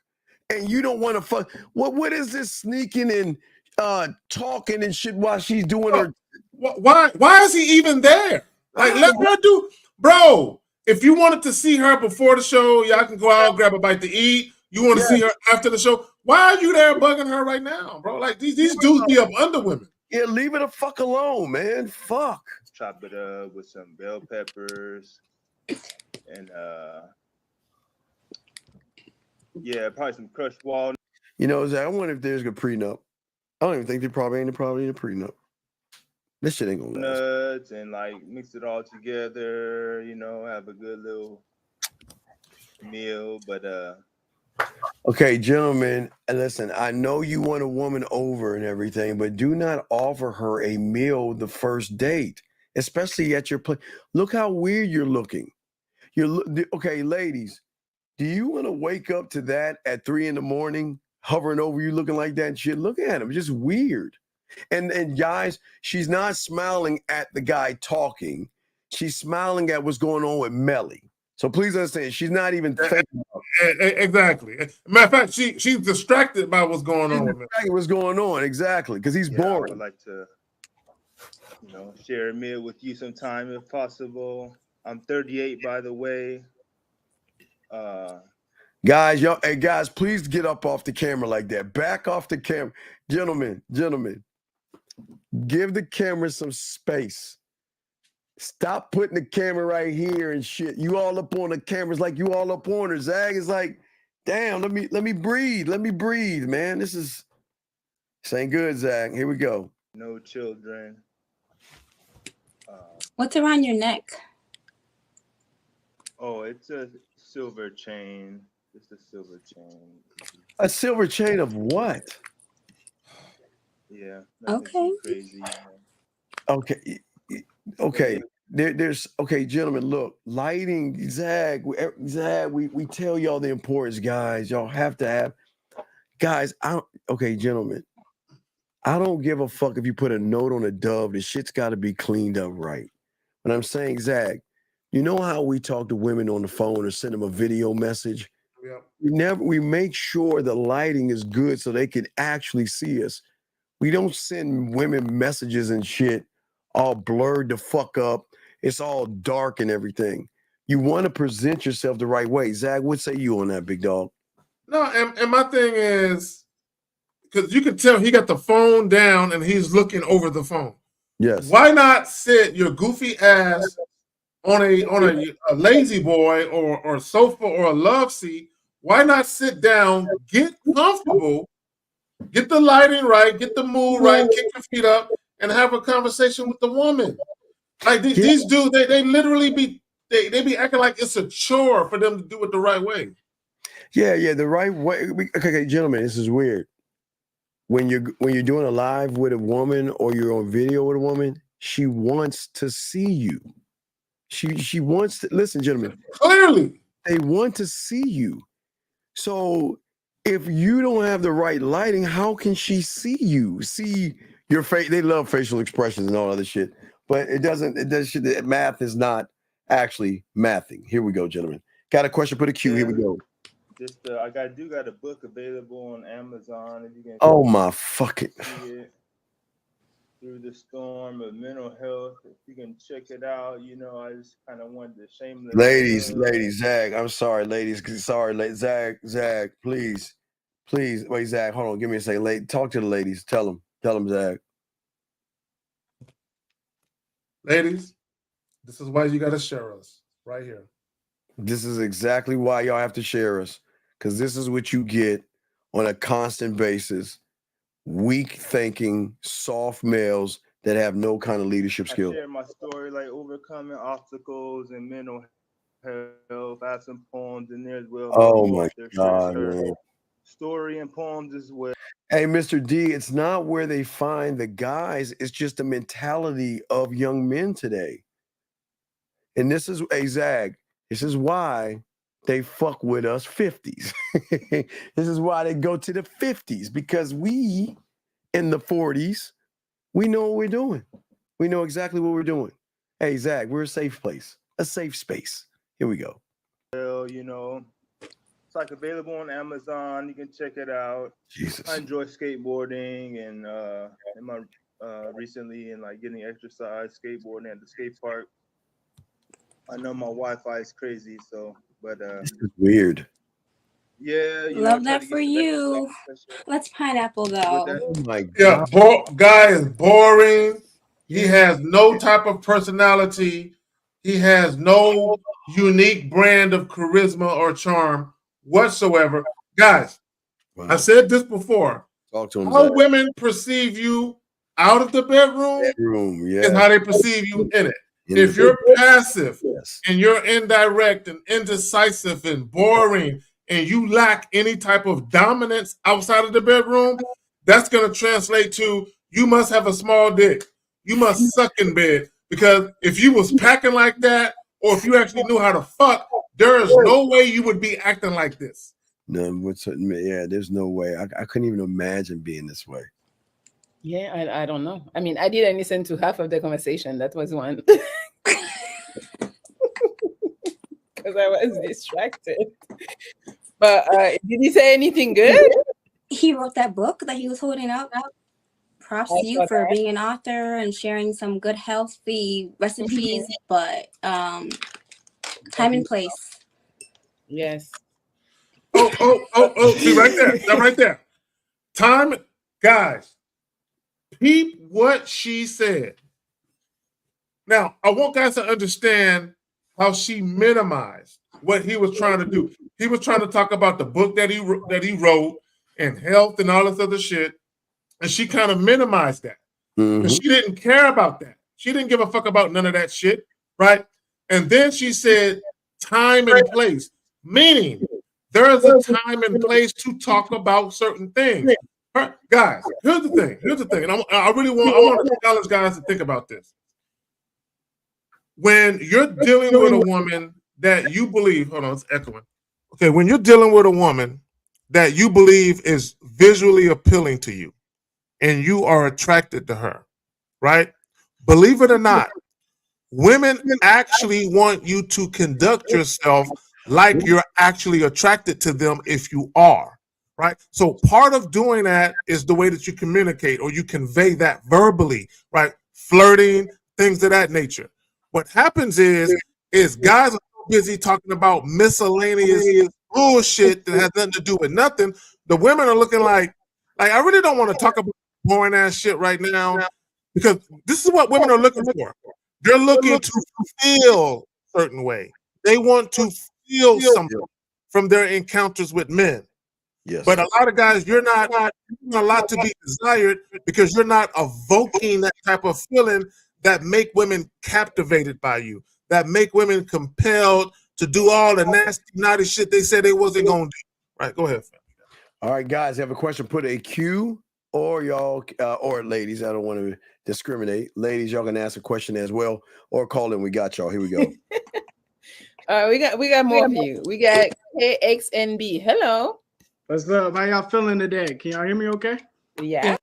and you don't want to fuck. What is this sneaking and talking and shit while she's doing her? Why is he even there? Like, let her do, bro. If you wanted to see her before the show, y'all can go out, grab a bite to eat. You want to see her after the show? Why are you there bugging her right now, bro? Like these dudes be up under women. Yeah, leave it the fuck alone, man. Fuck. chop it up with some bell peppers and probably some crushed walnuts. Zach, I wonder if there's a prenup. I don't even think there probably ain't a prenup. This shit ain't gonna last. Nuts and like mix it all together, have a good little meal. But okay, gentlemen, listen, I know you want a woman over and everything, but do not offer her a meal the first date, especially at your place. Look how weird you're looking. Okay, ladies, do you want to wake up to that at 3 a.m, hovering over you looking like that and shit? Look at him, just weird. And guys, she's not smiling at the guy talking. She's smiling at what's going on with Melly. So please understand, she's not even thinking about it. Exactly. Matter of fact, she's distracted by what's going on. What's going on, exactly, because he's boring. I would like to, share a meal with you sometime if possible. I'm 38, by the way. Guys, please get up off the camera like that. Back off the camera. Gentlemen, give the camera some space. Stop putting the camera right here and shit. You all up on the cameras like you all up on her. Zag is like, damn, let me breathe. Let me breathe, man. This ain't good, Zag. Here we go. No children. What's around your neck? Oh, it's a silver chain. It's a silver chain. A silver chain of what? Yeah. Okay. Crazy. Okay. There's gentlemen, look, lighting, Zag, we tell y'all the importance, guys. Y'all have to have, guys, gentlemen, I don't give a fuck if you put a note on a dove. The shit's got to be cleaned up right. But I'm saying, Zag, you know how we talk to women on the phone or send them a video message? Yeah. We make sure the lighting is good so they can actually see us. We don't send women messages and shit all blurred the fuck up. It's all dark and everything. You want to present yourself the right way. Zag, what say you on that, big dog? No, and my thing is, because you can tell he got the phone down and he's looking over the phone. Yes. Why not sit your goofy ass on a lazy boy or sofa or a love seat? Why not sit down, get comfortable, get the lighting right, get the mood right, kick your feet up, and have a conversation with the woman? Like these dudes, they literally be acting like it's a chore for them to do it the right way. Yeah, the right way. Okay, gentlemen, this is weird. When you're doing a live with a woman or you're on video with a woman, she wants to see you. She wants to listen, gentlemen. Clearly, they want to see you. So if you don't have the right lighting, how can she see you? See your face? They love facial expressions and all other shit. but it doesn't. It does. Math is not actually mathing. Here we go, gentlemen. Got a question? Put a Q. Here we go. Just I got a book available on Amazon. If you can. Oh my fucking. Through the storm of mental health. If you can check it out, I just kind of wanted to shameless. Ladies, Zag. I'm sorry, ladies. Sorry, Zag, please. Wait, Zag. Hold on. Give me a second. Talk to the ladies. Tell them, Zag. Ladies, this is why you got to share us right here. This is exactly why y'all have to share us, because this is what you get on a constant basis. Weak thinking, soft males that have no kind of leadership skill. I share my story, like overcoming obstacles and mental health. I have some poems in there as well. Oh my God, man. Story and poems as well. Hey, Mr. D, it's not where they find the guys. It's just the mentality of young men today. And this is a Zag. This is why they fuck with us 50s. This is why they go to the 50s, because we in the 40s, we know what we're doing. We know exactly what we're doing. Hey, Zach, we're a safe place, a safe space. Here we go. Well, it's like available on Amazon. You can check it out. Jesus. I enjoy skateboarding and recently and like getting exercise, skateboarding at the skate park. I know my Wi-Fi is crazy, but this is weird. Yeah, love that for you. Let's pineapple though. Oh my God. Yeah, guy is boring. He has no type of personality. He has no unique brand of charisma or charm whatsoever. Guys, I said this before. Talk to him. How women perceive you out of the bedroom is how they perceive you in it. If you're passive and you're indirect and indecisive and boring and you lack any type of dominance outside of the bedroom, that's going to translate to you must have a small dick. You must suck in bed, because if you was packing like that, or if you actually knew how to fuck, there is no way you would be acting like this. No, there's no way. I couldn't even imagine being this way. Yeah, I don't know. I mean, I didn't listen to half of the conversation. That was one. Because I was distracted. But did he say anything good? He wrote that book that he was holding up. Props to you for being an author and sharing some good healthy recipes, but time and place. Yes. Oh, see right there. That right there. Time, guys. Peep what she said. Now, I want guys to understand how she minimized what he was trying to do. He was trying to talk about the book that he wrote and health and all this other shit, and she kind of minimized that. Mm-hmm. She didn't care about that. She didn't give a fuck about none of that shit, right? And then she said time and place, meaning there is a time and place to talk about certain things. Guys, here's the thing, and I want to challenge guys to think about this. When you're dealing with a woman that you believe, hold on, it's echoing. Okay, when you're dealing with a woman that you believe is visually appealing to you, and you are attracted to her, right? Believe it or not, women actually want you to conduct yourself like you're actually attracted to them if you are. Right. So part of doing that is the way that you communicate or you convey that verbally, right? Flirting, things of that nature. What happens is guys are so busy talking about miscellaneous bullshit that has nothing to do with nothing. The women are looking like I really don't want to talk about boring ass shit right now, because this is what women are looking for. They're looking to feel a certain way. They want to feel something from their encounters with men. Yes. But a lot of guys, you're not a lot to be desired because you're not evoking that type of feeling that make women captivated by you, that make women compelled to do all the nasty, naughty shit they said they wasn't going to do. Right, go ahead. All right, guys, have a question, put a Q, or y'all, or ladies, I don't want to discriminate. Ladies, y'all can ask a question as well, or call in. We got y'all. Here we go. We got more of you. We got KXNB. Hello. What's up? How y'all feeling today? Can y'all hear me okay? Yeah.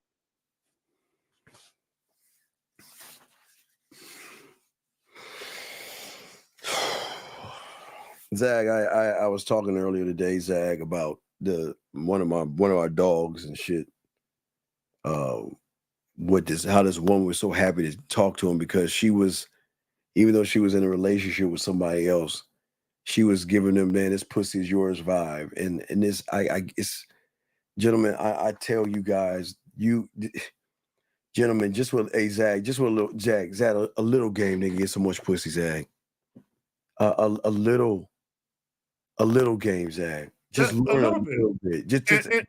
Zag, I was talking earlier today, Zag, about one of our dogs and shit. How this woman was so happy to talk to him because she was, even though she was in a relationship with somebody else, she was giving them, man, this pussy is yours vibe. And this, it's, gentlemen, I tell you guys, gentlemen, just with a Zag, just with a little Zag, a little game, nigga, get so much pussy, Zag. A little game, Zag. Just learn a little bit.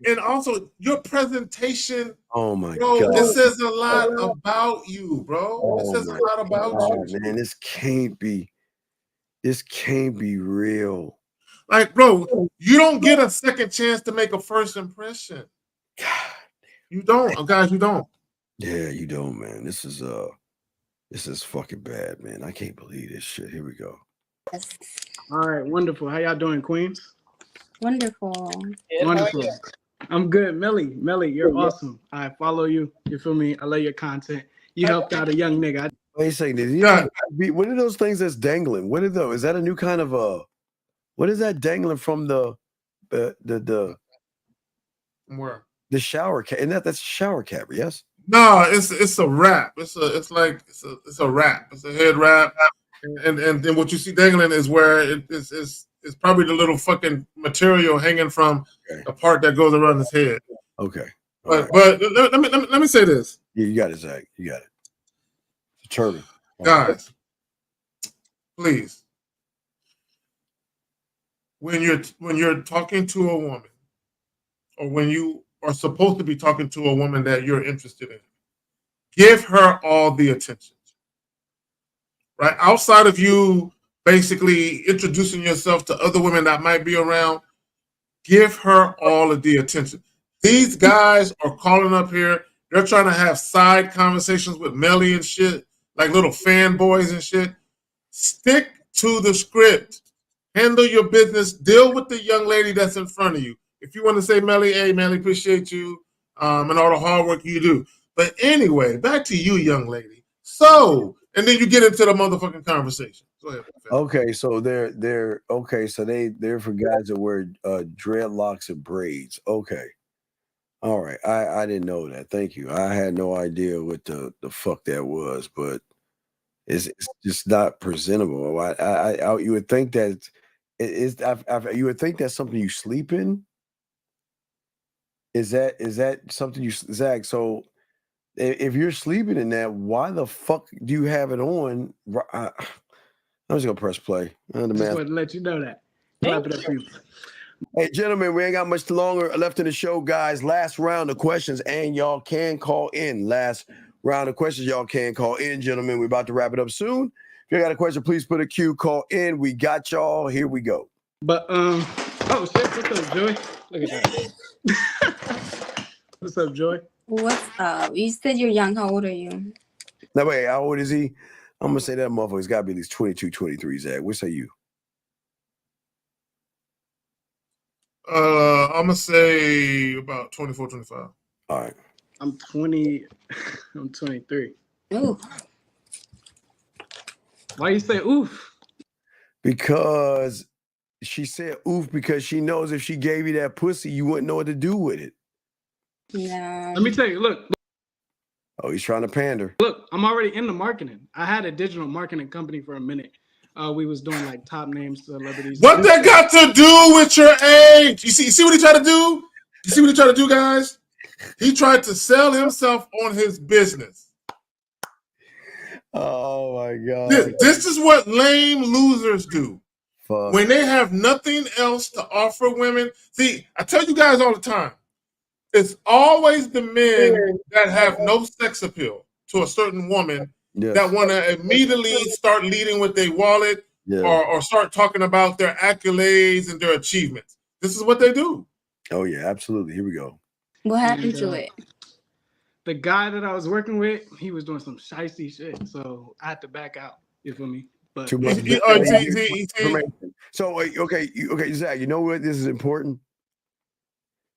And also your presentation. Oh my bro, God. it says a lot about you, bro. It Oh says a my lot about God, you. man. This can't be real. Like, bro, you don't get a second chance to make a first impression. You don't, guys. You don't. Yeah, you don't, man. This is fucking bad, man. I can't believe this shit. Here we go. All right, wonderful. How y'all doing, Queens? Wonderful. Wonderful. I'm good. Melly, you're awesome. I follow you. You feel me? I love your content. You helped out a young nigga. Wait a second. What are those things that's dangling? What are those? Is that a new kind of what is that dangling from the Where? The shower cap? That's a shower cap, yes? No, it's a wrap. It's a wrap. It's a head wrap. And then what you see dangling is where it's probably the little fucking material hanging from the part that goes around his head. Okay. But let me say this. Yeah, you got it, Zach. You got it. It's a turban. Guys, please. When you're talking to a woman, or when you are supposed to be talking to a woman that you're interested in, give her all the attention. Right? Outside of you basically introducing yourself to other women that might be around, give her all of the attention. These guys are calling up here. They're trying to have side conversations with Melly and shit, like little fanboys and shit. Stick to the script. Handle your business. Deal with the young lady that's in front of you. If you want to say, Melly, hey, Melly, appreciate you and all the hard work you do. But anyway, back to you, young lady. So, and then you get into the motherfucking conversation. Go ahead. Okay, so they're for guys that wear dreadlocks and braids. Okay. All right. I didn't know that. Thank you. I had no idea what the fuck that was, but it's just not presentable. I you would think that you would think that's something you sleep in. Is that something you, Zach? So if you're sleeping in that, why the fuck do you have it on? I'm just gonna press play. Just wanted to let you know that. Clap it up for you. Hey, gentlemen, we ain't got much longer left in the show, guys. Last round of questions, and y'all can call in. Last round of questions, y'all can call in, gentlemen. We're about to wrap it up soon. If you got a question, please put a Q. Call in. We got y'all. Here we go. But oh shit, what's up, Joy? Look at that. What's up, Joy? What's up? You said you're young. How old are you? Now wait, how old is he? I'm gonna say that motherfucker's gotta be at least 22, 23, Zach. What say you? I'm gonna say about 24, 25. All right. I'm 20. I'm 23. Ooh. Why you say oof? Because she said oof because she knows if she gave you that pussy, you wouldn't know what to do with it. Yeah. Let me tell you, look. Oh, he's trying to pander. Look, I'm already into marketing. I had a digital marketing company for a minute. We was doing like top names, celebrities. What that got to do with your age? You see what he tried to do? You see what he tried to do, guys? He tried to sell himself on his business. Oh my God. This is what lame losers do. Fuck. When they have nothing else to offer women. See, I tell you guys all the time, it's always the men that have no sex appeal to a certain woman that want to immediately start leading with their wallet or start talking about their accolades and their achievements. This is what they do. Oh yeah, absolutely. Here we go. What happened to it? The guy that I was working with, he was doing some shicey shit, so I had to back out. You feel me? But Too much. So okay, Zach. You know what? This is important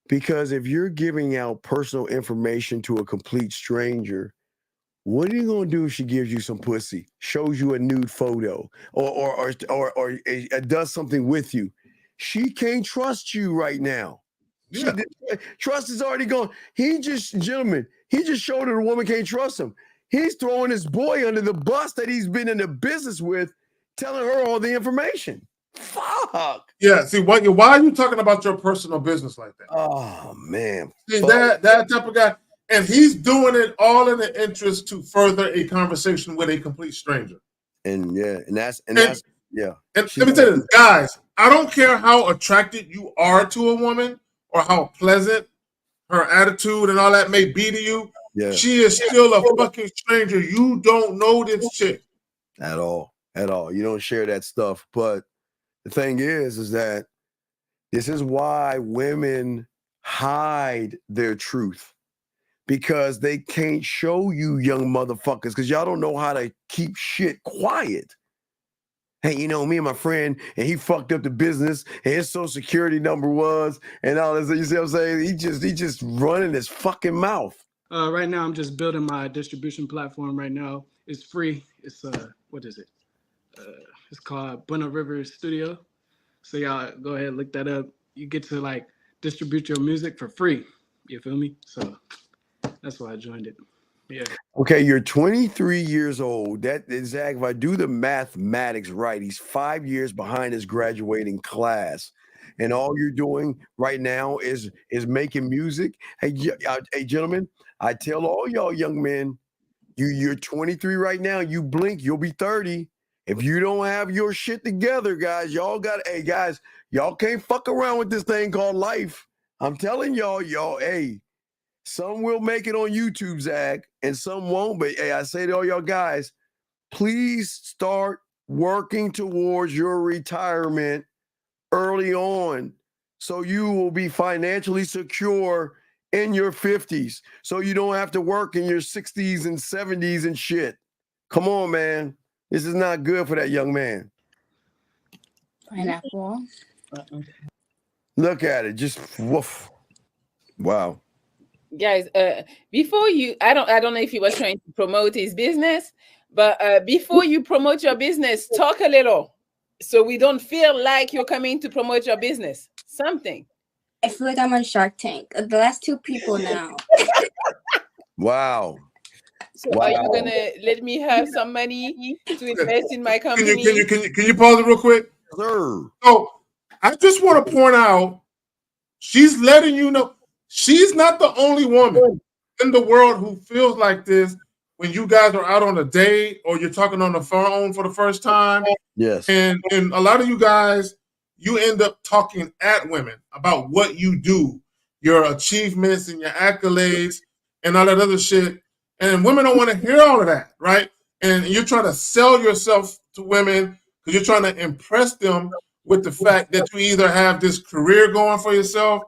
because if you're giving out personal information to a complete stranger, What are you gonna do if she gives you some pussy, shows you a nude photo, or does something with you? She can't trust you right now. Yeah. Trust is already gone. He just showed her the woman can't trust him. He's throwing his boy under the bus that he's been in the business with, telling her all the information. Fuck. Yeah. See, why are you talking about your personal business like that? Oh man. See, that type of guy, and he's doing it all in the interest to further a conversation with a complete stranger. And yeah, and that's yeah. And let me tell you this, guys, I don't care how attracted you are to a woman or how pleasant her attitude and all that may be to you. Yeah. She is still a fucking stranger. You don't know this shit. At all. You don't share that stuff. But the thing is that this is why women hide their truth. Because they can't show you young motherfuckers, because y'all don't know how to keep shit quiet. Hey, you know, me and my friend, and he fucked up the business, and his social security number was, and all this. You see what I'm saying? He just running his fucking mouth. Right now, I'm just building my distribution platform. Right now, it's free. It's what is it? It's called Buena Rivers Studio. So y'all go ahead and look that up. You get to like distribute your music for free. You feel me? So that's why I joined it. Yeah. Okay, you're 23 years old. That is, Zach, if I do the mathematics right, he's 5 years behind his graduating class. And all you're doing right now is making music. Hey, gentlemen, I tell all y'all young men, you're 23 right now. You blink, you'll be 30. If you don't have your shit together, guys, y'all can't fuck around with this thing called life. I'm telling y'all, hey, some will make it on YouTube, Zach, and some won't. But hey, I say to all y'all guys, please start working towards your retirement early on, so you will be financially secure in your 50s, so you don't have to work in your 60s and 70s and shit. Come on, man. This is not good for that young man. Pineapple. Look at it. Just woof. Wow. Guys, before you, I don't know if he was trying to promote his business, but before you promote your business, talk a little, so we don't feel like you're coming to promote your business. Something. I feel like I'm on Shark Tank. The last two people now. Wow. So are you gonna let me have some money to invest in my company? Can you pause it real quick? Sir. So I just want to point out, she's letting you know she's not the only woman in the world who feels like this when you guys are out on a date or you're talking on the phone for the first time. Yes. And a lot of you guys, you end up talking at women about what you do, your achievements and your accolades and all that other shit. And women don't want to hear all of that, right? And you're trying to sell yourself to women because you're trying to impress them with the fact that you either have this career going for yourself,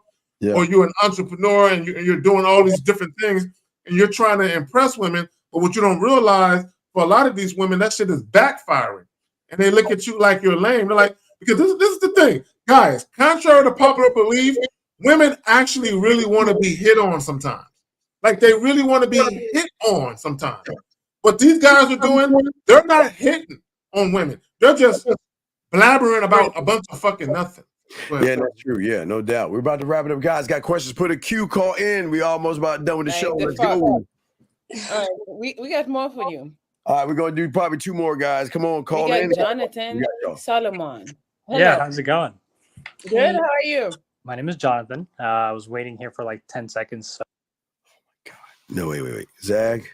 or you're an entrepreneur and you're doing all these different things and you're trying to impress women. But what you don't realize, for a lot of these women, that shit is backfiring. And they look at you like you're lame. They're like, because this is the thing, guys, contrary to popular belief, women actually really want to be hit on sometimes. Like they really want to be hit on sometimes. What these guys are doing, they're not hitting on women. They're just blabbering about a bunch of fucking nothing. Yeah, that's true. Yeah, no doubt. We're about to wrap it up, guys. Got questions? Put a Q call in. We almost about done with the show. Let's go. All right, we got more for you. All right, we're gonna do probably two more, guys. Come on, call We got in. Jonathan Solomon. Hello. Yeah, how's it going? Good. How are you? My name is Jonathan. I was waiting here for like 10 seconds. So. No, wait. Zach,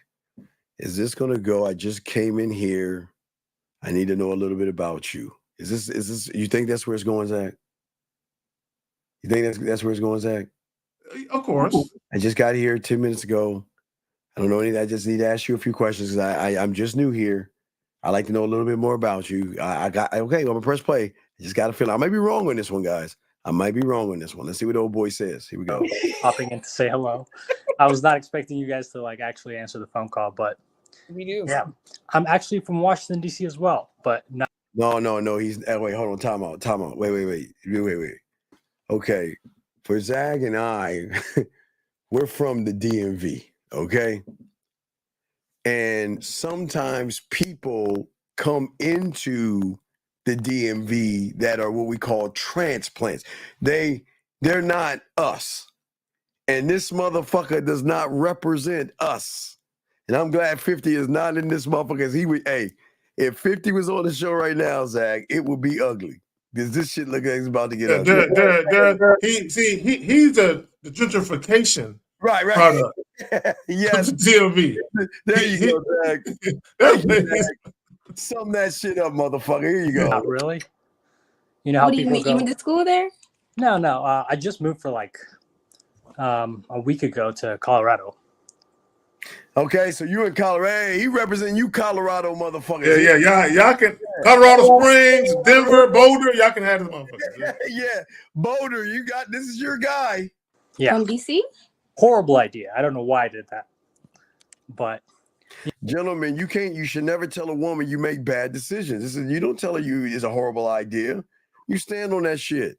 is this gonna go? I just came in here. I need to know a little bit about you. Is this? You think that's where it's going, Zach? You think that's where it's going, Zach? Of course. I just got here 10 minutes ago. I don't know anything. I just need to ask you a few questions because I'm just new here. I like to know a little bit more about you. Okay, I'm gonna press play. I just got to feel. I might be wrong on this one, guys. I might be wrong on this one. Let's see what the old boy says. Here we go. Popping in to say hello. I was not expecting you guys to like actually answer the phone call, but we do. Yeah, I'm actually from Washington D.C. as well, but not. No. He's wait. Hold on. Time out. Wait. Okay, for Zach and I, we're from the DMV. Okay, And sometimes people come into the DMV that are what we call transplants. They're not us. And this motherfucker does not represent us. And I'm glad 50 is not in this motherfucker, because he would, hey, if 50 was on the show right now, Zach, it would be ugly. Because this shit looks like it's about to get ugly. He's the gentrification product. Yes. DMV. There you go, Zach. Thank you, Zach. Sum that shit up, motherfucker. Here you go. Not really. You know how What do you people mean? go. You went to school there? No. I just moved for like a week ago to Colorado. Okay, so you in Colorado. Hey, he representing you, Colorado motherfuckers. Yeah. Y'all can Colorado Springs, Denver, Boulder. Y'all can have the motherfuckers. Yeah, Boulder. This is your guy. Yeah. From DC? Horrible idea. I don't know why I did that. But gentlemen, you should never tell a woman you make bad decisions. You don't tell her it's a horrible idea. You stand on that shit.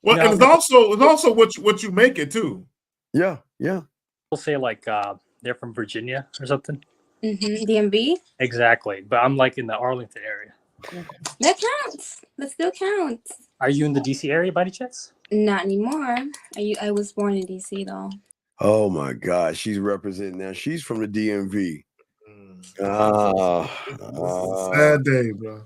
Well, and it's also what you make it too. Yeah. We'll say like they're from Virginia or something. Mm-hmm. DMV? Exactly. But I'm like in the Arlington area. That counts. That still counts. Are you in the DC area by any chance? Not anymore. I was born in DC though. Oh my God, she's representing now. She's from the DMV. Sad day, bro.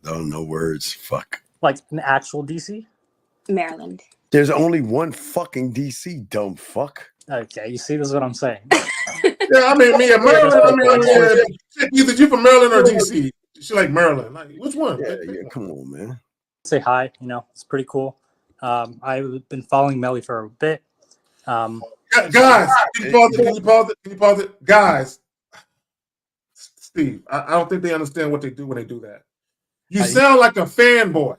Don't know words. Fuck. Like an actual DC? Maryland. There's only one fucking DC, dumb fuck. Okay, you see, this is what I'm saying. Yeah, I mean, me and Maryland. Either you from Maryland or DC. She like Maryland. Like, which one? Yeah, come on, man. Say hi. It's pretty cool. I've been following Melly for a bit. Guys, can you pause it? Guys, Steve, I don't think they understand what they do when they do that. You sound like a fanboy.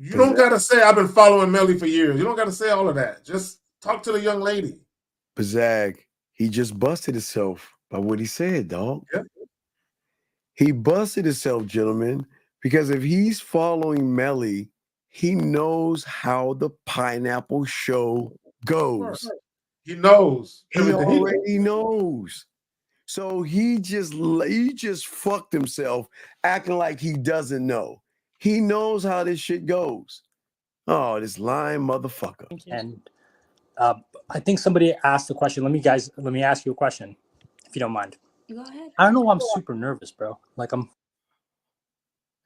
You don't got to say, I've been following Melly for years. You don't got to say all of that. Just talk to the young lady. But Zach, he just busted himself by what he said, dog. Yeah. He busted himself, gentlemen, because if he's following Melly, he knows how the pineapple show goes. He knows. He already knows. So he just fucked himself acting like he doesn't know. He knows how this shit goes. Oh, this lying motherfucker. And I think somebody asked the question. Let me ask you a question, if you don't mind. Go ahead. I don't know why I'm super nervous, bro. Like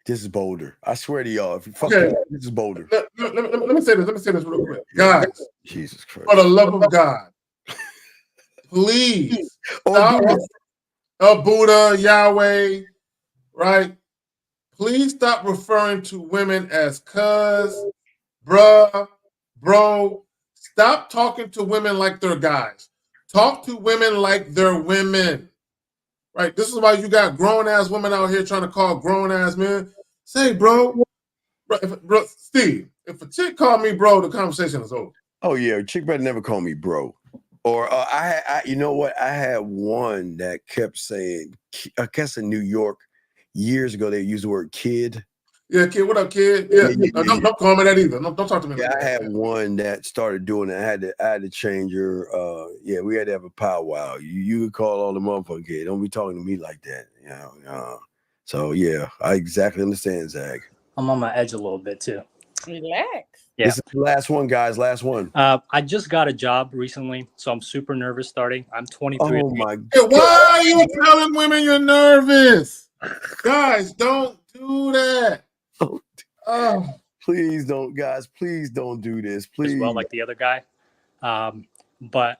This is Boulder. I swear to y'all, if you fuck Okay. with me, this is Boulder. Let me say this. Let me say this real quick. Guys, Jesus Christ. for the love of God, please stop. Buddha, Yahweh, right? Please stop referring to women as cuz, bruh, bro. Stop talking to women like they're guys. Talk to women like they're women. Right? This is why you got grown-ass women out here trying to call grown-ass men. Say, bro, Steve, if a chick called me bro, the conversation is over. Oh yeah, chick better never call me bro. Or you know what? I had one that kept saying, I guess in New York years ago they used the word kid. Yeah, kid. What up, kid? Yeah. Don't call me that either. Don't talk to me. Yeah, like I that. had one that started doing it. I had to change her. We had to have a powwow. You could call all the motherfucking kid. Don't be talking to me like that. So yeah, I exactly understand, Zach. I'm on my edge a little bit too. Relax. Yeah. This is the last one, guys. Last one. I just got a job recently, so I'm super nervous starting. I'm 23. Oh my Hey, why are you telling women you're nervous? Guys, don't do that. Please don't, guys. Please don't do this. Please. As well, like the other guy. But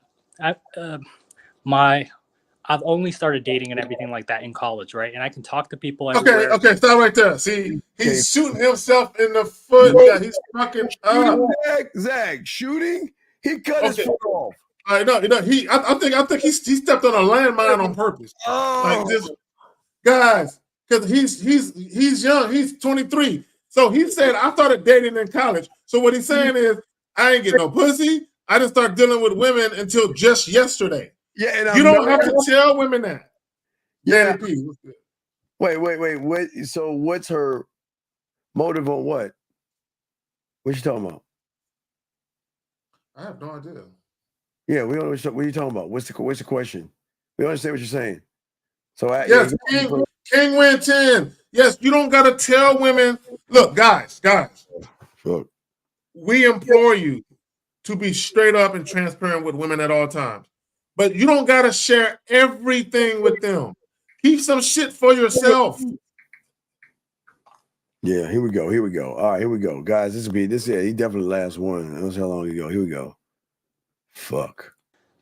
I've only started dating and everything like that in college, right? And I can talk to people everywhere. Okay, stop right there. See, he's shooting himself in the foot. Yeah, he's fucking up. Zach, shooting? He cut his foot off. I know. I think he stepped on a landmine on purpose. Like this, guys, because he's young. He's 23. So he said, I started dating in college. So what he's saying is, I ain't get no pussy. I didn't start dealing with women until just yesterday. Yeah, and you don't have to tell women that. Yeah. Danny P. Wait. So what's her motive on what? What you talking about? I have no idea. Yeah, we don't know what are you talking about. What's the question? We understand what you're saying. So yes, King went 10. Yes, you don't gotta tell women. Look, guys, look, we implore you to be straight up and transparent with women at all times. But you don't gotta share everything with them. Keep some shit for yourself. Yeah, here we go. All right, here we go. Guys, this he definitely the last one. I don't know how long ago. Here we go. Fuck.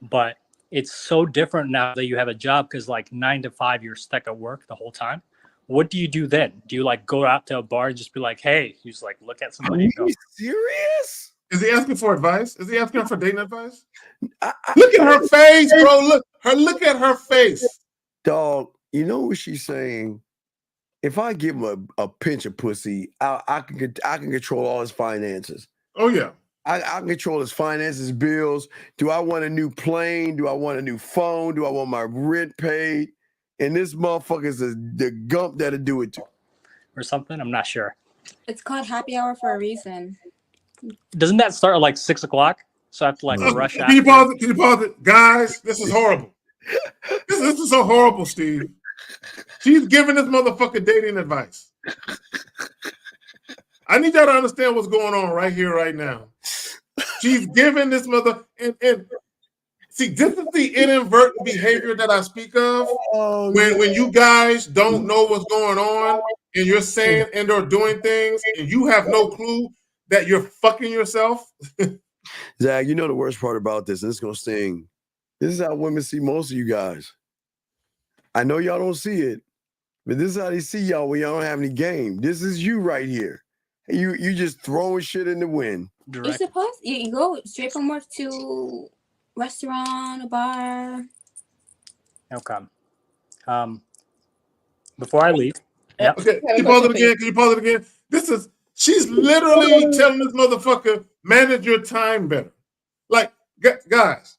But it's so different now that you have a job because like 9 to 5 you're stuck at work the whole time. What do you do then? Do you like go out to a bar and just be like, hey, you just like look at somebody and go, serious? Is he asking for advice? Is he asking her for dating advice? Look at her face, bro. Look at her face. Dog, you know what she's saying? If I give him a pinch of pussy, I can control all his finances. Oh yeah. I can control his finances, bills. Do I want a new plane? Do I want a new phone? Do I want my rent paid? And this motherfucker's the gump that'll do it to. Or something? I'm not sure. It's called happy hour for a reason. Doesn't that start at like 6 o'clock? So I have to like rush out. Can you pause it? Guys, this is horrible. This is so horrible, Steve. She's giving this motherfucker dating advice. I need y'all to understand what's going on right here, right now. She's giving this mother and see, this is the inadvertent behavior that I speak of. When you guys don't know what's going on and you're saying and or doing things and you have no clue that you're fucking yourself. Zach, you know the worst part about this, and it's gonna sting. This is how women see most of you guys. I know y'all don't see it, but this is how they see y'all when y'all don't have any game. This is you right here. You just throwing shit in the wind. You're supposed you go straight from work to restaurant, a bar. Okay. Before I leave. Yep. Okay, can you pause it again? She's literally telling this motherfucker, manage your time better. Like, guys,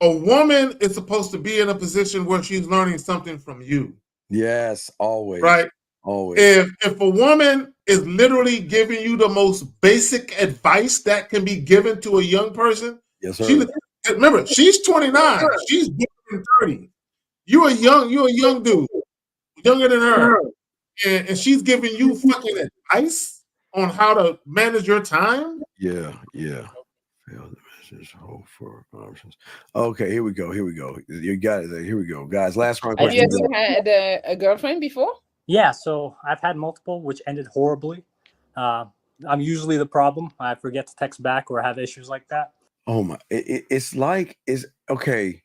a woman is supposed to be in a position where she's learning something from you. Yes, always. Right? Always. If a woman is literally giving you the most basic advice that can be given to a young person, yes, sir. Remember, she's 29. She's 30. You're a young dude, younger than her, and she's giving you fucking advice on how to manage your time. Yeah. Fail the message. Hope for options. Okay, here we go. You got it there. Here we go, guys. Last round. Have you ever had a girlfriend before? Yeah, so I've had multiple, which ended horribly. I'm usually the problem. I forget to text back or have issues like that. Oh my! It's okay.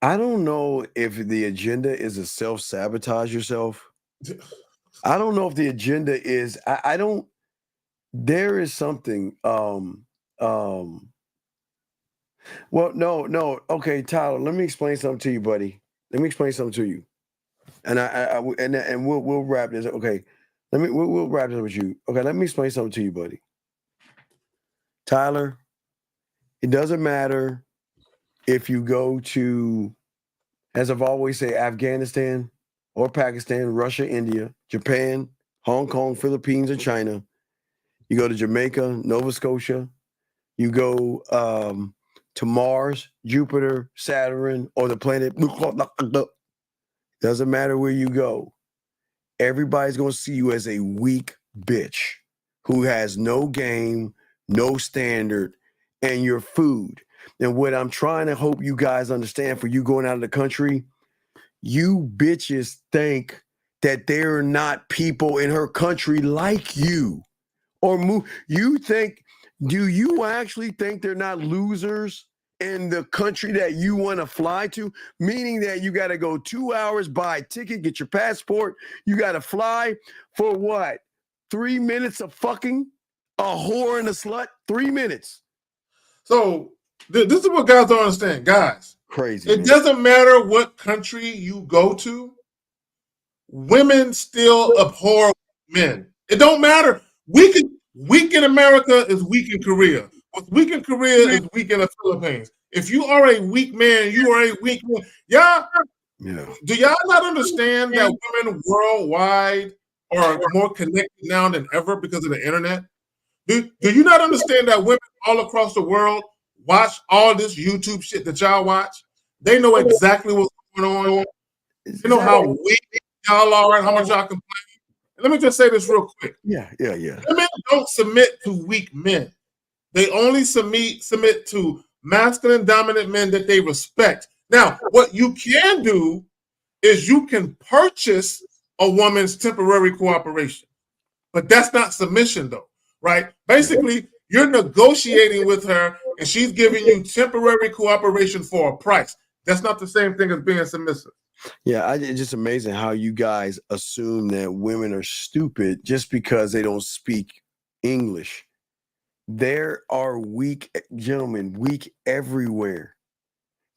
I don't know if the agenda is to self-sabotage yourself. I don't know if the agenda is. I don't. There is something. Well, no. Okay, Tyler. Let me explain something to you, buddy. Let me explain something to you. And we'll wrap this. Okay, we'll wrap this with you. Okay, let me explain something to you, buddy. Tyler, it doesn't matter if you go to, as I've always said, Afghanistan or Pakistan, Russia, India, Japan, Hong Kong, Philippines, and China. You go to Jamaica, Nova Scotia. You go to Mars, Jupiter, Saturn, or the planet. Doesn't matter where you go. Everybody's going to see you as a weak bitch who has no game, no standard, and your food. And what I'm trying to hope you guys understand for you going out of the country, you bitches think that there are not people in her country like you. Or you think, do you actually think they're not losers in the country that you want to fly to? Meaning that you got to go 2 hours, buy a ticket, get your passport. You got to fly for what? 3 minutes of fucking a whore and a slut? 3 minutes. So this is what guys don't understand. Guys, crazy. It doesn't matter what country you go to. Women still abhor men. It don't matter. Weak in America is weak in Korea. What's weak in Korea is weak in the Philippines. If you are a weak man, you are a weak man. Yeah. Do y'all not understand that women worldwide are more connected now than ever because of the internet? Do you not understand that women all across the world watch all this YouTube shit that y'all watch? They know exactly what's going on. They know how weak y'all are and how much y'all complain. Let me just say this real quick. Yeah. Women don't submit to weak men. They only submit to masculine dominant men that they respect. Now, what you can do is you can purchase a woman's temporary cooperation, but that's not submission though, right? Basically, you're negotiating with her and she's giving you temporary cooperation for a price. That's not the same thing as being submissive. Yeah, it's just amazing how you guys assume that women are stupid just because they don't speak English. There are weak gentlemen, weak everywhere.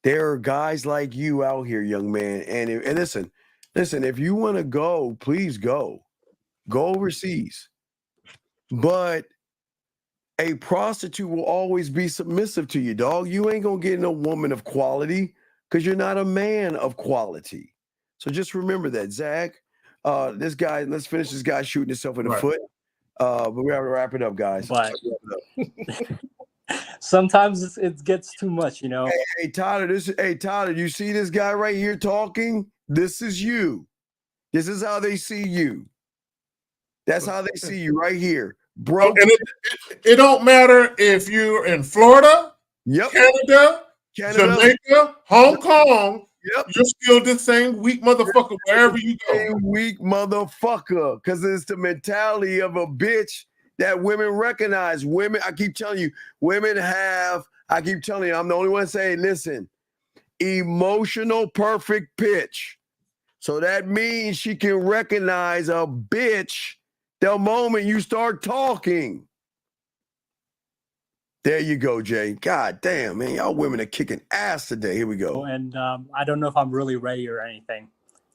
There are guys like you out here, young man. And listen, if you want to go, please go. Go overseas. But a prostitute will always be submissive to you, dog. You ain't gonna get no woman of quality because you're not a man of quality. So just remember that, Zach. This guy, let's finish this guy shooting himself in the foot. But we have to wrap it up, guys. But sometimes it gets too much, you know. Hey Tyler, you see this guy right here talking? This is you. This is how they see you. That's how they see you right here. Bro, and it don't matter if you're in Florida, Canada, Jamaica, Hong Kong. You're still the same weak motherfucker wherever you go. Weak motherfucker, because it's the mentality of a bitch that women recognize. Women, I keep telling you, I keep telling you, I'm the only one saying, listen, emotional perfect pitch. So that means she can recognize a bitch the moment you start talking. There you go, Jay. God damn, man. Y'all women are kicking ass today. Here we go. And I don't know if I'm really ready or anything.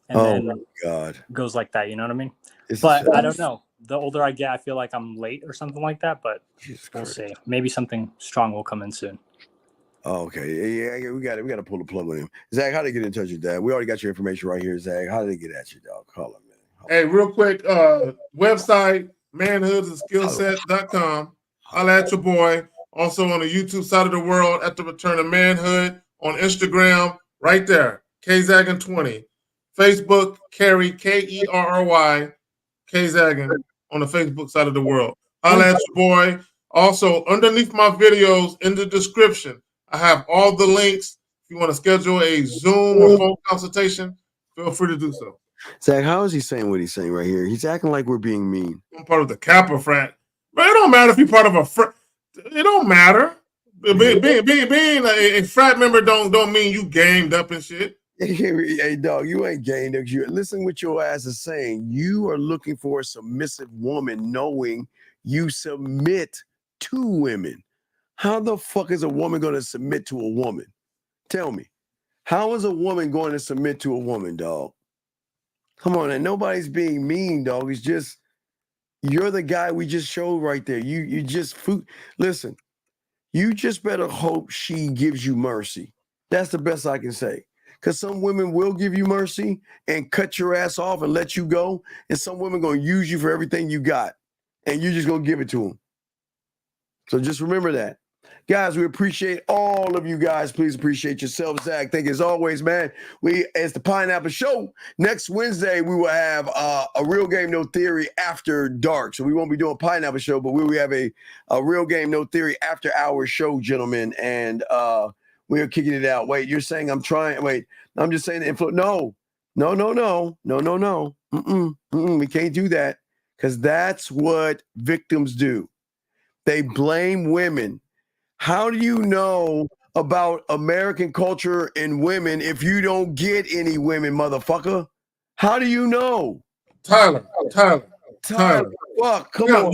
And Oh, then my God. it goes like that, you know what I mean? This But is- I don't know. The older I get, I feel like I'm late or something like that. But we'll see. Maybe something strong will come in soon. Oh, okay. Yeah, we got to pull the plug on him. Zach, how do they get in touch with that? We already got your information right here, Zach. How do they get at you, dog? Call him, man. Hey, real quick, website, manhoodandskillset.com. Holla at your boy. Also on the YouTube side of the world, At the Return of Manhood. On Instagram, right there, KZaggin20. Facebook, Kerry, Kerry, KZaggin on the Facebook side of the world. Holla at your boy. Also, underneath my videos in the description, I have all the links. If you want to schedule a Zoom or phone consultation, feel free to do so. Zach, how is he saying what he's saying right here? He's acting like we're being mean. I'm part of the Kappa frat. But it don't matter if you're part of a frat. It don't matter. Being a frat member don't mean you gamed up and shit. Hey, dog, you ain't gained up. You listen what your ass is saying. You are looking for a submissive woman, knowing you submit to women. How the fuck is a woman going to submit to a woman? Tell me. How is a woman going to submit to a woman, dog? Come on, and nobody's being mean, dog. It's just you're the guy we just showed right there. You just listen. You just better hope she gives you mercy. That's the best I can say. Because some women will give you mercy and cut your ass off and let you go, and some women gonna use you for everything you got, and you're just gonna give it to them. So just remember that. Guys, we appreciate all of you guys. Please appreciate yourself, Zach. Thank you as always, man. It's the Pineapple Show. Next Wednesday, we will have a Real Game No Theory after dark. So we won't be doing Pineapple Show, but we will have a Real Game No Theory after hour show, gentlemen. And we are kicking it out. Wait, you're saying I'm trying. Wait, I'm just saying the influence. No. We can't do that because that's what victims do. They blame women. How do you know about American culture and women if you don't get any women, motherfucker? How do you know? Tyler. Fuck, come now, on.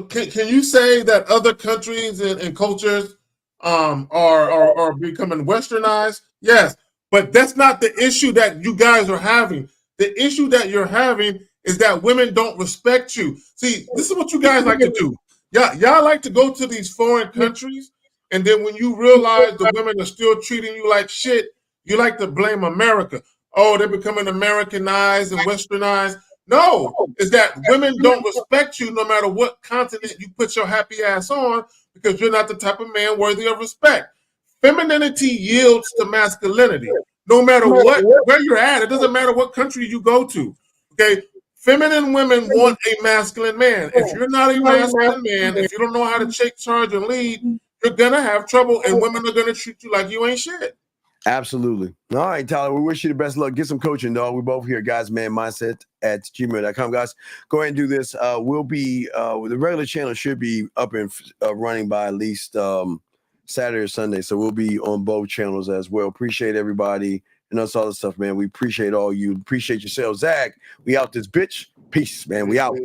Can you say that other countries and cultures are becoming westernized? Yes, but that's not the issue that you guys are having. The issue that you're having is that women don't respect you. See, this is what you guys like to do. Y'all like to go to these foreign countries, and then when you realize the women are still treating you like shit, you like to blame America. Oh, they're becoming Americanized and westernized. No, is that women don't respect you no matter what continent you put your happy ass on, because you're not the type of man worthy of respect. Femininity yields to masculinity. No matter where you're at, it doesn't matter what country you go to. Okay, feminine women want a masculine man. If you're not a masculine man, if you don't know how to take charge and lead, you're gonna have trouble, and women are gonna treat you like you ain't shit. Absolutely. All right, Tyler, we wish you the best luck. Get some coaching, dog. We're both here, guys, man, mindset at gmail.com. Guys, go ahead and do this. We'll be, the regular channel should be up and running by at least Saturday or Sunday. So we'll be on both channels as well. Appreciate everybody and us all the stuff, man. We appreciate all you. Appreciate yourself. Zach, we out this bitch. Peace, man. We out.